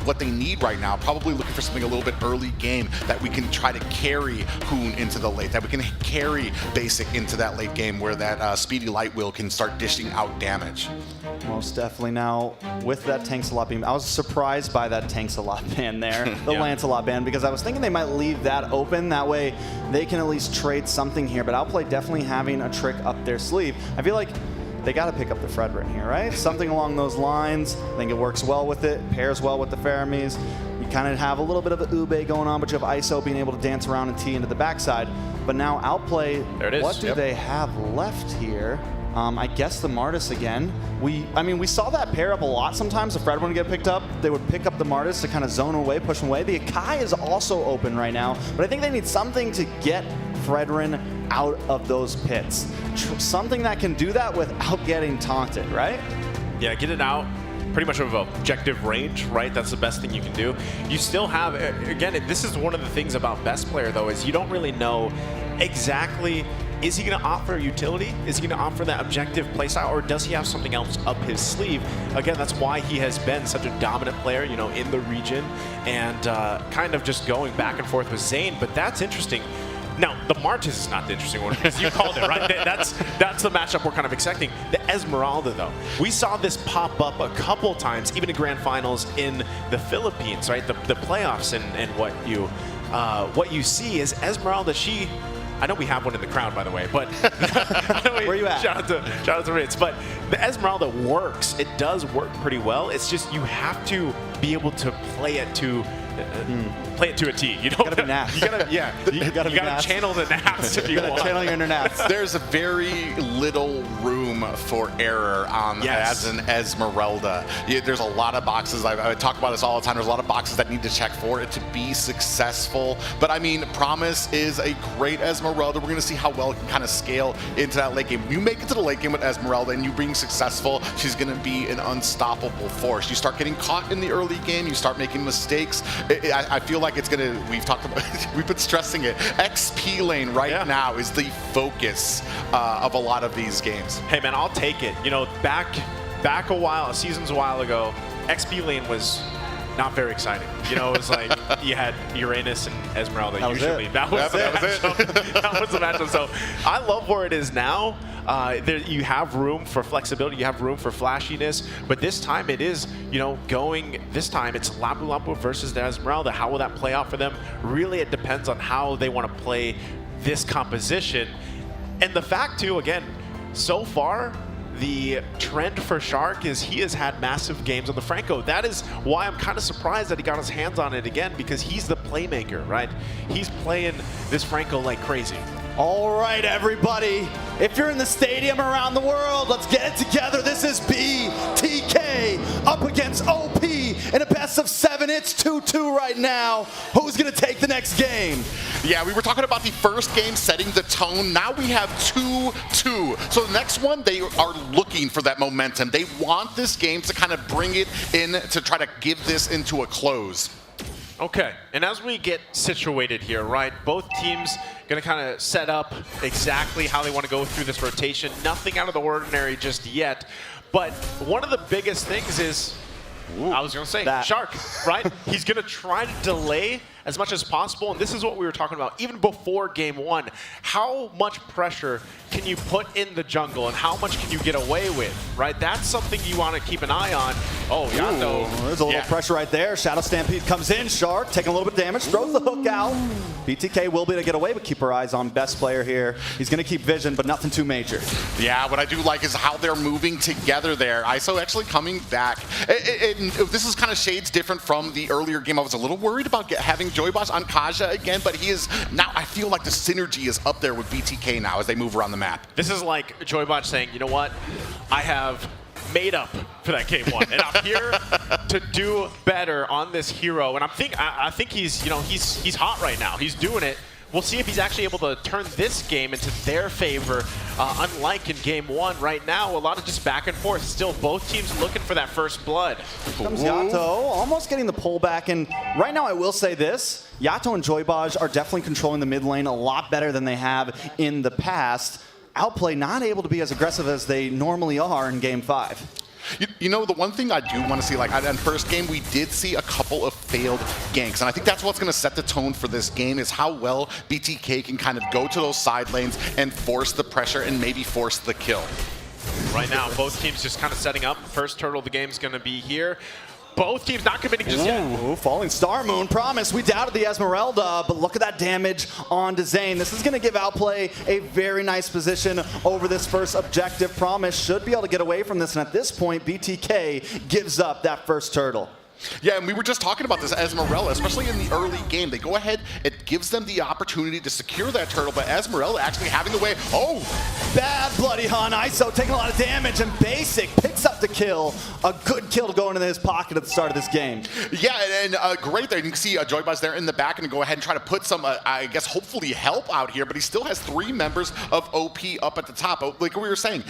Speaker 5: what they need right now, probably looking for something a little bit early game that we can try to carry Hoon into the late, that we can carry Basic into that late game where that Speedy Light Wheel can start dishing out damage.
Speaker 3: Most definitely. Now, with that Tanks-a-Lot beam, I was surprised by that Tanks-a-Lot ban there, the Lancelot ban, because I was thinking they might leave that open. That way, they can at least trade something here. But Outplay definitely having a trick up their sleeve. I feel like they got to pick up the Fredrin here, right? Something along those lines. I think it works well with it, pairs well with the Faramis. You kind of have a little bit of an Ube going on, but you have ISO being able to dance around and tee into the backside. But now Outplay, what do they have left here? I guess the Martis again. I mean, we saw that pair up a lot sometimes. If Fred would get picked up, they would pick up the Martis to kind of zone away, push him away. The Akai is also open right now, but I think they need something to get Fredrin out of those pits. Something that can do that without getting taunted, right?
Speaker 4: Yeah, get it out. Pretty much of objective range, right? That's the best thing you can do. You still have, again, this is one of the things about Best Player, though, is you don't really know exactly, is he going to opt for utility? Is he going to opt for that objective playstyle, or does he have something else up his sleeve? Again, that's why he has been such a dominant player, you know, in the region, and kind of just going back and forth with Zane. But that's interesting. Now, the Martis is not the interesting one, because you called it, right? That's the matchup we're kind of expecting. The Esmeralda, though. We saw this pop up a couple times, even in Grand Finals in the Philippines, right? The playoffs, and what you see is Esmeralda, I know we have one in the crowd, by the way, but
Speaker 3: where you at?
Speaker 4: Shout out to Ritz. But the Esmeralda works. It does work pretty well. It's just you have to be able to play it to a T. You know,
Speaker 3: gotta be NACT.
Speaker 4: You gotta channel the NACT if you want.
Speaker 3: Channel your inner NACT.
Speaker 5: There's a very little room for error on as an Esmeralda. There's a lot of boxes. I talk about this all the time. There's a lot of boxes that need to check for it to be successful. But I mean, Promise is a great Esmeralda. We're gonna see how well it can kind of scale into that late game. When you make it to the late game with Esmeralda and you being successful, she's gonna be an unstoppable force. You start getting caught in the early game, you start making mistakes. I feel like it's gonna, we've talked about, we've been stressing it. XP lane right now is the focus of a lot of these games.
Speaker 4: Hey man, I'll take it. You know, back seasons a while ago, XP lane was not very exciting. You know, it was like you had Uranus and Esmeralda usually. That was the matchup. So I love where it is now. You have room for flexibility, you have room for flashiness, but this time it is, you know, this time it's Lapu Lapu versus the Esmeralda. How will that play out for them? Really, it depends on how they want to play this composition. And the fact too, again, so far, the trend for Shark is he has had massive games on the Franco. That is why I'm kind of surprised that he got his hands on it again, because he's the playmaker, right? He's playing this Franco like crazy.
Speaker 3: All right, everybody. If you're in the stadium around the world, let's get it together. This is BTK up against OP in a best of 7. It's 2-2 right now. Who's going to take the next game?
Speaker 5: Yeah, we were talking about the first game setting the tone. Now we have 2-2. So the next one, they are looking for that momentum. They want this game to kind of bring it in to try to give this into a close.
Speaker 4: Okay, and as we get situated here, right, both teams going to kind of set up exactly how they want to go through this rotation. Nothing out of the ordinary just yet, but one of the biggest things is, I was going to say, Shark, right? He's going to try to delay as much as possible, and this is what we were talking about even before game 1. How much pressure can you put in the jungle, and how much can you get away with, right? That's something you want to keep an eye on. Oh, Yato.
Speaker 3: There's a little pressure right there. Shadow Stampede comes in. Shark taking a little bit of damage, throws the hook out. BTK will be able to get away, but keep our eyes on best player here. He's going to keep vision, but nothing too major.
Speaker 5: Yeah, what I do like is how they're moving together there. ISO actually coming back. This is kind of shades different from the earlier game. I was a little worried about having Joyboss on Kaja again, but he is now, I feel like the synergy is up there with BTK now as they move around the map.
Speaker 4: This is like Joybot saying, you know what, I have made up for that game 1, and I'm here to do better on this hero. And I think he's, you know, he's hot right now. He's doing it. We'll see if he's actually able to turn this game into their favor, unlike in game 1. Right now, a lot of just back and forth. Still, both teams looking for that first blood.
Speaker 3: Comes Yato, almost getting the pullback. And right now, I will say this. Yato and Joybaj are definitely controlling the mid lane a lot better than they have in the past. Outplay not able to be as aggressive as they normally are in game 5.
Speaker 5: You know, the one thing I do want to see, like in first game, we did see a couple of failed ganks. And I think that's what's going to set the tone for this game, is how well BTK can kind of go to those side lanes and force the pressure and maybe force the kill.
Speaker 4: Right now, both teams just kind of setting up. First turtle of the game is going to be here. Both teams not committing just yet.
Speaker 3: Falling Star Moon. Promise, we doubted the Esmeralda, but look at that damage onto Zane. This is going to give Outplay a very nice position over this first objective. Promise should be able to get away from this, and at this point, BTK gives up that first turtle.
Speaker 5: Yeah, and we were just talking about this Esmeralda, especially in the early game. They go ahead, it gives them the opportunity to secure that turtle, but Esmeralda actually having the way. Oh!
Speaker 3: Bad Bloody Hun. ISO taking a lot of damage, and Basic picks up the kill. A good kill to go into his pocket at the start of this game.
Speaker 5: Yeah, and great there. You can see Joybuzz there in the back and go ahead and try to put some, I guess, hopefully help out here, but he still has 3 members of OP up at the top. Like we were saying,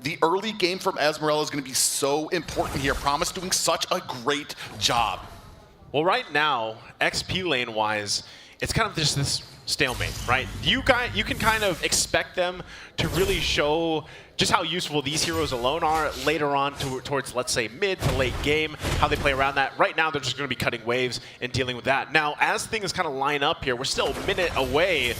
Speaker 5: the early game from Esmeralda is going to be so important here. Promise doing such a great job.
Speaker 4: Well, right now, XP lane-wise, it's kind of just this stalemate, right? You can kind of expect them to really show just how useful these heroes alone are later on towards, let's say, mid to late game, how they play around that. Right now, they're just going to be cutting waves and dealing with that. Now, as things kind of line up here, we're still a minute away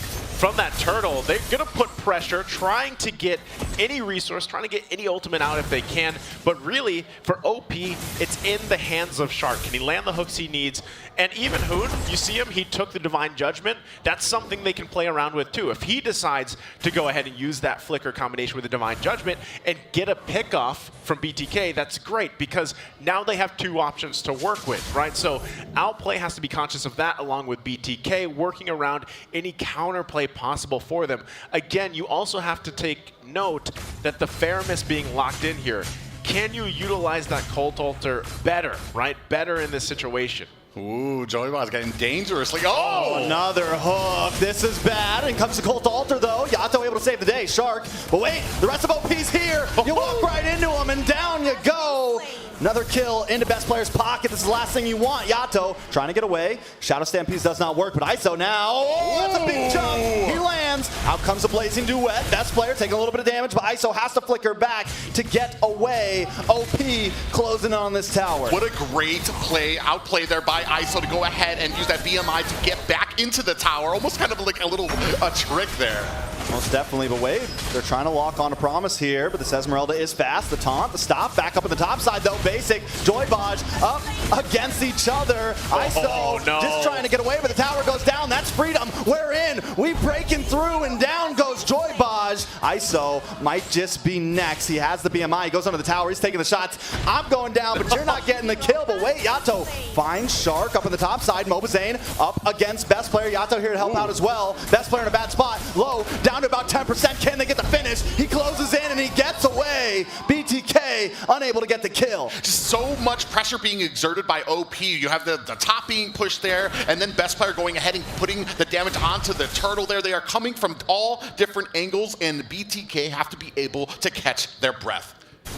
Speaker 4: from that turtle. They're going to put pressure, trying to get any resource, trying to get any ultimate out if they can. But really, for OP, it's in the hands of Shark. Can he land the hooks he needs? And even Hoon, you see him, he took the Divine Judgment. That's something they can play around with too. If he decides to go ahead and use that flicker combination with the Divine Judgment and get a pick off from BTK, that's great because now they have two options to work with, right? So Outplay has to be conscious of that along with BTK, working around any counterplay possible for them. Again, you also have to take note that the Faramis being locked in here, can you utilize that Cult Altar better, right? Better in this situation.
Speaker 5: Ooh, Joeybo's getting dangerously. Oh!
Speaker 3: Another hook. This is bad. And comes the Cult Altar, though. Yato able to save the day. Shark. But wait, the rest of OP's here. You walk right into him, and down you go. Another kill into best player's pocket. This is the last thing you want. Yato trying to get away. Shadow Stampede does not work, but ISO now. Oh, that's a big jump. He lands. Out comes the Blazing Duet. Best player taking a little bit of damage, but ISO has to flicker back to get away. OP closing on this tower.
Speaker 5: What a great play, outplay there by ISO to go ahead and use that BMI to get back into the tower. Almost kind of like a little trick there.
Speaker 3: Most definitely, but wait, they're trying to lock on a promise here, but this Esmeralda is fast. The taunt, the stop, back up on the top side though. Basic, Joybaj up against each other. ISO just trying to get away, but the tower goes down. That's freedom. We're in. We breaking through, and down goes Joybaj. ISO might just be next. He has the BMI. He goes under the tower. He's taking the shots. I'm going down, but you're not getting the kill. But wait, Yato finds Shark up on the top side. Mobazane up against best player. Yato here to help out as well. Best player in a bad spot. Low, down to about 10%. Can they get the finish? He closes in and he gets away. BTK unable to get the kill.
Speaker 5: Just so much pressure being exerted by OP. You have the top being pushed there, and then best player going ahead and putting the damage onto the turtle there. They are coming from all different angles, and BTK have to be able to catch their breath.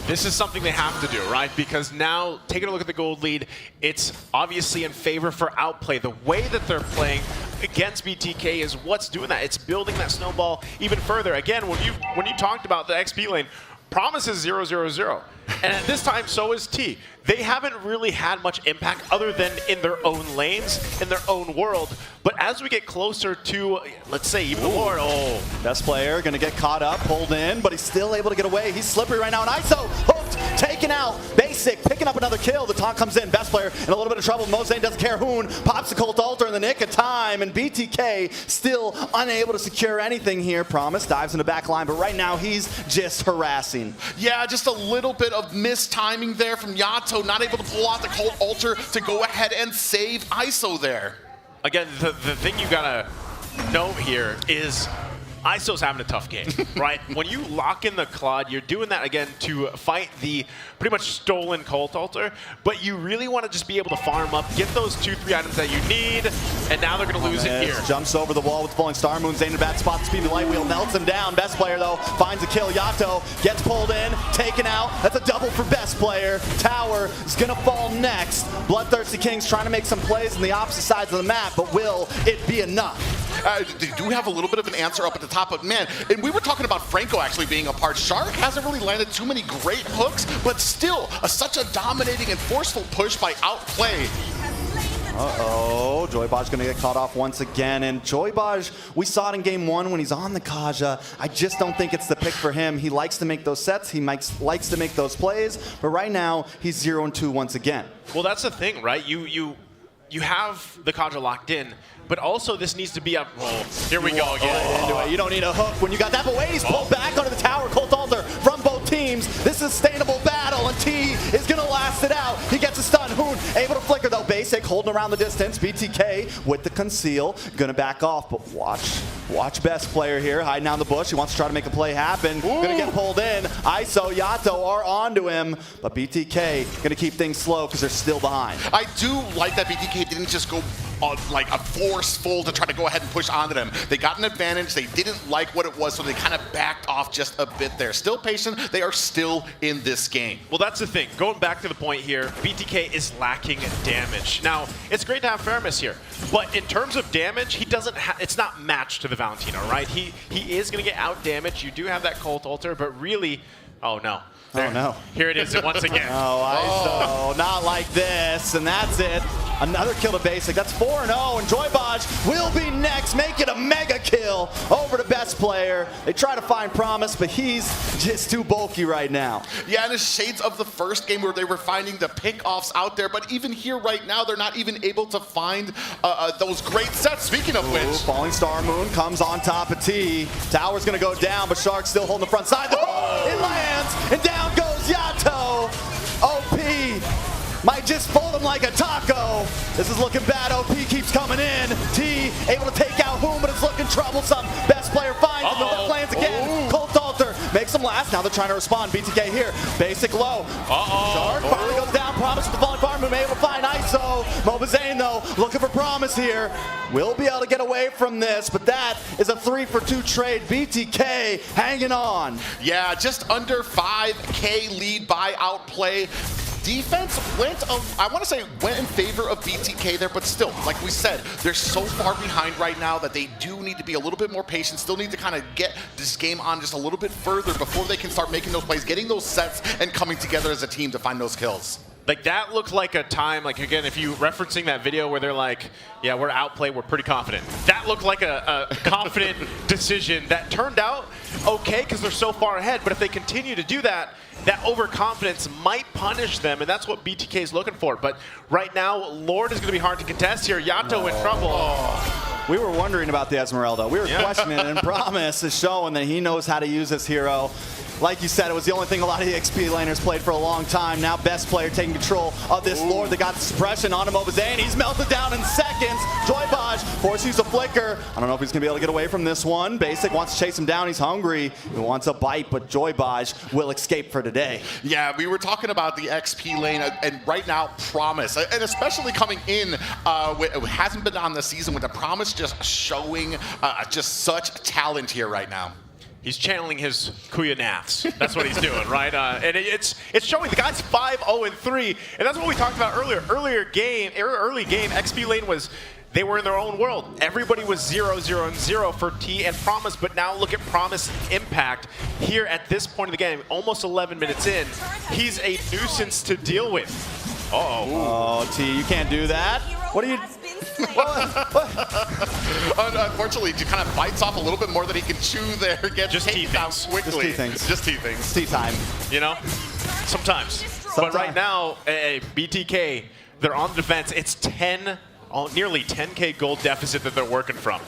Speaker 4: This is something they have to do, right? Because now, taking a look at the gold lead, it's obviously in favor for Outplay. The way that they're playing against BTK is what's doing that. It's building that snowball even further. Again, when you talked about the XP lane, Promise is 0-0-0. And at this time, so is T. They haven't really had much impact other than in their own lanes, in their own world. But as we get closer to, let's say, even the Lord,
Speaker 3: Best player gonna get caught up, pulled in, but he's still able to get away. He's slippery right now, and ISO hooked, taken out. Basic picking up another kill. The taunt comes in. Best player in a little bit of trouble. Mozane doesn't care. Hoon pops the Cult Altar in the nick of time, and BTK still unable to secure anything here. Promise dives in the back line, but right now he's just harassing.
Speaker 5: Yeah, just a little bit of mistiming there from Yato, not able to pull out the Cult Altar to go ahead and save ISO there.
Speaker 4: Again, the thing you gotta note here is ISO's having a tough game, right? When you lock in the Claude, you're doing that again to fight the pretty much stolen Cult Altar, but you really want to just be able to farm up, get those 2-3 items that you need, and now they're going to lose it here.
Speaker 3: Jumps over the wall with the Falling Star Moon. Zane in a bad spot. The Speedy Light Wheel melts him down. Best player, though, finds a kill. Yato gets pulled in, taken out. That's a double for best player. Tower is going to fall next. Bloodthirsty Kings trying to make some plays on the opposite sides of the map, but will it be enough?
Speaker 5: They do have a little bit of an answer up at the top, but man, and we were talking about Franco actually being a part. Shark hasn't really landed too many great hooks, but still such a dominating and forceful push by Outplay.
Speaker 3: Uh-oh, Joybaj gonna get caught off once again, and Joybaj, we saw it in game one when he's on the Kaja. I just don't think it's the pick for him. He likes to make those sets, he likes to make those plays, but right now, he's 0-2 once again.
Speaker 4: Well, that's the thing, right? You have the Kaja locked in, but also this needs to be a here we go again.
Speaker 3: You don't need a hook when you got that, but wait, he's pulled back onto the tower. Cult Altar from both teams. This is a sustainable battle, and T is gonna last it out. He gets a stun. Hoon able to flicker though. Basic holding around the distance. BTK with the conceal, gonna back off, but watch best player here hiding down the bush. He wants to try to make a play happen. Gonna get pulled in. ISO, Yato are onto him, but BTK gonna keep things slow because they're still behind.
Speaker 5: I do like that BTK didn't just go like a forceful to try to go ahead and push onto them. They got an advantage. They didn't like what it was, so they kind of backed off just a bit there. Still patient. They are still in this game.
Speaker 4: Well, that's the thing. Going back to the point here, BTK is lacking damage. Now, it's great to have Faramis here, but in terms of damage, he doesn't. It's not matched to the Valentino, right? He is going to get out damage. You do have that Cult Altar, but really, oh no.
Speaker 3: Oh no.
Speaker 4: Here it is once again.
Speaker 3: Oh, ISO, not like this, and that's it. Another kill to basic. That's 4-0, and Joybaj will be next. Make it a mega kill over to best player. They try to find Promise, but he's just too bulky right now.
Speaker 5: Yeah, and it's shades of the first game where they were finding the pick-offs out there, but even here right now, they're not even able to find those great sets, speaking of which.
Speaker 3: Falling Star Moon comes on top of T. Tower's gonna go down, but Shark's still holding the front side. It lands, and down goes Yato. OP might just fold him like a taco. This is looking bad. OP keeps coming in. T able to take out Hoon, but it's looking troublesome. Best player finds him. The lands again. Colt Alter makes him last. Now they're trying to respond. BTK here. Basic low. Shark finally goes down. Promise with the falling farm move. Able to find ISO. Mobazane though looking for Promise here. Will be able to get away from this, but that is a 3-for-2 trade. BTK hanging on.
Speaker 5: Yeah, just under 5K lead by Outplay. Defense went in favor of BTK there, but still, like we said, they're so far behind right now that they do need to be a little bit more patient, still need to kind of get this game on just a little bit further before they can start making those plays, getting those sets, and coming together as a team to find those kills.
Speaker 4: Like, that looked like a time, like, again, if you referencing that video where they're like, yeah, we're Outplay, we're pretty confident. That looked like a confident decision that turned out okay because they're so far ahead, but if they continue to do that, that overconfidence might punish them, and that's what BTK is looking for. But right now, Lord is going to be hard to contest here. Yato in trouble.
Speaker 3: We were wondering about the Esmeralda. We were questioning it, and Promise is showing that he knows how to use this hero. Like you said, it was the only thing a lot of the XP laners played for a long time. Now best player taking control of this Lord. They got suppression on him. Mobazane, he's melted down in seconds. Joybaj forced to use a flicker. I don't know if he's going to be able to get away from this one. Basic wants to chase him down. He's hungry. He wants a bite, but Joybaj will escape for today.
Speaker 5: Yeah, we were talking about the XP lane, and right now, Promise, and especially coming in, hasn't been on the season with the Promise just showing just such talent here right now.
Speaker 4: He's channeling his Kuya Naths. That's what he's doing, right? And it's showing. The guy's 5-0-3, and that's what we talked about earlier. Early game, XP lane was, they were in their own world. Everybody was 0-0-0 for T and Promise, but now look at Promise impact here at this point of the game, almost 11 minutes in. He's a nuisance to deal with.
Speaker 3: Oh, T, you can't do that. What are you?
Speaker 5: Unfortunately, he kind of bites off a little bit more than he can chew there. Get
Speaker 4: just T
Speaker 5: things quickly.
Speaker 3: Just T things. T time.
Speaker 4: You know, sometimes. But right now, BTK, they're on the defense. It's nearly 10K gold deficit that they're working from.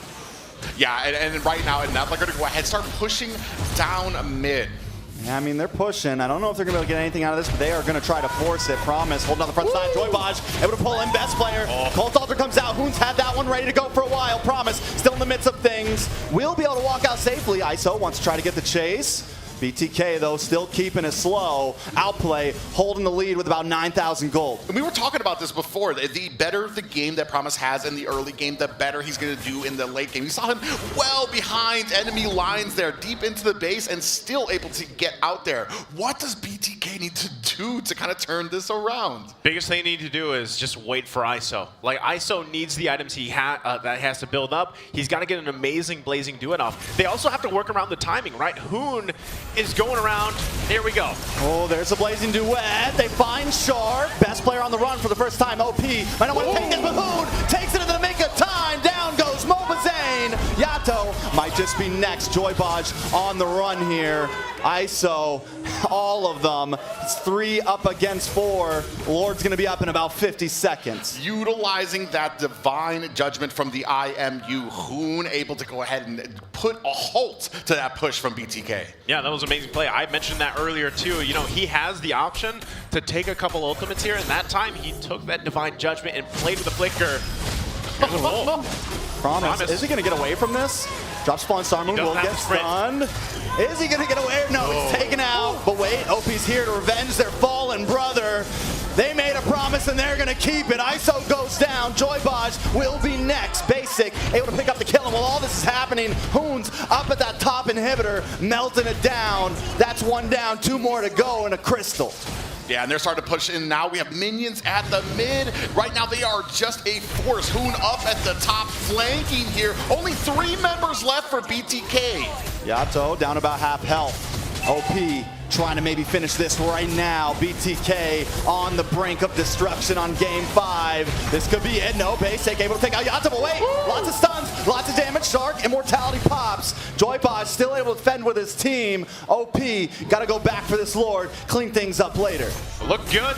Speaker 5: Yeah, and right now, and now they're going to go ahead and start pushing down mid.
Speaker 3: Yeah, I mean, they're pushing. I don't know if they're going to be able to get anything out of this, but they are going to try to force it. Promise, holding on the front side. Joybaj able to pull in best player. Colt Alter comes out. Hoon's had that one ready to go for a while. Promise still in the midst of things. Will be able to walk out safely. ISO wants to try to get the chase. BTK, though, still keeping it slow. Outplay holding the lead with about 9,000 gold.
Speaker 5: And we were talking about this before. The better the game that Promise has in the early game, the better he's going to do in the late game. You saw him well behind enemy lines there, deep into the base, and still able to get out there. What does BTK need to do to kind of turn this around?
Speaker 4: Biggest thing they need to do is just wait for ISO. Like, ISO needs the items that has to build up. He's got to get an amazing Blazing Do It off. They also have to work around the timing, right? Hoon is going around. There we go.
Speaker 3: Oh, there's a Blazing Duet. They find Shark. Best player on the run for the first time. OP might not want to take this, but Hoon takes it into the make of time. Down goes Mobazane. Yato might just be next. Joybaj on the run here. ISO, all of them. It's 3 up against 4. Lord's going to be up in about 50 seconds.
Speaker 5: Utilizing that divine judgment from the IMU, Hoon able to go ahead and put a halt to that push from BTK.
Speaker 4: Yeah, that was an amazing play. I mentioned that earlier too. You know, he has the option to take a couple ultimates here, and that time he took that divine judgment and played with the flicker.
Speaker 3: Promise. Is he going to get away from this? Drops Fallen Star Moon, will get stunned. Is he going to get away? No, he's taken out. But wait, OP's here to revenge their fallen brother. They made a promise and they're going to keep it. ISO goes down. Joybaj will be next. Basic able to pick up the kill. And while all this is happening, Hoon's up at that top inhibitor, melting it down. That's 1 down, 2 more to go, and a crystal.
Speaker 5: Yeah, and they're starting to push in now. We have minions at the mid. Right now, they are just a force. Hoon up at the top, flanking here. Only 3 members left for BTK.
Speaker 3: Yato down about half health. OP trying to maybe finish this right now. BTK on the brink of destruction on game 5. This could be it. No, Basic able to take out Yato, but wait, lots of stuns, lots of damage. Shark, immortality pops. Joybosh still able to defend with his team. OP, got to go back for this Lord, clean things up later.
Speaker 4: Look good.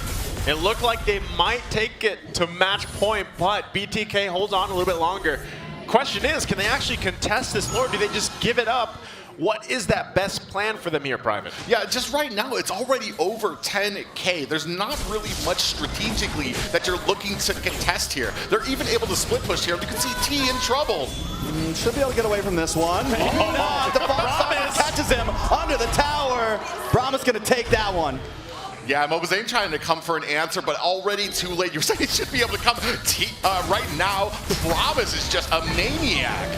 Speaker 4: It looked like they might take it to match point, but BTK holds on a little bit longer. Question is, can they actually contest this Lord? Do they just give it up? What is that best plan for them here, Private?
Speaker 5: Yeah, just right now, it's already over 10K. There's not really much strategically that you're looking to contest here. They're even able to split push here. You can see T in trouble.
Speaker 3: Should be able to get away from this one. Maybe not. The Promise catches him under the tower. Promise gonna take that one.
Speaker 5: Yeah, Mobazane trying to come for an answer, but already too late. You're saying he should be able to come right now. Promise is just a maniac.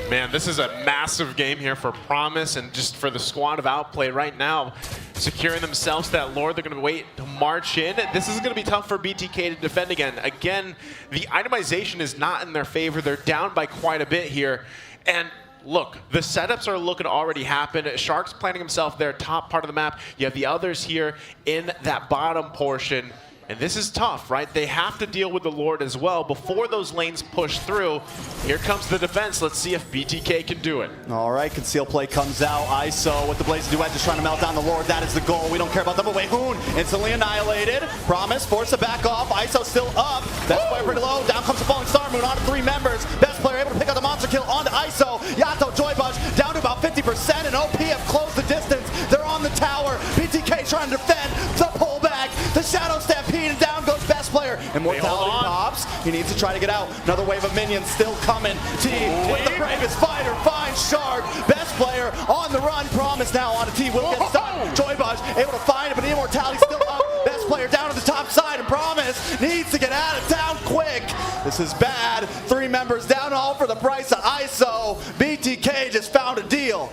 Speaker 4: Man, this is a massive game here for Promise and just for the squad of Outplay right now. Securing themselves that Lord, they're going to wait to march in. This is going to be tough for BTK to defend again. Again, the itemization is not in their favor. They're down by quite a bit here. And look, the setups are looking to already happen. Shark's planting himself there, top part of the map. You have the others here in that bottom portion. And this is tough, right? They have to deal with the Lord as well before those lanes push through. Here comes the defense. Let's see if BTK can do it.
Speaker 3: All right, conceal play comes out. ISO with the Blazing Duet just trying to melt down the Lord. That is the goal. We don't care about them. But wait, Hoon instantly annihilated. Promise, force to back off. ISO still up. Best player pretty low. Down comes the Falling Star Moon on to 3 members. Best player able to pick up the monster kill onto ISO. Yato, Joybosh down to about 50%, and OP have closed the distance. They're on the tower. BTK trying to defend the pullback. The Shadow Stampede, and down goes best player. Immortality pops. He needs to try to get out. Another wave of minions still coming. T with the bravest fighter finds Shark. Best player on the run. Promise now on a T will get stunned. Joybosh able to find it, but the immortality still up. Best player down to the top side, and Promise needs to get out of town quick. This is bad. 3 members down, all for the price of ISO. BTK just found a deal.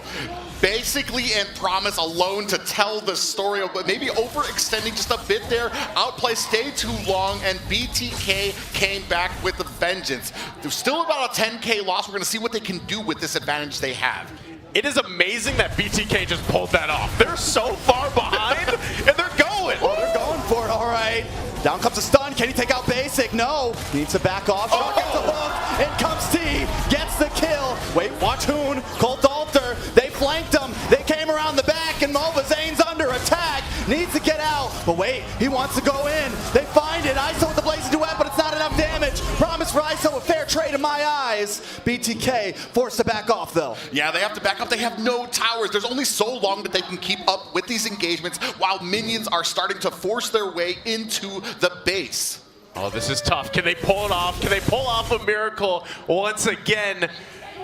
Speaker 5: Basically, and Promise alone to tell the story, but maybe overextending just a bit there. Outplay stayed too long, and BTK came back with a vengeance. There's still about a 10K loss. We're going to see what they can do with this advantage they have.
Speaker 4: It is amazing that BTK just pulled that off. They're so far behind, and they're going.
Speaker 3: Oh, they're going for it, all right. Down comes a stun. Can he take out Basic? No. Needs to back off. Shark gets the hook. In comes T. Gets the kill. Wait, watch Hoon. Colt Alter. They flanked him. They came around the back, and Mobazane's under attack. Needs to get out. But wait, he wants to go in. They find it. ISO with the Blazing Duet, but it's not enough damage. Promise for ISO, a fair trade in my eyes. BTK forced to back off, though.
Speaker 5: Yeah, they have to back up. They have no towers. There's only so long that they can keep up with these engagements while minions are starting to force their way into the base.
Speaker 4: Oh, this is tough. Can they pull it off? Can they pull off a miracle once again?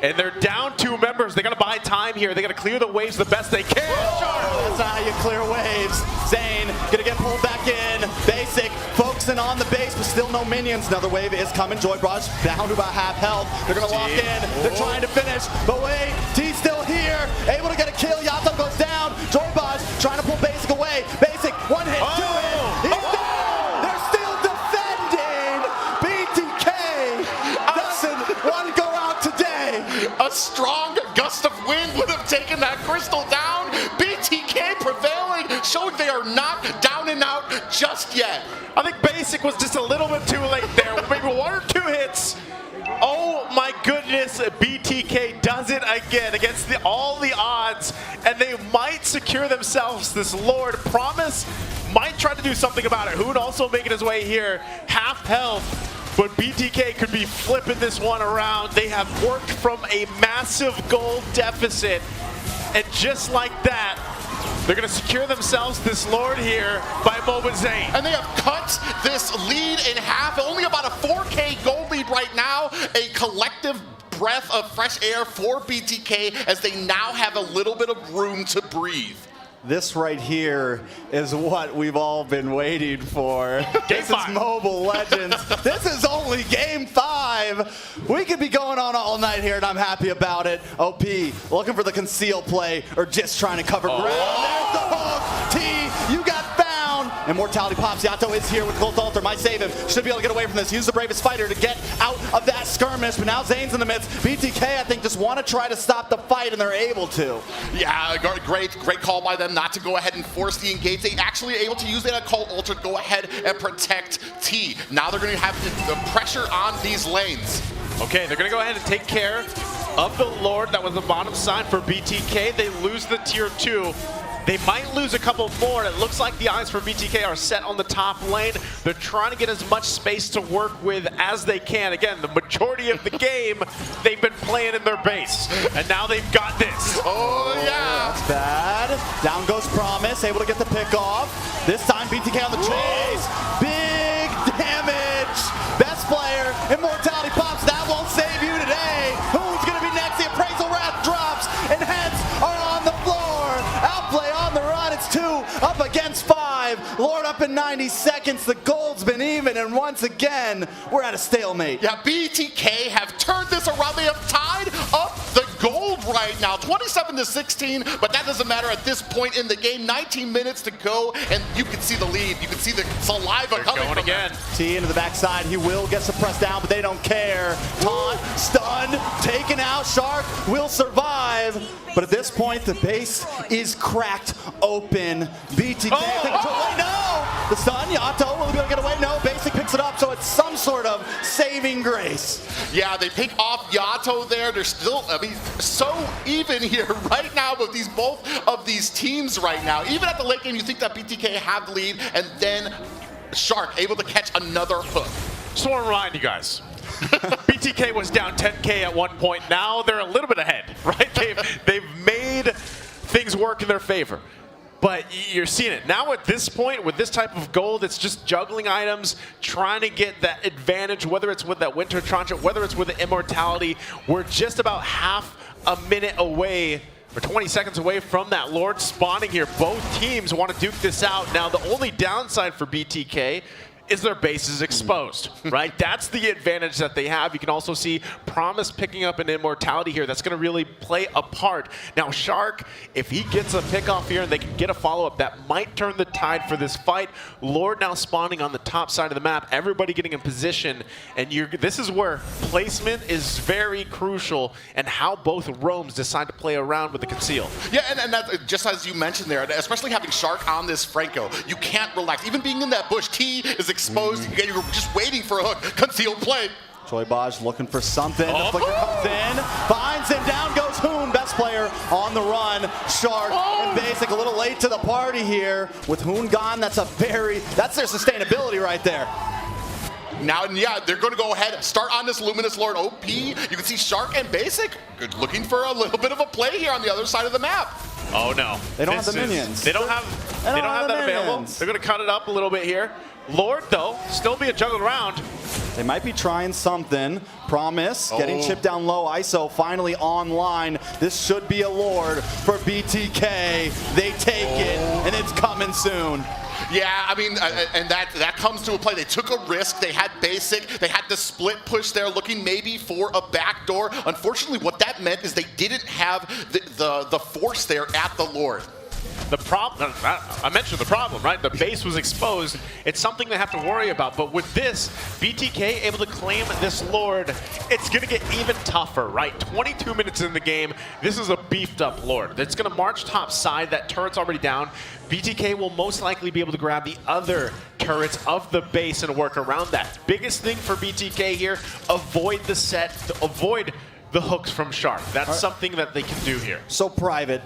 Speaker 4: And they're down 2 members. They got to buy time here. They got to clear the waves the best they can.
Speaker 3: That's not how you clear waves. Zane gonna get pulled back in. Basic focusing on the base, but still no minions. Another wave is coming. Joybosh down to about half health. They're gonna lock in. They're trying to finish, but wait, T's still here, able to get a kill. Yato goes down. Joybosh trying to pull Basic away. Basic one hit, 2 hit. He's down. They're still defending. BTK doesn't want to go out today.
Speaker 5: A strong gust of wind would have taken that crystal down. BTK prevailing, showing they are not down and out just yet.
Speaker 4: I think Basic was just a little bit too late there. Maybe 1 or 2 hits. Oh my goodness, BTK does it again against all the odds, and they might secure themselves this Lord. Promise might try to do something about it. Hoon also making his way here, half health. But BTK could be flipping this one around. They have worked from a massive gold deficit. And just like that, they're going to secure themselves this Lord here by Mobazane.
Speaker 5: And they have cut this lead in half. Only about a 4K gold lead right now. A collective breath of fresh air for BTK as they now have a little bit of room to breathe.
Speaker 3: This right here is what we've all been waiting for. This is Mobile Legends. This is only game 5. We could be going on all night here, and I'm happy about it. OP looking for the conceal play or just trying to cover ground. There's the hook. T, you got found. Immortality pops. Yato is here with Gold Altar. Might save him. Should be able to get away from this. He's the bravest fighter to get out of that skirmish. But now Zane's in the midst. BTK, I think, just want to try to stop the fight, and they're able to.
Speaker 5: Yeah, great call by them not to go ahead and force the engage. They actually able to use that Cult Ultra to go ahead and protect T. Now they're going to have the pressure on these lanes.
Speaker 4: Okay, they're going to go ahead and take care of the Lord. That was the bottom side for BTK. They lose the tier 2. They might lose a couple more. It looks like the eyes for BTK are set on the top lane. They're trying to get as much space to work with as they can. Again, the majority of the game, they've been playing in their base. And now they've got this.
Speaker 5: Oh, yeah.
Speaker 3: That's bad. Down goes Promise, able to get the pick off. This time BTK on the chase. Big damage. Best player. Immortality pops. That won't save you today. Who's going to be next? The Appraisal Wrath drops, and heads are on the floor. Outplay on the run. It's 2 up against 5. Lord up in 90 seconds. The gold's been even, and once again, we're at a stalemate.
Speaker 5: Yeah, BTK have turned this around. They have tied up the gold right now, 27-16, but that doesn't matter at this point in the game. 19 minutes to go, and you can see the lead. You can see the saliva coming
Speaker 4: going
Speaker 5: from
Speaker 4: again.
Speaker 5: them.
Speaker 3: T into the backside. He will get suppressed down, but they don't care. Taunt, stunned, taken out. Shark will survive. But at this point, the base is cracked open. BTK, wait, no! The stun, Yato will be able to get away. No, Basic picks it up, so it's some sort of saving grace.
Speaker 5: Yeah, they pick off Yato there. They're still, I mean, so even here right now with these both of these teams right now. Even at the late game, you think that BTK have the lead, and then Shark able to catch another hook.
Speaker 4: Just want to remind you guys, BTK was down 10K at one point. Now they're a little bit ahead, right? They've made things work in their favor. But you're seeing it. Now at this point, with this type of gold, it's just juggling items, trying to get that advantage, whether it's with that Winter Tranche, whether it's with the Immortality. We're just about half a minute away, or 20 seconds away from that Lord spawning here. Both teams want to duke this out. Now the only downside for BTK is their base is exposed, right? That's the advantage that they have. You can also see Promise picking up an Immortality here. That's going to really play a part. Now, Shark, if he gets a pick off here and they can get a follow-up, that might turn the tide for this fight. Lord now spawning on the top side of the map, everybody getting in position, and this is where placement is very crucial and how both roams decide to play around with the conceal.
Speaker 5: Yeah, and that, just as you mentioned there, especially having Shark on this Franco, you can't relax. Even being in that bush, T is exposed. You're just waiting for a hook. Concealed play.
Speaker 3: Joybaj looking for something. The flicker comes in, finds him. Down goes Hoon, best player on the run. Shark and Basic a little late to the party here. With Hoon gone, that's their sustainability right there.
Speaker 5: Now, yeah, they're going to go ahead, start on this Luminous Lord OP. You can see Shark and Basic looking for a little bit of a play here on the other side of the map.
Speaker 4: Oh no,
Speaker 3: they don't have the minions.
Speaker 4: They don't have that available. They're going to cut it up a little bit here. Lord, though, still being juggled around.
Speaker 3: They might be trying something. Promise, getting chipped down low. ISO finally online. This should be a Lord for BTK. They take it, and it's coming soon.
Speaker 5: Yeah, I mean, and that comes to a play. They took a risk. They had Basic. They had the split push there, looking maybe for a backdoor. Unfortunately, what that meant is they didn't have the force there at the Lord.
Speaker 4: The problem, I mentioned the problem, right? The base was exposed. It's something they have to worry about. But with this, BTK able to claim this Lord, it's going to get even tougher, right? 22 minutes in the game. This is a beefed up Lord. It's going to march top side. That turret's already down. BTK will most likely be able to grab the other turrets of the base and work around that. Biggest thing for BTK here, avoid the set, avoid the hooks from Shark. That's something that they can do here.
Speaker 3: So private.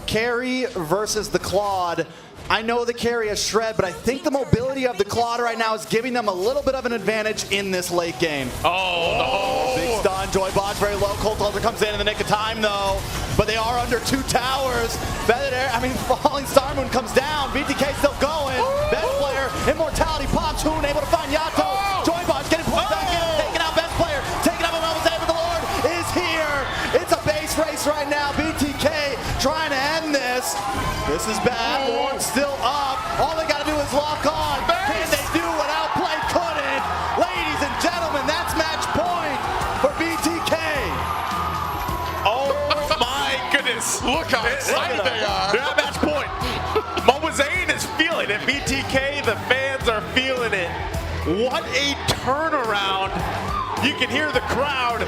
Speaker 3: Carry versus the Claude. I know the carry has shred, but I think the mobility of the Claude right now is giving them a little bit of an advantage in this late game. Big stun. Joybaj very low. Cold Ultra comes in the nick of time, though. But they are under 2 towers. Falling Star Moon comes down. BTK still going. Best player. Immortality pops. Hoon able to find Yato. Joybaj getting pulled back in. Taking out best player. Taking out Momo's Ava. The Lord is here. It's a base race right now. BTK trying to end this. This is bad. Lord's still up. All they got to do is lock on. Can they do what Outplay couldn't? Ladies and gentlemen, that's match point for BTK.
Speaker 4: Oh my goodness.
Speaker 5: Look how excited they are.
Speaker 4: Yeah, match point. Momo Zane is feeling it. BTK, the fans are feeling it. What a turnaround. You can hear the crowd.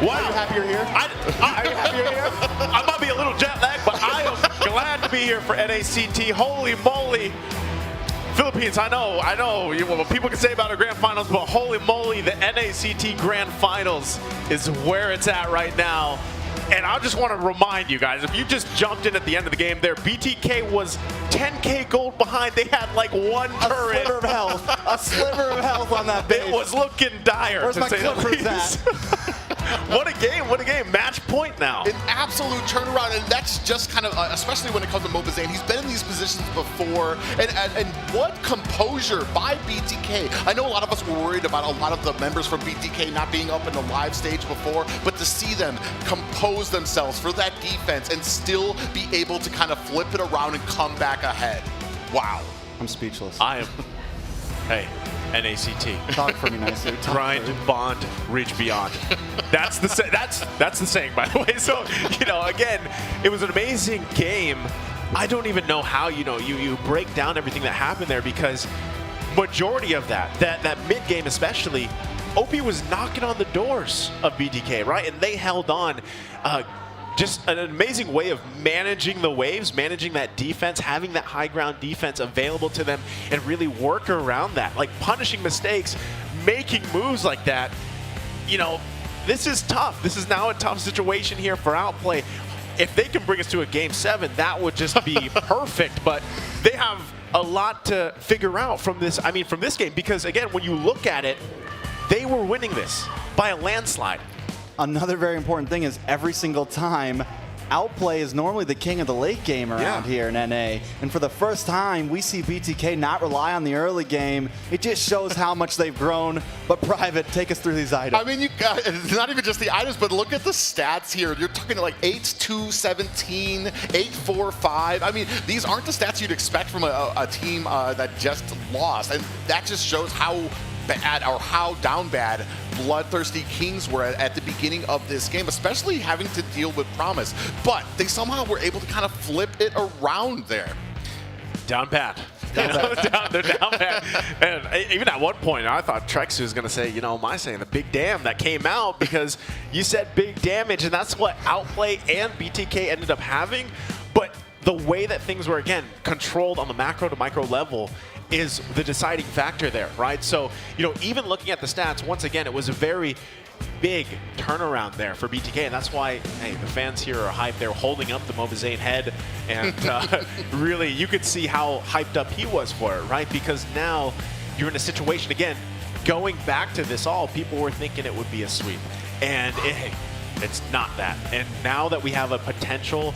Speaker 4: Wow.
Speaker 3: Are you happy you're here?
Speaker 4: Are you happy you're here? I might be a little jet lagged, but I am glad to be here for NACT. Holy moly. Philippines, I know what people can say about our grand finals, but holy moly, the NACT grand finals is where it's at right now. And I just want to remind you guys, if you just jumped in at the end of the game there, BTK was 10K gold behind. They had like one turret.
Speaker 3: A sliver of health. A sliver of health on that base.
Speaker 4: It was looking dire.
Speaker 3: Where's
Speaker 4: to
Speaker 3: my
Speaker 4: say the
Speaker 3: Clippers
Speaker 4: least.
Speaker 3: at?
Speaker 4: What a game, what a game. Match point now.
Speaker 5: An absolute turnaround, and that's just kind of, especially when it comes to Mobazane, he's been in these positions before, and what composure by BTK. I know a lot of us were worried about a lot of the members from BTK not being up in the live stage before, but to see them compose themselves for that defense and still be able to kind of flip it around and come back ahead. Wow.
Speaker 3: I'm speechless.
Speaker 4: I am. Hey, NACT.
Speaker 3: Talk for me nicely.
Speaker 4: Grind, bond, reach beyond. That's the saying, by the way. So, again, it was an amazing game. I don't even know how, you break down everything that happened there, because majority of that mid game especially, OP was knocking on the doors of BTK, right? And they held on. Just an amazing way of managing the waves, managing that defense, having that high ground defense available to them, and really work around that, like punishing mistakes, making moves like that. This is tough. This is now a tough situation here for Outplay. If they can bring us to a Game 7, that would just be perfect. But they have a lot to figure out from this. I mean, from this game, because again, when you look at it, they were winning this by a landslide.
Speaker 3: Another very important thing is every single time, Outplay is normally the king of the late game around here in NA. And for the first time, we see BTK not rely on the early game. It just shows how much they've grown. But Private, take us through these items.
Speaker 5: I mean, it's not even just the items, but look at the stats here. You're talking like 8-2-17, 8-4-5. I mean, these aren't the stats you'd expect from a team that just lost. And that just shows how bad, or how down bad, Bloodthirsty Kings were at the beginning of this game, especially having to deal with Promise. But they somehow were able to kind of flip it around there.
Speaker 4: Down bad. They're down bad. And even at one point, I thought Trexu was going to say, my saying the big damn that came out, because you said big damage, and that's what Outplay and BTK ended up having. But the way that things were, again, controlled on the macro to micro level is the deciding factor there, right? So, even looking at the stats, once again, it was a very big turnaround there for BTK, and that's why, hey, the fans here are hyped. They're holding up the Mobazane head, and really, you could see how hyped up he was for it, right? Because now you're in a situation, again, going back to this all, people were thinking it would be a sweep, and it's not that. And now that we have a potential,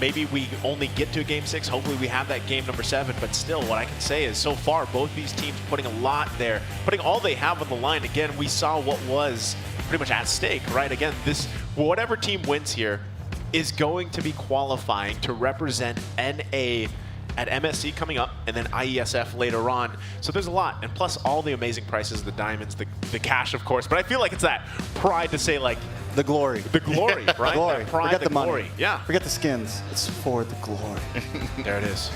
Speaker 4: maybe we only get to a Game 6, hopefully we have that game number 7, but still what I can say is so far both these teams putting a lot there, putting all they have on the line. Again, we saw what was pretty much at stake, right? Again, whatever team wins here is going to be qualifying to represent NA at MSC coming up, and then IESF later on. So there's a lot, and plus all the amazing prices, the diamonds, the cash, of course. But I feel like it's that pride to say, like,
Speaker 3: the glory.
Speaker 4: The glory, right?
Speaker 3: Glory.
Speaker 4: That pride,
Speaker 3: Forget the
Speaker 4: glory.
Speaker 3: money.
Speaker 4: Yeah.
Speaker 3: Forget the skins. It's for the glory.
Speaker 4: There it is.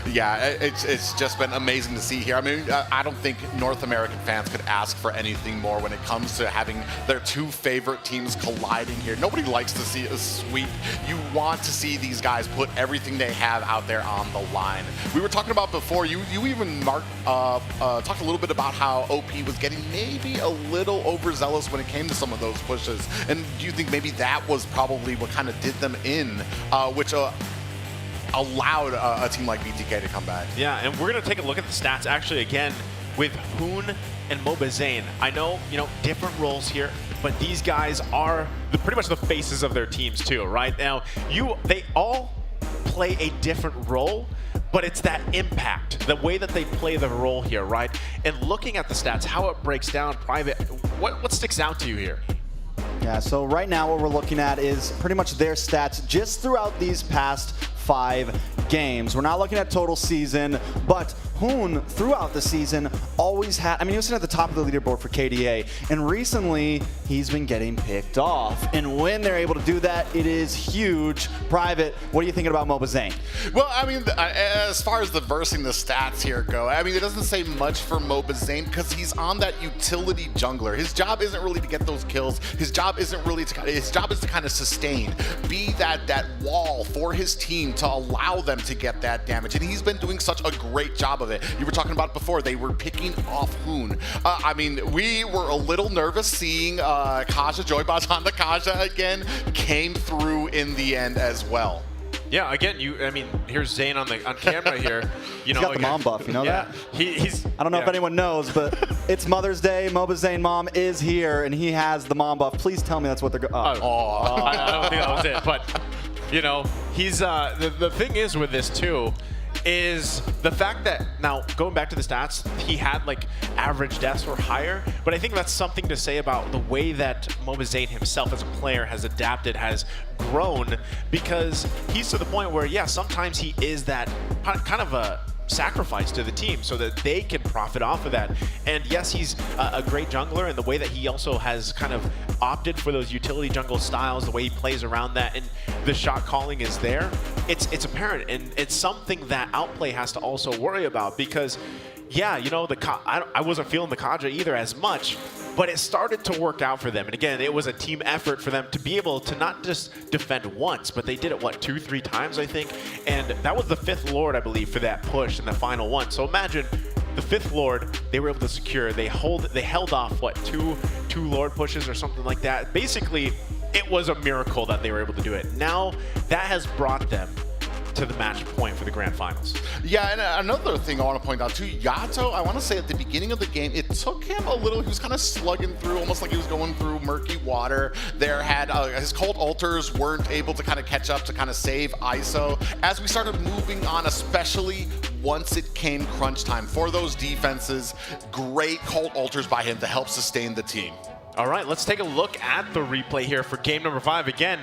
Speaker 5: Yeah, it's just been amazing to see here. I mean, I don't think North American fans could ask for anything more when it comes to having their two favorite teams colliding here. Nobody likes to see a sweep. You want to see these guys put everything they have out there on the line. We were talking about before, you even talked a little bit about how OP was getting maybe a little overzealous when it came to some of those pushes. And do you think maybe that was probably what kind of did them in, which allowed a team like BTK to come back?
Speaker 4: Yeah, and we're going to take a look at the stats actually again with Hoon and Mobazane. I know, different roles here, but these guys are pretty much the faces of their teams too, right? Now, they all play a different role, but it's that impact, the way that they play the role here, right? And looking at the stats, how it breaks down, Private, what sticks out to you here?
Speaker 3: Yeah, so right now what we're looking at is pretty much their stats just throughout these past 5 games. We're not looking at total season, but Hoon, throughout the season, always had, I mean, he was sitting at the top of the leaderboard for KDA, and recently, he's been getting picked off. And when they're able to do that, it is huge. Private, what are you thinking about Mobazane?
Speaker 5: Well, I mean, as far as the versing the stats here go, I mean, it doesn't say much for Mobazane because he's on that utility jungler. His job isn't really to get those kills. His job isn't really to, his job is to kind of sustain, be that wall for his team to allow them to get that damage. And he's been doing such a great job of it. You were talking about it before, they were picking off Hoon. I mean, we were a little nervous seeing Kaja Joybaz on the Kaja again, came through in the end as well.
Speaker 4: Yeah, again, I mean, here's Zane on camera here. You know,
Speaker 3: he's got the mom buff, you know that?
Speaker 4: He's.
Speaker 3: I don't know if anyone knows, but it's Mother's Day. Mobazane mom is here, and he has the mom buff. Please tell me that's what they're going.
Speaker 4: I don't think that was it, but you know, he's the thing is with this too, is the fact that now going back to the stats, he had like average deaths were higher, but I think that's something to say about the way that Mobazane himself as a player has adapted, has grown, because he's to the point where, yeah, sometimes he is that kind of a sacrifice to the team so that they can profit off of that. And yes, he's a great jungler, and the way that he also has kind of opted for those utility jungle styles, the way he plays around that, and the shot calling is there, it's apparent, and it's something that Outplay has to also worry about, because yeah, you know, I wasn't feeling the Kaja either as much, but it started to work out for them. And again, it was a team effort for them to be able to not just defend once, but they did it, what, 2-3 times, I think? And that was the 5th Lord, I believe, for that push in the final one. So imagine the 5th Lord, they were able to secure. They held off, what, two Lord pushes or something like that. Basically, it was a miracle that they were able to do it. Now, that has brought them to the match point for the grand finals.
Speaker 5: Yeah, and another thing I want to point out too, Yato, I want to say at the beginning of the game, it took him a little, he was kind of slugging through, almost like he was going through murky water. There had, his cult altars weren't able to kind of catch up to kind of save ISO. As we started moving on, especially once it came crunch time for those defenses, great cult altars by him to help sustain the team.
Speaker 4: All right, let's take a look at the replay here for game number 5. Again,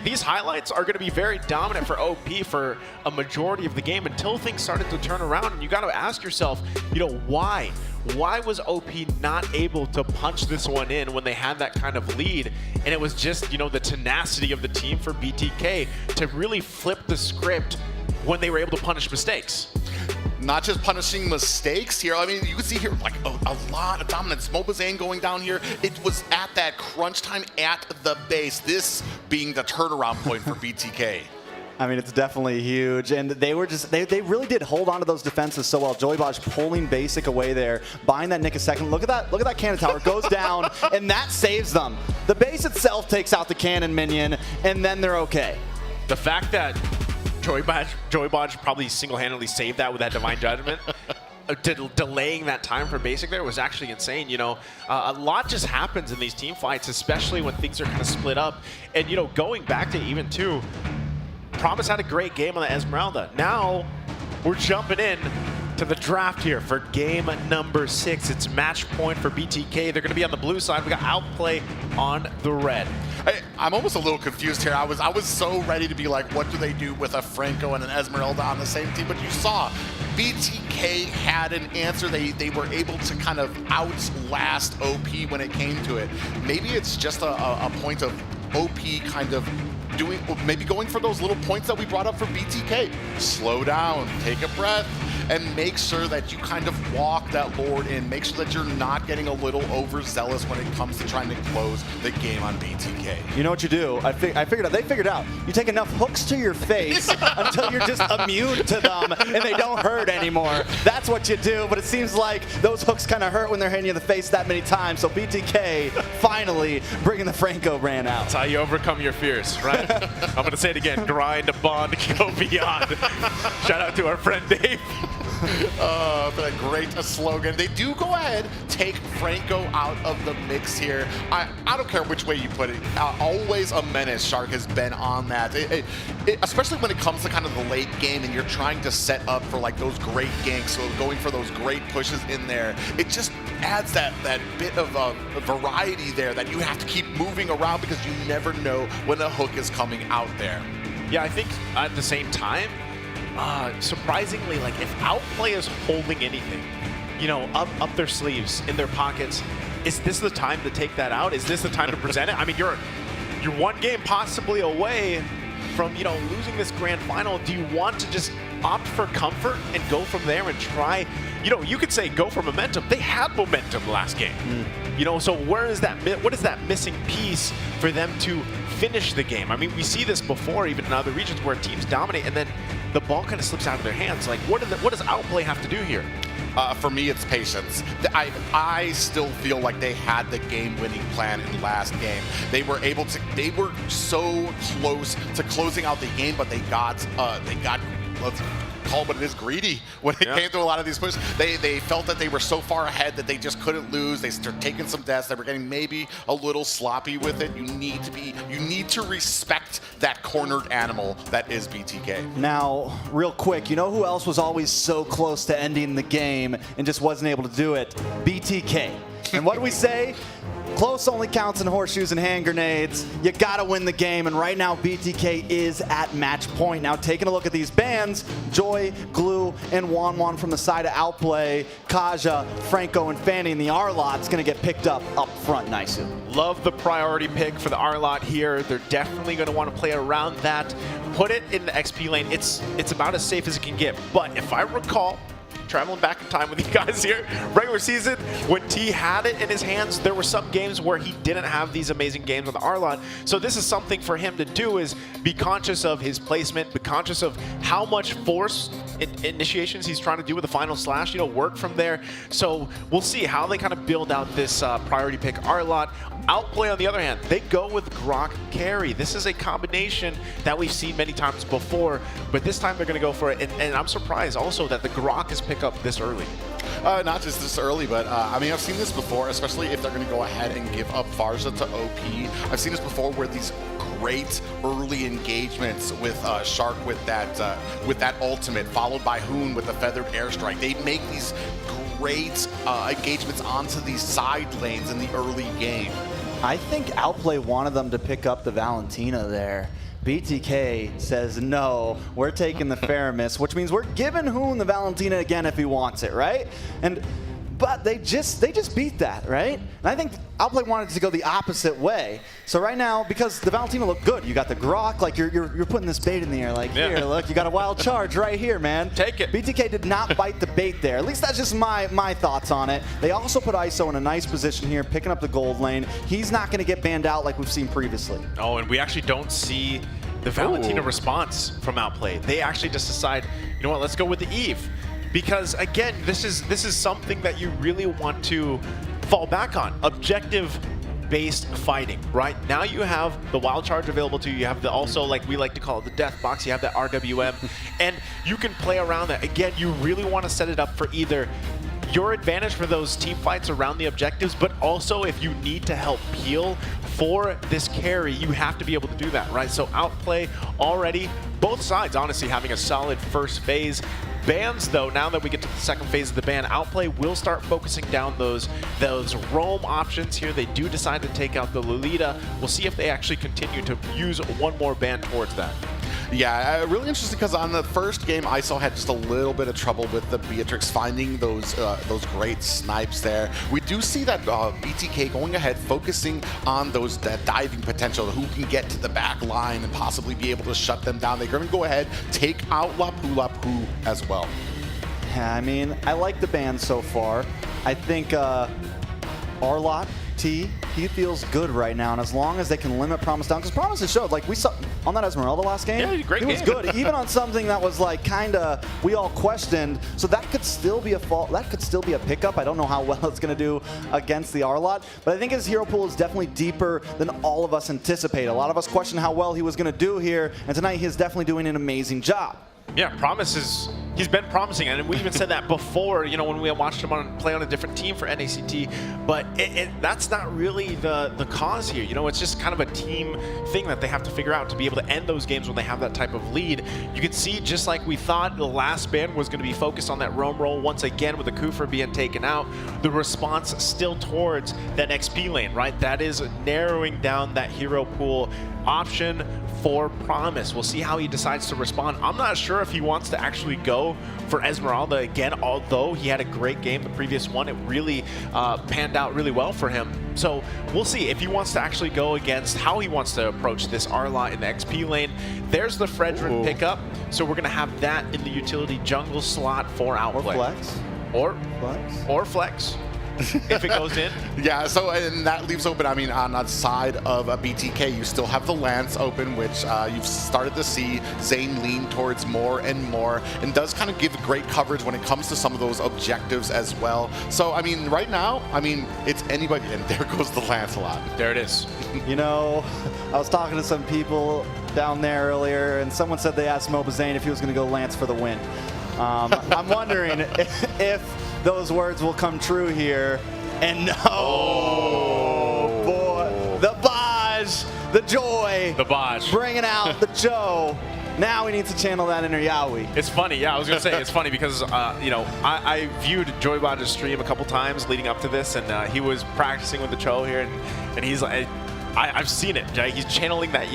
Speaker 4: these highlights are going to be very dominant for OP for a majority of the game until things started to turn around. And you got to ask yourself, you know, why? Why was OP not able to punch this one in when they had that kind of lead? And it was just, you know, the tenacity of the team for BTK to really flip the script when they were able to punish mistakes.
Speaker 5: Not just punishing mistakes here. I mean, you can see here like a lot of dominance. Mobazane going down here. It was at that crunch time at the base. This being the turnaround point for BTK.
Speaker 3: I mean, it's definitely huge, and they were just, they really did hold on to those defenses so well. Joybaj pulling basic away there, buying that Nick a second. Look at that cannon tower, goes down, and that saves them. The base itself takes out the cannon minion, and then they're okay.
Speaker 4: The fact that Joybaj probably single-handedly saved that with that Divine Judgment, delaying that time for basic there was actually insane. You know, a lot just happens in these team fights, especially when things are kind of split up. And, you know, going back to even two, Promise had a great game on the Esmeralda. Now we're jumping in to the draft here for game number 6. It's match point for BTK. They're going to be on the blue side. We got Outplay on the red.
Speaker 5: I'm almost a little confused here. I was so ready to be like, what do they do with a Franco and an Esmeralda on the same team? But you saw BTK had an answer. They were able to kind of outlast OP when it came to it. Maybe it's just a point of OP kind of maybe going for those little points that we brought up for BTK. Slow down, take a breath, and make sure that you kind of walk that Lord in. Make sure that you're not getting a little overzealous when it comes to trying to close the game on BTK.
Speaker 3: You know what you do? I figured out. They figured out. You take enough hooks to your face until you're just immune to them and they don't hurt anymore. That's what you do, but it seems like those hooks kind of hurt when they're hitting you in the face that many times. So BTK finally bringing the Franco brand out.
Speaker 4: That's how you overcome your fears, right? I'm going to say it again. Grind, bond, go beyond. Shout out to our friend Dave.
Speaker 5: A great slogan. They do go ahead, take Franco out of the mix here. I don't care which way you put it. Always a menace. Shark has been on that. Especially when it comes to kind of the late game and you're trying to set up for like those great ganks, so going for those great pushes in there. It just adds that bit of variety there that you have to keep moving around because you never know when the hook is coming out there.
Speaker 4: Yeah, I think at the same time, surprisingly, like if Outplay is holding anything, you know, up their sleeves, in their pockets, is this the time to take that out? Is this the time to present it? I mean, you're one game possibly away from, you know, losing this grand final. Do you want to just opt for comfort and go from there and try, you know, you could say go for momentum. They had momentum last game. You know, so where is that, what is that missing piece for them to finish the game? I mean, we see this before, even in other regions where teams dominate and then the ball kind of slips out of their hands. Like, what does Outplay have to do here?
Speaker 5: For me, it's patience. I still feel like they had the game-winning plan in the last game. They were so close to closing out the game, but they got let's call it what it is, greedy when it came to a lot of these pushes. They felt that they were so far ahead that they just couldn't lose. They started taking some deaths. They were getting maybe a little sloppy with it. You need to respect that cornered animal that is BTK.
Speaker 3: Now, real quick, you know who else was always so close to ending the game and just wasn't able to do it? BTK. And what do we say? Close only counts in horseshoes and hand grenades. You gotta win the game, and right now BTK is at match point. Now taking a look at these bans, Joy, Glue, and Wanwan from the side of Outplay, Kaja, Franco, and Fanny, and the R-Lot's gonna get picked up front nicely.
Speaker 4: Love the priority pick for the R-Lot here. They're definitely gonna wanna play around that. Put it in the XP lane. It's about as safe as it can get. But if I recall, traveling back in time with you guys here, regular season, when T had it in his hands, there were some games where he didn't have these amazing games on the R-Lot. So this is something for him to do, is be conscious of his placement, be conscious of how much force initiations he's trying to do with the final slash, you know, work from there. So we'll see how they kind of build out this priority pick R-Lot. Outplay, on the other hand, they go with Grok carry. This is a combination that we've seen many times before, but this time they're going to go for it. And I'm surprised also that the Grok is picked up this early.
Speaker 5: Not just this early, but I mean, I've seen this before, especially if they're going to go ahead and give up Farza to OP. I've seen this before where these great early engagements with Shark with that ultimate, followed by Hoon with the feathered airstrike. They make these great engagements onto these side lanes in the early game.
Speaker 3: I think Outplay wanted them to pick up the Valentina there. BTK says, no, we're taking the Faramis, which means we're giving Hoon the Valentina again if he wants it, right? But they just beat that, right? And I think Outplay wanted to go the opposite way. So right now, because the Valentina looked good, you got the Grok, like you're putting this bait in the air, like, here, look, you got a wild charge right here, man.
Speaker 4: Take it.
Speaker 3: BTK did not bite the bait there. At least that's just my thoughts on it. They also put ISO in a nice position here, picking up the gold lane. He's not going to get banned out like we've seen previously.
Speaker 4: Oh, and we actually don't see the Valentina response from Outplay. They actually just decide, you know what, let's go with the Eve. Because again, this is something that you really want to fall back on. Objective-based fighting, right? Now you have the wild charge available to you. You have the also, like we like to call it, the death box. You have that RWM, and you can play around that. Again, you really want to set it up for either your advantage for those team fights around the objectives, but also if you need to help peel for this carry, you have to be able to do that, right? So Outplay already, both sides honestly having a solid first phase. Bans, though, now that we get to the second phase of the ban, Outplay will start focusing down those roam options here. They do decide to take out the Lolita. We'll see if they actually continue to use one more ban towards that.
Speaker 5: Yeah, really interesting because on the first game, ISO had just a little bit of trouble with the Beatrix finding those great snipes there. We do see that BTK going ahead, focusing on that diving potential, who can get to the back line and possibly be able to shut them down. They're going to go ahead, take out Lapu as well.
Speaker 3: Yeah, I mean, I like the ban so far. I think R-Lot, T, he feels good right now, and as long as they can limit Promise down, because Promise has showed, like we saw on that Esmeralda last game,
Speaker 4: yeah, great
Speaker 3: he was good, even on something that was like we all questioned, so that could still be a fault, that could still be a pickup. I don't know how well it's going to do against the R-Lot, but I think his hero pool is definitely deeper than all of us anticipate. A lot of us questioned how well he was going to do here, and tonight he is definitely doing an amazing job.
Speaker 4: Yeah, he's been promising, and we even said that before, you know, when we watched him play on a different team for NACT, but that's not really the cause here. You know, it's just kind of a team thing that they have to figure out to be able to end those games when they have that type of lead. You can see, just like we thought, the last ban was going to be focused on that roam roll once again with the Kufa being taken out. The response still towards that XP lane, right? That is narrowing down that hero pool option for Promise. We'll see how he decides to respond. I'm not sure if he wants to actually go for Esmeralda again, although he had a great game the previous one. It really panned out really well for him. So we'll see if he wants to actually go against how he wants to approach this Arla in the XP lane. There's the Fredrin pickup, so we're going to have that in the utility jungle slot for Outplay.
Speaker 3: Or flex.
Speaker 4: Or flex. If it goes in.
Speaker 5: Yeah, so and that leaves open, I mean, on the side of BTK, you still have the Lance open, which you've started to see Zane lean towards more and more, and does kind of give great coverage when it comes to some of those objectives as well. So, I mean, right now, I mean, it's anybody, and there goes the Lance a lot.
Speaker 4: There it is.
Speaker 3: You know, I was talking to some people down there earlier, and someone said they asked Mobazane if he was going to go Lance for the win. I'm wondering if those words will come true here. And no, boy, the Baj, the joy,
Speaker 4: the Baj,
Speaker 3: bringing out the Joe. Now he needs to channel that inner Yaoi.
Speaker 4: It's funny, yeah, I was going to say, it's funny because, you know, I viewed JoyBaj's stream a couple times leading up to this, and he was practicing with the Cho here, and he's like, I've seen it, Jay. He's channeling that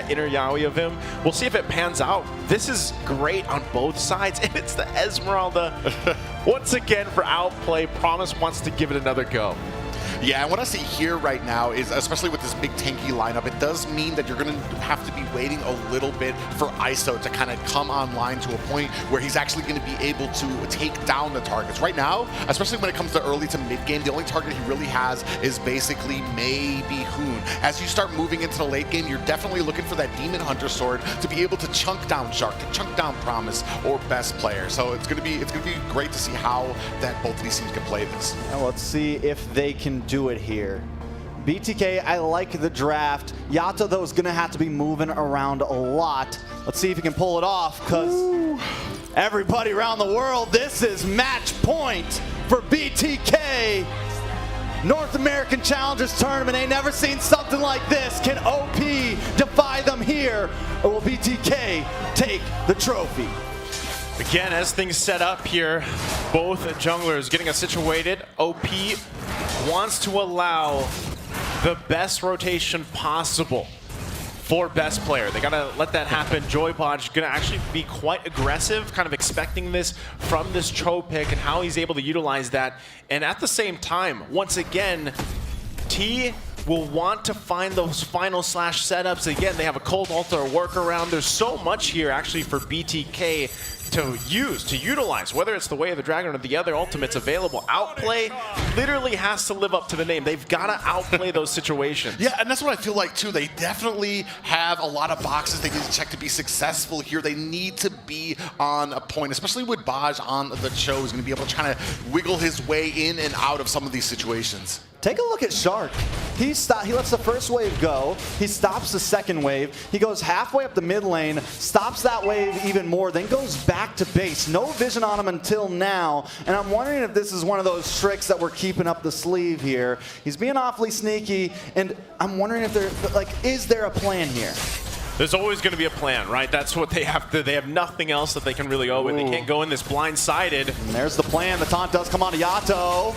Speaker 4: inner Yaoi of him. We'll see if it pans out. This is great on both sides, and it's the Esmeralda. Once again, for Outplay, Promise wants to give it another go.
Speaker 5: Yeah, and what I see here right now is, especially with this big tanky lineup, it does mean that you're going to have to be waiting a little bit for ISO to kind of come online to a point where he's actually going to be able to take down the targets. Right now, especially when it comes to early to mid game, the only target he really has is basically maybe Hoon. As you start moving into the late game, you're definitely looking for that Demon Hunter sword to be able to chunk down Shark, to chunk down Promise or Best Player. So it's going to be great to see how that both of these teams can play this.
Speaker 3: Now let's see if they can do it here. BTK, I like the draft. Yato, though, is going to have to be moving around a lot. Let's see if he can pull it off, because everybody around the world, this is match point for BTK. North American Challengers Tournament, ain't never seen something like this. Can OP defy them here, or will BTK take the trophy?
Speaker 4: Again, as things set up here, both junglers getting us situated. OP wants to allow the best rotation possible for Best Player. They gotta let that happen. JoyBaj gonna actually be quite aggressive, kind of expecting this from this Cho pick and how he's able to utilize that. And at the same time, once again, T will want to find those final slash setups. Again, they have a cold altar workaround. There's so much here actually for BTK to utilize, whether it's the Way of the Dragon or the other ultimates available. Outplay literally has to live up to the name. They've got to outplay those situations.
Speaker 5: Yeah, and that's what I feel like too. They definitely have a lot of boxes they need to check to be successful here. They need to be on a point, especially with Baj on the Cho, who's going to be able to kind of wiggle his way in and out of some of these situations.
Speaker 3: Take a look at Shark. He lets the first wave go. He stops the second wave. He goes halfway up the mid lane, stops that wave even more, then goes back to base. No vision on him until now. And I'm wondering if this is one of those tricks that we're keeping up the sleeve here. He's being awfully sneaky, and I'm wondering if is there a plan here?
Speaker 4: There's always going to be a plan, right? That's what they have to. They have nothing else that they can really go with. They can't go in this blindsided.
Speaker 3: And there's the plan. The taunt does come on to Yato.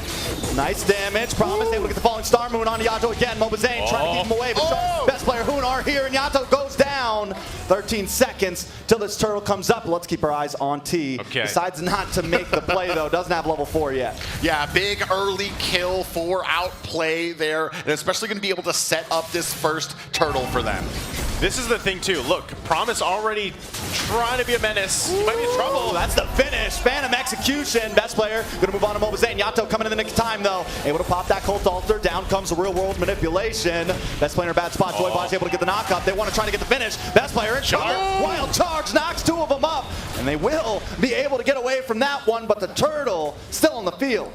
Speaker 3: Nice damage. Promise able to get the falling star moon on to Yato again. Mobazane trying to keep him away. But Best Player Hoon are here, and Yato goes down. 13 seconds till this turtle comes up. Let's keep our eyes on T.
Speaker 4: Okay.
Speaker 3: Decides not to make the play, though. Doesn't have level 4 yet.
Speaker 5: Yeah, big early kill for Outplay there, and especially going to be able to set up this first turtle for them.
Speaker 4: This is the thing, too. Look, Promise already trying to be a menace. He might be in trouble.
Speaker 3: That's the finish. Phantom execution. Best Player going to move on to Mobazane. Yato coming in the nick of time, though. Able to pop that Cult Altar. Down comes the real-world manipulation. Best Player in a bad spot. JoyBaj able to get the knock-up. They want to try to get the finish. Best Player in trouble. Wild charge knocks 2 of them up. And they will be able to get away from that one, but the turtle still on the field.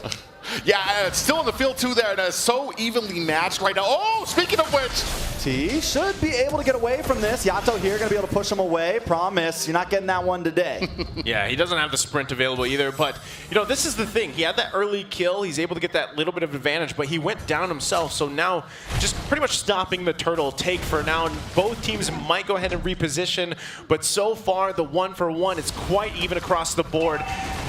Speaker 5: Yeah, it's still in the field too there, and it's so evenly matched right now. Oh, speaking of which,
Speaker 3: T should be able to get away from this. Yato here going to be able to push him away. Promise, you're not getting that one today.
Speaker 4: Yeah, he doesn't have the sprint available either, but, you know, this is the thing. He had that early kill. He's able to get that little bit of advantage, but he went down himself, so now just pretty much stopping the turtle take for now, and both teams might go ahead and reposition, but so far, the 1-for-1 is quite even across the board.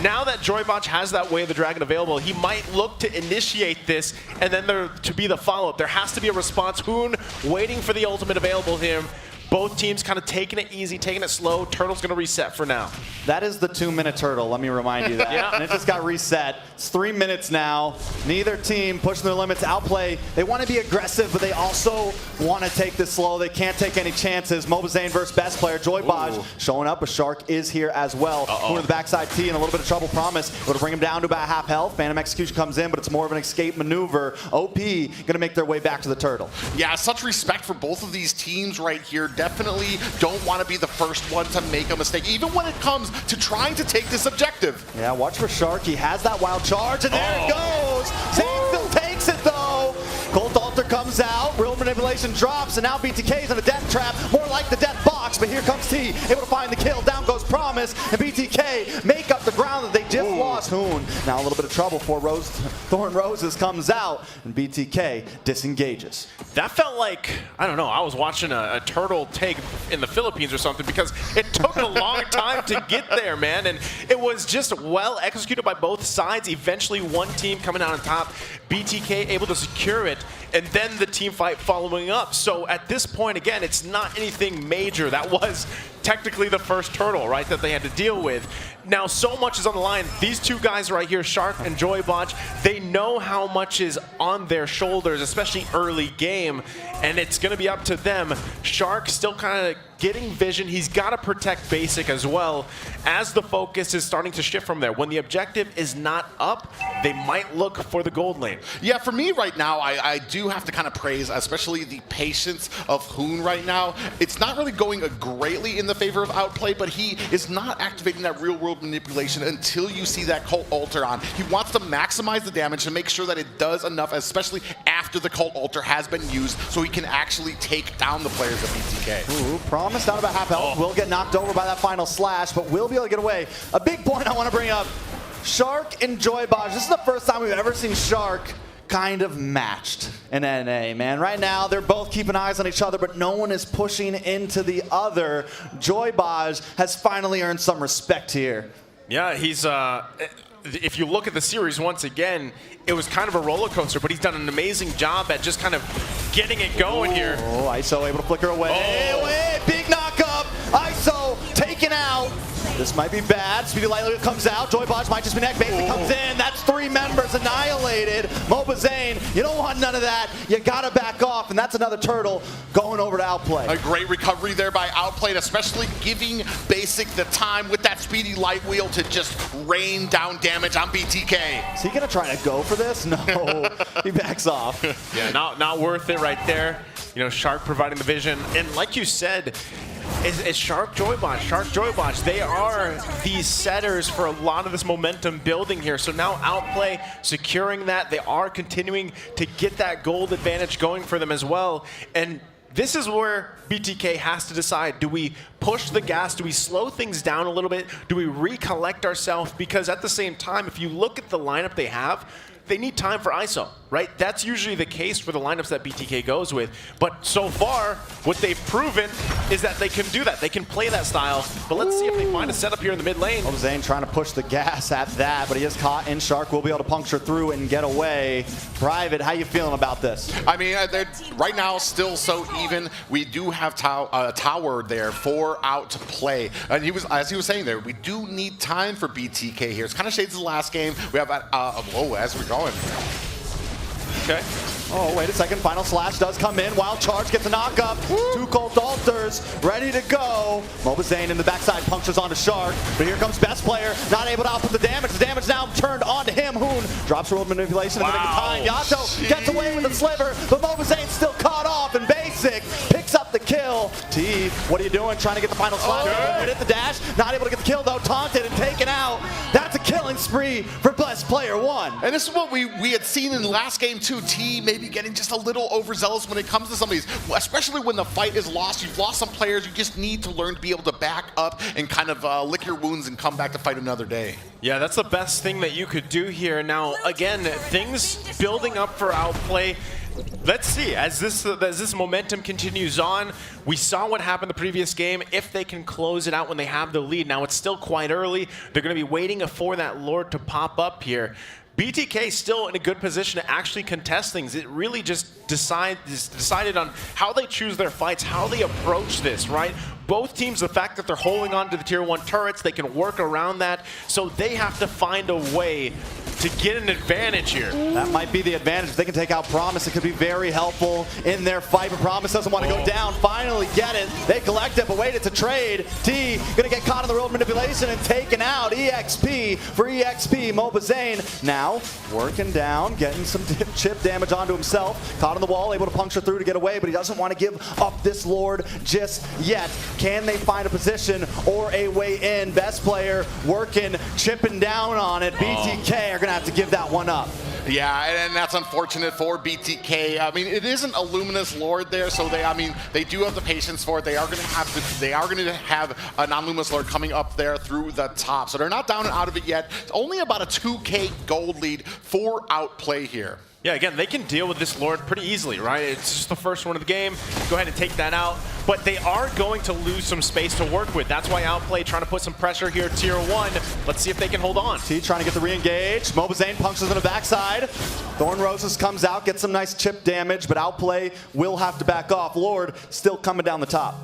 Speaker 4: Now that JoyBaj has that Way of the Dragon available, he might look to initiate this, and then there to be the follow-up. There has to be a response. Hoon, Way waiting for the ultimate available here. Both teams kind of taking it easy, taking it slow. Turtle's going to reset for now.
Speaker 3: That is the 2-minute turtle, let me remind you that.
Speaker 4: Yeah.
Speaker 3: And it just got reset. It's 3 minutes now. Neither team pushing their limits. Outplay, they want to be aggressive, but they also want to take this slow. They can't take any chances. Mobazane versus best player. Joybaj showing up, but Shark is here as well. Going to the backside T in a little bit of trouble. Promise. It'll bring him down to about half health. Phantom Execution comes in, but it's more of an escape maneuver. OP going to make their way back to the turtle.
Speaker 5: Yeah, such respect for both of these teams right here. Definitely don't want to be the first one to make a mistake, even when it comes to trying to take this objective.
Speaker 3: Yeah, watch for Shark. He has that wild charge, and there it goes. Zane still takes it, though. Cold Altar comes out. Real manipulation drops, and now BTK's in a death trap. More like the death box, but here comes T. Able to find the kill. Down goes Promise, and BTK make up the ground that they just lost. Hoon now a little bit of trouble for Thorn Roses comes out, and BTK disengages.
Speaker 4: That felt like, I don't know, I was watching a turtle take in the Philippines or something, because it took a long time to get there, man. And it was just well executed by both sides. Eventually one team coming out on top, BTK able to secure it, and then the team fight following up. So at this point, again, it's not anything major. That was technically the first turtle, right, that they had to deal with. Now, so much is on the line. These two guys right here, Shark and Joybaj, they know how much is on their shoulders, especially early game, and it's going to be up to them. Shark still kind of getting vision. He's got to protect basic as well, as the focus is starting to shift from there. When the objective is not up, they might look for the gold lane.
Speaker 5: Yeah, for me right now, I do have to kind of praise, especially the patience of Hoon right now. It's not really going greatly in the favor of Outplay, but he is not activating that real-world manipulation until you see that Cult Altar on. He wants to maximize the damage and make sure that it does enough, especially after the Cult Altar has been used, so he can actually take down the players of BTK.
Speaker 3: Ooh, Promise down about half health. Will get knocked over by that final slash, but will be able to get away. A big point I want to bring up. Shark and Joybaj. This is the first time we've ever seen Shark kind of matched in NA, man. Right now, they're both keeping eyes on each other, but no one is pushing into the other. Joybaj has finally earned some respect here.
Speaker 4: Yeah, he's, if you look at the series once again, it was kind of a roller coaster, but he's done an amazing job at just kind of getting it going here.
Speaker 3: Oh, ISO able to flicker away. Big knock up. ISO taken out. This might be bad. Speedy Lightly comes out. Joybaj might just be neck. Basic comes in. That's 3 members annihilated. Mobazane, you don't want none of that. You gotta back off, and that's another turtle going over to Outplay.
Speaker 5: A great recovery there by Outplay, and especially giving Basic the time with that Speedy Light Wheel to just rain down damage on BTK.
Speaker 3: Is he gonna try to go for this? No, he backs off.
Speaker 4: Yeah, not worth it right there. You know, Shark providing the vision, and like you said, it's Shark Joybaj. They are these setters for a lot of this momentum building here. So now Outplay securing that. They are continuing to get that gold advantage going for them as well. And this is where BTK has to decide, do we push the gas? Do we slow things down a little bit? Do we recollect ourselves? Because at the same time, if you look at the lineup they have, they need time for ISO, right? That's usually the case for the lineups that BTK goes with. But so far, what they've proven is that they can do that. They can play that style. But let's see if they find a setup here in the mid lane.
Speaker 3: Zane trying to push the gas at that, but he is caught in. Shark will be able to puncture through and get away. Private, how you feeling about this?
Speaker 5: I mean, they're right now still so even. We do have Tower there, 4 out to play. And he was, as he was saying there, we do need time for BTK here. It's kind of shades of the last game. We have as we go.
Speaker 4: Okay.
Speaker 3: Oh, wait a second. Final slash does come in. Wild charge gets a knock up. 2 Cult Altars ready to go. Mobazane in the backside punctures onto Shark. But here comes best player. Not able to output the damage. The damage now turned onto him. Hoon drops world manipulation in the nick of time. Yato gets away with the sliver. But Mobazane's still caught off. And Basic picks up the kill. T, what are you doing? Trying to get the final slash. Hit the dash. Not able to get the kill though. Taunted and taken out. That's a killing spree for best player 1.
Speaker 5: And this is what we had seen in the last game too. T maybe getting just a little overzealous when it comes to some of these, especially when the fight is lost. You've lost some players. You just need to learn to be able to back up and kind of lick your wounds and come back to fight another day.
Speaker 4: Yeah, that's the best thing that you could do here. Now, again, things building up for Outplay. Let's see, as this momentum continues on, we saw what happened the previous game. If they can close it out when they have the lead. Now, it's still quite early. They're going to be waiting for that Lord to pop up here. BTK still in a good position to actually contest things. It really just decided on how they choose their fights, how they approach this, right? Both teams, the fact that they're holding on to the tier 1 turrets, they can work around that, so they have to find a way to get an advantage here.
Speaker 3: That might be the advantage. If they can take out Promise, it could be very helpful in their fight, but Promise doesn't want to go down. Finally get it. They collect it, but wait, it's a trade. T gonna get caught in the real manipulation and taken out. EXP for EXP. Mobazane now working down, getting some chip damage onto himself. Caught on the wall, able to puncture through to get away, but he doesn't want to give up this Lord just yet. Can they find a position or a way in? Best player working, chipping down on it. BTK are gonna have to give that one up.
Speaker 5: Yeah, and that's unfortunate for BTK. I mean, it isn't a Luminous Lord there, so they do have the patience for it. They are going to have a non-Luminous Lord coming up there through the top, so they're not down and out of it yet. It's only about a 2K gold lead for Outplay here.
Speaker 4: Yeah, again, they can deal with this Lord pretty easily, right? It's just the first one of the game. Go ahead and take that out. But they are going to lose some space to work with. That's why Outplay trying to put some pressure here, tier 1. Let's see if they can hold on.
Speaker 3: T trying to get the re-engage. Mobazane punctures in the backside. Thorn Roses comes out, gets some nice chip damage, but Outplay will have to back off. Lord still coming down the top.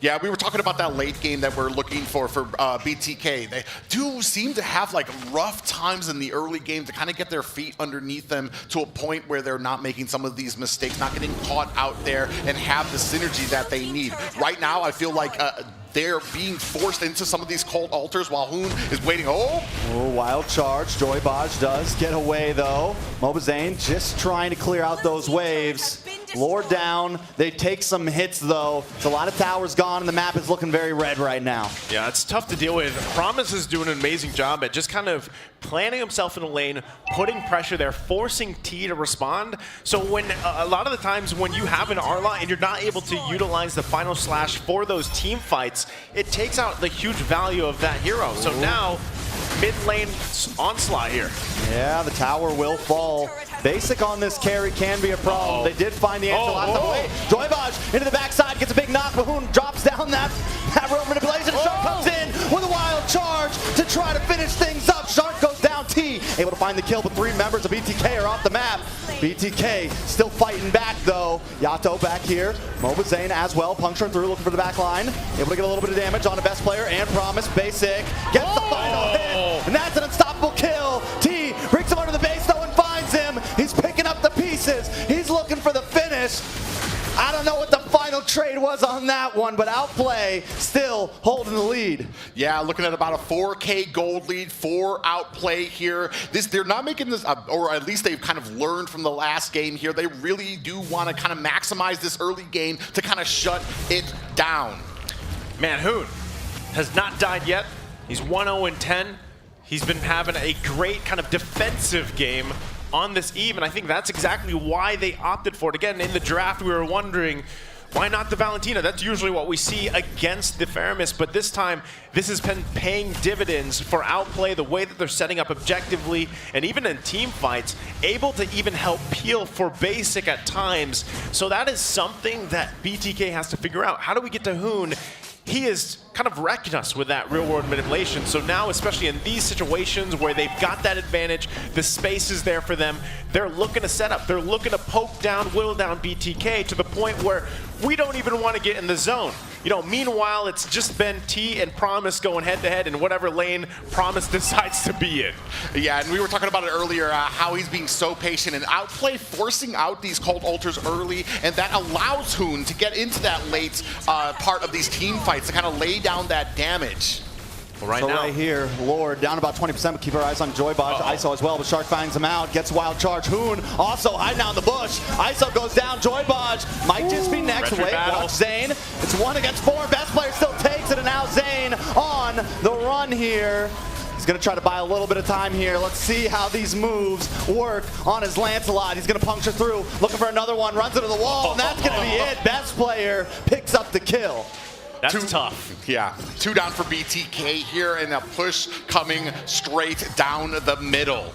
Speaker 5: Yeah, we were talking about that late game that we're looking for BTK. They do seem to have like rough times in the early game to kind of get their feet underneath them to a point where they're not making some of these mistakes, not getting caught out there and have the synergy that they need. Right now, I feel like they're being forced into some of these cold altars while Hoon is waiting. Oh,
Speaker 3: wild charge. Joybaj does get away though. Mobazane just trying to clear out those waves. Lord down. They take some hits though. It's a lot of towers gone and the map is looking very red right now.
Speaker 4: Yeah, it's tough to deal with. Promise is doing an amazing job at just kind of planting himself in a lane, putting pressure there, forcing T to respond. So when a lot of the times when you have an Arla and you're not able to utilize the final slash for those team fights, it takes out the huge value of that hero. So now, mid lane onslaught here.
Speaker 3: Yeah, the tower will fall. Basic on this carry can be a problem. They did find the answer last time away. Joybaj into the backside, gets a big knock. Bahoon drops down that rope manipulation. Shark comes in with a wild charge to try to finish things up. Shark goes down. T able to find the kill, but 3 members of BTK are off the map. BTK still fighting back though. Yato back here. Mobazane as well, puncturing through, looking for the back line. Able to get a little bit of damage on a best player and Promise. Basic gets the final hit, and that's an unstoppable kill. T brings him under the base though and finds him. He's picking up the pieces. He's looking for the finish. I don't know what the final trade was on that one, but Outplay still holding the lead.
Speaker 5: Yeah, looking at about a 4K gold lead for Outplay here. They're not making this, or at least they've kind of learned from the last game here. They really do want to kind of maximize this early game to kind of shut it down.
Speaker 4: Man, Hoon has not died yet. He's 1-0-10. He's been having a great kind of defensive game on this eve, and I think that's exactly why they opted for it. Again, in the draft, we were wondering, why not the Valentina? That's usually what we see against the Faramis, but this time, this has been paying dividends for Outplay, the way that they're setting up objectively, and even in team fights, able to even help peel for Basic at times. So that is something that BTK has to figure out. How do we get to Hoon? He is kind of wrecking us with that real-world manipulation. So now, especially in these situations where they've got that advantage, the space is there for them, they're looking to set up. They're looking to poke down, whittle down BTK to the point where we don't even want to get in the zone. You know, meanwhile, it's just been T and Promise going head-to-head in whatever lane Promise decides to be in.
Speaker 5: Yeah, and we were talking about it earlier, how he's being so patient and Outplay forcing out these cold altars early, and that allows Hoon to get into that late part of these team fights to kind of lay down that damage.
Speaker 3: Well, right here, Lord down about 20%, but keep our eyes on Joybaj. ISO as well, but Shark finds him out, gets wild charge. Hoon also hiding out in the bush. ISO goes down, Joybaj might just be next. Wait, watch Zane. It's 1 against 4. Best player still takes it, and now Zane on the run here. He's going to try to buy a little bit of time here. Let's see how these moves work on his Lancelot. He's going to puncture through, looking for another one, runs into the wall, and that's going to be it. Best player picks up the kill.
Speaker 4: That's tough.
Speaker 5: Yeah, 2 down for BTK here, and a push coming straight down the middle.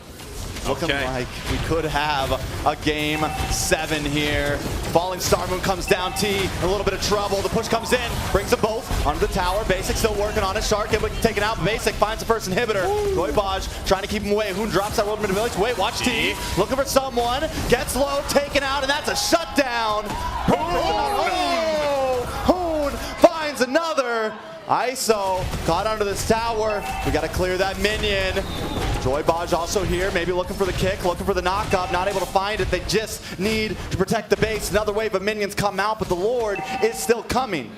Speaker 3: Looking like we could have a game 7 here. Falling Star Moon comes down, T, a little bit of trouble. The push comes in, brings them both under the tower. Basic still working on it. Shark able to take it out. Basic finds the first inhibitor. Joybaj trying to keep him away. Hoon drops that world village. Wait, watch T. Looking for someone. Gets low, taken out, and that's a shutdown. Hoon finds another. ISO caught under this tower. We got to clear that minion. Joybaj also here, maybe looking for the kick, looking for the knock-up, not able to find it. They just need to protect the base. Another wave of minions come out, but the Lord is still coming.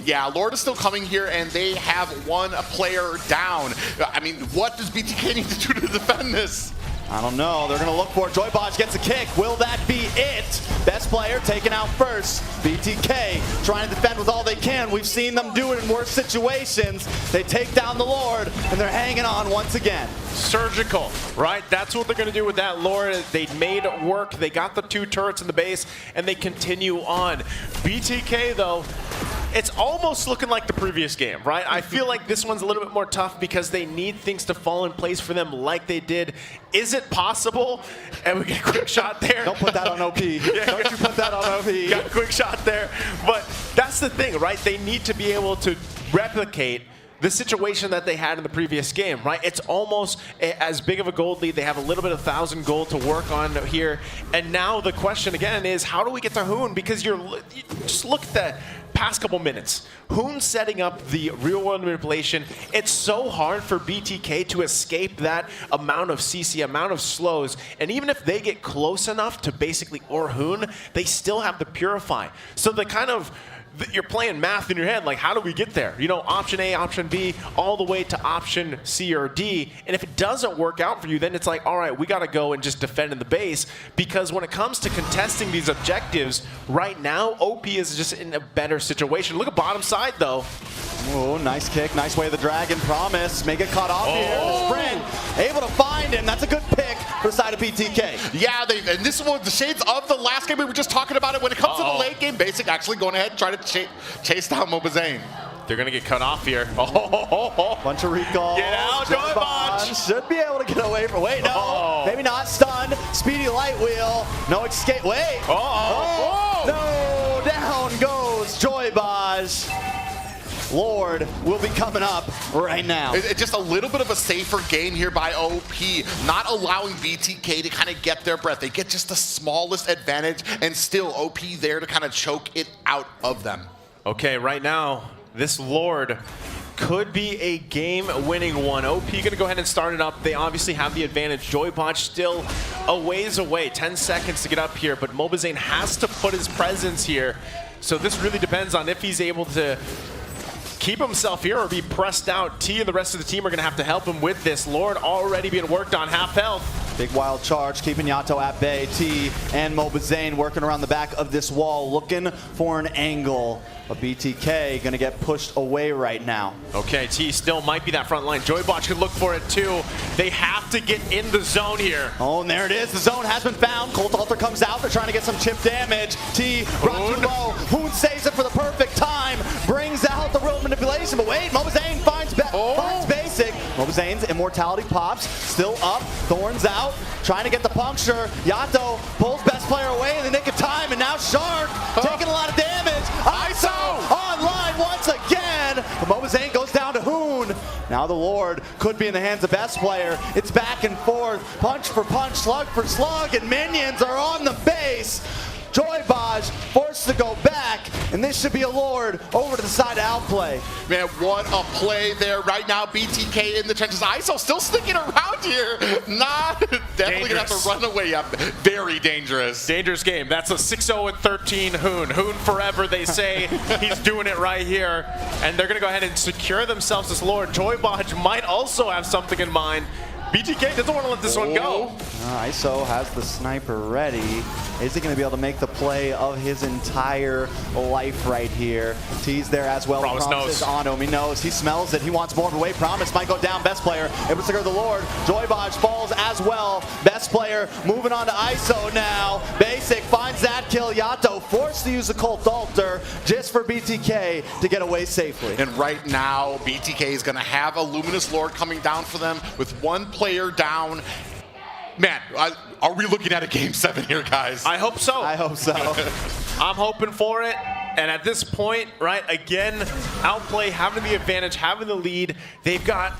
Speaker 5: Yeah, Lord is still coming here, and they have one player down. I mean, what does BTK need to do to defend this?
Speaker 3: I don't know. They're going to look for it. Joybaj gets a kick. Will that be it? Best player taken out first. BTK trying to defend with all they can. We've seen them do it in worse situations. They take down the Lord, and they're hanging on once again.
Speaker 4: Surgical, right? That's what they're going to do with that Lord. They made it work. They got the 2 turrets in the base, and they continue on. BTK, though, it's almost looking like the previous game, right? I feel like this one's a little bit more tough because they need things to fall in place for them like they did. Is it possible? And we get a quick shot there.
Speaker 3: Don't put that on OP. Yeah, don't you put that on OP.
Speaker 4: Got a quick shot there. But that's the thing, right? They need to be able to replicate the situation that they had in the previous game, right? It's almost as big of a gold lead. They have a little bit of 1,000 gold to work on here. And now the question again is, how do we get to Hoon? Because you just look at the past couple minutes. Hoon setting up the real world manipulation. It's so hard for BTK to escape that amount of CC, amount of slows. And even if they get close enough to basically or Hoon, they still have the Purify. So the kind of you're playing math in your head, like how do we get there? You know, option A, option B, all the way to option C or D. And if it doesn't work out for you, then it's like, all right, we got to go and just defend in the base. Because when it comes to contesting these objectives, right now, OP is just in a better situation. Look at bottom side, though.
Speaker 3: Oh, nice kick, nice way of the dragon. Promise, may get caught off here. The sprint, able to find him. That's a good pick for the side of BTK.
Speaker 5: Yeah, and this was the shades of the last game. We were just talking about it. When it comes to the late game, Basic actually going ahead and trying to chase down Mobazane.
Speaker 4: They're going to get cut off here.
Speaker 3: Bunch of recalls.
Speaker 4: Get out, Joybaj.
Speaker 3: Should be able to get away from. Wait, no. Maybe not. Stunned. Speedy light wheel. No escape. Wait. No. Down goes Joybaj. Lord will be coming up right now.
Speaker 5: It's just a little bit of a safer game here by OP, not allowing BTK to kind of get their breath. They get just the smallest advantage, and still OP there to kind of choke it out of them.
Speaker 4: Okay, right now, this Lord could be a game-winning one. OP gonna go ahead and start it up. They obviously have the advantage. Joybaj still a ways away, 10 seconds to get up here, but Mobazane has to put his presence here. So this really depends on if he's able to keep himself here or be pressed out. T and the rest of the team are going to have to help him with this. Lord already being worked on, half health.
Speaker 3: Big wild charge, keeping Yato at bay. T and Mobazane working around the back of this wall, looking for an angle. But BTK going to get pushed away right now.
Speaker 4: Okay, T still might be that front line. Joybaj could look for it too. They have to get in the zone here.
Speaker 3: Oh, and there it is. The zone has been found. Colt Alter comes out. They're trying to get some chip damage. T brought too low. Hoon saves it for the perfect time. Brings out the real manipulation. But wait, Mobazane finds Basic. Mobazane's immortality pops. Still up. Thorns out. Trying to get the puncture. Yato pulls best player away in the nick of time. And now Shark taking a lot of damage. ISO online once again. But Mobazane goes down to Hoon. Now the Lord could be in the hands of best player. It's back and forth. Punch for punch. Slug for slug. And minions are on the base. Joybaj forced to go back, and this should be a Lord over to the side of Outplay.
Speaker 5: Man, what a play there right now. BTK in the trenches. ISO still sticking around here. Definitely gonna have to run away. Yeah, very dangerous.
Speaker 4: Dangerous game. That's a 6-0-13 Hoon. Hoon forever, they say. He's doing it right here. And they're gonna go ahead and secure themselves this Lord. Joybaj might also have something in mind. BTK doesn't want to let this one go.
Speaker 3: ISO has the sniper ready. Is he going to be able to make the play of his entire life right here? T's there as well.
Speaker 4: Promise knows.
Speaker 3: On him. He knows. He smells it. He wants more of a way. Promise might go down. Best player able to secure the Lord. Joybaj falls as well. Best player moving on to ISO now. Basic finds that kill. Yato forced to use the Colt Alter just for BTK to get away safely.
Speaker 5: And right now, BTK is going to have a Luminous Lord coming down for them with one player down. Man, are we looking at a Game 7 here, guys?
Speaker 4: I hope so.
Speaker 3: I hope so.
Speaker 4: I'm hoping for it. And at this point, right, again, Outplay having the advantage, having the lead. They've got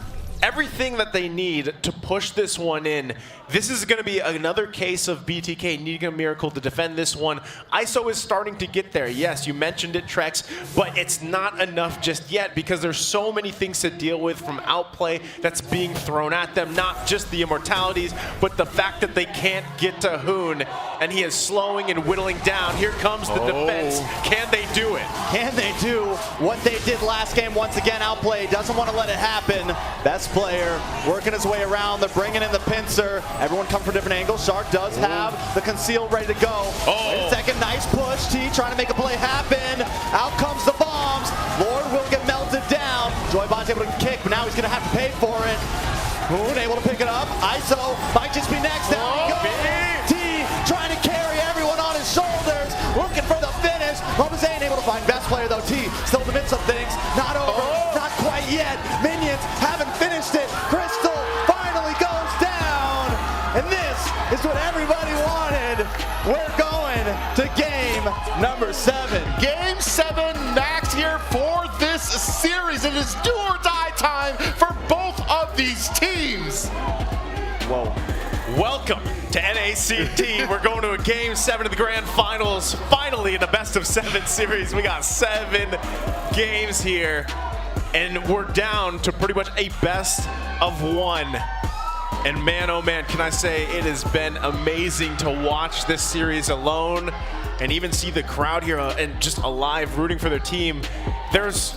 Speaker 4: everything that they need to push this one in. This is going to be another case of BTK needing a miracle to defend this one. ISO is starting to get there. Yes, you mentioned it, Trex, but it's not enough just yet because there's so many things to deal with from Outplay that's being thrown at them. Not just the immortalities, but the fact that they can't get to Hoon, and he is slowing and whittling down. Here comes the defense. Can they do it?
Speaker 3: Can they do what they did last game? Once again, Outplay doesn't want to let it happen. Best player working his way around. They're bringing in the pincer. Everyone come from different angles. Shark does have the conceal ready to go. Wait a second, nice push. T trying to make a play happen. Out comes the bombs. Lord will get melted down. Joybot's able to kick, but now he's going to have to pay for it. Hoon able to pick it up. ISO might just be next. Down he goes. T trying to carry everyone on his shoulders. Looking for the finish. Robazane able to find best player though. T still in the midst of things. Not over. Not quite yet. Minions haven't finished it. Crystal finally goes down. And this is what everybody wanted. We're going to game number 7.
Speaker 5: Game 7, NACT here for this series. It is do or die time for both of these teams.
Speaker 3: Whoa.
Speaker 4: Welcome to NACT. We're going to a game 7 of the grand finals. Finally in a best of 7 series. We got 7 games here. And we're down to pretty much a best of 1. And man, oh man, can I say it has been amazing to watch this series alone and even see the crowd here and just alive rooting for their team. There's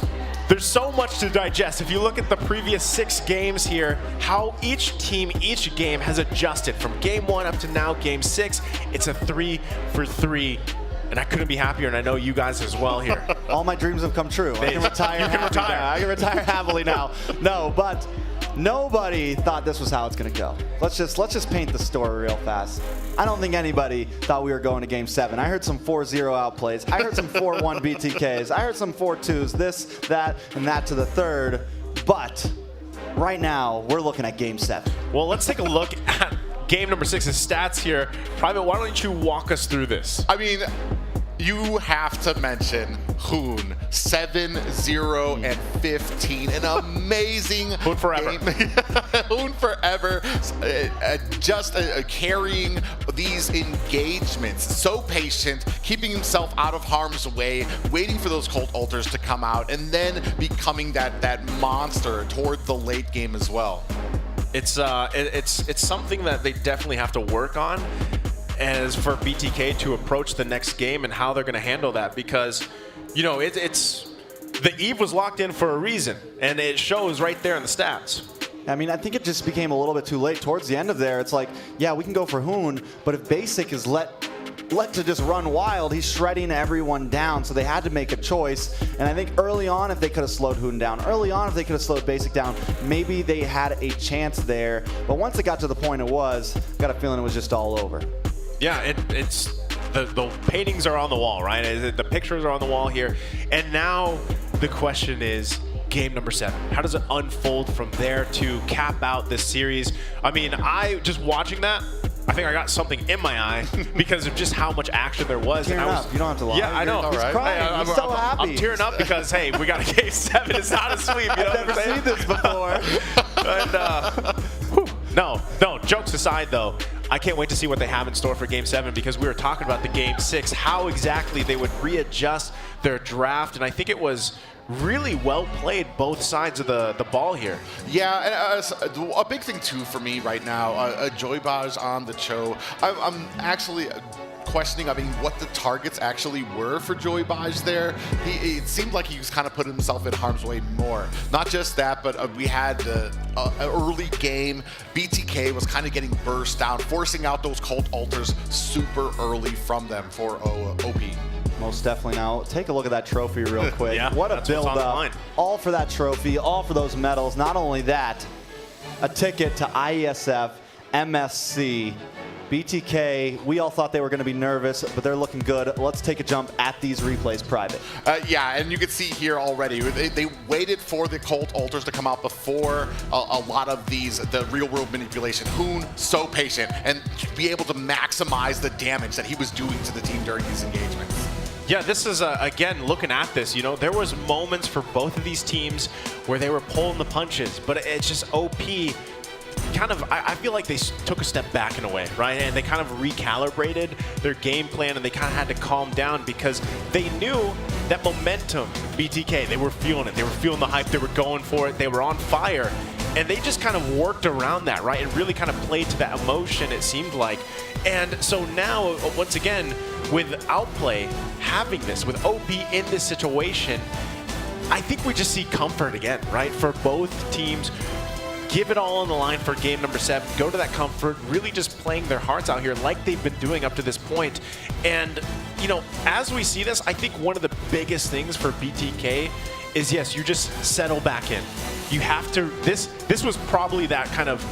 Speaker 4: so much to digest. If you look at the previous 6 games here, how each team, each game has adjusted from game 1 up to now game 6. It's a 3 for 3. And I couldn't be happier, and I know you guys as well here.
Speaker 3: All my dreams have come true. I can retire.
Speaker 4: You can retire.
Speaker 3: Now. I can retire happily now. No, but nobody thought this was how it's going to go. Let's just paint the story real fast. I don't think anybody thought we were going to game 7. I heard some 4-0 outplays. I heard some 4-1 BTKs. I heard some 4-2s, this, that, and that to the third. But right now, we're looking at game 7.
Speaker 4: Well, let's take a look at game number 6's stats here. Private, why don't you walk us through this?
Speaker 5: I mean, you have to mention Hoon, 7-0 and 15. An amazing
Speaker 4: Hoon forever.
Speaker 5: Game. Hoon forever. Just carrying these engagements. So patient, keeping himself out of harm's way, waiting for those cult altars to come out, and then becoming that monster toward the late game as well.
Speaker 4: It's something that they definitely have to work on as for BTK to approach the next game and how they're going to handle that, because you know it's the Eve was locked in for a reason, and it shows right there in the stats.
Speaker 3: I mean, I think it just became a little bit too late towards the end of there. It's like, yeah, we can go for Hoon, but if Basic is let to just run wild, he's shredding everyone down, so they had to make a choice. And I think early on, if they could have slowed Hoon down, early on, if they could have slowed Basic down, maybe they had a chance there. But once it got to the point it was, I got a feeling it was just all over.
Speaker 4: Yeah, it's the paintings are on the wall, right? The pictures are on the wall here. And now the question is, game number 7. How does it unfold from there to cap out this series? I mean, just watching that, I think I got something in my eye because of just how much action there was.
Speaker 3: Tearing
Speaker 4: and I was
Speaker 3: up. You don't have to lie.
Speaker 4: Yeah, I know.
Speaker 3: He's crying. He's so happy.
Speaker 4: I'm tearing up because, hey, we got a game 7. It's not a sweep. You know
Speaker 3: I've never seen this before.
Speaker 4: And, no, jokes aside, though, I can't wait to see what they have in store for Game 7, because we were talking about the Game 6, how exactly they would readjust their draft, and I think it was really well played both sides of the ball here.
Speaker 5: Yeah, and a big thing too for me right now, Joybaj on the show. I'm actually questioning, I mean, what the targets actually were for Joybaj there. It seemed like he was kind of putting himself in harm's way more. Not just that, but we had the early game. BTK was kind of getting burst down, forcing out those cult altars super early from them for OP.
Speaker 3: Most definitely. Now, take a look at that trophy real quick.
Speaker 4: Yeah,
Speaker 3: what a build-up. All for that trophy, all for those medals. Not only that, a ticket to IESF, MSC, BTK. We all thought they were going to be nervous, but they're looking good. Let's take a jump at these replays private.
Speaker 5: Yeah, and you can see here already, they waited for the cult altars to come out before a lot of the real-world manipulation. Hoon, so patient, and be able to maximize the damage that he was doing to the team during these engagements.
Speaker 4: Yeah, this is, again, looking at this, you know, there was moments for both of these teams where they were pulling the punches, but it's just OP kind of, I feel like they took a step back in a way, right? And they kind of recalibrated their game plan, and they kind of had to calm down because they knew that momentum, BTK, they were feeling it. They were feeling the hype. They were going for it. They were on fire. And they just kind of worked around that, right? And really kind of played to that emotion, it seemed like. And so now, once again, with Outplay having this, with OP in this situation, I think we just see comfort again, right? For both teams. Give it all on the line for game number 7. Go to that comfort, really just playing their hearts out here like they've been doing up to this point. And, you know, as we see this, I think one of the biggest things for BTK is, yes, you just settle back in. You have to, this was probably that kind of,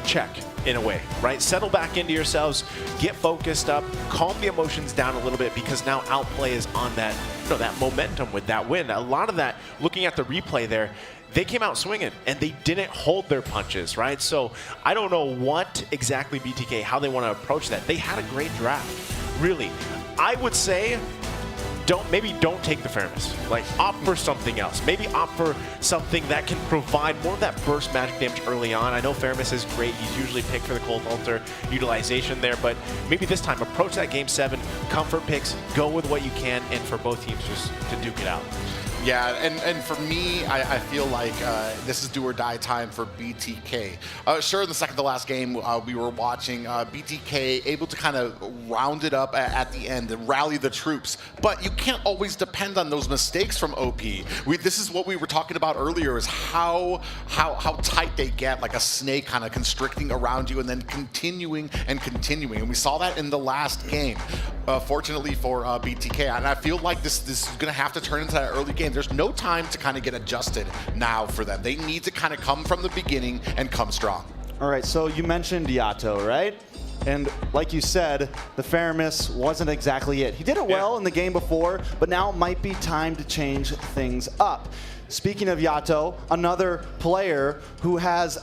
Speaker 4: check in a way, right? Settle back into yourselves, get focused up, calm the emotions down a little bit because now Outplay is on that, you know, that momentum with that win. A lot of that, looking at the replay there, they came out swinging and they didn't hold their punches, right? So I don't know what exactly BTK, how they want to approach that. They had a great draft, really. I would say maybe don't take the fairness. Like, opt for something else. Maybe opt for something that can provide more of that burst magic damage early on. I know Fairness is great. He's usually picked for the Cold Altar utilization there, but maybe this time approach that game 7, comfort picks, go with what you can, and for both teams just to duke it out.
Speaker 5: Yeah, and for me, I feel like this is do or die time for BTK. Sure, in the second to last game, we were watching BTK able to kind of round it up at the end and rally the troops, but you can't always depend on those mistakes from OP. This is what we were talking about earlier, is how tight they get, like a snake kind of constricting around you and then continuing and continuing. And we saw that in the last game, fortunately for BTK. And I feel like this is going to have to turn into that early game. There's no time to kind of get adjusted now for them. They need to kind of come from the beginning and come strong.
Speaker 3: All right, so you mentioned Yato, right? And like you said, the Fairness wasn't exactly it. He did it well in the game before, but now it might be time to change things up. Speaking of Yato, another player who has,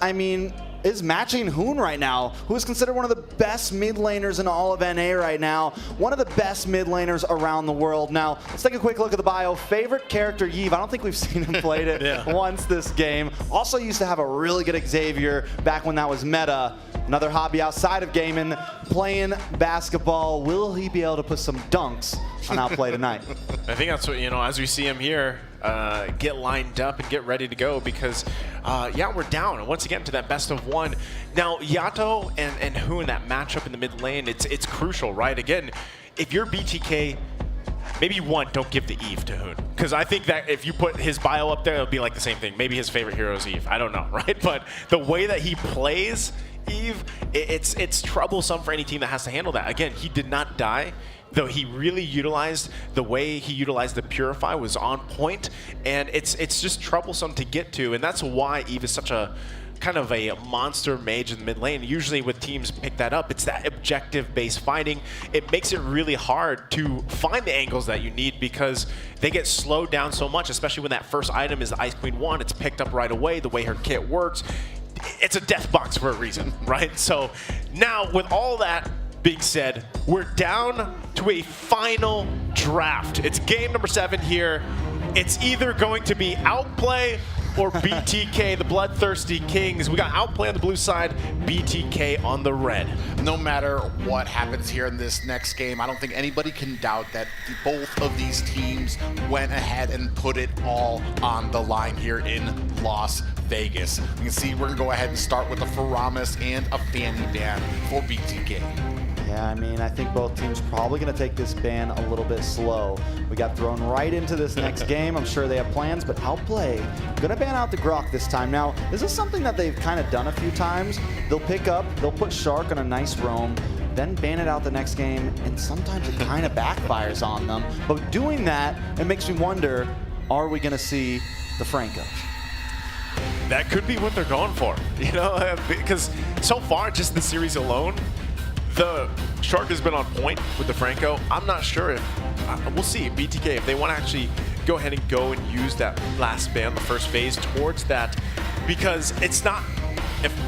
Speaker 3: is matching Hoon right now, who is considered one of the best mid laners in all of NA right now, one of the best mid laners around the world. Now, let's take a quick look at the bio. Favorite character, Yves. I don't think we've seen him played it once this game. Also used to have a really good Xavier back when that was meta. Another hobby outside of gaming, playing basketball. Will he be able to put some dunks on Outplay tonight?
Speaker 4: I think that's what, as we see him here, get lined up and get ready to go because, we're down once again to that best of 1. Now, Yato and Hoon, that matchup in the mid lane, it's crucial, right? Again, if you're BTK, maybe don't give the Eve to Hoon. Because I think that if you put his bio up there, it'll be like the same thing. Maybe his favorite hero is Eve. I don't know, right? But the way that he plays Eve, it's troublesome for any team that has to handle that. Again, he did not die, though he really utilized the way he utilized the Purify was on point, and it's just troublesome to get to, and that's why Eve is such a kind of a monster mage in the mid lane. Usually when teams pick that up, it's that objective-based fighting. It makes it really hard to find the angles that you need because they get slowed down so much, especially when that first item is the Ice Queen 1. It's picked up right away, the way her kit works. It's a death box for a reason, right? So now with all that being said, we're down to a final draft. It's game number 7 here. It's either going to be Outplay or BTK, the Bloodthirsty Kings. We got Outplay on the blue side, BTK on the red.
Speaker 5: No matter what happens here in this next game, I don't think anybody can doubt that both of these teams went ahead and put it all on the line here in Las Vegas. You can see we're gonna go ahead and start with a Faramis and a Fanny ban for BTK.
Speaker 3: Yeah, I think both teams probably going to take this ban a little bit slow. We got thrown right into this next game. I'm sure they have plans, but Outplay going to ban out the Grok this time. Now, this is something that they've kind of done a few times. They'll put Shark on a nice roam, then ban it out the next game, and sometimes it kind of backfires on them. But doing that, it makes me wonder, are we going to see the Franco?
Speaker 4: That could be what they're going for, because so far, just the series alone, the Shark has been on point with the Franco. I'm not sure if, we'll see, BTK, if they want to actually go ahead and use that last ban, the first phase, towards that, because it's not,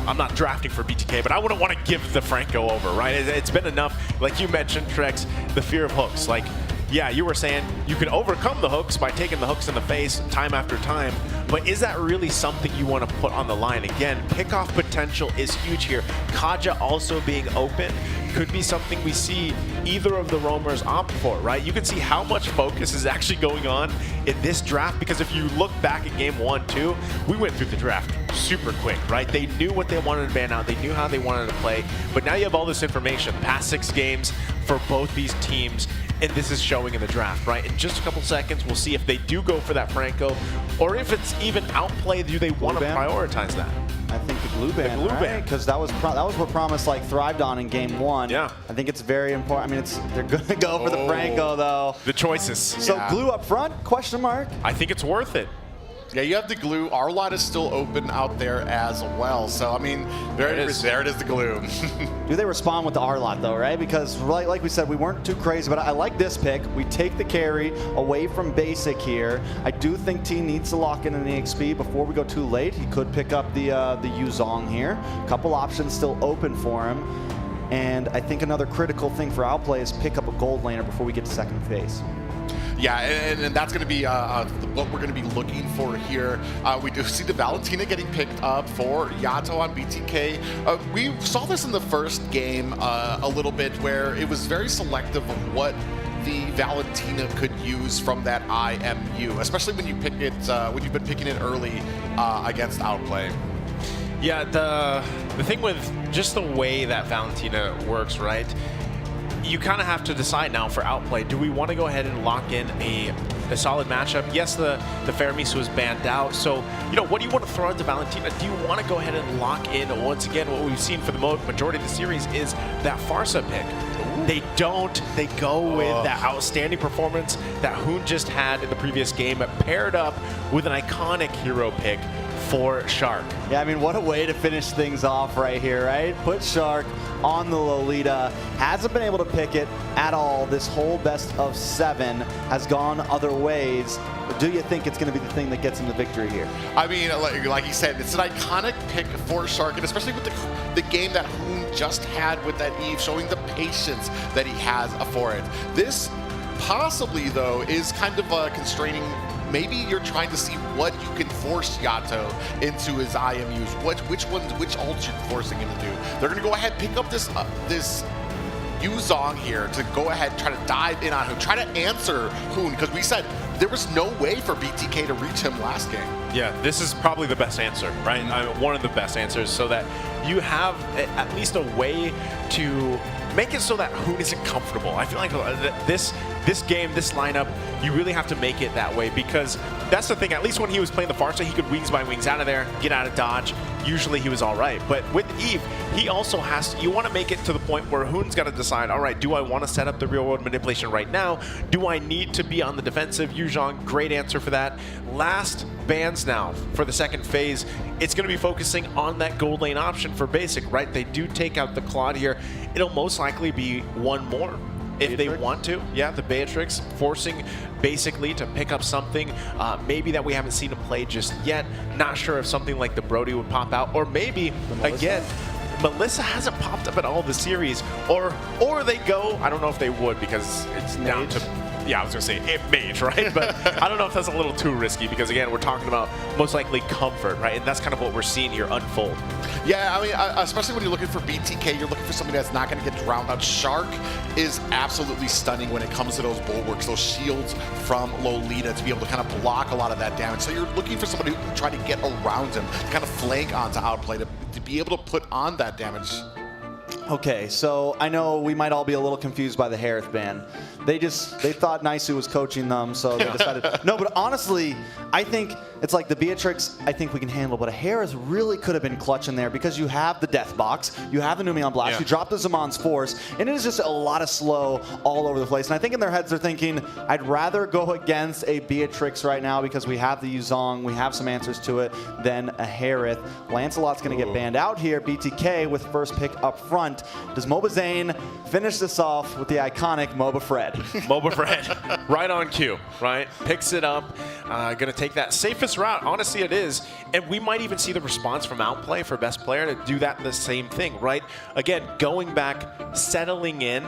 Speaker 4: I'm not drafting for BTK, but I wouldn't want to give the Franco over, right? It's been enough, like you mentioned, Trex, the fear of hooks. Like, yeah, you were saying you can overcome the hooks by taking the hooks in the face time after time, but is that really something you want to put on the line? Again, pickoff potential is huge here. Kaja also being open could be something we see either of the roamers opt for, right? You can see how much focus is actually going on in this draft, because if you look back at game 1, 2, we went through the draft super quick, right? They knew what they wanted to ban out. They knew how they wanted to play, but now you have all this information, past 6 games for both these teams, and this is showing in the draft, right? In just a couple seconds, we'll see if they do go for that Franco, or if it's even outplay, do they want to prioritize that?
Speaker 3: I think the glue ban, because that was what Promise like thrived on in game 1.
Speaker 4: Yeah.
Speaker 3: I think it's very important. I mean, they're going to go for the Franco though.
Speaker 4: The choices.
Speaker 3: So glue up front? Question mark.
Speaker 4: I think it's worth it.
Speaker 5: Yeah, you have the glue. Arlot is still open out there as well. So, I mean, there it is, the glue.
Speaker 3: Do they respond with the Arlot, though, right? Because, like we said, we weren't too crazy, but I like this pick. We take the carry away from basic here. I do think T needs to lock in an EXP before we go too late. He could pick up the Yuzong here. A couple options still open for him. And I think another critical thing for Outplay is pick up a gold laner before we get to second phase.
Speaker 5: Yeah, and that's going to be what we're going to be looking for here. We do see the Valentina getting picked up for Yato on BTK. We saw this in the first game a little bit, where it was very selective of what the Valentina could use from that IMU, especially when you pick it when you've been picking it early against Outplay.
Speaker 4: Yeah, the thing with just the way that Valentina works, right? You kind of have to decide now for Outplay. Do we want to go ahead and lock in a solid matchup? Yes, the Fermis was banned out. So, you know, what do you want to throw into Valentina? Do you want to go ahead and lock in? Once again, what we've seen for the majority of the series is that Farsa pick. They don't. They go with that outstanding performance that Hoon just had in the previous game, paired up with an iconic hero pick for Shark.
Speaker 3: Yeah, I mean, what a way to finish things off right here, right? Put Shark on the Lolita. Hasn't been able to pick it at all. This whole best of 7 has gone other ways. But do you think it's going to be the thing that gets him the victory here?
Speaker 5: I mean, like you said, it's an iconic pick for Shark, and especially with the game that Hoon just had with that Eve, showing the patience that he has for it. This possibly, though, is kind of constraining. Maybe you're trying to see what you can force Yato into his IMUs. Which ults you're forcing him to do. They're going to go ahead and pick up this Yuzong here to go ahead and try to dive in on Hoon. Try to answer Hoon, because we said there was no way for BTK to reach him last game.
Speaker 4: Yeah, this is probably the best answer, right? One of the best answers, so that you have at least a way to make it so that Hoon isn't comfortable. I feel like this game, this lineup, you really have to make it that way, because that's the thing. At least when he was playing the Farsa, he could wings by wings out of there, get out of dodge. Usually he was all right. But with Eve, he also has to, you want to make it to the point where Hoon's got to decide, all right, do I want to set up the real world manipulation right now? Do I need to be on the defensive? Yuzong, great answer for that. Last bans now for the second phase. It's going to be focusing on that gold lane option for basic, right? They do take out the Claude here. It'll most likely be one more if they want to. Yeah, the Beatrix, forcing basically to pick up something maybe that we haven't seen him play just yet. Not sure if something like the Brody would pop out, or maybe again Melissa hasn't popped up at all this series, or they go, I don't know if they would, because it's down to, yeah, I was gonna say it mage, right? But I don't know if that's a little too risky, because again, we're talking about most likely comfort, right? And that's kind of what we're seeing here unfold.
Speaker 5: Yeah, I mean, especially when you're looking for BTK, you're looking for somebody that's not going to get drowned out. Shark is absolutely stunning when it comes to those bulwarks, those shields from Lolita, to be able to kind of block a lot of that damage. So you're looking for somebody who can try to get around him, to kind of flank onto Outplay, to be able to put on that damage.
Speaker 3: Okay, so I know we might all be a little confused by the Harith ban. They thought Naisu was coaching them, so they decided. No, but honestly, I think it's like the Beatrix, I think we can handle, but a Harith really could have been clutch in there, because you have the Death Box, you have the Numeon Blast, you drop the Zaman's Force, and it is just a lot of slow all over the place. And I think in their heads they're thinking, I'd rather go against a Beatrix right now, because we have the Yuzong, we have some answers to it, than a Harith. Lancelot's going to get banned out here. BTK with first pick up front. Does Moba Zane finish this off with the iconic Moba Fred?
Speaker 4: Moba Fred, right on cue, right? Picks it up, gonna take that safe safest route, honestly it is. And we might even see the response from Outplay for best player to do that the same thing, right? Again, going back, settling in,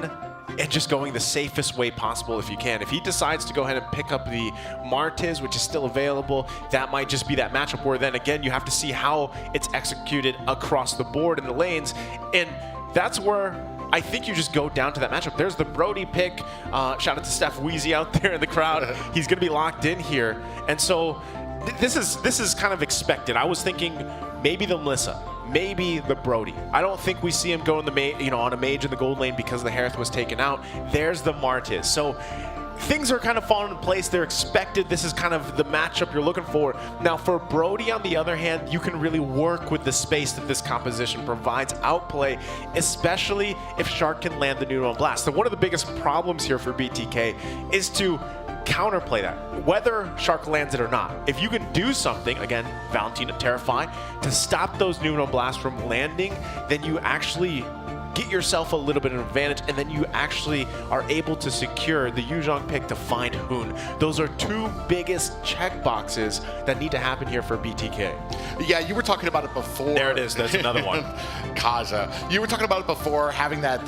Speaker 4: and just going the safest way possible if you can. If he decides to go ahead and pick up the Martiz, which is still available, that might just be that matchup where then again you have to see how it's executed across the board in the lanes. And that's where I think you just go down to that matchup. There's the Brody pick. Shout out to Steph Wheezy out there in the crowd. He's going to be locked in here. And so this is kind of expected. I was thinking maybe the Melissa, maybe the Brody. I don't think we see him go in the on a mage in the gold lane because the Harith was taken out. There's the Martiz. So things are kind of falling into place. They're expected. This is kind of the matchup you're looking for. Now for Brody, on the other hand, you can really work with the space that this composition provides. Outplay, especially if Shark can land the Nuno Blast. So one of the biggest problems here for BTK is to counterplay that, whether Shark lands it or not. If you can do something, again, Valentina Terrify, to stop those Nuno Blasts from landing, then you actually get yourself a little bit of an advantage, and then you actually are able to secure the Yuzhong pick to find Hoon. Those are two biggest check boxes that need to happen here for BTK.
Speaker 5: Yeah, you were talking about it before.
Speaker 4: There it is. There's another one.
Speaker 5: Kaja. You were talking about it before, having that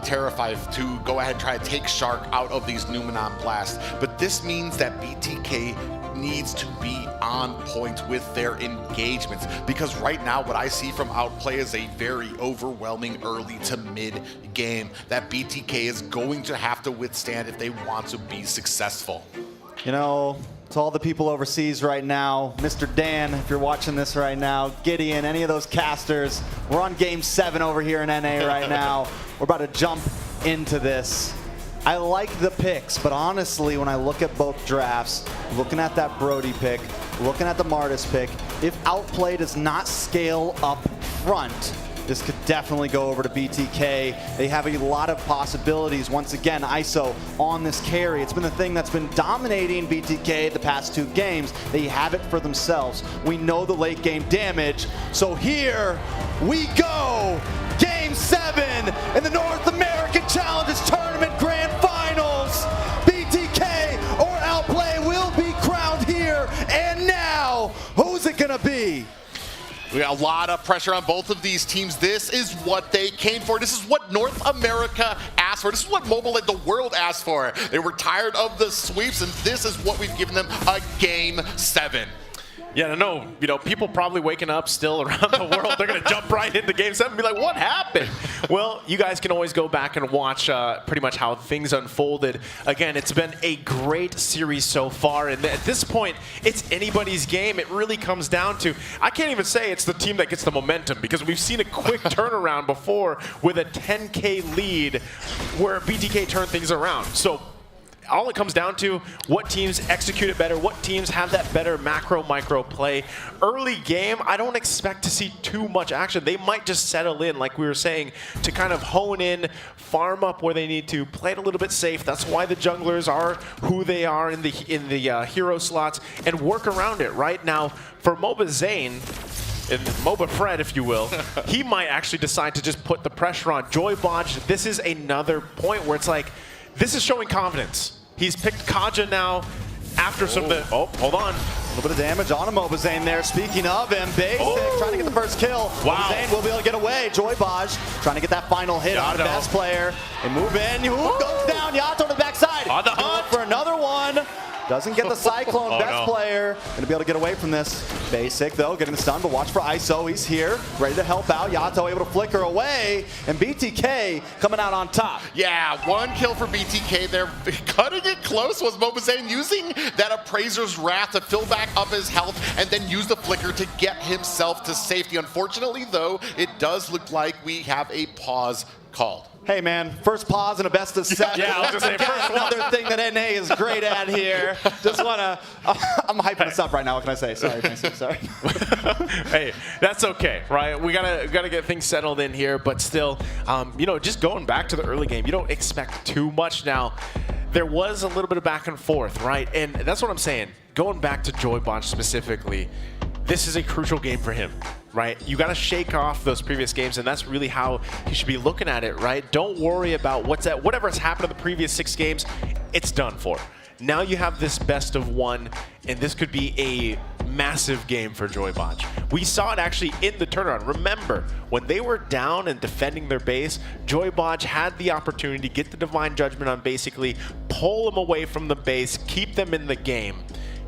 Speaker 5: Terrify to go ahead and try to take Shark out of these Numenon Blasts. But this means that BTK needs to be on point with their engagements, because right now what I see from Outplay is a very overwhelming early to mid game that BTK is going to have to withstand if they want to be successful.
Speaker 3: You know, to all the people overseas right now, Mr. Dan, if you're watching this right now, Gideon, any of those casters, we're on game 7 over here in NA right now. We're about to jump into this. I like the picks, but honestly, when I look at both drafts, looking at that Brody pick, looking at the Martis pick, if Outplay does not scale up front, this could definitely go over to BTK. They have a lot of possibilities. Once again, ISO on this carry. It's been the thing that's been dominating BTK the past 2 games. They have it for themselves. We know the late game damage. So here we go. Game 7 in the North American Challengers Tournament Grand Finals. BTK or Outplay will be crowned here. And now, who's it gonna be?
Speaker 5: We got a lot of pressure on both of these teams. This is what they came for. This is what North America asked for. This is what Mobile Legends the world asked for. They were tired of the sweeps, and this is what we've given them, a Game 7.
Speaker 4: Yeah, I know, people probably waking up still around the world. They're going to jump right into Game 7 and be like, what happened? Well, you guys can always go back and watch pretty much how things unfolded. Again, it's been a great series so far, and at this point, it's anybody's game. It really comes down to, I can't even say it's the team that gets the momentum, because we've seen a quick turnaround before with a 10K lead where BTK turned things around. So all it comes down to, what teams execute it better, what teams have that better macro-micro play. Early game, I don't expect to see too much action. They might just settle in, like we were saying, to kind of hone in, farm up where they need to, play it a little bit safe. That's why the junglers are who they are in the hero slots, and work around it. Right now, for MOBA Zane, and MOBA Fred, if you will, he might actually decide to just put the pressure on. Joy Bodge, this is another point where it's like, this is showing confidence. He's picked Kaja now after some of the... Oh, hold on.
Speaker 3: A little bit of damage on a Mobazane there. Speaking of him, Basic trying to get the first kill.
Speaker 4: Wow.
Speaker 3: Mobazane will be able to get away. Joy Bodge trying to get that final hit on the best player. They move in. Goes down. Yato to the backside.
Speaker 4: On the hunt
Speaker 3: for another one. Doesn't get the Cyclone. Best player. Going to be able to get away from this. Basic, though, getting the stun, but watch for ISO. He's here, ready to help out. Yato able to flicker away, and BTK coming out on top.
Speaker 5: Yeah, 1 kill for BTK. They're cutting it close. Was Mobazane using that Appraiser's Wrath to fill back up his health and then use the flicker to get himself to safety? Unfortunately, though, it does look like we have a pause called.
Speaker 3: Hey man, first pause and a best of 7.
Speaker 4: Yeah, I was gonna say first
Speaker 3: another thing that NA is great at here. Just wanna, I'm hyping this up right now. What can I say? Sorry, sorry.
Speaker 4: Hey, that's okay, right? We gotta get things settled in here, but still, just going back to the early game, you don't expect too much now. There was a little bit of back and forth, right? And that's what I'm saying. Going back to Joy Bodge specifically, this is a crucial game for him, right? You got to shake off those previous games, and that's really how you should be looking at it, right? Don't worry about whatever has happened in the previous 6 games, it's done for. Now you have this best of 1, and this could be a massive game for Joybotch. We saw it actually in the turnaround. Remember, when they were down and defending their base, Joybotch had the opportunity to get the Divine Judgment on, basically pull them away from the base, keep them in the game.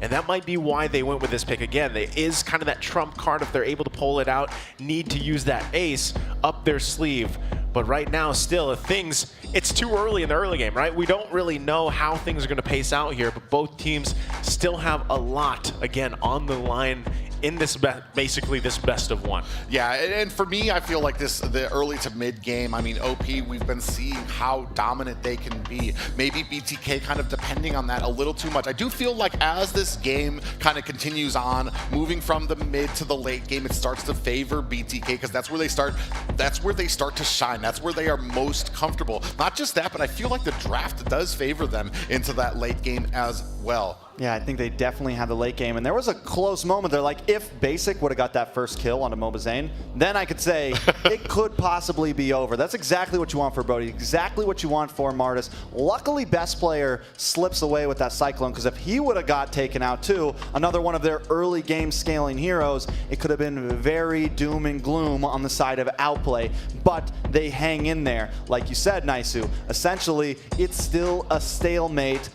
Speaker 4: And that might be why they went with this pick again. They is kind of that trump card if they're able to pull it out, need to use that ace up their sleeve. But right now, still, it's too early in the early game, right? We don't really know how things are going to pace out here, but both teams still have a lot, again, on the line in this basically this best of one.
Speaker 5: Yeah, and for me, I feel like the early to mid game, I mean, OP, we've been seeing how dominant they can be. Maybe BTK kind of depending on that a little too much. I do feel like as this game kind of continues on, moving from the mid to the late game, it starts to favor BTK because that's where they start to shine. That's where they are most comfortable. Not just that, but I feel like the draft does favor them into that late game as well.
Speaker 3: Yeah, I think they definitely had the late game. And there was a close moment there. Like, if Basic would have got that first kill on a Mobazane, then I could say it could possibly be over. That's exactly what you want for Brody. Exactly what you want for Martis. Luckily, Best Player slips away with that Cyclone, because if he would have got taken out too, another one of their early game scaling heroes, it could have been very doom and gloom on the side of Outplay. But they hang in there. Like you said, Naisu, essentially, it's still a stalemate.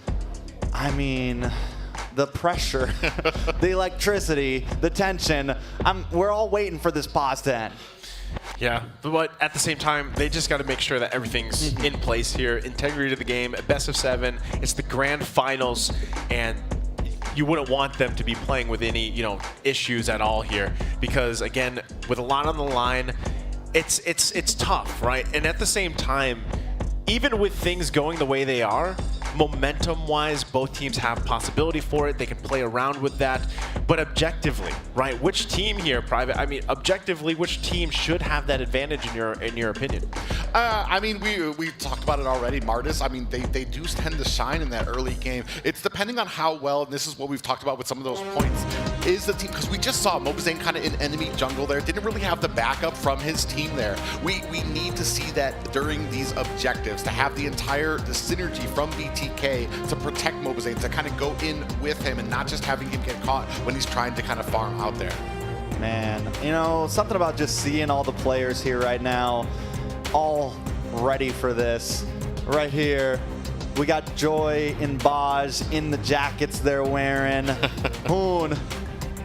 Speaker 3: I mean, the pressure, the electricity, the tension. We're all waiting for this pause to end.
Speaker 4: Yeah, but at the same time, they just got to make sure that everything's in place here. Integrity to the game, best of 7. It's the grand finals, and you wouldn't want them to be playing with any, issues at all here, because again, with a lot on the line, it's tough, right? And at the same time, even with things going the way they are, momentum-wise, both teams have possibility for it. They can play around with that. But objectively, right, which team here, Private, I mean, objectively, which team should have that advantage in your opinion?
Speaker 5: I mean, we talked about it already. Martis, I mean, they do tend to shine in that early game. It's depending on how well, and this is what we've talked about with some of those points, is the team, because we just saw Mobazane kind of in enemy jungle there, didn't really have the backup from his team there. We need to see that during these objectives, to have the synergy from BTK to protect Mobazane, to kind of go in with him and not just having him get caught when he's trying to kind of farm out there.
Speaker 3: Man, something about just seeing all the players here right now, all ready for this. Right here, we got Joy and Baj in the jackets they're wearing. Hoon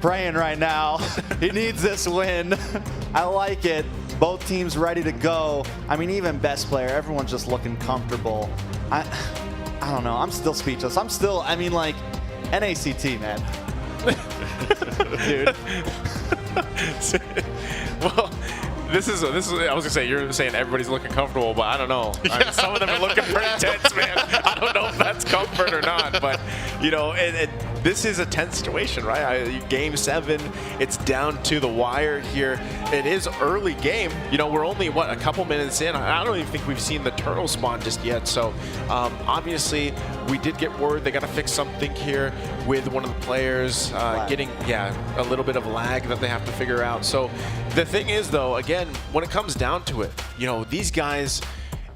Speaker 3: praying right now. He needs this win. I like it. Both teams ready to go. I mean, even Best Player, everyone's just looking comfortable. I don't know. I'm still speechless. Like, NACT, man.
Speaker 4: Dude. Well, this is. I was gonna say, you're saying everybody's looking comfortable, but I don't know. I mean, some of them are looking pretty tense, man. I don't know if that's comfort or not, but this is a tense situation, right? Game 7, it's down to the wire here. It is early game. We're only a couple minutes in. I don't even think we've seen the turtle spawn just yet. So obviously, we did get word they got to fix something here with one of the players getting a little bit of lag that they have to figure out. So the thing is, though, again, when it comes down to it, these guys.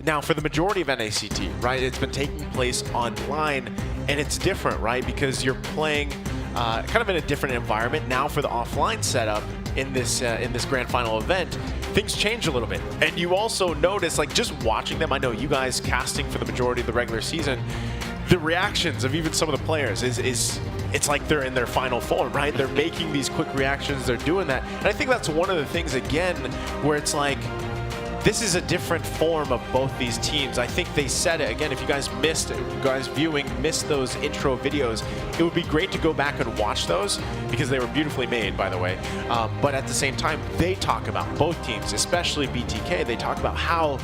Speaker 4: Now, for the majority of NACT, right, it's been taking place online, and it's different, right, because you're playing kind of in a different environment. Now, for the offline setup in this grand final event, things change a little bit. And you also notice, like, just watching them, I know you guys casting for the majority of the regular season, the reactions of even some of the players it's like they're in their final form, right? They're making these quick reactions, they're doing that. And I think that's one of the things, again, where it's like, this is a different form of both these teams. I think they said it. Again, if you guys missed those intro videos, it would be great to go back and watch those because they were beautifully made, by the way. But at the same time, they talk about both teams, especially BTK. They talk about how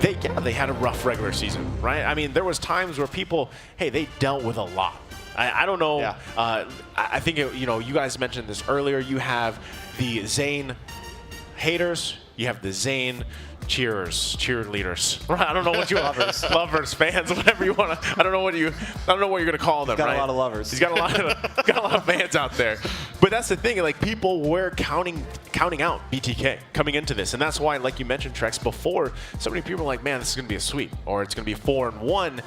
Speaker 4: they had a rough regular season, right? I mean, there was times where people, they dealt with a lot. I don't know. Yeah. I think, you guys mentioned this earlier. You have the Zane haters. You have the Zane cheerleaders. I don't know what you lovers, fans, whatever you want to. I don't know what you're gonna call them.
Speaker 3: He's got
Speaker 4: right?
Speaker 3: a lot of lovers.
Speaker 4: He's got a lot of fans out there. But that's the thing. Like, people were counting out BTK coming into this, and that's why, like you mentioned, Trex, before, so many people were like, man, this is gonna be a sweep, or it's gonna be 4-1.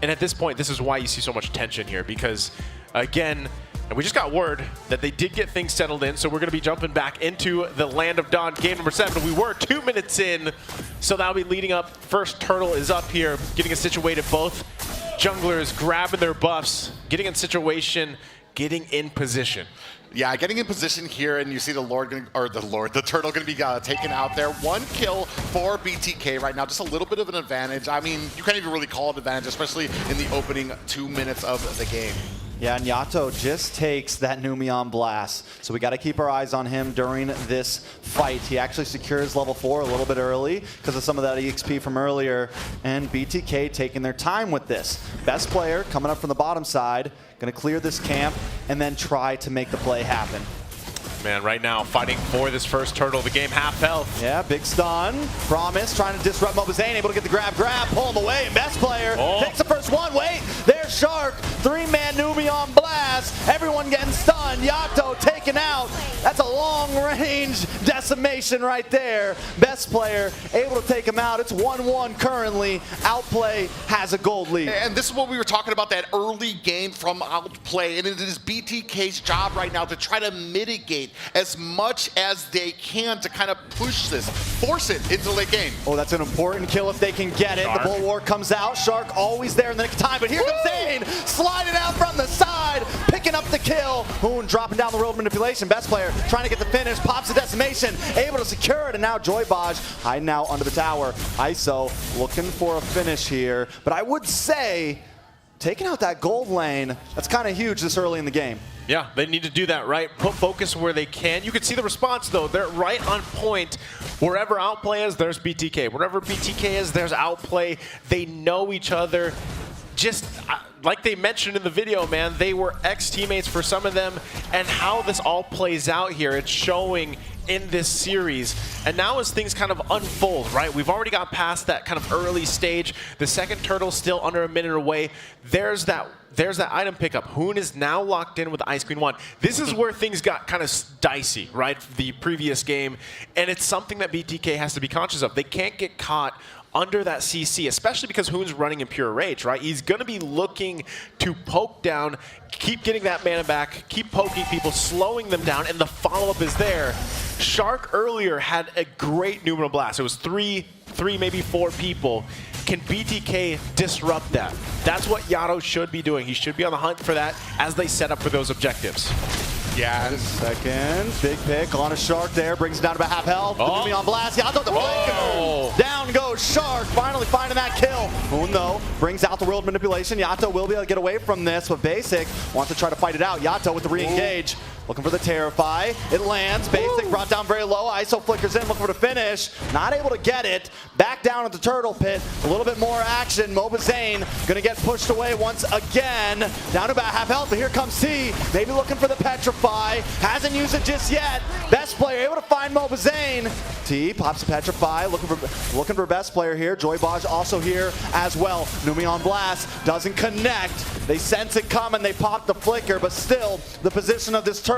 Speaker 4: And at this point, this is why you see so much tension here, because again, And we just got word that they did get things settled in, so we're going to be jumping back into the Land of Dawn game number 7. We were 2 minutes in, so that'll be leading up. First turtle is up here, getting us situated. Both junglers grabbing their buffs, getting in situation, getting in position.
Speaker 5: Yeah, getting in position here, and you see the turtle gonna be taken out there. 1 kill for BTK right now, just a little bit of an advantage. I mean, you can't even really call it advantage, especially in the opening 2 minutes of the game.
Speaker 3: Yeah, and Yato just takes that Numion Blast. So we got to keep our eyes on him during this fight. He actually secures level 4 a little bit early because of some of that EXP from earlier. And BTK taking their time with this. Best player coming up from the bottom side, going to clear this camp and then try to make the play happen.
Speaker 4: Man, right now fighting for this first turtle, the game half health.
Speaker 3: Yeah, big stun. Promise trying to disrupt Mobazane, able to get the grab, pull him away, and best player takes the first one. Wait, there's Shark, 3-man Numion Blast. Everyone getting stunned. Yato taken out. That's a long-range decimation right there. Best player able to take him out. It's 1-1 currently. Outplay has a gold lead.
Speaker 5: And this is what we were talking about, that early game from Outplay, and it is BTK's job right now to try to mitigate as much as they can to kind of push this, force it into late game.
Speaker 3: Oh, that's an important kill if they can get it. Shark. The Bulwark comes out. Shark always there in the nick of time, but here comes Zane, sliding out from the side, picking up the kill. Hoon dropping down the road manipulation. Best player trying to get the finish, pops the decimation, able to secure it, and now Joybaj hiding out under the tower. ISO looking for a finish here, but I would say taking out that gold lane, that's kind of huge this early in the game.
Speaker 4: Yeah, they need to do that, right? Put focus where they can. You can see the response, though. They're right on point. Wherever Outplay is, there's BTK. Wherever BTK is, there's Outplay. They know each other. Just like they mentioned in the video, man, they were ex-teammates for some of them. And how this all plays out here, it's showing in this series. And now as things kind of unfold, right? We've already got past that kind of early stage. The second turtle's still under a minute away. There's that item pickup. Hoon is now locked in with Ice Queen 1. This is where things got kind of dicey, right? The previous game. And it's something that BTK has to be conscious of. They can't get caught under that CC, especially because Hoon's running in pure rage, right? He's going to be looking to poke down, keep getting that mana back, keep poking people, slowing them down, and the follow-up is there. Shark earlier had a great Numion Blast. It was three, maybe 4 people. Can BTK disrupt that? That's what Yato should be doing. He should be on the hunt for that as they set up for those objectives.
Speaker 5: Yeah.
Speaker 3: Second, big pick on a Shark there, brings it down to about half health. Numion Blast, Yato the blink. Down goes Shark, finally finding that kill. Hoon though, brings out the world manipulation. Yato will be able to get away from this, but Basic wants to try to fight it out. Yato with the re-engage. Looking for the Terrify. It lands. Basic brought down very low. ISO flickers in, looking for the finish. Not able to get it. Back down at the turtle pit. A little bit more action. Mobazane going to get pushed away once again. Down to about half health, but here comes T. Maybe looking for the Petrify. Hasn't used it just yet. Best player able to find Mobazane. T pops the Petrify. Looking for best player here. Joybaj also here as well. Numion Blast doesn't connect. They sense it coming. They pop the flicker, but still the position of this turtle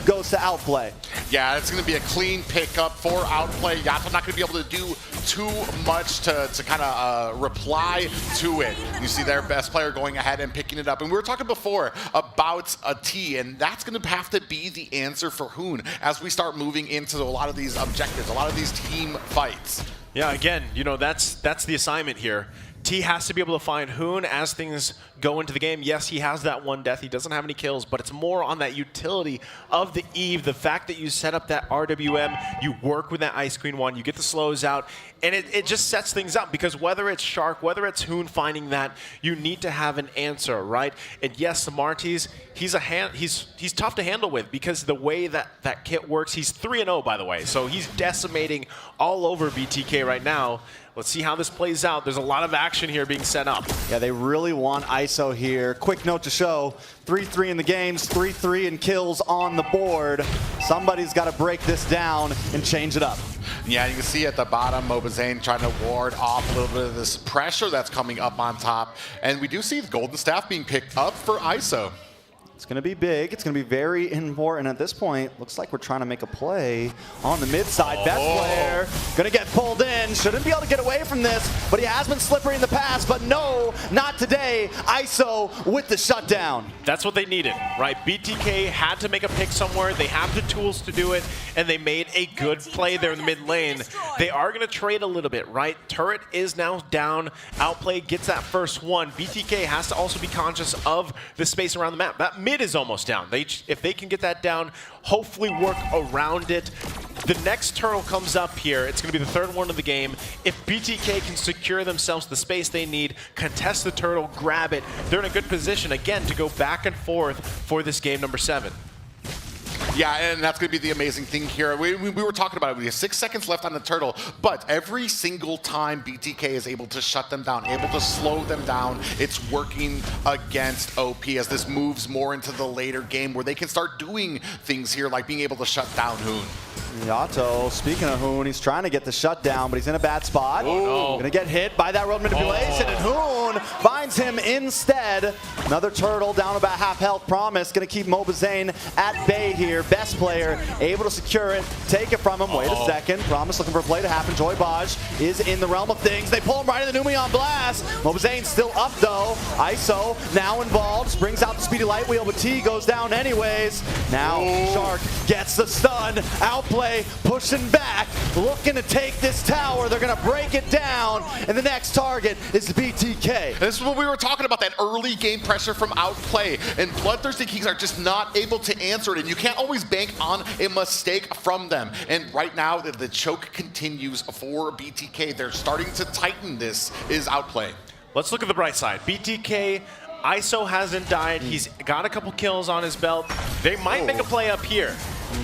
Speaker 3: goes to Outplay.
Speaker 5: Yeah, it's going to be a clean pickup for Outplay. Yato not going to be able to do too much to kind of reply to it. You see their best player going ahead and picking it up. And we were talking before about a T, and that's going to have to be the answer for Hoon as we start moving into a lot of these objectives, a lot of these team fights.
Speaker 4: Yeah, again, you know, that's the assignment here. T has to be able to find Hoon as things go into the game. Yes, he has that 1 death. He doesn't have any kills, but it's more on that utility of the Eve, the fact that you set up that RWM, you work with that Ice Queen 1, you get the slows out, and it just sets things up because whether it's Shark, whether it's Hoon finding that, you need to have an answer, right? And yes, Samartis, he's tough to handle with because the way that kit works, he's 3-0 by the way, so he's decimating all over BTK right now. Let's see how this plays out. There's a lot of action here being set up.
Speaker 3: Yeah, they really want ISO here. Quick note to show, 3-3 in the games, 3-3 in kills on the board. Somebody's got to break this down and change it up.
Speaker 5: Yeah, you can see at the bottom, Mobazane trying to ward off a little bit of this pressure that's coming up on top. And we do see the Golden Staff being picked up for ISO.
Speaker 3: It's going to be big. It's going to be very important at this point. Looks like we're trying to make a play on the mid side. Best player going to get pulled in. Shouldn't be able to get away from this, but he has been slippery in the past. But no, not today. ISO with the shutdown.
Speaker 4: That's what they needed, right? BTK had to make a pick somewhere. They have the tools to do it, and they made a good play there in the mid lane. They are going to trade a little bit, right? Turret is now down. Outplay gets that first one. BTK has to also be conscious of the space around the map. That mid is almost down. If they can get that down, hopefully work around it. The next turtle comes up here. It's going to be the third one of the game. If BTK can secure themselves the space they need, contest the turtle, grab it, they're in a good position, again, to go back and forth for this game number 7.
Speaker 5: Yeah, and that's going to be the amazing thing here. We were talking about it. We have 6 seconds left on the turtle, but every single time BTK is able to shut them down, able to slow them down, it's working against OP as this moves more into the later game where they can start doing things here like being able to shut down Hoon.
Speaker 3: Yato, speaking of Hoon, he's trying to get the shutdown, but he's in a bad spot.
Speaker 4: Oh, no.
Speaker 3: Gonna get hit by that road manipulation, and Hoon finds him instead. Another turtle down about half health. Promise gonna keep Mobazane at bay here. Best player able to secure it, take it from him. Wait a second. Promise looking for a play to happen. Joybaj is in the realm of things. They pull him right in the Numion blast. Mobazane's still up though. ISO now involved. Brings out the speedy light wheel, but T goes down anyways. Now Shark gets the stun. Outplay pushing back, looking to take this tower. They're going to break it down, and the next target is the BTK.
Speaker 5: And this is what we were talking about, that early game pressure from Outplay, and Bloodthirsty Kings are just not able to answer it, and you can't always bank on a mistake from them. And right now, the choke continues for BTK. They're starting to tighten this, is Outplay.
Speaker 4: Let's look at the bright side. BTK, ISO hasn't died. He's got a couple kills on his belt. They might make a play up here.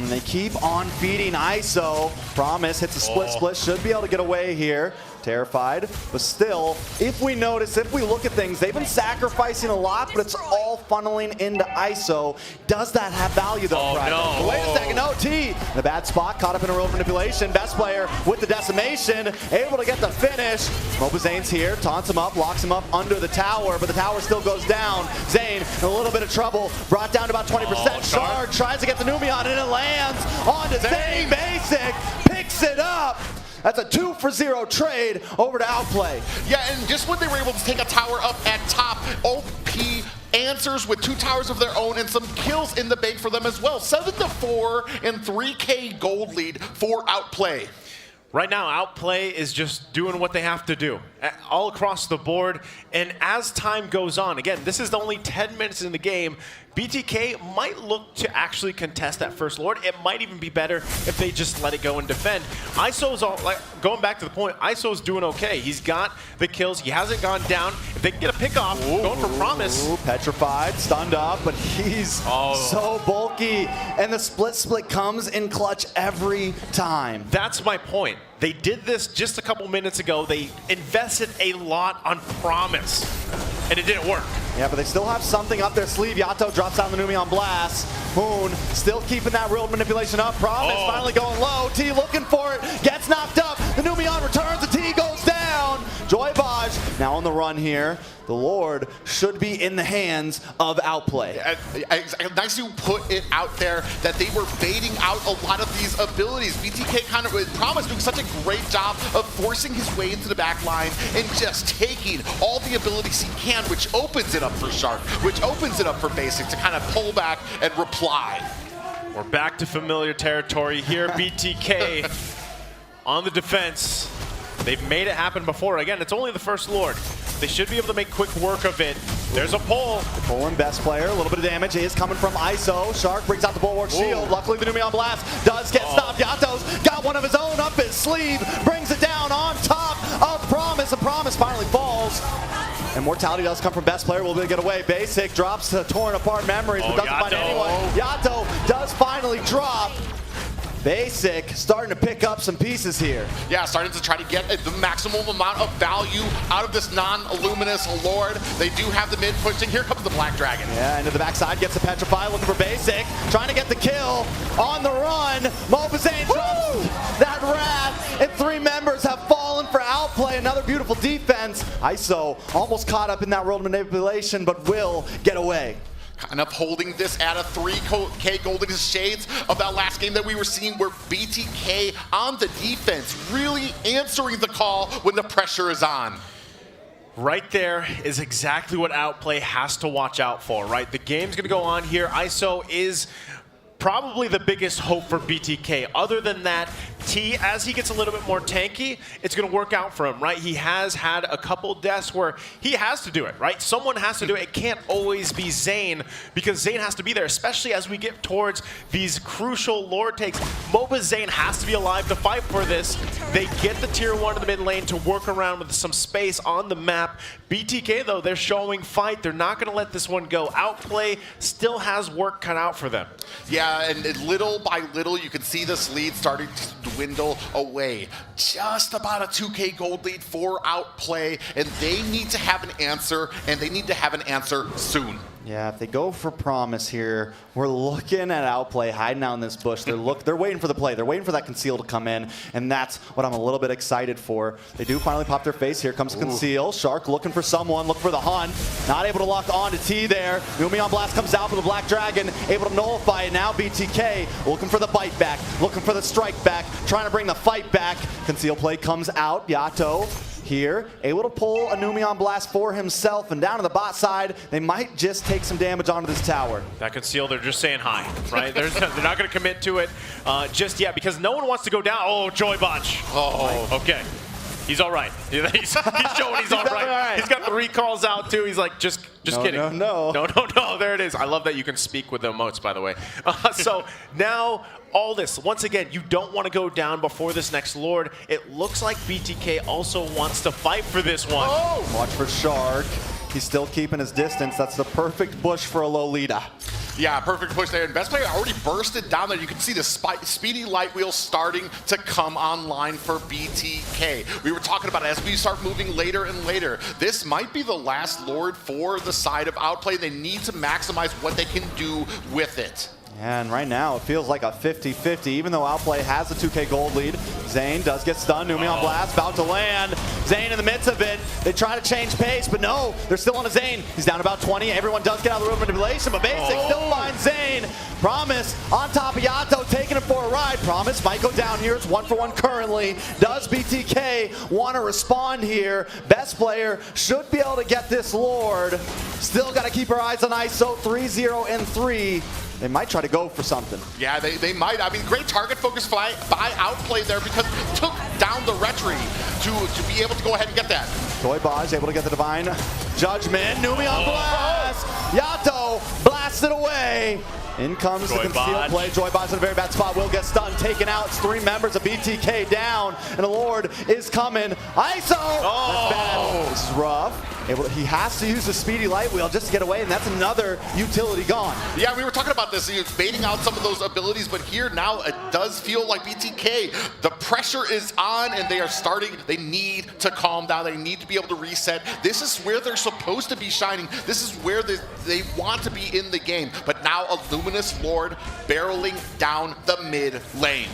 Speaker 3: They keep on feeding ISO. Promise hits a split, should be able to get away here. Terrified, but still, if we notice, if we look at things, they've been sacrificing a lot, but it's all funneling into ISO. Does that have value though, Private?
Speaker 4: No.
Speaker 3: Wait a second, no, T. In a bad spot, caught up in a road manipulation. Best player with the decimation, able to get the finish. Mobazane's here, taunts him up, locks him up under the tower, but the tower still goes down. Zane in a little bit of trouble, brought down to about 20%. Shard tries to get the Numion, and it lands onto Zane. Basic picks it up. That's a 2-for-0 trade over to Outplay.
Speaker 5: Yeah, and just when they were able to take a tower up at top, OP answers with 2 towers of their own and some kills in the bank for them as well. 7-4 and 3K gold lead for Outplay.
Speaker 4: Right now, Outplay is just doing what they have to do all across the board. And as time goes on, again, this is only 10 minutes in the game. BTK might look to actually contest that first Lord. It might even be better if they just let it go and defend. ISO's all, like, going back to the point, ISO's doing okay. He's got the kills. He hasn't gone down. If they can get a pick off, going for Promise.
Speaker 3: Petrified, stunned up, but he's so bulky. And the split comes in clutch every time.
Speaker 4: That's my point. They did this just a couple minutes ago. They invested a lot on Promise, and it didn't work.
Speaker 3: Yeah, but they still have something up their sleeve. Yato drops down the Numion blast. Hoon still keeping that real manipulation up. Promise finally going low. T looking for it, gets knocked up. The Numion returns, the T goes down. Joybaj now on the run here. The Lord should be in the hands of Outplay.
Speaker 5: Nice to put it out there that they were baiting out a lot of these abilities. BTK kind of Promise doing such a great job of forcing his way into the back line and just taking all the abilities he can, which opens it up for Shark, which opens it up for Basic to kind of pull back and reply.
Speaker 4: We're back to familiar territory here. BTK on the defense. They've made it happen before. Again, it's only the first Lord. They should be able to make quick work of it. There's a pull.
Speaker 3: Pulling best player. A little bit of damage is coming from ISO. Shark brings out the Bulwark Shield. Luckily, the Numion blast does get stopped. Yato's got one of his own up his sleeve. Brings it down on top of Promise. And Promise finally falls. Immortality does come from best player. Will be able to get away. Basic drops to torn apart memories, but doesn't find anyone. Yato does finally drop. Basic starting to pick up some pieces here.
Speaker 5: Yeah, starting to try to get the maximum amount of value out of this non-luminous Lord. They do have the mid pushing. Here comes the Black Dragon.
Speaker 3: Yeah, into the backside, gets the Petrify, looking for Basic. Trying to get the kill on the run. Mobazane drops that Wrath, and 3 members have fallen for Outplay. Another beautiful defense. ISO almost caught up in that world manipulation, but will get away.
Speaker 5: kind of holding this at a 3K gold in the shades of that last game that we were seeing where BTK on the defense really answering the call when the pressure is on.
Speaker 4: Right there is exactly what Outplay has to watch out for, right? The game's going to go on here. ISO is probably the biggest hope for BTK. Other than that, T, as he gets a little bit more tanky, it's going to work out for him, right? He has had a couple deaths where he has to do it, right? Someone has to do it. It can't always be Zane, because Zane has to be there, especially as we get towards these crucial Lord takes. MOBA Zane has to be alive to fight for this. They get the tier 1 in the mid lane to work around with some space on the map. BTK, though, they're showing fight. They're not going to let this one go. Outplay still has work cut out for them.
Speaker 5: Yeah, and little by little, you can see this lead starting to dwindle away. Just about a 2K gold lead for Outplay, and they need to have an answer, and they need to have an answer soon.
Speaker 3: Yeah, if they go for promise here, we're looking at Outplay hiding out in this bush. They're waiting for the play. They're waiting for that Conceal to come in, and that's what I'm a little bit excited for. They do finally pop their face. Here comes Conceal. Shark looking for someone, looking for the hunt. Not able to lock on to T there. Numion Blast comes out for the Black Dragon, able to nullify it. Now BTK looking for the bite back, looking for the strike back, trying to bring the fight back. Conceal play comes out. Yato here, able to pull a Numion Blast for himself, and down to the bot side, they might just take some damage onto this tower.
Speaker 4: That Conceal, they're just saying hi, right? They're not going to commit to it just yet, because no one wants to go down. Oh, Joy Botch. Oh, okay. He's all right. He's showing he's all right. He's got the recalls out, too. He's like, just kidding. No. There it is. I love that you can speak with the emotes, by the way. So now, all this, once again, you don't want to go down before this next Lord. It looks like BTK also wants to fight for this one.
Speaker 3: Oh! Watch for Shark. He's still keeping his distance. That's the perfect bush for a Lolita.
Speaker 5: Yeah, perfect push there. And Best Player already bursted down there. You can see the speedy light wheel starting to come online for BTK. We were talking about it as we start moving later and later. This might be the last Lord for the side of Outplay. They need to maximize what they can do with it.
Speaker 3: And right now, it feels like a 50-50, even though Outplay has a 2K gold lead. Zane does get stunned. Numion Blast about to land. Zane in the midst of it. They try to change pace, but no, they're still on a Zane. He's down about 20. Everyone does get out of the room of manipulation, but Basic still finds Zane. Promise on top of Yato, taking him for a ride. Promise might go down here. It's 1-for-1 currently. Does BTK want to respond here? Best Player should be able to get this Lord. Still got to keep our eyes on ISO. 3-0 and 3. They might try to go for something.
Speaker 5: Yeah, they might. I mean, great target focus by Outplay there, because it took down the Retry to be able to go ahead and get that.
Speaker 3: Joy Baj able to get the Divine Judgment. Numion Blast! Yato blasted away. In comes the Conceal play. Joy Baj in a very bad spot. Will get stunned, taken out. It's 3 members of BTK down, and the Lord is coming. ISO!
Speaker 4: Oh!
Speaker 3: That's bad. This is rough. He has to use the speedy light wheel just to get away, and that's another utility gone.
Speaker 5: Yeah, we were talking about this. It's baiting out some of those abilities, but here now it does feel like BTK, the pressure is on, and they are starting. They need to calm down. They need to be able to reset. This is where they're supposed to be shining. This is where they want to be in the game. But now a Luminous Lord barreling down the mid lane.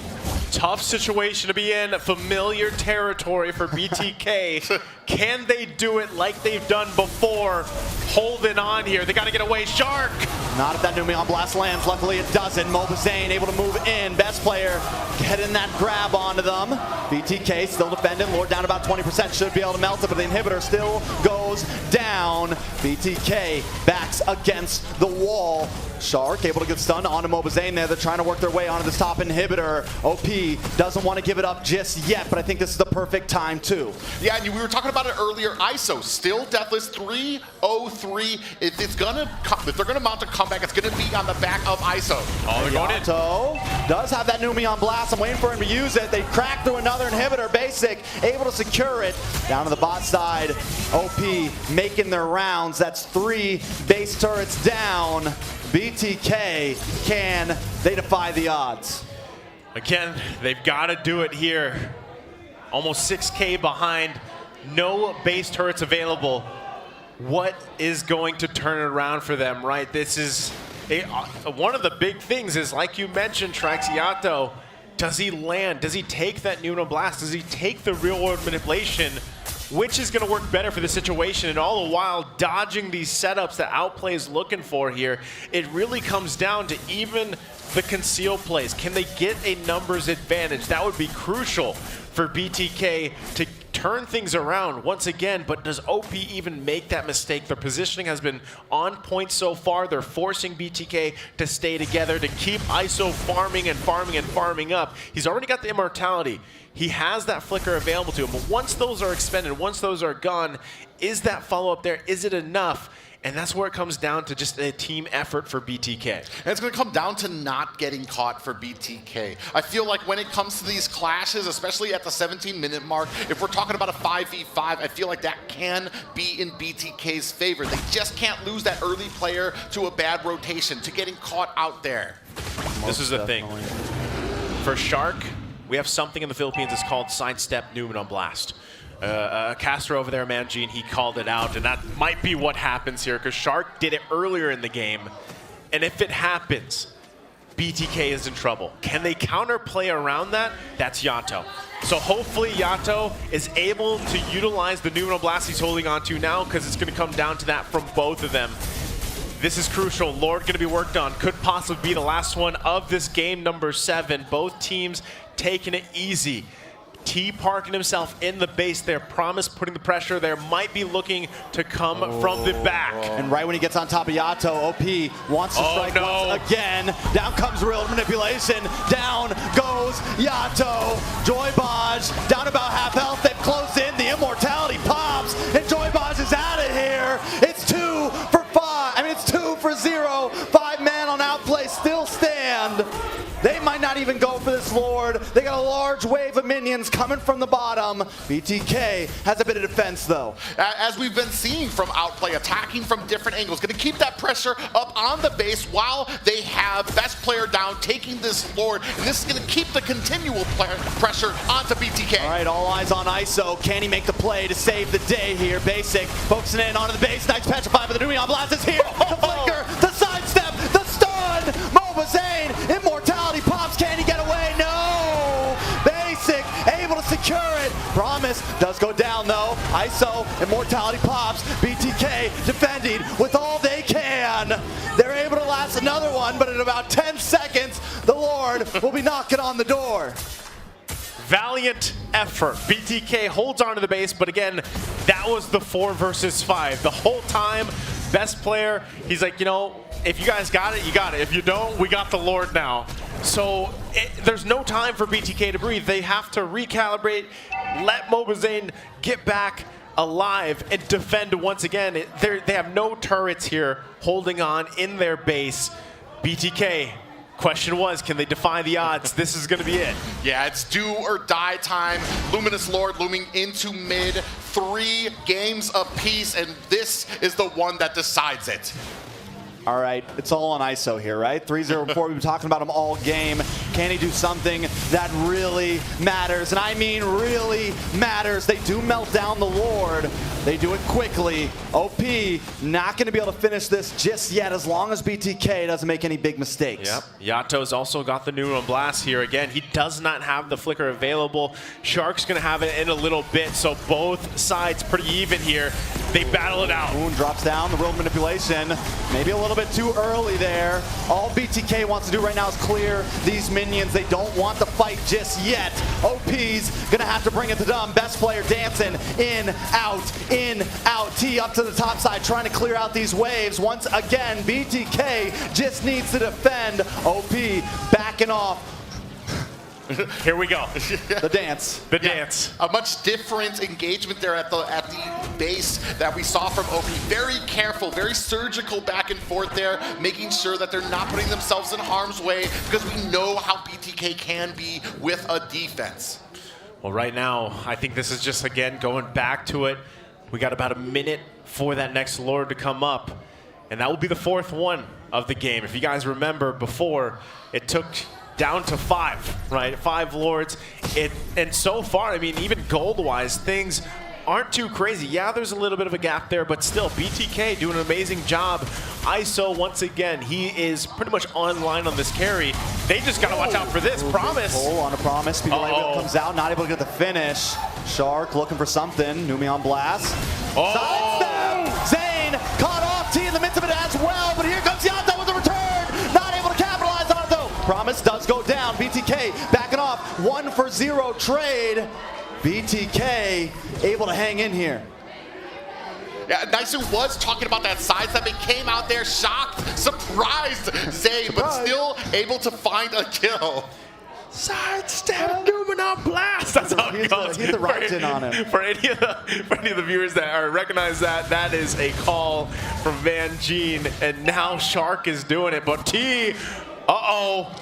Speaker 4: Tough situation to be in, familiar territory for BTK. Can they do it like they've done before? Holding on here, they gotta get away. Shark!
Speaker 3: Not if that Numion Blast lands, luckily it doesn't. MOBA Zane able to move in. Best Player getting that grab onto them. BTK still defending, Lord down about 20%, should be able to melt it, but the inhibitor still goes down. BTK backs against the wall. Shark able to get stunned onto MOBA Zane there. They're trying to work their way onto this top inhibitor. OP doesn't want to give it up just yet, but I think this is the perfect time too.
Speaker 5: Yeah, and we were talking about it earlier. ISO still deathless, 3-0-3. If they're gonna mount a comeback, it's gonna be on the back of ISO.
Speaker 4: Oh, they're going in.
Speaker 3: Does have that Numion Blast. I'm waiting for him to use it. They crack through another inhibitor. Basic able to secure it. Down to the bot side. OP making their rounds. That's 3 base turrets down. BTK, can they defy the odds?
Speaker 4: Again, they've got to do it here. Almost 6K behind, no base turrets available. What is going to turn it around for them, right? This is one of the big things is, like you mentioned, Traxiato, does he land? Does he take that Nuno Blast? Does he take the real world manipulation? which is going to work better for the situation, and all the while dodging these setups that Outplay is looking for here. It really comes down to even the conceal plays. Can they get a numbers advantage? That would be crucial for BTK to turn things around once again, but does OP even make that mistake? Their positioning has been on point so far. They're forcing BTK to stay together, to keep ISO farming and farming and farming up. He's already got the immortality. He has that flicker available to him, but once those are expended, once those are gone, is that follow-up there? Is it enough? And that's where it comes down to just a team effort for BTK.
Speaker 5: And it's going to come down to not getting caught for BTK. I feel like when it comes to these clashes, especially at the 17-minute mark, if we're talking about a 5v5, I feel like that can be in BTK's favor. They just can't lose that early player to a bad rotation, to getting caught out there.
Speaker 4: This is the thing. For Shark, we have something in the Philippines that's called sidestep Newman on Blast. A caster over there, Manjin, he called it out, and that might be what happens here, because Shark did it earlier in the game, and if it happens, BTK is in trouble. Can they counterplay around that? That's Yato. So hopefully Yato is able to utilize the Newman Blast he's holding on to now, because it's going to come down to that from both of them. This is crucial. Lord going to be worked on. Could possibly be the last one of this game number 7. Both teams taking it easy. T parking himself in the base there. Promise putting the pressure there. Might be looking to come from the back.
Speaker 3: And right when he gets on top of Yato, OP wants to strike once again. Down comes Real Manipulation. Down goes Yato. Joybaj down about half health. They've closed in. The immortality pops. And Joybaj is out of here. It's 2 for 5. I mean, it's 2 for 0. 5 man on Outplay still stand. They might not even go for this Lord. They got a large wave of minions coming from the bottom. BTK has a bit of defense, though.
Speaker 5: As we've been seeing from Outplay, attacking from different angles. Going to keep that pressure up on the base while they have best player down, taking this Lord. And this is going to keep the continual pressure onto BTK.
Speaker 3: All right, all eyes on ISO. Can he make the play to save the day here? Basic focusing in onto the base. Nice petrify, but the Neon Blast is here. The flicker, the sidestep, the stun. Mobazane, immortality pops. Can he get away? No. Basic able to secure it. Promise does go down though. ISO, immortality pops. BTK defending with all they can. They're able to last another one, but in about 10 seconds, the Lord will be knocking on the door.
Speaker 4: Valiant effort. BTK holds on to the base, but again, that was the 4 versus 5. The whole time, best player, he's like, you know, if you guys got it, you got it. If you don't, we got the Lord now. So there's no time for BTK to breathe. They have to recalibrate, let Mobazane get back alive and defend once again. They have no turrets here holding on in their base. BTK, question was, can they defy the odds? This is going to be it.
Speaker 5: Yeah, it's do or die time. Luminous Lord looming into mid. 3 games apiece, and this is the one that decides it.
Speaker 3: All right, it's all on ISO here, right? 3-0-4, we've been talking about him all game. Can he do something that really matters? And I mean really matters. They do melt down the Lord. They do it quickly. OP not going to be able to finish this just yet as long as BTK doesn't make any big mistakes.
Speaker 4: Yep, Yato's also got the Newman Blast here. Again, he does not have the flicker available. Shark's going to have it in a little bit, so both sides pretty even here. They battle it out.
Speaker 3: Moon drops down, the real manipulation. Maybe a little bit too early there. All BTK wants to do right now is clear these minions. They don't want the fight just yet. OP's gonna have to bring it to them. Best player dancing in, out, T up to the top side, trying to clear out these waves. Once again, BTK just needs to defend. OP backing off.
Speaker 4: Here we go.
Speaker 3: The dance.
Speaker 4: The dance.
Speaker 5: A much different engagement there at the base that we saw from OP. Very careful, very surgical back and forth there, making sure that they're not putting themselves in harm's way, because we know how BTK can be with a defense.
Speaker 4: Well, right now, I think this is just, again, going back to it. We got about a minute for that next Lord to come up, and that will be the 4th one of the game. If you guys remember before, it took down to 5, right? 5 Lords. And so far, I mean, even gold-wise, things aren't too crazy. Yeah, there's a little bit of a gap there, but still, BTK doing an amazing job. ISO, once again, he is pretty much online on this carry. They just got to watch out for this. Promise.
Speaker 3: Pull on a Promise. Speedy Light Wheel comes out, not able to get the finish. Shark looking for something. Numion Blast. Sidestep. Zane caught off T in the midst of it as well, but here comes Yato with a return. Not able to capitalize on it though. Promise does go down. BTK backing off. 1-for-0 trade. BTK able to hang in here.
Speaker 5: Yeah, Naisu was talking about that sidestep. He came out there shocked, surprised Zane, but still able to find a kill.
Speaker 4: Sidestep, Numion Blast. That's how it goes.
Speaker 3: He's the right in on him.
Speaker 4: For any of the viewers that recognize that, that is a call from Van Gene, and now Shark is doing it. But T,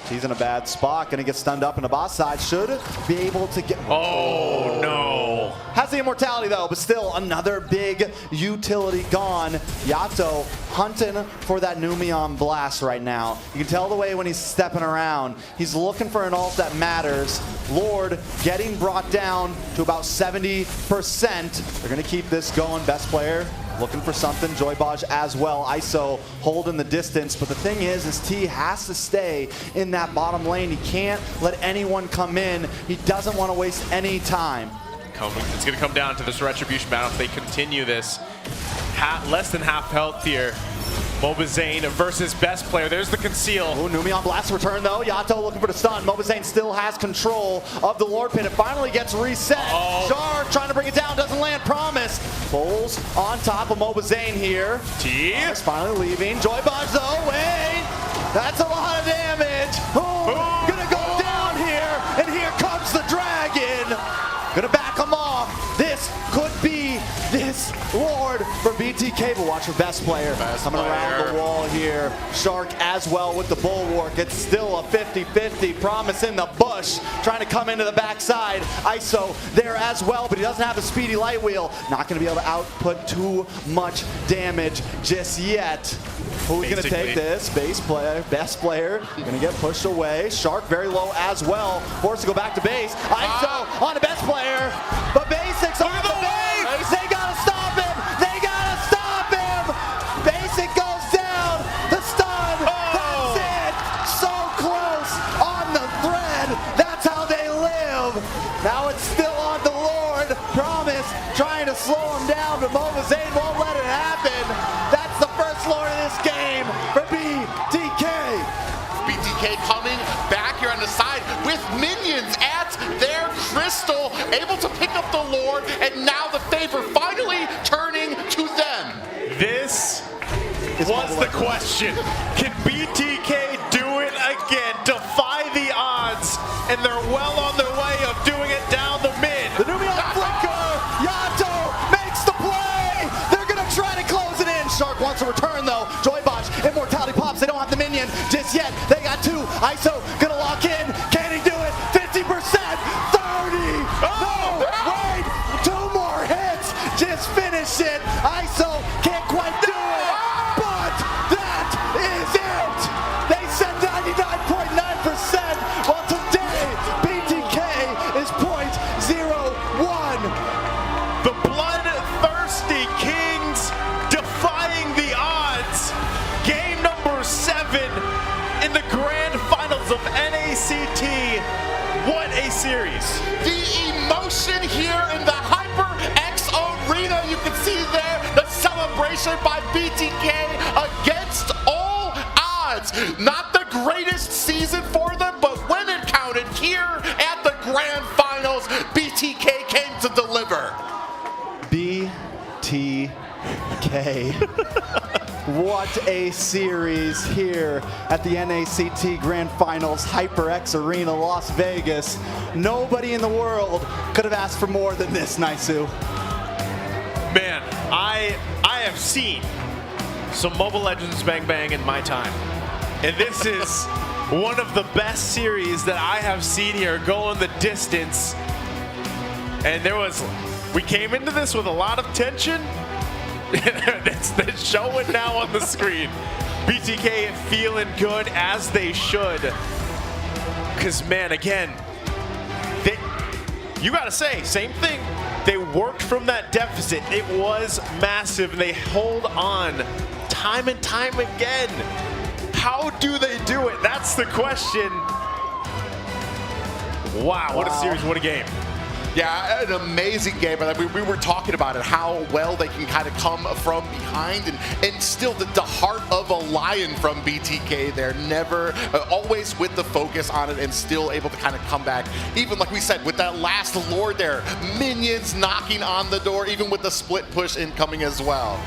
Speaker 3: He's in a bad spot. Gonna get stunned up in the boss side. Should be able to get.
Speaker 4: Oh no.
Speaker 3: Has the immortality though, but still another big utility gone. Yato hunting for that Numion Blast right now. You can tell the way when he's stepping around. He's looking for an ult that matters. Lord getting brought down to about 70%. They're gonna keep this going. Best player looking for something. Joybaj as well. ISO holding the distance, but the thing is T has to stay in that bottom lane. He can't let anyone come in. He doesn't want to waste any time.
Speaker 4: It's going to come down to this Retribution battle if they continue this. Less than half health here. Mobazane versus Best Player. There's the conceal.
Speaker 3: Oh, Numion Blast return though. Yato looking for the stun. Mobazane still has control of the Lord Pit. It finally gets reset. Shark trying to bring it down. Doesn't land. Promise. Bulls on top of Mobazane here.
Speaker 4: T.
Speaker 3: Finally leaving. Joybaj though. Wait. That's a lot of damage. Oh, gonna go down here. And here comes the dragon. Gonna back him off. This could be this Lord for BTK, but watch for Best Player. Coming around the wall here. Shark as well with the Bulwark. It's still a 50-50. Promise in the bush. Trying to come into the backside. ISO there as well, but he doesn't have the Speedy Light Wheel. Not going to be able to output too much damage just yet. Who's going to take this? Best Player. Going to get pushed away. Shark very low as well. Forced to go back to base. ISO on the Best Player, but Basics on the base. They got to stop him. They got to stop him. Basic goes down. The stun. That's it. So close on the thread. That's how they live. Now it's still on the Lord. Promise trying to slow him down, but Mobazane won't let it happen. That's the first Lord of this game for BTK.
Speaker 5: BTK coming back here on the side with minions at their crystal, able to pick up the Lord, and now the favor finally turning to them.
Speaker 4: This was the question. Can BTK do it again? Defy the odds, and they're well on their way of doing it down the mid.
Speaker 3: The Numion Flicker. Yato makes the play. They're going to try to close it in. Shark wants a return though. Joybaj, Immortality pops. They don't have the minion just yet. They got two. ISO gonna lock in. Can he do it? 50%. 30. No, wait. Two more hits. Just finish it. ISO can't quite do it. But that is it. They said 99.9%. Well, today BTK is 0.01.
Speaker 4: The Bloodthirsty Kings defying the odds. Game number 7 in the grand finals of NACT. What a series.
Speaker 5: The emotion here in the HyperX Arena. You can see there the celebration by BTK against all odds. Not the greatest season for them, but when it counted here at the grand finals, BTK came to deliver.
Speaker 3: BTK. What a series here at the NACT Grand Finals, HyperX Arena, Las Vegas. Nobody in the world could have asked for more than this, Naisu.
Speaker 4: Man, I have seen some Mobile Legends Bang Bang in my time. And this is one of the best series that I have seen here going the distance. And we came into this with a lot of tension. That's showing now on the screen. BTK feeling good as they should. Because, man, again, you got to say, same thing. They worked from that deficit. It was massive, and they hold on time and time again. How do they do it? That's the question. Wow, what a series, what a game.
Speaker 5: Yeah, an amazing game. And we were talking about it, how well they can kind of come from behind and still the heart of a lion from BTK. They're never, always with the focus on it and still able to kind of come back. Even like we said, with that last Lord there, minions knocking on the door, even with the split push incoming as well.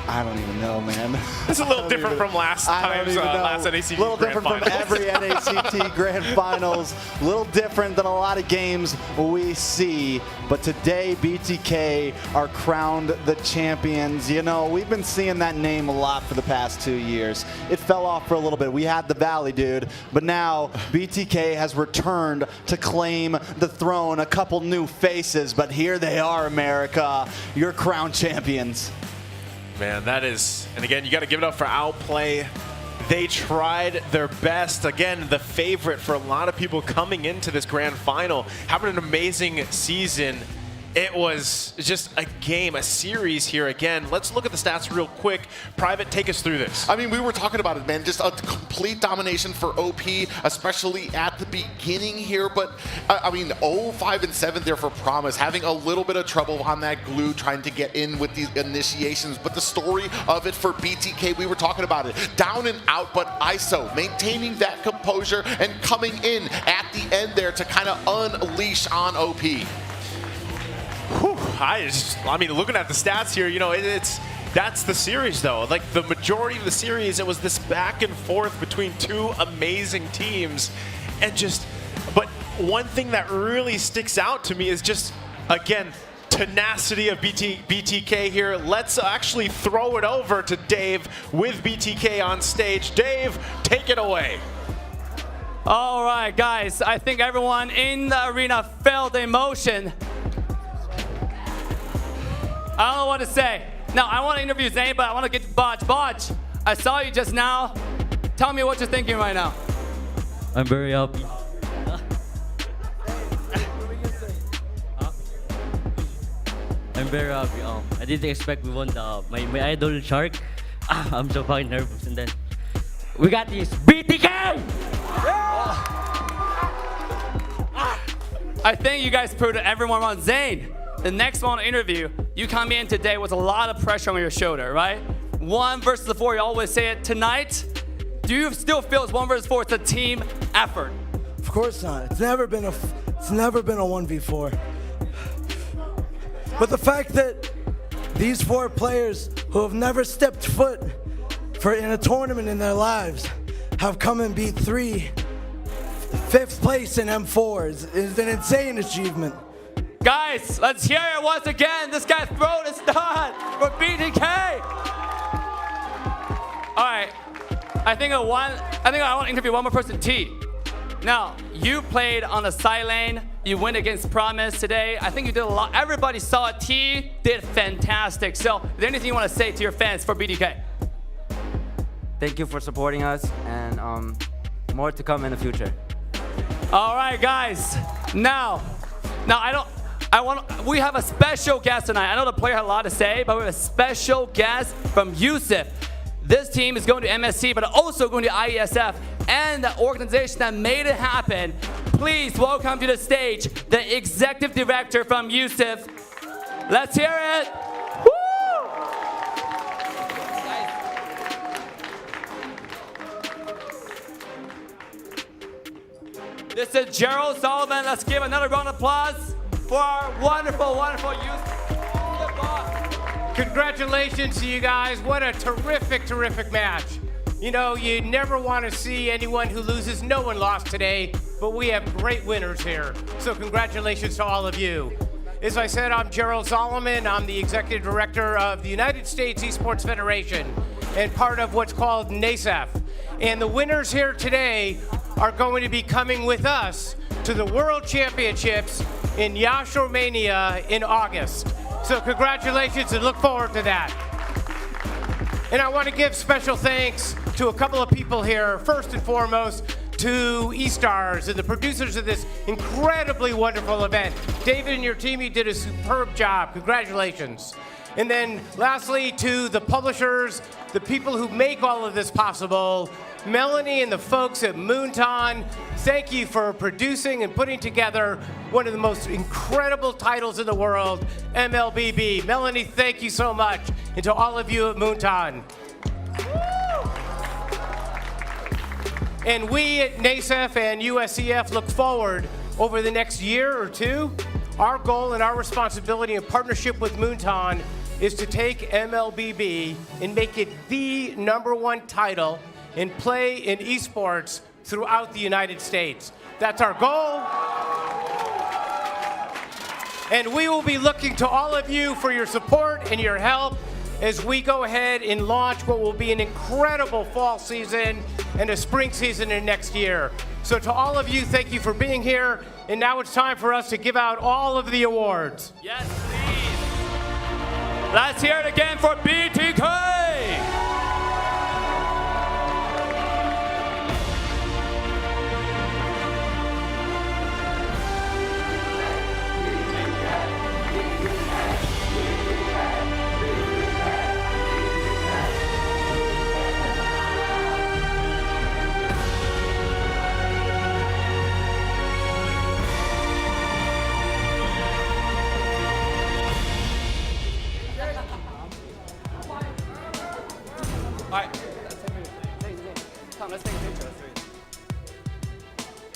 Speaker 3: I don't even know, man.
Speaker 4: It's a little different from last time's last NACT
Speaker 3: A little
Speaker 4: Grand
Speaker 3: different from every NACT Grand Finals. A little different than a lot of games we see. But today, BTK are crowned the champions. You know, we've been seeing that name a lot for the past 2 years. It fell off for a little bit. We had the Valley, dude. But now, BTK has returned to claim the throne. A couple new faces, but here they are, America. Your crowned champions.
Speaker 4: Man, that is, and again, you got to give it up for Outplay. They tried their best. Again, the favorite for a lot of people coming into this grand final, having an amazing season. It was just a game, a series here again. Let's look at the stats real quick. Private, take us through this.
Speaker 5: I mean, we were talking about it, man. Just a complete domination for OP, especially at the beginning here. But, I mean, 0-5-7 there for Promise, having a little bit of trouble on that glue, trying to get in with these initiations. But the story of it for BTK, we were talking about it. Down and out, but ISO, maintaining that composure and coming in at the end there to kind of unleash on OP.
Speaker 4: Whew, I mean, looking at the stats here, you know, that's the series though. Like the majority of the series, it was this back and forth between two amazing teams, and but one thing that really sticks out to me is just, again, tenacity of BTK here. Let's actually throw it over to Dave with BTK on stage. Dave, take it away.
Speaker 13: All right, guys, I think everyone in the arena felt the emotion. I don't know what to say. Now, I want to interview Zane, but I want to get to Bodge. Bodge, I saw you just now. Tell me what you're thinking right now.
Speaker 11: I'm very happy. I'm very happy. I didn't expect we won my idol Shark. I'm so fucking nervous. And then we got this BTK!
Speaker 13: I think you guys proved everyone wrong. Zane, the next one interview, you come in today with a lot of pressure on your shoulder, right? 1 versus 4, you always say it. Tonight, do you still feel it's 1 versus 4? It's a team effort.
Speaker 12: Of course not. It's never been a 1v4. But the fact that these 4 players who have never stepped foot in a tournament in their lives have come and beat 3 5th place in M4 is an insane achievement.
Speaker 13: Guys, let's hear it once again. This guy's throat is done for BTK. All right, I think I want to interview one more person, T. Now, you played on the side lane. You went against Promise today. I think you did a lot. Everybody saw it. T did fantastic. So, is there anything you want to say to your fans for BTK?
Speaker 22: Thank you for supporting us, and more to come in the future.
Speaker 13: All right, guys. Now we have a special guest tonight. I know the player had a lot to say, but we have a special guest from IESF. This team is going to MSC, but also going to IESF, and the organization that made it happen. Please welcome to the stage the executive director from IESF. Let's hear it. Woo! This is Gerald Sullivan. Let's give another round of applause for our wonderful, wonderful youth.
Speaker 23: Congratulations to you guys. What a terrific, terrific match. You know, you never want to see anyone who loses. No one lost today, but we have great winners here. So congratulations to all of you. As I said, I'm Gerald Solomon. I'm the executive director of the United States Esports Federation and part of what's called NACT. And the winners here today are going to be coming with us to the World Championships in Iași, Romania in August. So congratulations and look forward to that. And I want to give special thanks to a couple of people here. First and foremost, to eStars and the producers of this incredibly wonderful event. David and your team, you did a superb job. Congratulations. And then lastly, to the publishers, the people who make all of this possible, Melanie and the folks at Moonton, thank you for producing and putting together one of the most incredible titles in the world, MLBB. Melanie, thank you so much. And to all of you at Moonton. And we at NACF and USEF look forward over the next year or two. Our goal and our responsibility in partnership with Moonton is to take MLBB and make it the #1 title in play in esports throughout the United States. That's our goal. And we will be looking to all of you for your support and your help as we go ahead and launch what will be an incredible fall season and a spring season in next year. So to all of you, thank you for being here. And now it's time for us to give out all of the awards.
Speaker 13: Yes, please. Let's hear it again for BTK.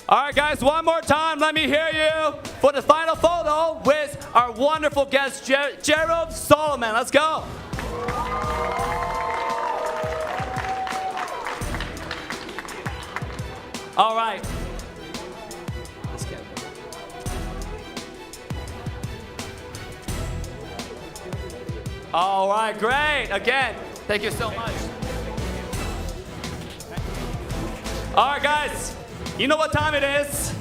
Speaker 13: All right, guys, one more time. Let me hear you for the final photo with our wonderful guest, Gerald Solomon. Let's go. All right. All right, great. Again, thank you so much. All right, guys. You know what time it is?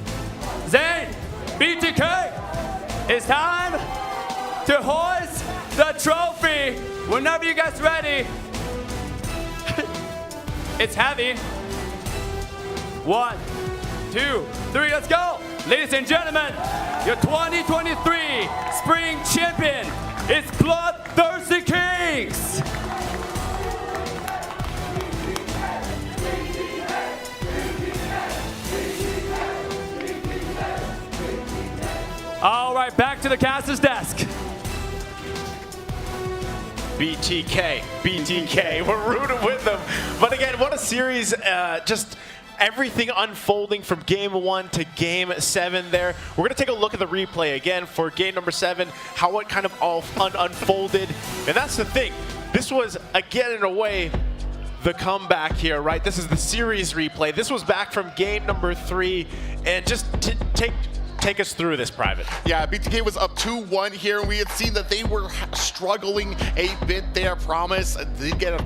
Speaker 13: Zane, BTK, it's time to hoist the trophy. Whenever you guys ready. It's heavy. 1, 2, 3, let's go. Ladies and gentlemen, your 2023 Spring Champion is BloodThirsty Kings. All right, back to the caster's desk.
Speaker 4: BTK, we're rooting with them. But again, what a series, just everything unfolding from game 1 to game 7 there. We're gonna take a look at the replay again for game number 7, how it kind of all unfolded. And that's the thing, this was, again, in a way, the comeback here, right? This is the series replay. This was back from game number 3, and just take us through this, Private.
Speaker 5: Yeah, BTK was up 2-1 here. We had seen that they were struggling a bit there. Promise did get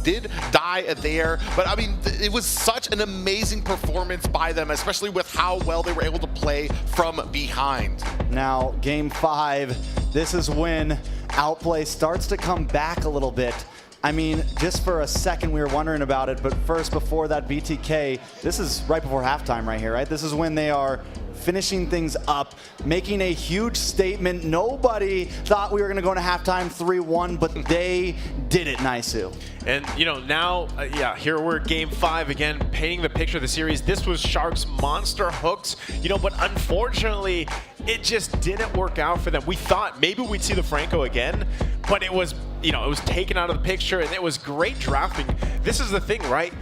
Speaker 5: did die there, but I mean, it was such an amazing performance by them, especially with how well they were able to play from behind.
Speaker 3: Now, game 5, this is when Outplay starts to come back a little bit. I mean, just for a second we were wondering about it, but first, before that, BTK, this is right before halftime right here, right? This is when they are finishing things up, making a huge statement. Nobody thought we were going to go into halftime 3-1, but they did it, Naisu.
Speaker 4: And, you know, now, yeah, here we're at game 5 again, painting the picture of the series. This was Shark's monster hooks, you know, but unfortunately, it just didn't work out for them. We thought maybe we'd see the Franco again, but it was, you know, it was taken out of the picture, and it was great drafting. This is the thing, right?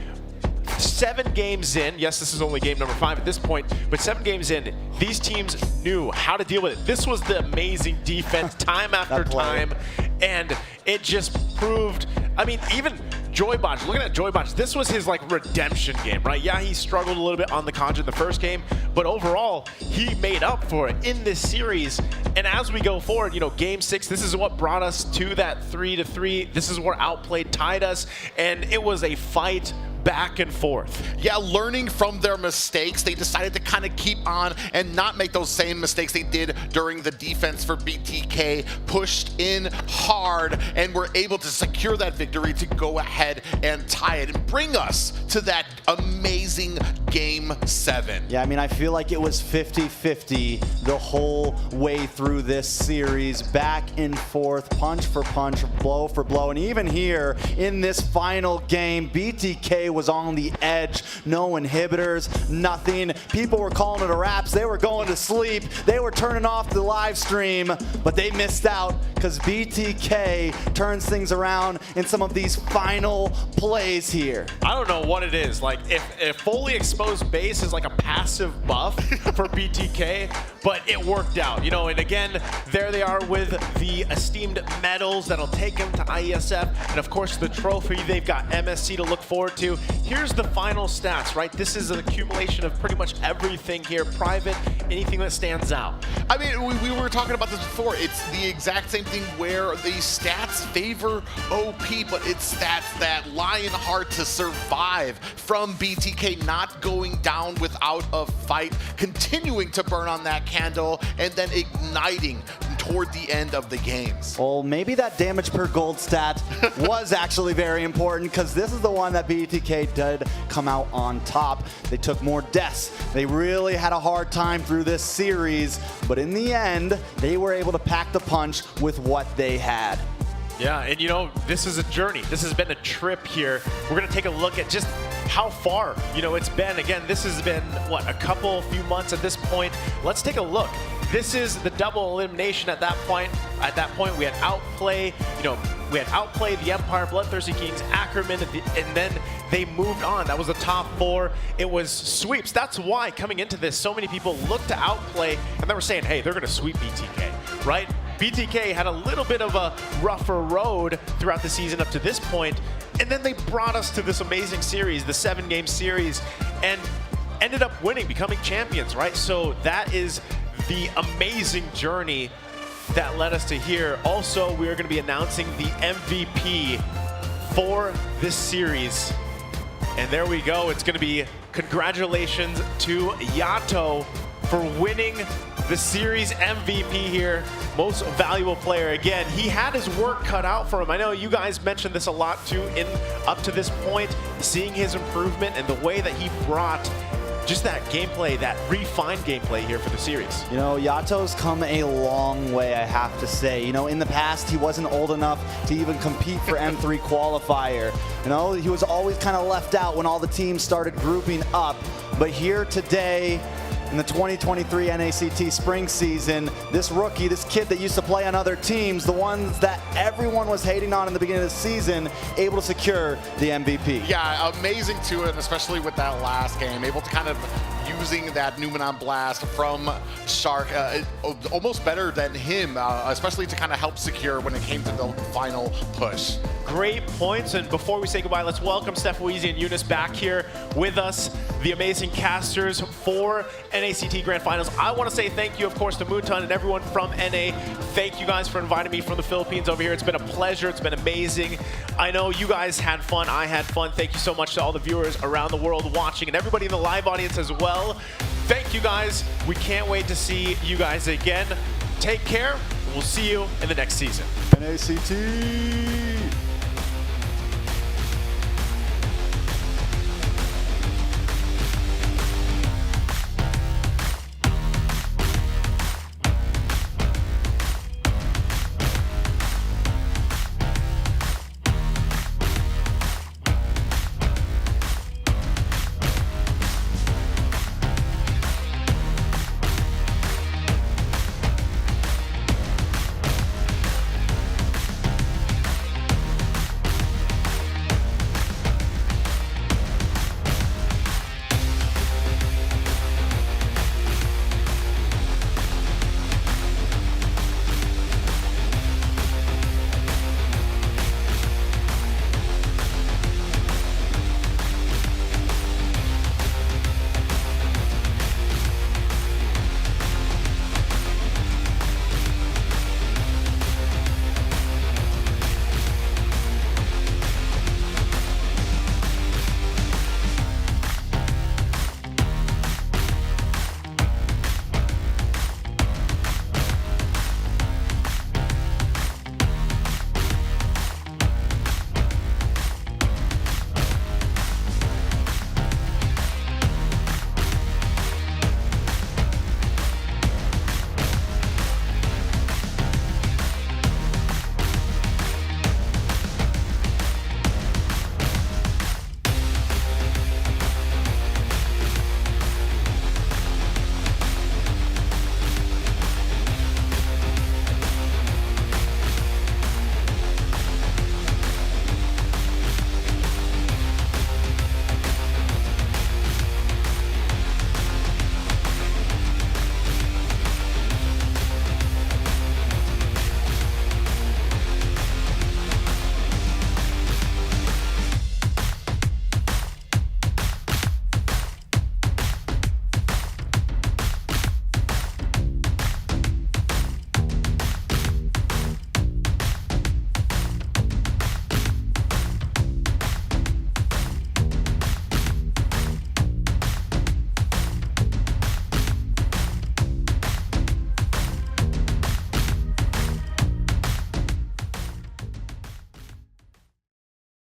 Speaker 4: 7 games in, yes, this is only game number 5 at this point, but 7 games in, these teams knew how to deal with it. This was the amazing defense time after time, and it just proved, I mean, even Joybotch, looking at Joybotch, this was his like redemption game, right? Yeah, he struggled a little bit on the Conjure in the first game, but overall, he made up for it in this series. And as we go forward, you know, game 6, this is what brought us to that 3-3. This is where Outplay tied us, and it was a fight back and forth.
Speaker 5: Yeah, learning from their mistakes, they decided to kind of keep on and not make those same mistakes they did during the defense for BTK, pushed in hard, and were able to secure that victory to go ahead and tie it and bring us to that amazing Game 7.
Speaker 3: Yeah, I mean, I feel like it was 50-50 the whole way through this series, back and forth, punch for punch, blow for blow, and even here in this final game, BTK was on the edge, no inhibitors, nothing. People were calling it a wrap, they were going to sleep, they were turning off the live stream, but they missed out because BTK turns things around in some of these final plays here.
Speaker 4: I don't know what it is. Like, if fully exposed base is like a passive buff for BTK, but it worked out, you know. And again, there they are with the esteemed medals that'll take them to IESF, and of course the trophy. They've got MSC to look forward to. Here's the final stats, right? This is an accumulation of pretty much everything here. Private, anything that stands out.
Speaker 5: I mean, we were talking about this before. It's the exact same thing where the stats favor OP, but it's stats that Lionheart to survive from BTK, not going down without a fight, continuing to burn on that candle, and then igniting toward the end of the games.
Speaker 3: Well, maybe that damage per gold stat was actually very important, because this is the one that BTK did come out on top. They took more deaths. They really had a hard time through this series, but in the end, they were able to pack the punch with what they had.
Speaker 4: Yeah, and you know, this is a journey. This has been a trip here. We're going to take a look at just how far, you know, it's been. Again, this has been, what, few months at this point. Let's take a look. This is the double elimination at that point. At that point, we had Outplay, you know, we had Outplay, the Empire, BloodThirsty Kings, Ackerman, and then they moved on. That was the top 4. It was sweeps. That's why coming into this, so many people looked to Outplay, and they were saying, hey, they're going to sweep BTK, right? BTK had a little bit of a rougher road throughout the season up to this point, and then they brought us to this amazing series, the 7-game series, and ended up winning, becoming champions, right? So that is the amazing journey that led us to here. Also, we are going to be announcing the MVP for this series. And there we go. It's going to be congratulations to Yato for winning the series MVP here. Most valuable player. Again, he had his work cut out for him. I know you guys mentioned this a lot too up to this point, seeing his improvement and the way that he brought just that gameplay, that refined gameplay here for the series.
Speaker 3: You know, Yato's come a long way, I have to say. You know, in the past, he wasn't old enough to even compete for M3 qualifier. You know, he was always kind of left out when all the teams started grouping up. But here today, in the 2023 NACT spring season, this rookie, this kid that used to play on other teams, the ones that everyone was hating on in the beginning of the season, able to secure the MVP.
Speaker 5: Yeah, amazing too, and especially with that last game, able to kind of using that Numenon blast from Shark, almost better than him, especially to kind of help secure when it came to the final push.
Speaker 4: Great points, and before we say goodbye, let's welcome Steph Weezy and Eunice back here with us, the amazing casters for NACT Grand Finals. I want to say thank you, of course, to Moontun and everyone from NA. Thank you guys for inviting me from the Philippines over here. It's been a pleasure. It's been amazing. I know you guys had fun. I had fun. Thank you so much to all the viewers around the world watching and everybody in the live audience as well. Thank you guys. We can't wait to see you guys again. Take care. We'll see you in the next season.
Speaker 3: NACT.